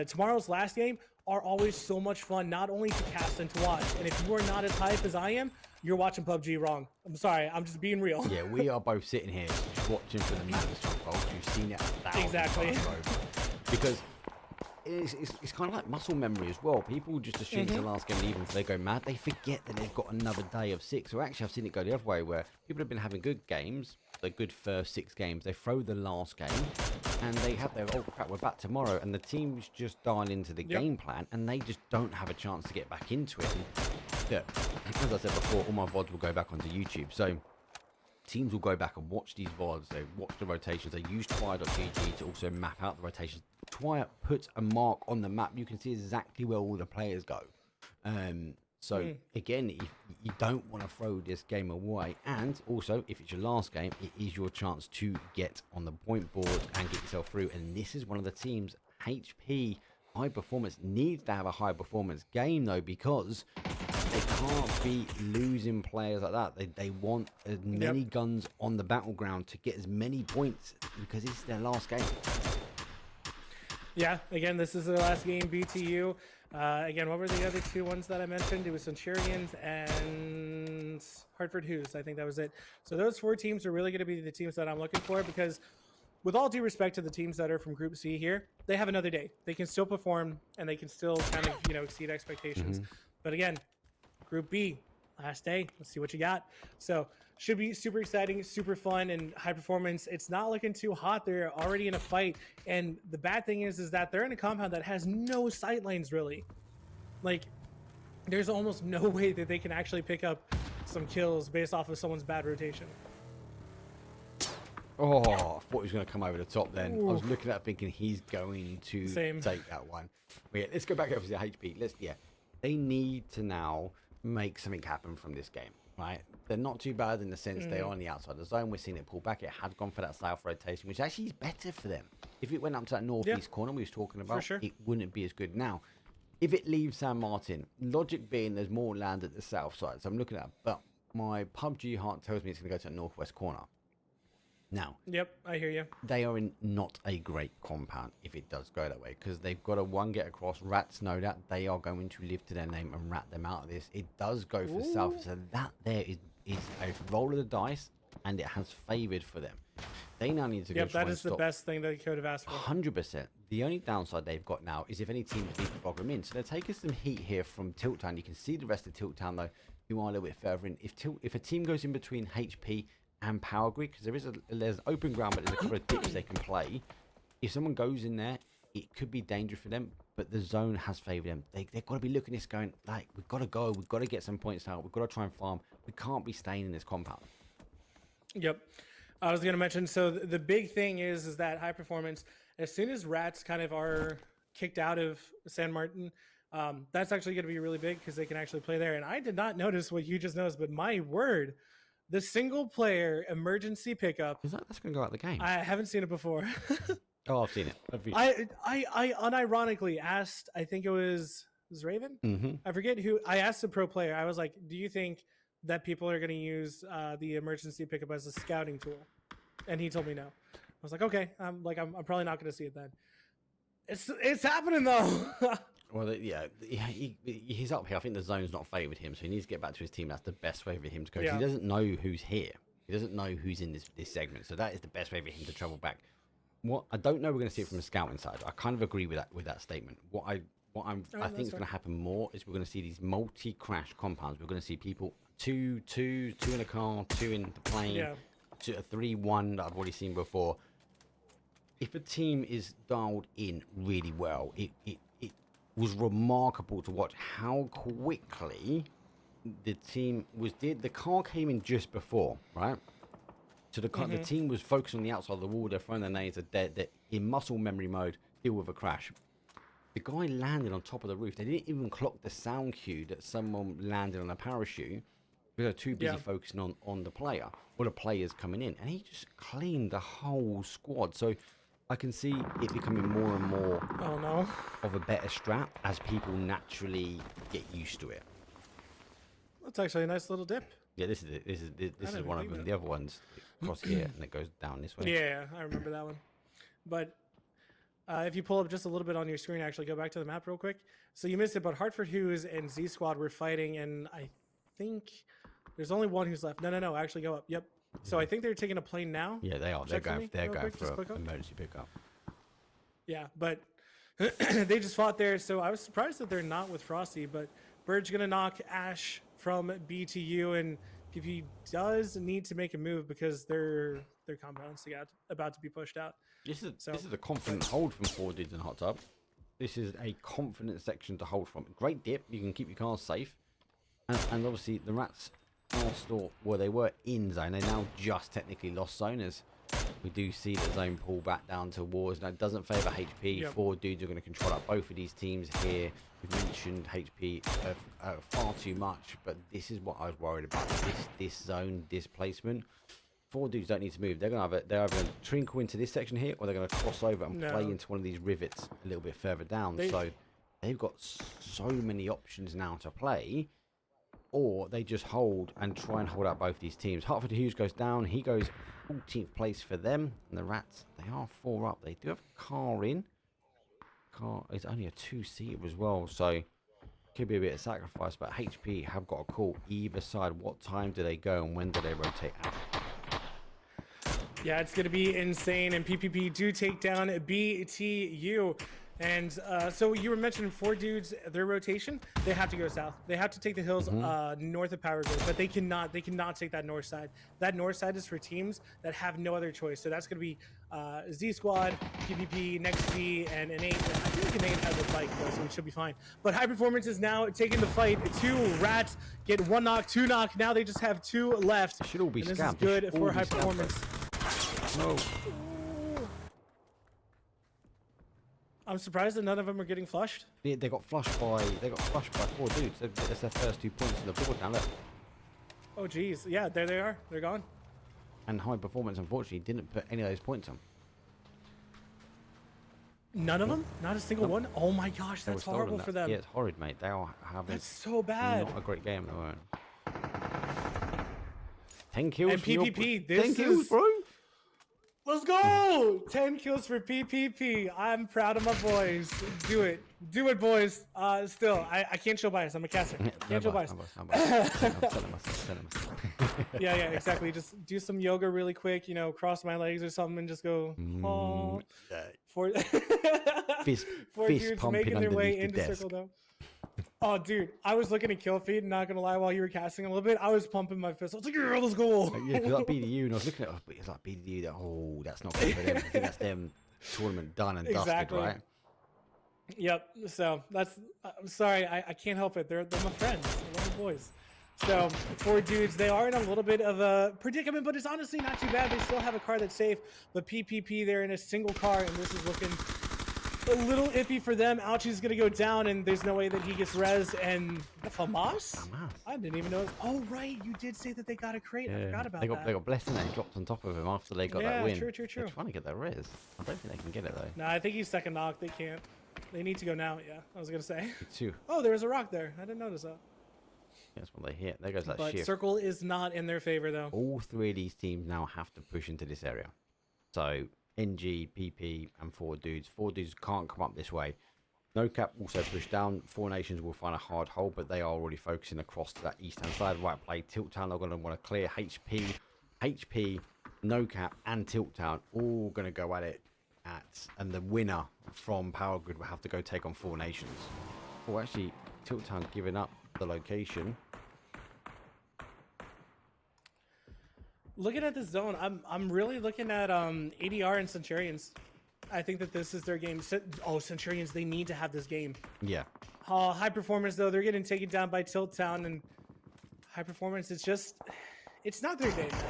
Speaker 3: tomorrow's last game are always so much fun, not only to cast and to watch. And if you are not as hyped as I am, you're watching PUBG wrong. I'm sorry, I'm just being real.
Speaker 2: Yeah, we are both sitting here watching for the madness, folks. You've seen it 1,000 times over. Because it's kind of like muscle memory as well. People just assume it's the last game, and even if they go mad, they forget that they've got another day of 6. So actually, I've seen it go the other way, where people have been having good games, the good first 6 games. They throw the last game, and they have their, oh crap, we're back tomorrow, and the teams just dial into the game plan, and they just don't have a chance to get back into it. And, yeah, as I said before, all my VODs will go back onto YouTube. So teams will go back and watch these VODs. They watch the rotations. They use Twire.gg to also map out the rotations. Twire puts a mark on the map. You can see exactly where all the players go. So again, you don't want to throw this game away. And also, if it's your last game, it is your chance to get on the point board and get yourself through. And this is one of the teams, HP, High Performance, needs to have a high performance game though, because they can't be losing players like that. They want as many guns on the battleground to get as many points because it's their last game.
Speaker 3: Yeah, again, this is their last game, BTU. Again, what were the other 2 ones that I mentioned? It was Centurions and Hartford Hughes. I think that was it. So those 4 teams are really going to be the teams that I'm looking for, because with all due respect to the teams that are from Group C here, they have another day. They can still perform, and they can still kind of, exceed expectations. But again, Group B, last day. Let's see what you got. So should be super exciting, super fun, and high performance. It's not looking too hot. They're already in a fight, and the bad thing is that they're in a compound that has no sight lines really. Like, there's almost no way that they can actually pick up some kills based off of someone's bad rotation.
Speaker 2: Oh, I thought he was going to come over the top then.
Speaker 3: Ooh.
Speaker 2: I was looking at it thinking he's going to take that one. But yeah, let's go back over to the HP. They need to now make something happen from this game, right? They're not too bad in the sense they are on the outside of the zone. We're seeing it pull back. It had gone for that south rotation, which actually is better for them. If it went up to that northeast corner we was talking about,
Speaker 3: sure.
Speaker 2: it wouldn't be as good. Now, if it leaves San Martin, logic being there's more land at the south side. So I'm looking at it, but my PUBG heart tells me it's going to go to the northwest corner. Now,
Speaker 3: Yep, I hear you.
Speaker 2: they are in not a great compound if it does go that way, because they've got a get across. Rats know that they are going to live to their name and rat them out of this. It does go for south, so that there is a roll of the dice, and it has favoured for them. They now need to go.
Speaker 3: Yep, that is the best thing they could have asked for.
Speaker 2: 100%. The only downside they've got now is if any teams need to flog them in. So they're taking some heat here from Tilt Town. You can see the rest of Tilt Town though, who are a little bit further in. If a team goes in between HP and Power Grid, because there's open ground, but there's a couple of dips they can play. If someone goes in there, it could be dangerous for them. But the zone has favoured them. They've got to be looking at this going, like, we've got to go. We've got to get some points out. We've got to try and farm. We can't be staying in this compound.
Speaker 3: Yep. I was going to mention, so the big thing is that high performance, as soon as rats kind of are kicked out of San Martin, that's actually going to be really big because they can actually play there. And I did not notice what you just noticed, but my word, the single player emergency pickup.
Speaker 2: Is that's going to go out the game?
Speaker 3: I haven't seen it before.
Speaker 2: Oh, I've seen it.
Speaker 3: I unironically asked, I think it was Raven?
Speaker 2: Mm-hmm.
Speaker 3: I forget who. I asked a pro player. I was like, do you think that people are going to use the emergency pickup as a scouting tool? And he told me no. I was like, okay. I'm probably not going to see it then. It's happening though.
Speaker 2: Well, yeah, he's up here. I think the zone's not favoured him, so he needs to get back to his team. That's the best way for him to go. Yeah. He doesn't know who's here. He doesn't know who's in this segment, so that is the best way for him to travel back. What I don't know, we're going to see it from the scouting side. I kind of agree with that statement. I think is going to happen more is we're going to see these multi-crash compounds. We're going to see people two in a car, two in the plane,
Speaker 3: yeah.
Speaker 2: 3-1 that I've already seen before. If a team is dialed in really well, it was remarkable to watch how quickly the team the car came in just before, right? So the team was focused on the outside of the wall. They're throwing their nades. They're in muscle memory mode. Deal with a crash. The guy landed on top of the roof. They didn't even clock the sound cue that someone landed on a parachute. They're too busy focusing on the player or the players coming in, and he just cleaned the whole squad. So I can see it becoming more and more of a better strat as people naturally get used to it.
Speaker 3: That's actually a nice little dip.
Speaker 2: Yeah, this is one of them. The other one's across here and it goes down this way.
Speaker 3: Yeah, I remember that one. But if you pull up just a little bit on your screen, actually go back to the map real quick. So you missed it, but Hartford Hughes and Z Squad were fighting, and I think there's only one who's left. No, actually go up. Yep. So I think they're taking a plane now.
Speaker 2: Yeah, they are. They're going for an emergency pickup.
Speaker 3: Yeah, but they just fought there. So I was surprised that they're not with Frosty, but Bird's going to knock Ash from BTU, and PP does need to make a move because their compound's about to be pushed out.
Speaker 2: This is a confident hold from 4 dudes in Hot Tub. This is a confident section to hold from. Great dip. You can keep your cars safe. And obviously the rats are still, well, they were in zone. They now just technically lost zone as we do see the zone pull back down towards. Now it doesn't favour HP. Yep. 4 dudes are going to control out both of these teams here. We've mentioned HP far too much, but this is what I was worried about. This zone displacement. 4 dudes don't need to move. They're either going to trinkle into this section here, or they're going to cross over and play into one of these rivets a little bit further down. So they've got so many options now to play. Or they just hold and try and hold out both these teams. Hartford Hughes goes down. He goes 14th place for them. And the Rats, they are 4 up. They do have a car in. Car is only a 2-seater as well. So could be a bit of sacrifice. But HP have got a call either side. What time do they go and when do they rotate out?
Speaker 3: Yeah, it's going to be insane. And PPP do take down BTU. And so you were mentioning 4 dudes, their rotation, they have to go south. They have to take the hills north of Power Grid, but they cannot take that north side. That north side is for teams that have no other choice. So that's going to be Z Squad, PPP, Next G, and Innate. I think Innate has a bike though, so it should be fine. But High Performance is now taking the fight. 2 rats get 1 knock, 2 knock. Now they just have 2 left.
Speaker 2: It should all be
Speaker 3: and this
Speaker 2: scammed.
Speaker 3: is good for High Performance.
Speaker 2: No.
Speaker 3: I'm surprised that none of them are getting flushed.
Speaker 2: They got flushed by 4 dudes. That's their first 2 points on the board now. Look.
Speaker 3: Oh geez, yeah, there they are. They're gone.
Speaker 2: And High Performance, unfortunately, didn't put any of those points on.
Speaker 3: None of them? Not a single one? Oh my gosh,
Speaker 2: They were
Speaker 3: that's
Speaker 2: stolen
Speaker 3: horrible
Speaker 2: that.
Speaker 3: for them.
Speaker 2: Yeah, it's horrid, mate. They are having
Speaker 3: That's so bad.
Speaker 2: not a great game at the moment. 10 kills.
Speaker 3: And
Speaker 2: for your-
Speaker 3: PPP, this
Speaker 2: 10 kills,
Speaker 3: is-
Speaker 2: bro.
Speaker 3: Let's go! 10 kills for PPP. I'm proud of my boys. Do it. Do it, boys. Still, I can't show bias. I'm a caster. Can't show bias. Yeah, exactly. Just do some yoga really quick, you know, cross my legs or something and just go, oh. For
Speaker 2: Fist
Speaker 3: dudes
Speaker 2: pumping
Speaker 3: making their way
Speaker 2: underneath the
Speaker 3: into
Speaker 2: desk.
Speaker 3: circle though. Oh, dude, I was looking at kill feed. Not gonna lie, while you were casting a little bit, I was pumping my fist. I was like, "Yeah, let's go!"
Speaker 2: Yeah, because like BDU, and I was looking at it, it's like BDU. That's not good for them. I think that's them tournament done and
Speaker 3: Exactly.
Speaker 2: dusted, right?
Speaker 3: Yep. So that's. I'm sorry, I can't help it. They're my friends. They're my boys. So 4 dudes, they are in a little bit of a predicament, but it's honestly not too bad. They still have a car that's safe. But PPP, they're in a single car, and this is looking a little iffy for them. Ouchie's gonna go down, and there's no way that he gets res. And FAMAS? I didn't even know. Oh right, you did say that they got a crate. I forgot about that.
Speaker 2: They got Blessing and dropped on top of him after they got that win.
Speaker 3: True.
Speaker 2: They're trying to get their res. I don't think they can get it though.
Speaker 3: No, I think he's second knock. They can't. They need to go now. Yeah, I was gonna say.
Speaker 2: 2.
Speaker 3: Oh, there was a rock there. I didn't notice that.
Speaker 2: That's what they hit. There goes that
Speaker 3: But
Speaker 2: shift.
Speaker 3: circle is not in their favor though.
Speaker 2: All 3 of these teams now have to push into this area. So NG, PP, and 4 dudes. 4 dudes can't come up this way. No cap also pushed down. 4 nations will find a hard hole, but they are already focusing across to that east-hand side. Right play. Tilt Town are going to want to clear. HP, No cap, and Tilt Town all going to go at it. And the winner from Power Grid will have to go take on 4 nations. Oh, actually, Tilt Town giving up the location.
Speaker 3: Looking at the zone, I'm really looking at ADR and Centurions. I think that this is their game. Centurions, they need to have this game.
Speaker 2: Yeah.
Speaker 3: High Performance though, they're getting taken down by Tilt Town, and High Performance, it's not their day, man.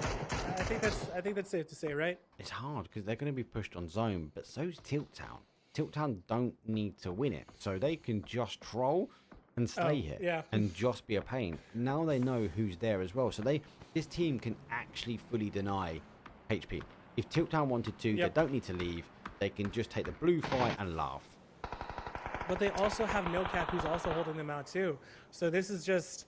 Speaker 3: I think that's safe to say, right?
Speaker 2: It's hard because they're going to be pushed on zone, but so's Tilt Town. Tilt Town don't need to win it, so they can just troll and stay here,
Speaker 3: yeah.
Speaker 2: and just be a pain. Now they know who's there as well, so this team can actually fully deny HP. If Tilt Town wanted to, they don't need to leave. They can just take the blue fight and laugh.
Speaker 3: But they also have No Cap, who's also holding them out too. So this is just,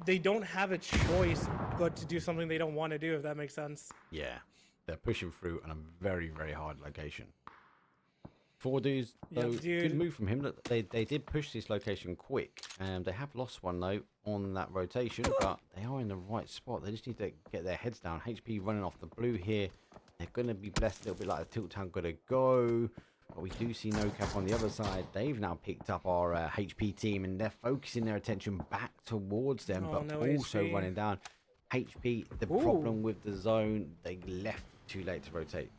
Speaker 3: they don't have a choice but to do something they don't want to do, if that makes sense.
Speaker 2: Yeah, they're pushing through on a very, very hard location. 4 dudes, though, good move from him. Look, they did push this location quick. They have lost one, though, on that rotation, but they are in the right spot. They just need to get their heads down. HP running off the blue here. They're going to be blessed a little bit like the Tilt Town got to go. But we do see No Cap on the other side. They've now picked up our HP team, and they're focusing their attention back towards them, but
Speaker 3: no
Speaker 2: also
Speaker 3: HP.
Speaker 2: running down. HP, the problem with the zone, they left too late to rotate.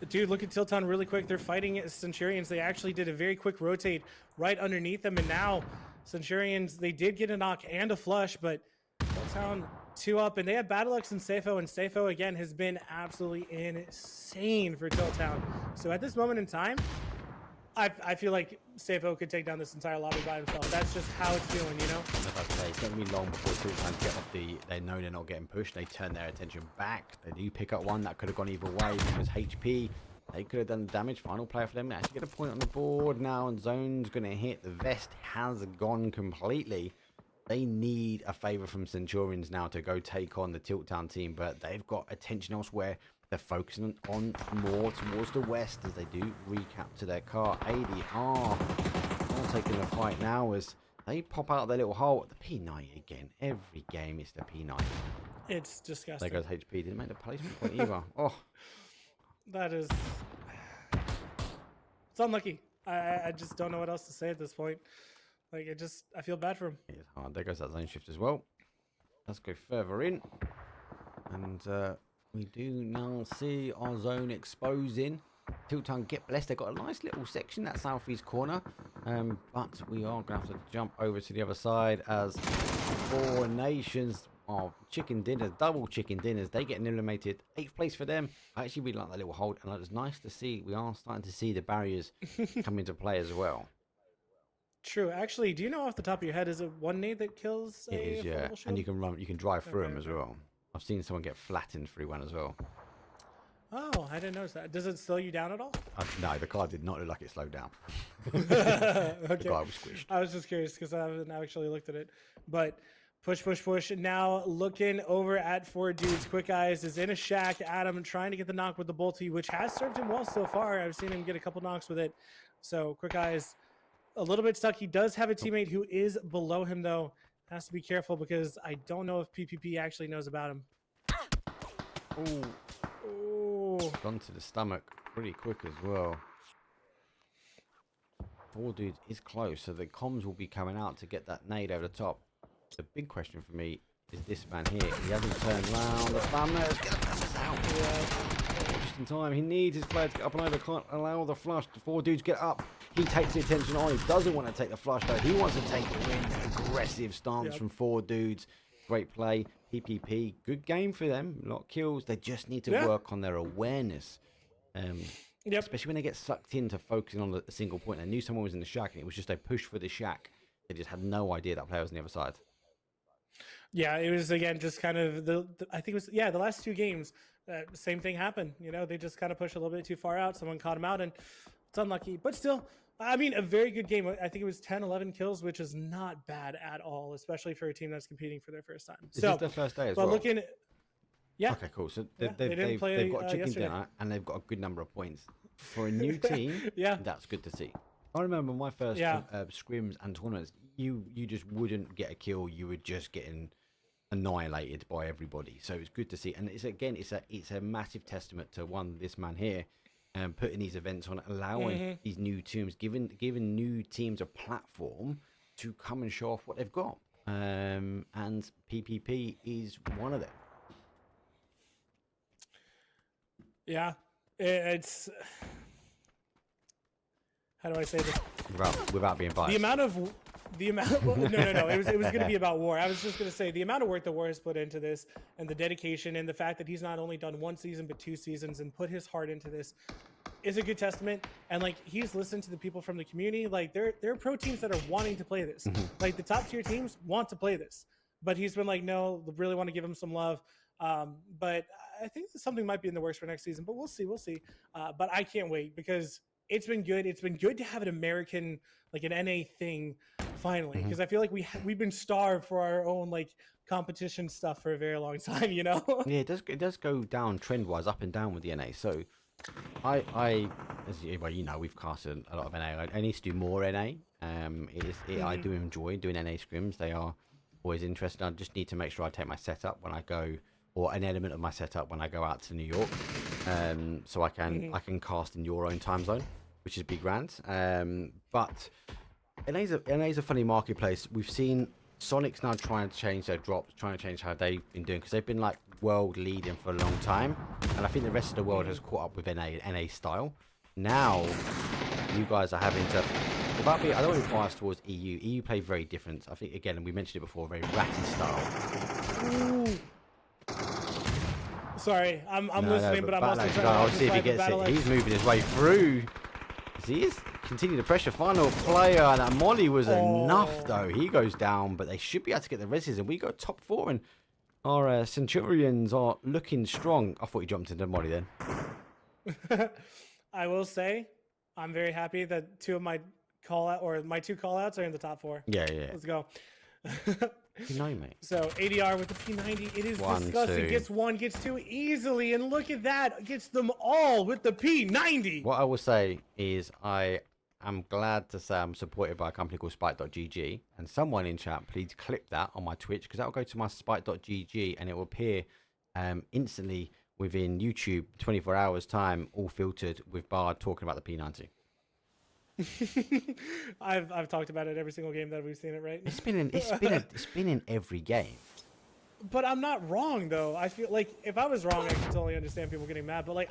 Speaker 3: Dude, look at Tilt Town really quick. They're fighting Centurions. They actually did a very quick rotate right underneath them, and now Centurions, they did get a knock and a flush, but Tilt Town 2 up, and they have Battlux and Safo, and Safo again has been absolutely insane for Tilt Town. So at this moment in time, I feel like Safo could take down this entire lobby by himself. That's just how it's feeling, you know?
Speaker 2: As I say, it's going to be long before Tilt Town get off they know they're not getting pushed. They turn their attention back. They do pick up one that could have gone either way because HP, they could have done the damage. Final player for them. They actually get a point on the board now, and zone's going to hit. The vest has gone completely. They need a favor from Centurions now to go take on the Tilt Town team, but they've got attention elsewhere. They're focusing on more towards the west as they do recap to their car. ADR are taking the fight now as they pop out their little hole. The P90 again. Every game it's the P90.
Speaker 3: It's disgusting.
Speaker 2: There goes HP. Didn't make the placement point either. Oh,
Speaker 3: That is... it's unlucky. I just don't know what else to say at this point. Like, I feel bad for him.
Speaker 2: It is hard. There goes that zone shift as well. Let's go further in. And we do now see our zone exposing. Tilton get blessed. They've got a nice little section, that southeast corner. But we are going to have to jump over to the other side as Four Nations are chicken dinners, double chicken dinners. They get eliminated. 8th place for them. I actually really like that little hold. And it's nice to see. We are starting to see the barriers come into play as well.
Speaker 3: True. Actually, do you know off the top of your head, is it one nade that kills?
Speaker 2: It is, yeah. And you can run, you can drive through them as well. I've seen someone get flattened through one as well.
Speaker 3: Oh, I didn't notice that. Does it slow you down at all?
Speaker 2: No, the car did not look like it slowed down.
Speaker 3: Okay.
Speaker 2: The car was squished.
Speaker 3: I was just curious because I haven't actually looked at it. But push, push, push. Now looking over at Four Dudes. Quick Eyes is in a shack. Adam trying to get the knock with the bolty, which has served him well so far. I've seen him get a couple knocks with it. So Quick Eyes a little bit stuck. He does have a teammate who is below him, though. Has to be careful because I don't know if PPP actually knows about him.
Speaker 2: Oh. Gone to the stomach pretty quick as well. Four Dudes is close, so the comms will be coming out to get that nade over the top. The big question for me is this man here. He hasn't turned around. The Famers get the Famers out. Yeah. Just in time. He needs his player to get up and over. Can't allow the flush. The Four Dudes get up. He takes the attention on. He doesn't want to take the flush though. He wants to take the win. Aggressive stance from Four Dudes. Great play. PPP. Good game for them. A lot of kills. They just need to work on their awareness. Especially when they get sucked into focusing on a single point. They knew someone was in the shack and it was just a push for the shack. They just had no idea that player was on the other side. Yeah,
Speaker 3: it was again just kind of the I think it was the last two games. Same thing happened. You know, they just kind of pushed a little bit too far out. Someone caught him out and it's unlucky. But still, I mean, a very good game. I think it was 10, 11 kills, which is not bad at all, especially for a team that's competing for their first time.
Speaker 2: Is this their first day as well?
Speaker 3: Looking,
Speaker 2: Okay, cool. So they've got a chicken dinner and they've got a good number of points. For a new team, that's good to see. I remember my first scrims and tournaments, you just wouldn't get a kill. You were just getting annihilated by everybody. So it's good to see. And it's a massive testament to this man here. Putting these events on, allowing these new teams, giving new teams a platform to come and show off what they've got. And PPP is one of them.
Speaker 3: Yeah, it's how do I say this
Speaker 2: without being biased?
Speaker 3: The amount no. It was going to be about War. I was just going to say the amount of work that War has put into this and the dedication and the fact that he's not only done one season but 2 seasons and put his heart into this is a good testament. And like he's listened to the people from the community. Like there are pro teams that are wanting to play this. Like the top tier teams want to play this, but he's been like, no, really want to give him some love. But I think something might be in the works for next season. But we'll see. But I can't wait because it's been good. It's been good to have an American, like an NA thing finally, because I feel like we've been starved for our own like competition stuff for a very long time, you know.
Speaker 2: Yeah, it does go down trend wise, up and down with the NA. So I as you know, we've casted a lot of NA. I need to do more NA. I do enjoy doing NA scrims. They are always interesting. I just need to make sure I take my setup when I go, or an element of my setup when I go out to New York, so I can cast in your own time zone, which is big grand. But NA's a funny marketplace. We've seen Sonic's now trying to change their drops, trying to change how they've been doing, because they've been like world leading for a long time, and I think the rest of the world has caught up with NA style. Now you guys are having to, I don't want to be biased towards EU. EU play very different. I think, again, and we mentioned it before, very ratty style.
Speaker 3: Ooh. Sorry, I'm listening, but I'm also trying to...
Speaker 2: I'll see if he gets it. He's moving his way through. He is continuing the pressure. Final player, and that molly was enough, though. He goes down, but they should be able to get the reses, and we go top 4, and our Centurions are looking strong. I thought he jumped into the molly then.
Speaker 3: I will say, I'm very happy that my 2 call-outs are in the top 4.
Speaker 2: Yeah.
Speaker 3: Let's go.
Speaker 2: You know, mate.
Speaker 3: So ADR with the P90, it is disgusting. Gets 1, gets 2 easily, and look at that, gets them all with the P90.
Speaker 2: What I will say is I am glad to say I'm supported by a company called Spike.gg, and someone in chat, please clip that on my Twitch, because that will go to my Spike.gg and it will appear instantly within YouTube, 24 hours time, all filtered with Bard talking about the P90.
Speaker 3: I've talked about it every single game that we've seen it, right?
Speaker 2: It's been in every game.
Speaker 3: But I'm not wrong though. I feel like if I was wrong, I can totally understand people getting mad. But like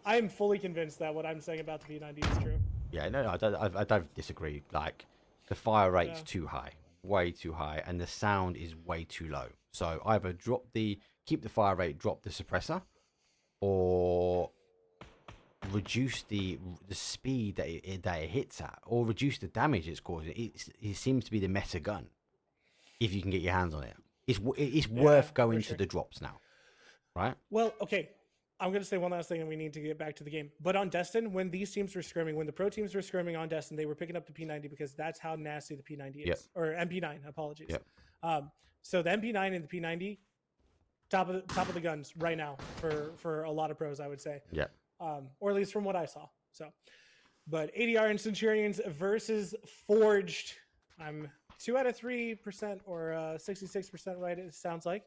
Speaker 3: I'm fully convinced that what I'm saying about the P90 is true.
Speaker 2: Yeah, no, I don't disagree. Like, the fire rate's
Speaker 3: Yeah.
Speaker 2: too high, way too high, and the sound is way too low. So either keep the fire rate, drop the suppressor, or reduce the speed that it hits at, or reduce the damage it's causing. It seems to be the meta gun if you can get your hands on it. It's worth going to the drops now, right?
Speaker 3: Well, okay. I'm going to say one last thing and we need to get back to the game. But on Destin, when these teams were scrimming, when the pro teams were scrimming on Destin, they were picking up the P90 because that's how nasty the P90 is.
Speaker 2: Yep.
Speaker 3: Or MP9, apologies.
Speaker 2: Yep.
Speaker 3: So the MP9 and the P90, top of the guns right now for a lot of pros, I would say.
Speaker 2: Yeah.
Speaker 3: Or at least from what I saw. So, but ADR and Centurions versus Forged. I'm 2 out of 3% or 66% right, it sounds like.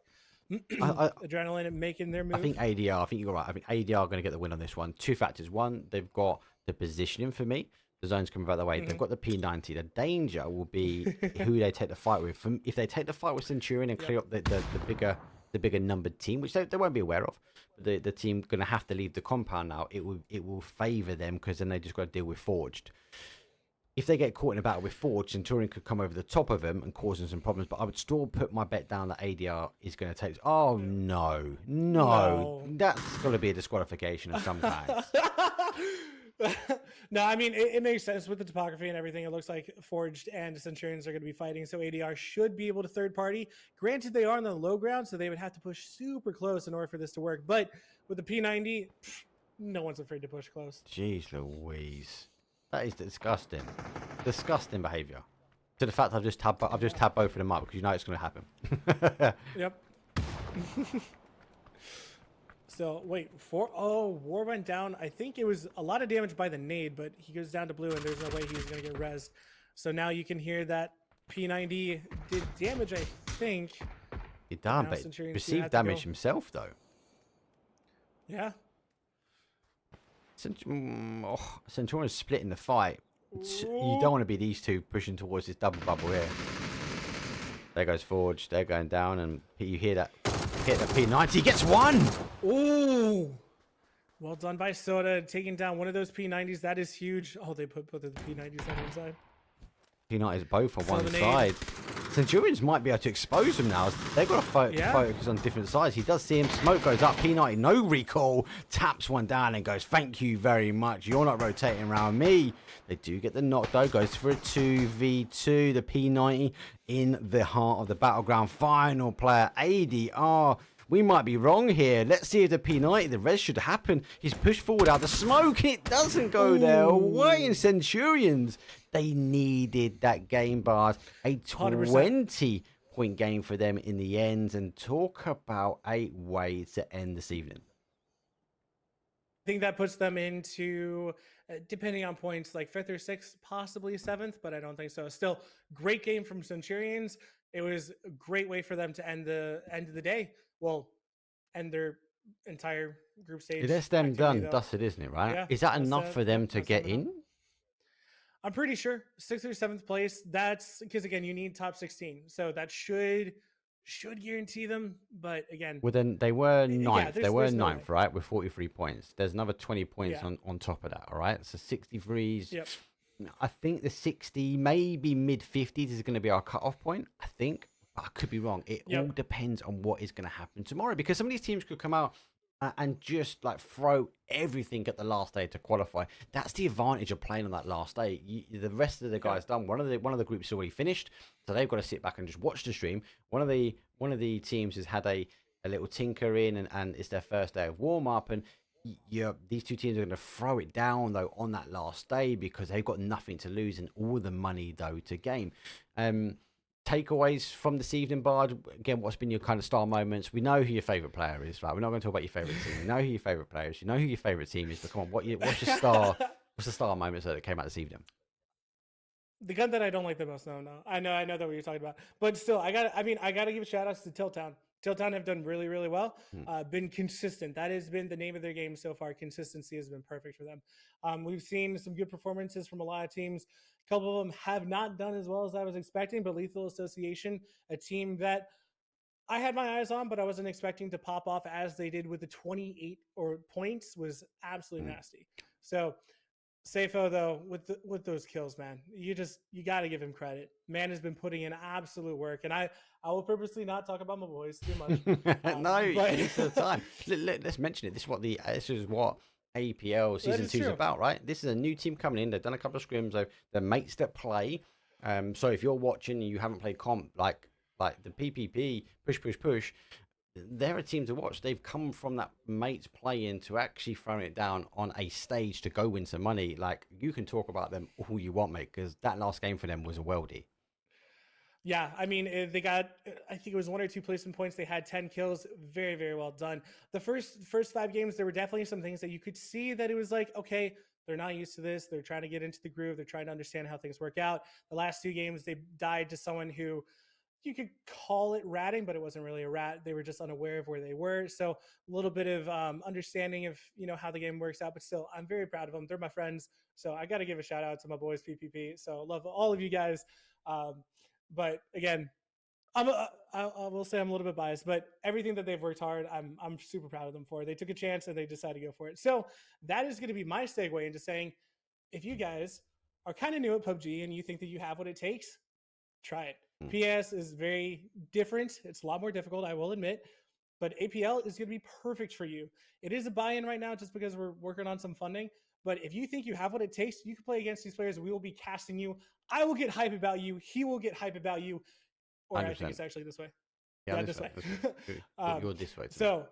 Speaker 3: Adrenaline and making their move.
Speaker 2: I think ADR. I think you're right. I think ADR are going to get the win on this one. Two factors. One, they've got the positioning for me. The zone's coming back the way. They've got the P90. The danger will be who they take the fight with. If they take the fight with Centurion and clear up the bigger numbered team, which they won't be aware of, but the team going to have to leave the compound now. It will favour them because then they just got to deal with Forged. If they get caught in a battle with Forge, Centurion could come over the top of them and cause them some problems. But I would still put my bet down that ADR is going to take. Oh no, that's going to be a disqualification of some kind.
Speaker 3: No, I mean it makes sense with the topography and everything. It looks like Forged and Centurions are going to be fighting, so ADR should be able to third party. Granted, they are on the low ground, so they would have to push super close in order for this to work. But with the P90, no one's afraid to push close.
Speaker 2: Jeez Louise. That is disgusting. Disgusting behaviour. To the fact I've just tabbed both of them up because you know it's going to happen.
Speaker 3: Yep. So wait, War went down. I think it was a lot of damage by the nade, but he goes down to blue, and there's no way he's going to get rezzed. So now you can hear that P90 did damage. I think
Speaker 2: He done, but received damage himself though.
Speaker 3: Yeah.
Speaker 2: Centurion's splitting the fight. You don't want to be these two pushing towards this double bubble here. There goes Forge. They're going down, and you hear that hit the P90. He gets one.
Speaker 3: Ooh. Well done by Soda, taking down one of those P90s. That is huge. Oh, they put both of the P90s on one side.
Speaker 2: P90s both on one side. Centurions might be able to expose them now. They've got to focus on different sides. He does see him. Smoke goes up. P90, no recall. Taps one down and goes, thank you very much. You're not rotating around me. They do get the knock, though. Goes for a 2v2. The P90 in the heart of the battleground. Final player, ADR. We might be wrong here. Let's see if the P90, the res should happen. He's pushed forward out the smoke. It doesn't go there. Away in Centurions. They needed that game, Bard. A 20-point game for them in the end. And talk about a way to end this evening.
Speaker 3: I think that puts them into, depending on points, like 5th or 6th, possibly 7th, but I don't think so. Still, great game from Centurions. It was a great way for them to end the day. Well, end their entire group stage.
Speaker 2: That's them done, dusted, isn't it, right?
Speaker 3: Yeah,
Speaker 2: is that enough for them to get in?
Speaker 3: I'm pretty sure 6th or 7th place. That's because, again, you need top 16. So that should guarantee them. But again,
Speaker 2: well, then they were 9th.
Speaker 3: Yeah,
Speaker 2: they were
Speaker 3: no
Speaker 2: 9th, right? With 43 points. There's another 20 points on top of that. All right. So 63s.
Speaker 3: Yep.
Speaker 2: I think the 60, maybe mid 50s is going to be our cutoff point. I think. I could be wrong. It all depends on what is going to happen tomorrow, because some of these teams could come out and just like throw everything at the last day to qualify. That's the advantage of playing on that last day. The rest of the guys done. One of the groups is already finished, so they've got to sit back and just watch the stream. One of the teams has had a little tinker in, and it's their first day of warm up, and these two teams are going to throw it down though on that last day because they've got nothing to lose and all the money though to gain. Takeaways from this evening, Bard. Again, what's been your kind of star moments? We know who your favourite player is, right? We're not going to talk about your favourite team. We know who your favourite player is. You know who your favourite team is. But come on, what's your star? What's the star moments that came out this evening?
Speaker 3: The gun that I don't like the most. No. I know that what you're talking about. But still, I gotta give shout outs to Tiltown. Tiltown have done really, really well. Been consistent. That has been the name of their game so far. Consistency has been perfect for them. We've seen some good performances from a lot of teams. A couple of them have not done as well as I was expecting, but Lethal Association, a team that I had my eyes on, but I wasn't expecting to pop off as they did with the 28 points, was absolutely nasty. So Safo, though, with those kills, man, you got to give him credit. Man has been putting in absolute work, and I will purposely not talk about my boys too much.
Speaker 2: No,
Speaker 3: but
Speaker 2: it's the time. Let's mention it. This is what APL season 2 is about, right? This is a new team coming in. They've done a couple of scrims. They're mates that play. So if you're watching and you haven't played comp like the PPP, push, they're a team to watch. They've come from that mates playing to actually throwing it down on a stage to go win some money. Like, you can talk about them all you want, mate, because that last game for them was a worldie.
Speaker 3: Yeah, I mean, they got, I think it was 1 or 2 placement points. They had 10 kills. Very, very well done. The first 5 games, there were definitely some things that you could see that it was like, okay, they're not used to this. They're trying to get into the groove. They're trying to understand how things work out. The last 2 games, they died to someone who you could call it ratting, but it wasn't really a rat. They were just unaware of where they were. So a little bit of understanding of, how the game works out, but still, I'm very proud of them. They're my friends. So I got to give a shout out to my boys, PPP. So love all of you guys. But again, I will say I'm a little bit biased, but everything that they've worked hard, I'm super proud of them for. They took a chance and they decided to go for it. So that is going to be my segue into saying, if you guys are kind of new at PUBG and you think that you have what it takes, try it. PS is very different. It's a lot more difficult, I will admit, but APL is going to be perfect for you. It is a buy-in right now just because we're working on some funding, but if you think you have what it takes, you can play against these players. We will be casting you. I will get hype about you. He will get hype about you. Or 100%. I think it's actually this way. Yeah, this way.
Speaker 2: You're this way.
Speaker 3: So,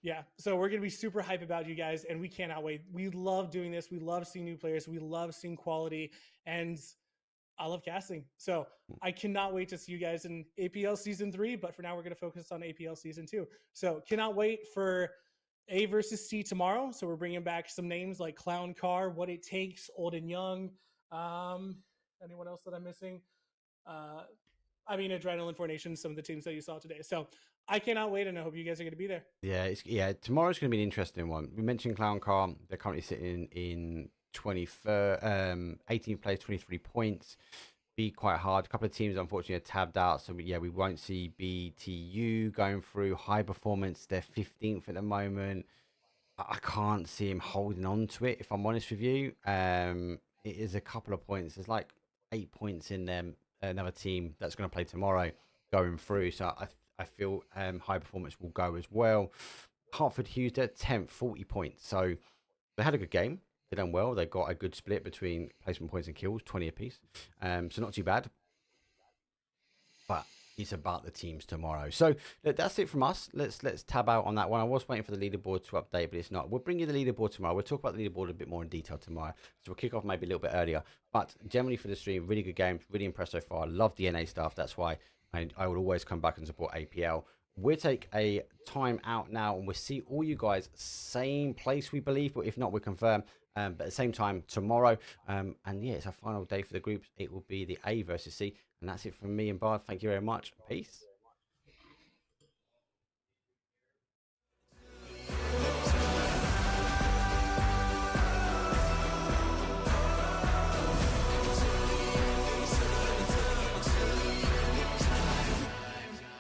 Speaker 3: yeah. So we're going to be super hype about you guys, and we cannot wait. We love doing this. We love seeing new players. We love seeing quality, and I love casting. So I cannot wait to see you guys in APL Season 3, but for now we're going to focus on APL Season 2. So cannot wait for A versus C tomorrow. So we're bringing back some names like Clown Car, What It Takes, Old and Young. Anyone else that I'm missing? Adrenaline Formation, some of the teams that you saw today. So I cannot wait, and I hope you guys are going to be there.
Speaker 2: Yeah, tomorrow's going to be an interesting one. We mentioned Clown Car. They're currently sitting in 18th place, 23 points. Be quite hard. A couple of teams unfortunately are tabbed out, so we won't see BTU going through. High Performance, they're 15th at the moment. I can't see him holding on to it, if I'm honest with you. It is a couple of points. There's like 8 points in them. Another team that's going to play tomorrow going through, so I feel High Performance will go as well. Hartford Hughes, they're 10th, 40 points, so they had a good game. They done well. They got a good split between placement points and kills, 20 apiece. So not too bad. But it's about the teams tomorrow. So that's it from us. Let's tab out on that one. I was waiting for the leaderboard to update, but it's not. We'll bring you the leaderboard tomorrow. We'll talk about the leaderboard a bit more in detail tomorrow. So we'll kick off maybe a little bit earlier. But generally for the stream, really good game. Really impressed so far. Love the NA stuff. That's why I would always come back and support APL. We'll take a time out now, and we'll see all you guys same place, we believe, but if not, we'll confirm. But at the same time tomorrow, and yeah, it's our final day for the groups. It will be the A versus C, and that's it from me and Bard. Thank you very much. Peace.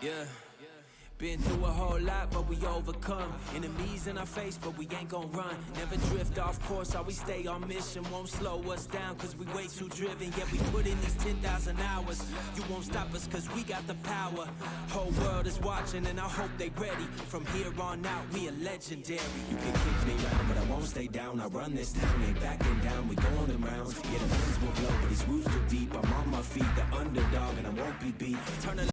Speaker 4: Yeah. Been through a whole lot, but we overcome. Enemies in our face, but we ain't gon' run. Never drift off course, always stay on mission. Won't slow us down, cause we way too driven. Yeah, we put in these 10,000 hours. You won't stop us, cause we got the power. Whole world is watching, and I hope they ready. From here on out, we are legendary. You can kick me right, but I won't stay down. I run this town, ain't backing down. We going in rounds. Yeah, the winds will blow, but these roots too deep. I'm on my feet, the underdog, and I won't be beat. Turn a